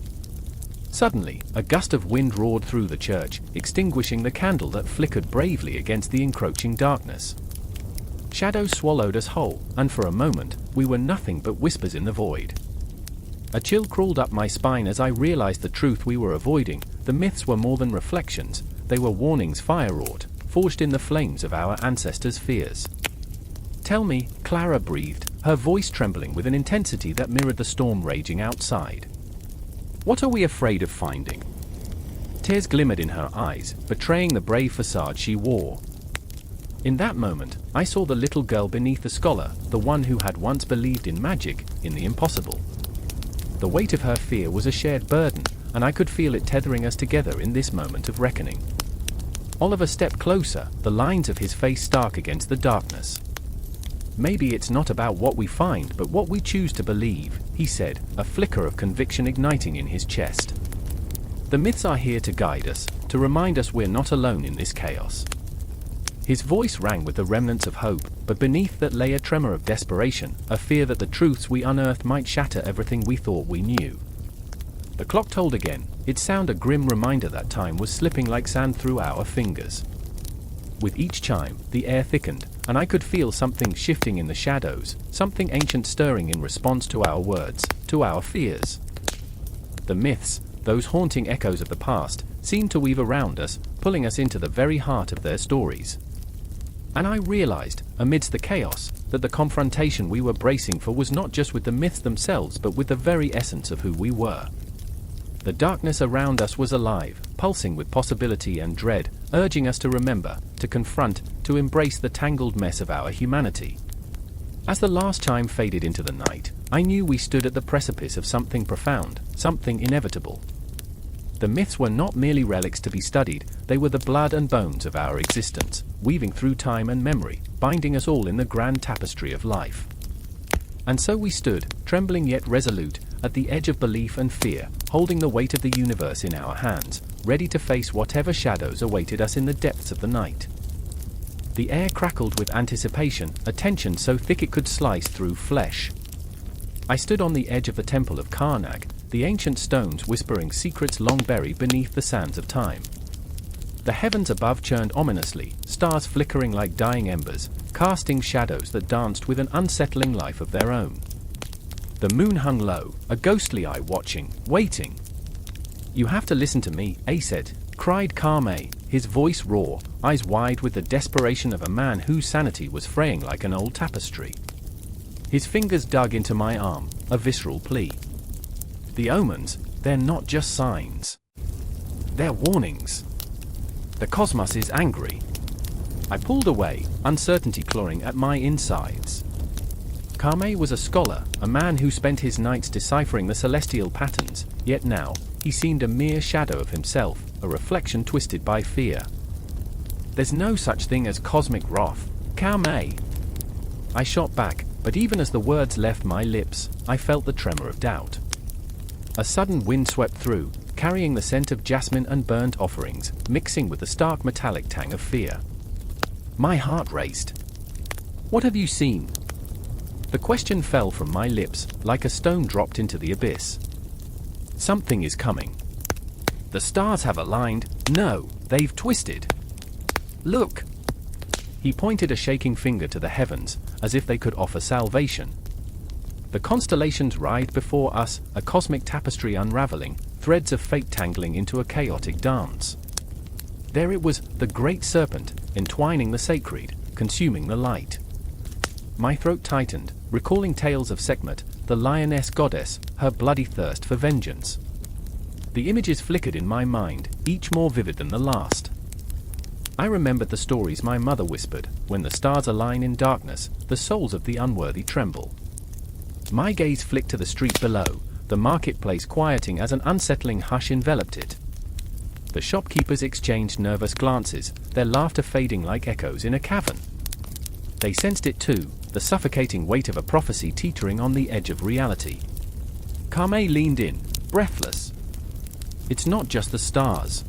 Suddenly, a gust of wind roared through the church, extinguishing the candle that flickered bravely against the encroaching darkness. Shadows swallowed us whole, and for a moment, we were nothing but whispers in the void. A chill crawled up my spine as I realized the truth we were avoiding. The myths were more than reflections, they were warnings fire-wrought, forged in the flames of our ancestors' fears. "Tell me," Clara breathed, her voice trembling with an intensity that mirrored the storm raging outside. "What are we afraid of finding?" Tears glimmered in her eyes, betraying the brave facade she wore. In that moment, I saw the little girl beneath the scholar, the one who had once believed in magic, in the impossible. The weight of her fear was a shared burden, and I could feel it tethering us together in this moment of reckoning. Oliver stepped closer, the lines of his face stark against the darkness. "Maybe it's not about what we find but what we choose to believe," he said, a flicker of conviction igniting in his chest. "The myths are here to guide us, to remind us we're not alone in this chaos." His voice rang with the remnants of hope, but beneath that lay a tremor of desperation, a fear that the truths we unearthed might shatter everything we thought we knew. The clock tolled again, its sound a grim reminder that time was slipping like sand through our fingers. With each chime, the air thickened, and I could feel something shifting in the shadows, something ancient stirring in response to our words, to our fears. The myths, those haunting echoes of the past, seemed to weave around us, pulling us into the very heart of their stories. And I realized, amidst the chaos, that the confrontation we were bracing for was not just with the myths themselves but with the very essence of who we were. The darkness around us was alive, pulsing with possibility and dread, urging us to remember, to confront, to embrace the tangled mess of our humanity. As the last chime faded into the night, I knew we stood at the precipice of something profound, something inevitable. The myths were not merely relics to be studied, they were the blood and bones of our existence, weaving through time and memory, binding us all in the grand tapestry of life. And so we stood, trembling yet resolute, at the edge of belief and fear, holding the weight of the universe in our hands, ready to face whatever shadows awaited us in the depths of the night. The air crackled with anticipation, a tension so thick it could slice through flesh. I stood on the edge of the temple of Karnak, the ancient stones whispering secrets long buried beneath the sands of time. The heavens above churned ominously, stars flickering like dying embers, casting shadows that danced with an unsettling life of their own. The moon hung low, a ghostly eye watching, waiting. "You have to listen to me, Aset," cried Kame, his voice raw, eyes wide with the desperation of a man whose sanity was fraying like an old tapestry. His fingers dug into my arm, a visceral plea. "The omens, they're not just signs. They're warnings. The cosmos is angry." I pulled away, uncertainty clawing at my insides. Kame was a scholar, a man who spent his nights deciphering the celestial patterns, yet now, he seemed a mere shadow of himself, a reflection twisted by fear. "There's no such thing as cosmic wrath, Kame." I shot back, but even as the words left my lips, I felt the tremor of doubt. A sudden wind swept through, carrying the scent of jasmine and burnt offerings, mixing with the stark metallic tang of fear. My heart raced. "What have you seen?" The question fell from my lips, like a stone dropped into the abyss. "Something is coming. The stars have aligned. No, they've twisted. Look." He pointed a shaking finger to the heavens, as if they could offer salvation. The constellations writhed before us, a cosmic tapestry unraveling, threads of fate tangling into a chaotic dance. There it was, the great serpent, entwining the sacred, consuming the light. My throat tightened, recalling tales of Sekhmet, the lioness goddess, her bloody thirst for vengeance. The images flickered in my mind, each more vivid than the last. I remembered the stories my mother whispered, when the stars align in darkness, the souls of the unworthy tremble. My gaze flicked to the street below, the marketplace quieting as an unsettling hush enveloped it. The shopkeepers exchanged nervous glances, their laughter fading like echoes in a cavern. They sensed it too, the suffocating weight of a prophecy teetering on the edge of reality. Kame leaned in, breathless. "It's not just the stars.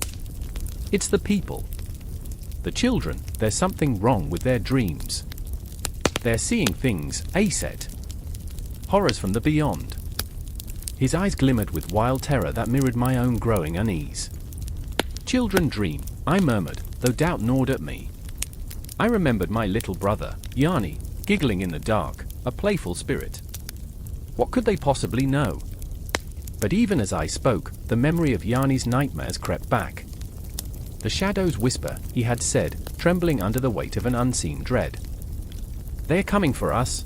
It's the people. The children, there's something wrong with their dreams. They're seeing things," Aset. "Horrors from the beyond." His eyes glimmered with wild terror that mirrored my own growing unease. "Children dream," I murmured, though doubt gnawed at me. I remembered my little brother, Yanni, giggling in the dark, a playful spirit. What could they possibly know? But even as I spoke, the memory of Yanni's nightmares crept back. "The shadows whisper," he had said, trembling under the weight of an unseen dread. "They're coming for us."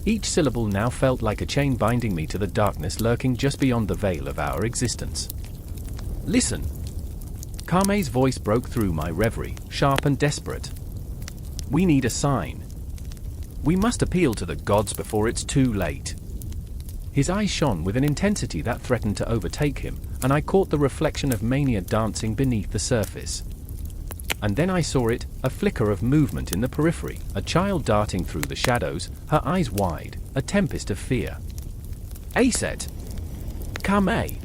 Each syllable now felt like a chain binding me to the darkness lurking just beyond the veil of our existence. "Listen." Kame's voice broke through my reverie, sharp and desperate. "We need a sign. We must appeal to the gods before it's too late." His eyes shone with an intensity that threatened to overtake him, and I caught the reflection of mania dancing beneath the surface. And then I saw it, a flicker of movement in the periphery, a child darting through the shadows, her eyes wide, a tempest of fear. "Aset! Kame!"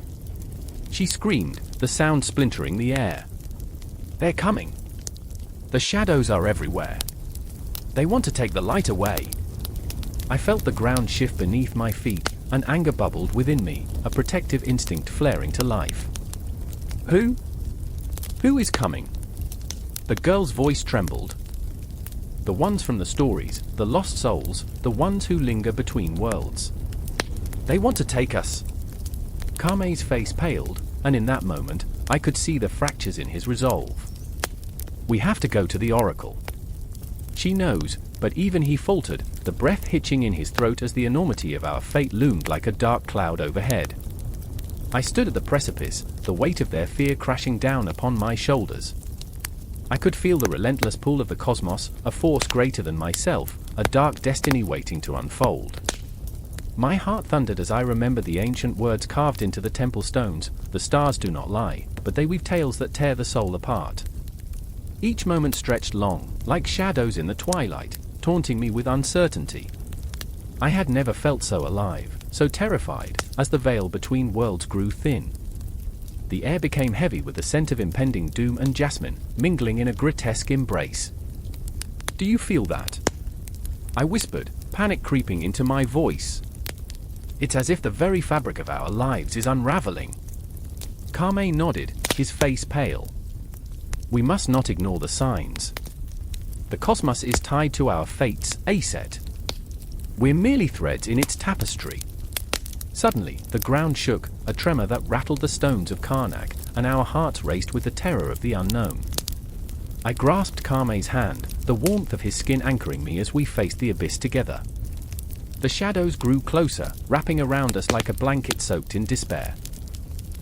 She screamed, the sound splintering the air. "They're coming. The shadows are everywhere. They want to take the light away." I felt the ground shift beneath my feet, and anger bubbled within me, a protective instinct flaring to life. "Who? Who is coming?" The girl's voice trembled. "The ones from the stories, the lost souls, the ones who linger between worlds. They want to take us." Kame's face paled, and in that moment, I could see the fractures in his resolve. "We have to go to the oracle." She knows, but even he faltered, the breath hitching in his throat as the enormity of our fate loomed like a dark cloud overhead. I stood at the precipice, the weight of their fear crashing down upon my shoulders. I could feel the relentless pull of the cosmos, a force greater than myself, a dark destiny waiting to unfold. My heart thundered as I remembered the ancient words carved into the temple stones: the stars do not lie, but they weave tales that tear the soul apart. Each moment stretched long, like shadows in the twilight, taunting me with uncertainty. I had never felt so alive, so terrified, as the veil between worlds grew thin. The air became heavy with the scent of impending doom and jasmine, mingling in a grotesque embrace. "Do you feel that?" I whispered, panic creeping into my voice. "It's as if the very fabric of our lives is unraveling." Kame nodded, his face pale. "We must not ignore the signs. The cosmos is tied to our fates," I said. "We're merely threads in its tapestry." Suddenly, the ground shook, a tremor that rattled the stones of Karnak, and our hearts raced with the terror of the unknown. I grasped Kame's hand, the warmth of his skin anchoring me as we faced the abyss together. The shadows grew closer, wrapping around us like a blanket soaked in despair.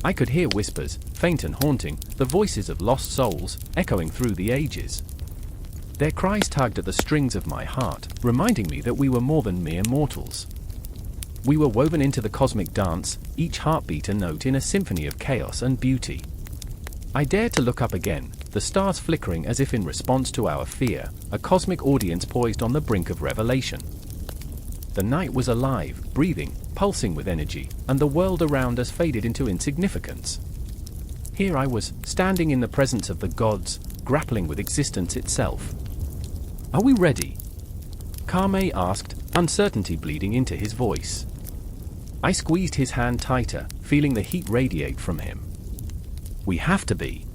I could hear whispers, faint and haunting, the voices of lost souls, echoing through the ages. Their cries tugged at the strings of my heart, reminding me that we were more than mere mortals. We were woven into the cosmic dance, each heartbeat a note in a symphony of chaos and beauty. I dared to look up again, the stars flickering as if in response to our fear, a cosmic audience poised on the brink of revelation. The night was alive, breathing, pulsing with energy, and the world around us faded into insignificance. Here I was, standing in the presence of the gods, grappling with existence itself. "Are we ready?" Kame asked, uncertainty bleeding into his voice. I squeezed his hand tighter, feeling the heat radiate from him. "We have to be."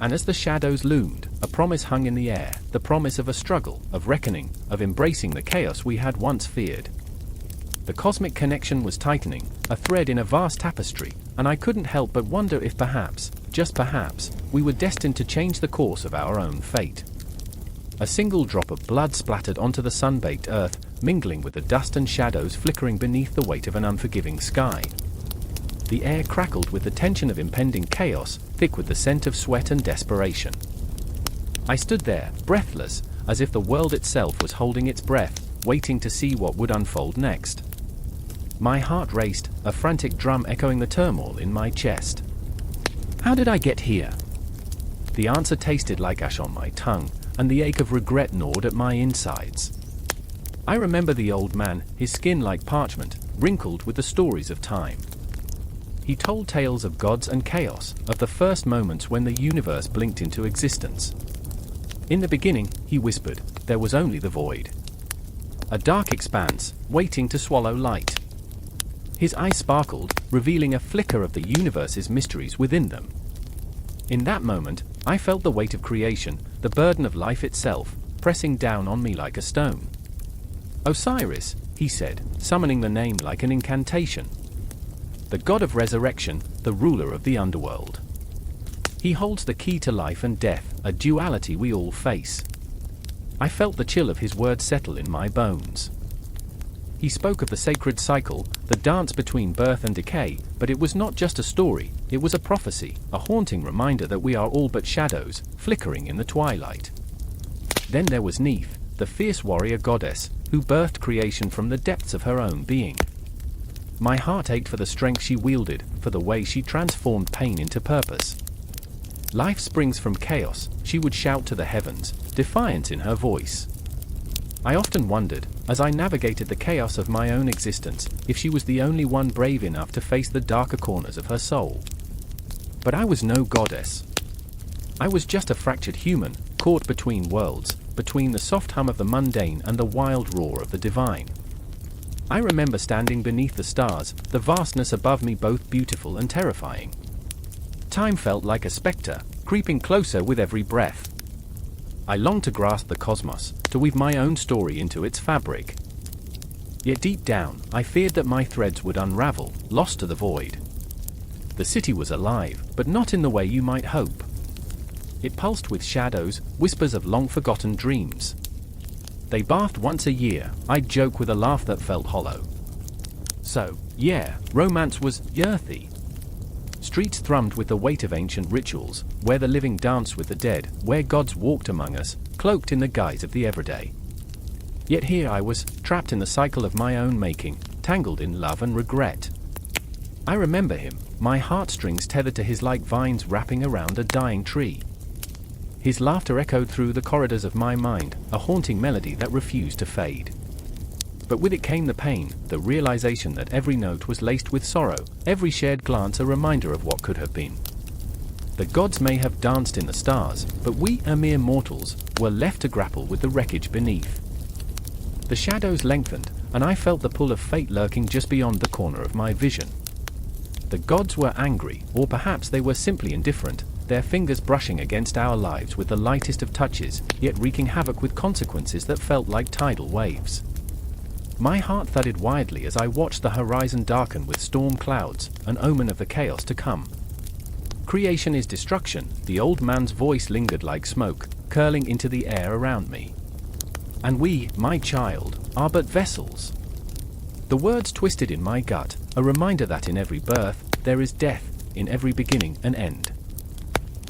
And as the shadows loomed, a promise hung in the air, the promise of a struggle, of reckoning, of embracing the chaos we had once feared. The cosmic connection was tightening, a thread in a vast tapestry, and I couldn't help but wonder if perhaps, just perhaps, we were destined to change the course of our own fate. A single drop of blood splattered onto the sun-baked earth, mingling with the dust and shadows flickering beneath the weight of an unforgiving sky. The air crackled with the tension of impending chaos, thick with the scent of sweat and desperation. I stood there, breathless, as if the world itself was holding its breath, waiting to see what would unfold next. My heart raced, a frantic drum echoing the turmoil in my chest. How did I get here? The answer tasted like ash on my tongue, and the ache of regret gnawed at my insides. I remember the old man, his skin like parchment, wrinkled with the stories of time. He told tales of gods and chaos, of the first moments when the universe blinked into existence. In the beginning, he whispered, there was only the void. A dark expanse, waiting to swallow light. His eyes sparkled, revealing a flicker of the universe's mysteries within them. In that moment, I felt the weight of creation, the burden of life itself, pressing down on me like a stone. Osiris, he said, summoning the name like an incantation. The god of resurrection, the ruler of the underworld. He holds the key to life and death, a duality we all face. I felt the chill of his words settle in my bones. He spoke of the sacred cycle, the dance between birth and decay, but it was not just a story, it was a prophecy, a haunting reminder that we are all but shadows, flickering in the twilight. Then there was Neith, the fierce warrior goddess, who birthed creation from the depths of her own being. My heart ached for the strength she wielded, for the way she transformed pain into purpose. Life springs from chaos, she would shout to the heavens, defiance in her voice. I often wondered, as I navigated the chaos of my own existence, if she was the only one brave enough to face the darker corners of her soul. But I was no goddess. I was just a fractured human, caught between worlds, between the soft hum of the mundane and the wild roar of the divine. I remember standing beneath the stars, the vastness above me both beautiful and terrifying. Time felt like a spectre, creeping closer with every breath. I longed to grasp the cosmos, to weave my own story into its fabric. Yet deep down, I feared that my threads would unravel, lost to the void. The city was alive, but not in the way you might hope. It pulsed with shadows, whispers of long-forgotten dreams. They bathed once a year, I'd joke with a laugh that felt hollow. So, yeah, romance was earthy. Streets thrummed with the weight of ancient rituals, where the living danced with the dead, where gods walked among us, cloaked in the guise of the everyday. Yet here I was, trapped in the cycle of my own making, tangled in love and regret. I remember him, my heartstrings tethered to his like vines wrapping around a dying tree. His laughter echoed through the corridors of my mind, a haunting melody that refused to fade. But with it came the pain, the realization that every note was laced with sorrow, every shared glance a reminder of what could have been. The gods may have danced in the stars, but we, a mere mortals, were left to grapple with the wreckage beneath. The shadows lengthened, and I felt the pull of fate lurking just beyond the corner of my vision. The gods were angry, or perhaps they were simply indifferent, their fingers brushing against our lives with the lightest of touches, yet wreaking havoc with consequences that felt like tidal waves. My heart thudded wildly as I watched the horizon darken with storm clouds, an omen of the chaos to come. Creation is destruction, the old man's voice lingered like smoke, curling into the air around me. And we, my child, are but vessels. The words twisted in my gut, a reminder that in every birth, there is death, in every beginning an end.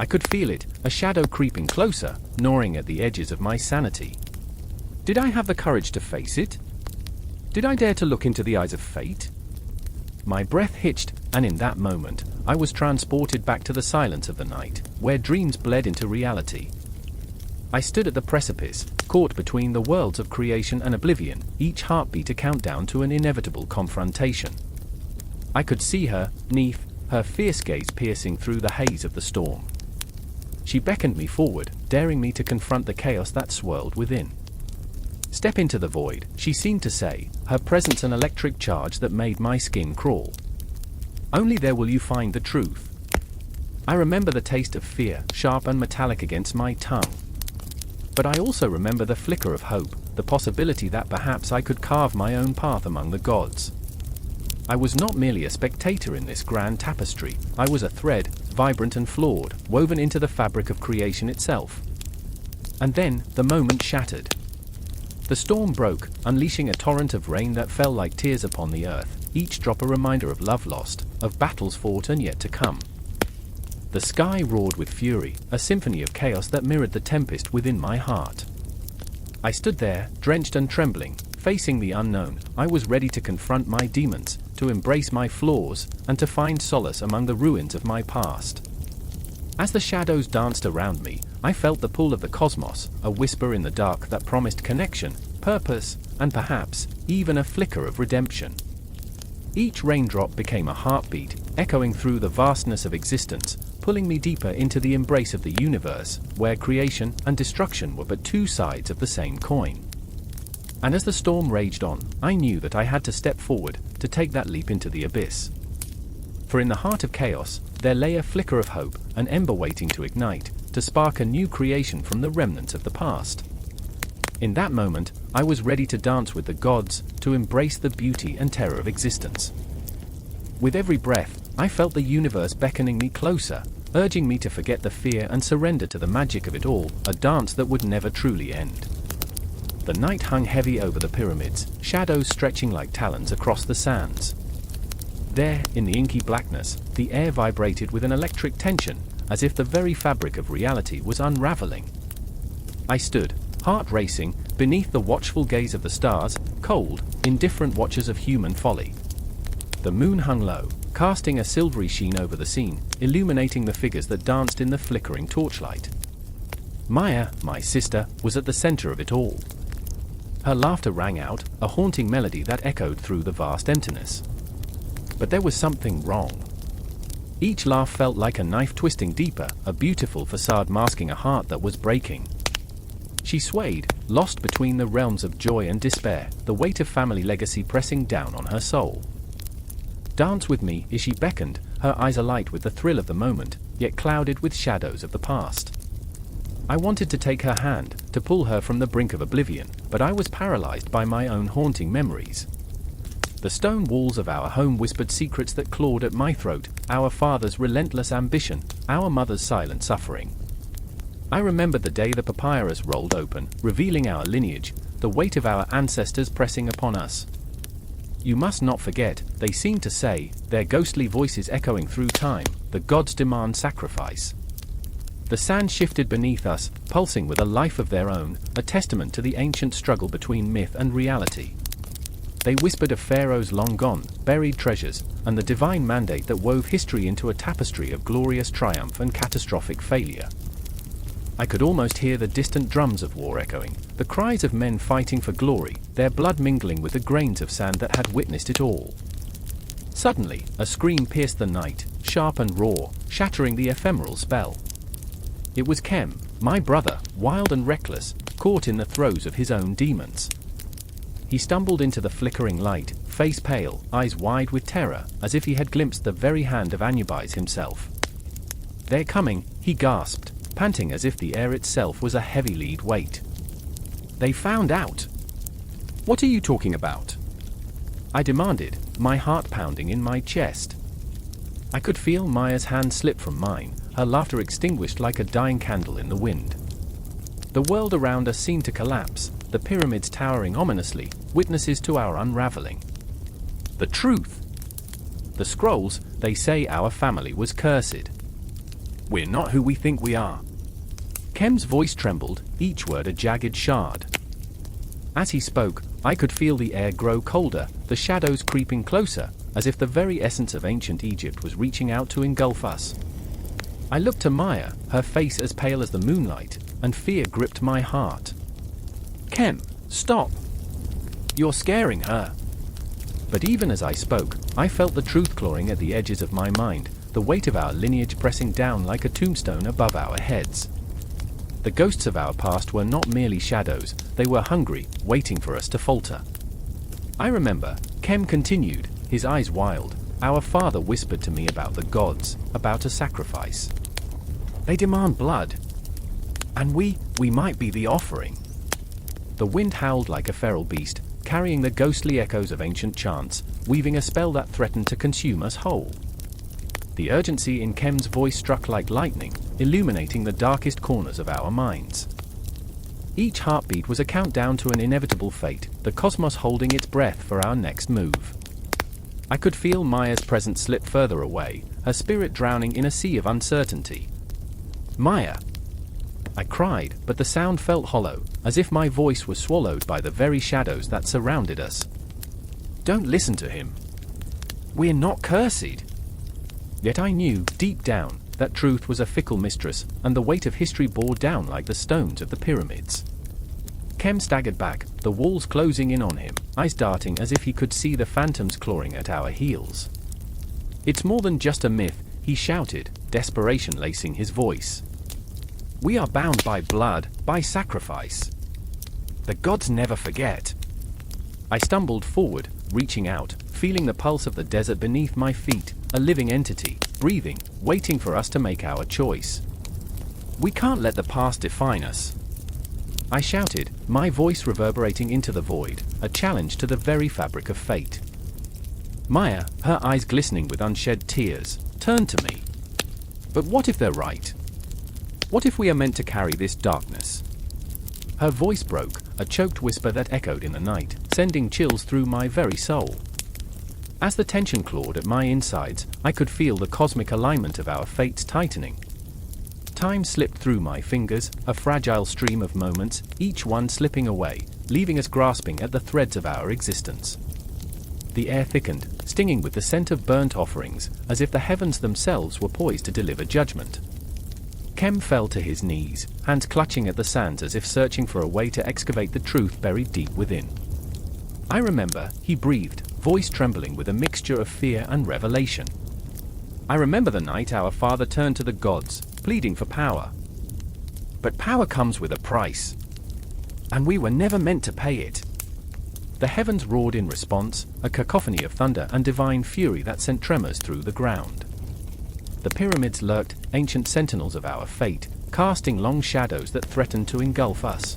I could feel it, a shadow creeping closer, gnawing at the edges of my sanity. Did I have the courage to face it? Did I dare to look into the eyes of fate? My breath hitched, and in that moment, I was transported back to the silence of the night, where dreams bled into reality. I stood at the precipice, caught between the worlds of creation and oblivion, each heartbeat a countdown to an inevitable confrontation. I could see her, Neith, her fierce gaze piercing through the haze of the storm. She beckoned me forward, daring me to confront the chaos that swirled within. Step into the void, she seemed to say, her presence an electric charge that made my skin crawl. Only there will you find the truth. I remember the taste of fear, sharp and metallic against my tongue. But I also remember the flicker of hope, the possibility that perhaps I could carve my own path among the gods. I was not merely a spectator in this grand tapestry, I was a thread, vibrant and flawed, woven into the fabric of creation itself. And then, the moment shattered. The storm broke, unleashing a torrent of rain that fell like tears upon the earth, each drop a reminder of love lost, of battles fought and yet to come. The sky roared with fury, a symphony of chaos that mirrored the tempest within my heart. I stood there, drenched and trembling, facing the unknown. I was ready to confront my demons, to embrace my flaws, and to find solace among the ruins of my past. As the shadows danced around me, I felt the pull of the cosmos, a whisper in the dark that promised connection, purpose, and perhaps, even a flicker of redemption. Each raindrop became a heartbeat, echoing through the vastness of existence, pulling me deeper into the embrace of the universe, where creation and destruction were but two sides of the same coin. And as the storm raged on, I knew that I had to step forward, to take that leap into the abyss. For in the heart of chaos, there lay a flicker of hope, an ember waiting to ignite, to spark a new creation from the remnants of the past. In that moment, I was ready to dance with the gods, to embrace the beauty and terror of existence. With every breath, I felt the universe beckoning me closer, urging me to forget the fear and surrender to the magic of it all, a dance that would never truly end. The night hung heavy over the pyramids, shadows stretching like talons across the sands. There, in the inky blackness, the air vibrated with an electric tension, as if the very fabric of reality was unraveling. I stood, heart racing, beneath the watchful gaze of the stars, cold, indifferent watchers of human folly. The moon hung low, casting a silvery sheen over the scene, illuminating the figures that danced in the flickering torchlight. Maya, my sister, was at the center of it all. Her laughter rang out, a haunting melody that echoed through the vast emptiness. But there was something wrong. Each laugh felt like a knife twisting deeper, a beautiful facade masking a heart that was breaking. She swayed, lost between the realms of joy and despair, the weight of family legacy pressing down on her soul. Dance with me, as she beckoned, her eyes alight with the thrill of the moment, yet clouded with shadows of the past. I wanted to take her hand, to pull her from the brink of oblivion, but I was paralyzed by my own haunting memories. The stone walls of our home whispered secrets that clawed at my throat, our father's relentless ambition, our mother's silent suffering. I remembered the day the papyrus rolled open, revealing our lineage, the weight of our ancestors pressing upon us. You must not forget, they seem to say, their ghostly voices echoing through time, the gods demand sacrifice. The sand shifted beneath us, pulsing with a life of their own, a testament to the ancient struggle between myth and reality. They whispered of pharaohs long gone, buried treasures, and the divine mandate that wove history into a tapestry of glorious triumph and catastrophic failure. I could almost hear the distant drums of war echoing, the cries of men fighting for glory, their blood mingling with the grains of sand that had witnessed it all. Suddenly, a scream pierced the night, sharp and raw, shattering the ephemeral spell. It was Kem, my brother, wild and reckless, caught in the throes of his own demons. He stumbled into the flickering light, face pale, eyes wide with terror, as if he had glimpsed the very hand of Anubis himself. "They're coming," he gasped, panting as if the air itself was a heavy lead weight. "They found out." "What are you talking about?" I demanded, my heart pounding in my chest. I could feel Maya's hand slip from mine, her laughter extinguished like a dying candle in the wind. The world around us seemed to collapse, the pyramids towering ominously, witnesses to our unraveling. The truth! The scrolls, they say our family was cursed. We're not who we think we are. Kem's voice trembled, each word a jagged shard. As he spoke, I could feel the air grow colder, the shadows creeping closer, as if the very essence of ancient Egypt was reaching out to engulf us. I looked to Maya, her face as pale as the moonlight, and fear gripped my heart. "Kem, stop! You're scaring her." But even as I spoke, I felt the truth clawing at the edges of my mind, the weight of our lineage pressing down like a tombstone above our heads. The ghosts of our past were not merely shadows, they were hungry, waiting for us to falter. I remember, Kem continued, his eyes wild, our father whispered to me about the gods, about a sacrifice. They demand blood. And we might be the offering. The wind howled like a feral beast, carrying the ghostly echoes of ancient chants, weaving a spell that threatened to consume us whole. The urgency in Kem's voice struck like lightning, illuminating the darkest corners of our minds. Each heartbeat was a countdown to an inevitable fate, the cosmos holding its breath for our next move. I could feel Maya's presence slip further away, her spirit drowning in a sea of uncertainty. "Maya!" I cried, but the sound felt hollow, as if my voice was swallowed by the very shadows that surrounded us. "Don't listen to him. We're not cursed." Yet I knew, deep down, that truth was a fickle mistress, and the weight of history bore down like the stones of the pyramids. Kem staggered back, the walls closing in on him, eyes darting as if he could see the phantoms clawing at our heels. "It's more than just a myth," he shouted, desperation lacing his voice. "We are bound by blood, by sacrifice. The gods never forget." I stumbled forward, reaching out, feeling the pulse of the desert beneath my feet, a living entity, breathing, waiting for us to make our choice. "We can't let the past define us," I shouted, my voice reverberating into the void, a challenge to the very fabric of fate. Maya, her eyes glistening with unshed tears, turned to me. "But what if they're right? What if we are meant to carry this darkness?" Her voice broke, a choked whisper that echoed in the night, sending chills through my very soul. As the tension clawed at my insides, I could feel the cosmic alignment of our fates tightening. Time slipped through my fingers, a fragile stream of moments, each one slipping away, leaving us grasping at the threads of our existence. The air thickened, stinging with the scent of burnt offerings, as if the heavens themselves were poised to deliver judgment. Kem fell to his knees, hands clutching at the sands as if searching for a way to excavate the truth buried deep within. I remember, he breathed, voice trembling with a mixture of fear and revelation. I remember the night our father turned to the gods, pleading for power. But power comes with a price. And we were never meant to pay it. The heavens roared in response, a cacophony of thunder and divine fury that sent tremors through the ground. The pyramids lurked, ancient sentinels of our fate, casting long shadows that threatened to engulf us.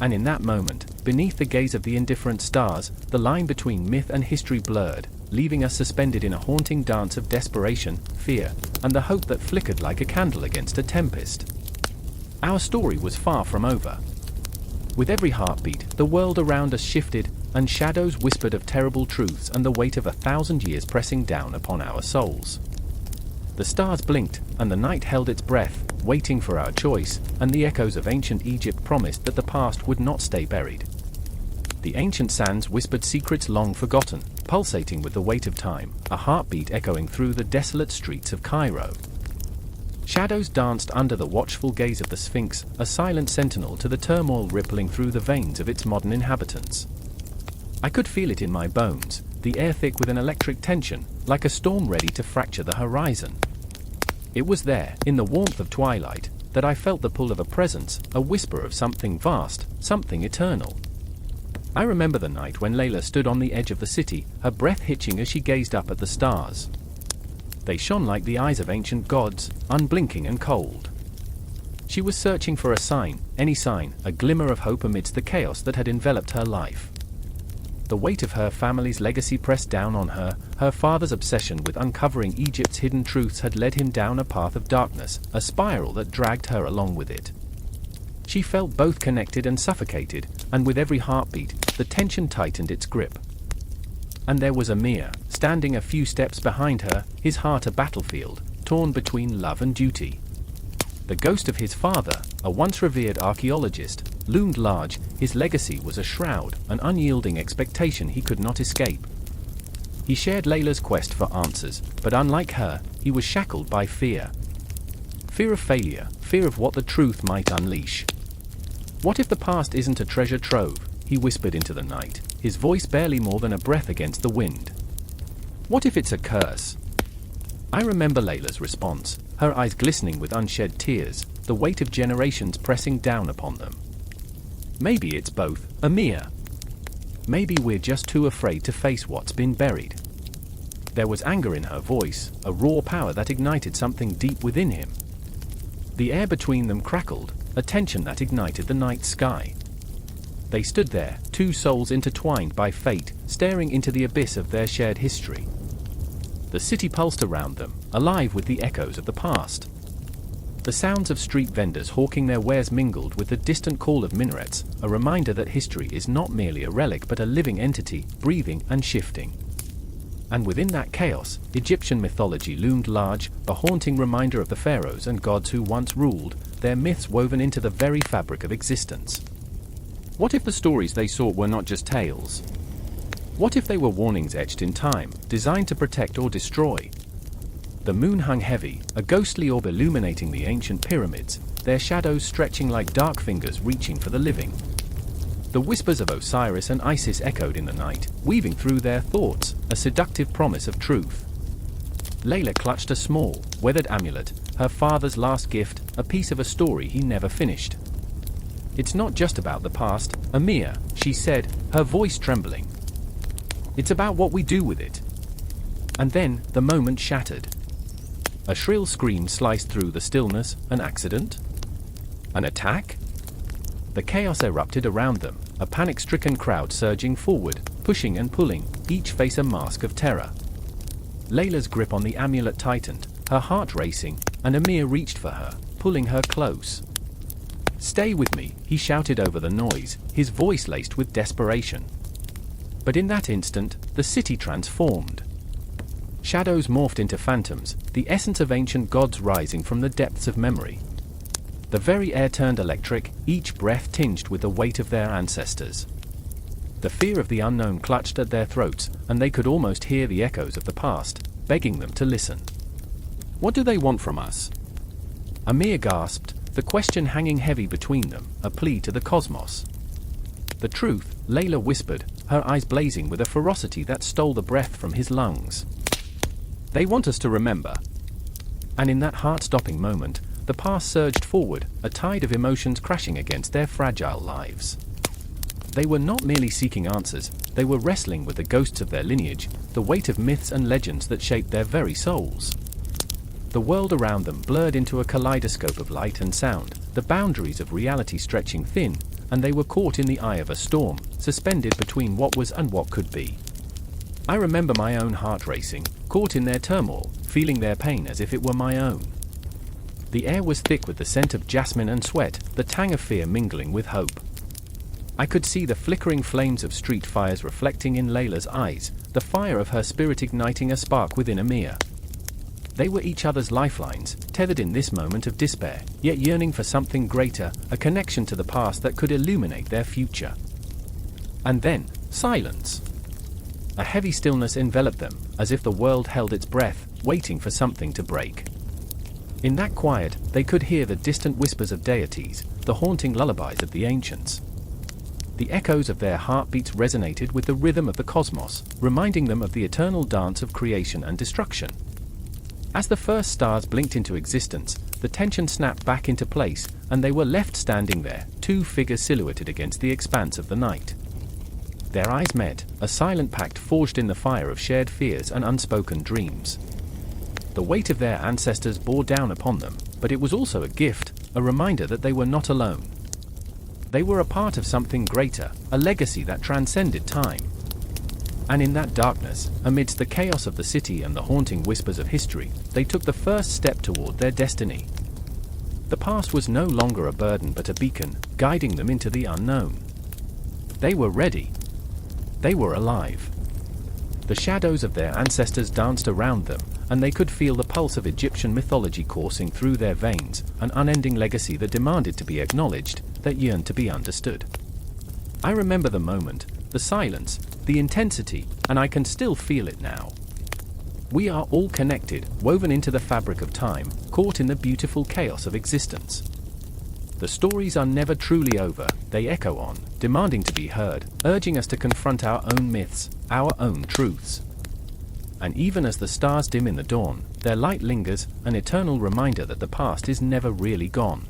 And in that moment, beneath the gaze of the indifferent stars, the line between myth and history blurred, leaving us suspended in a haunting dance of desperation, fear, and the hope that flickered like a candle against a tempest. Our story was far from over. With every heartbeat, the world around us shifted, and shadows whispered of terrible truths and the weight of 1,000 years pressing down upon our souls. The stars blinked, and the night held its breath, waiting for our choice, and the echoes of ancient Egypt promised that the past would not stay buried. The ancient sands whispered secrets long forgotten, pulsating with the weight of time, a heartbeat echoing through the desolate streets of Cairo. Shadows danced under the watchful gaze of the Sphinx, a silent sentinel to the turmoil rippling through the veins of its modern inhabitants. I could feel it in my bones, the air thick with an electric tension, like a storm ready to fracture the horizon. It was there, in the warmth of twilight, that I felt the pull of a presence, a whisper of something vast, something eternal. I remember the night when Layla stood on the edge of the city, her breath hitching as she gazed up at the stars. They shone like the eyes of ancient gods, unblinking and cold. She was searching for a sign, any sign, a glimmer of hope amidst the chaos that had enveloped her life. The weight of her family's legacy pressed down on her. Her father's obsession with uncovering Egypt's hidden truths had led him down a path of darkness, a spiral that dragged her along with it. She felt both connected and suffocated, and with every heartbeat, the tension tightened its grip. And there was Amir, standing a few steps behind her, his heart a battlefield, torn between love and duty. The ghost of his father, a once revered archaeologist, loomed large. His legacy was a shroud, an unyielding expectation he could not escape. He shared Layla's quest for answers, but unlike her, he was shackled by fear. Fear of failure, fear of what the truth might unleash. "What if the past isn't a treasure trove?" he whispered into the night, his voice barely more than a breath against the wind. "What if it's a curse?" I remember Layla's response, her eyes glistening with unshed tears, the weight of generations pressing down upon them. "Maybe it's both, Amir. Maybe we're just too afraid to face what's been buried." There was anger in her voice, a raw power that ignited something deep within him. The air between them crackled, a tension that ignited the night sky. They stood there, two souls intertwined by fate, staring into the abyss of their shared history. The city pulsed around them, alive with the echoes of the past. The sounds of street vendors hawking their wares mingled with the distant call of minarets, a reminder that history is not merely a relic but a living entity, breathing and shifting. And within that chaos, Egyptian mythology loomed large, a haunting reminder of the pharaohs and gods who once ruled, their myths woven into the very fabric of existence. What if the stories they sought were not just tales? What if they were warnings etched in time, designed to protect or destroy? The moon hung heavy, a ghostly orb illuminating the ancient pyramids, their shadows stretching like dark fingers reaching for the living. The whispers of Osiris and Isis echoed in the night, weaving through their thoughts, a seductive promise of truth. Layla clutched a small, weathered amulet, her father's last gift, a piece of a story he never finished. "It's not just about the past, Amir," she said, her voice trembling. "It's about what we do with it." And then, the moment shattered. A shrill scream sliced through the stillness. An accident? An attack? The chaos erupted around them, a panic-stricken crowd surging forward, pushing and pulling, each face a mask of terror. Layla's grip on the amulet tightened, her heart racing, and Amir reached for her, pulling her close. "Stay with me," he shouted over the noise, his voice laced with desperation. But in that instant, the city transformed. Shadows morphed into phantoms, the essence of ancient gods rising from the depths of memory. The very air turned electric, each breath tinged with the weight of their ancestors. The fear of the unknown clutched at their throats, and they could almost hear the echoes of the past, begging them to listen. "What do they want from us?" Amir gasped, the question hanging heavy between them, a plea to the cosmos. "The truth," Layla whispered, her eyes blazing with a ferocity that stole the breath from his lungs. "They want us to remember." And in that heart-stopping moment, the past surged forward, a tide of emotions crashing against their fragile lives. They were not merely seeking answers, they were wrestling with the ghosts of their lineage, the weight of myths and legends that shaped their very souls. The world around them blurred into a kaleidoscope of light and sound, the boundaries of reality stretching thin, and they were caught in the eye of a storm, suspended between what was and what could be. I remember my own heart racing, caught in their turmoil, feeling their pain as if it were my own. The air was thick with the scent of jasmine and sweat, the tang of fear mingling with hope. I could see the flickering flames of street fires reflecting in Layla's eyes, the fire of her spirit igniting a spark within Amir. They were each other's lifelines, tethered in this moment of despair, yet yearning for something greater, a connection to the past that could illuminate their future. And then, silence. A heavy stillness enveloped them, as if the world held its breath, waiting for something to break. In that quiet, they could hear the distant whispers of deities, the haunting lullabies of the ancients. The echoes of their heartbeats resonated with the rhythm of the cosmos, reminding them of the eternal dance of creation and destruction. As the first stars blinked into existence, the tension snapped back into place, and they were left standing there, two figures silhouetted against the expanse of the night. Their eyes met, a silent pact forged in the fire of shared fears and unspoken dreams. The weight of their ancestors bore down upon them, but it was also a gift, a reminder that they were not alone. They were a part of something greater, a legacy that transcended time. And in that darkness, amidst the chaos of the city and the haunting whispers of history, they took the first step toward their destiny. The past was no longer a burden but a beacon, guiding them into the unknown. They were ready. They were alive. The shadows of their ancestors danced around them, and they could feel the pulse of Egyptian mythology coursing through their veins, an unending legacy that demanded to be acknowledged, that yearned to be understood. I remember the moment, the silence, the intensity, and I can still feel it now. We are all connected, woven into the fabric of time, caught in the beautiful chaos of existence. The stories are never truly over, they echo on, demanding to be heard, urging us to confront our own myths, our own truths. And even as the stars dim in the dawn, their light lingers, an eternal reminder that the past is never really gone.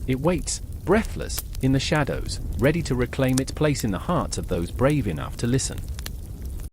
It waits, breathless, in the shadows, ready to reclaim its place in the hearts of those brave enough to listen.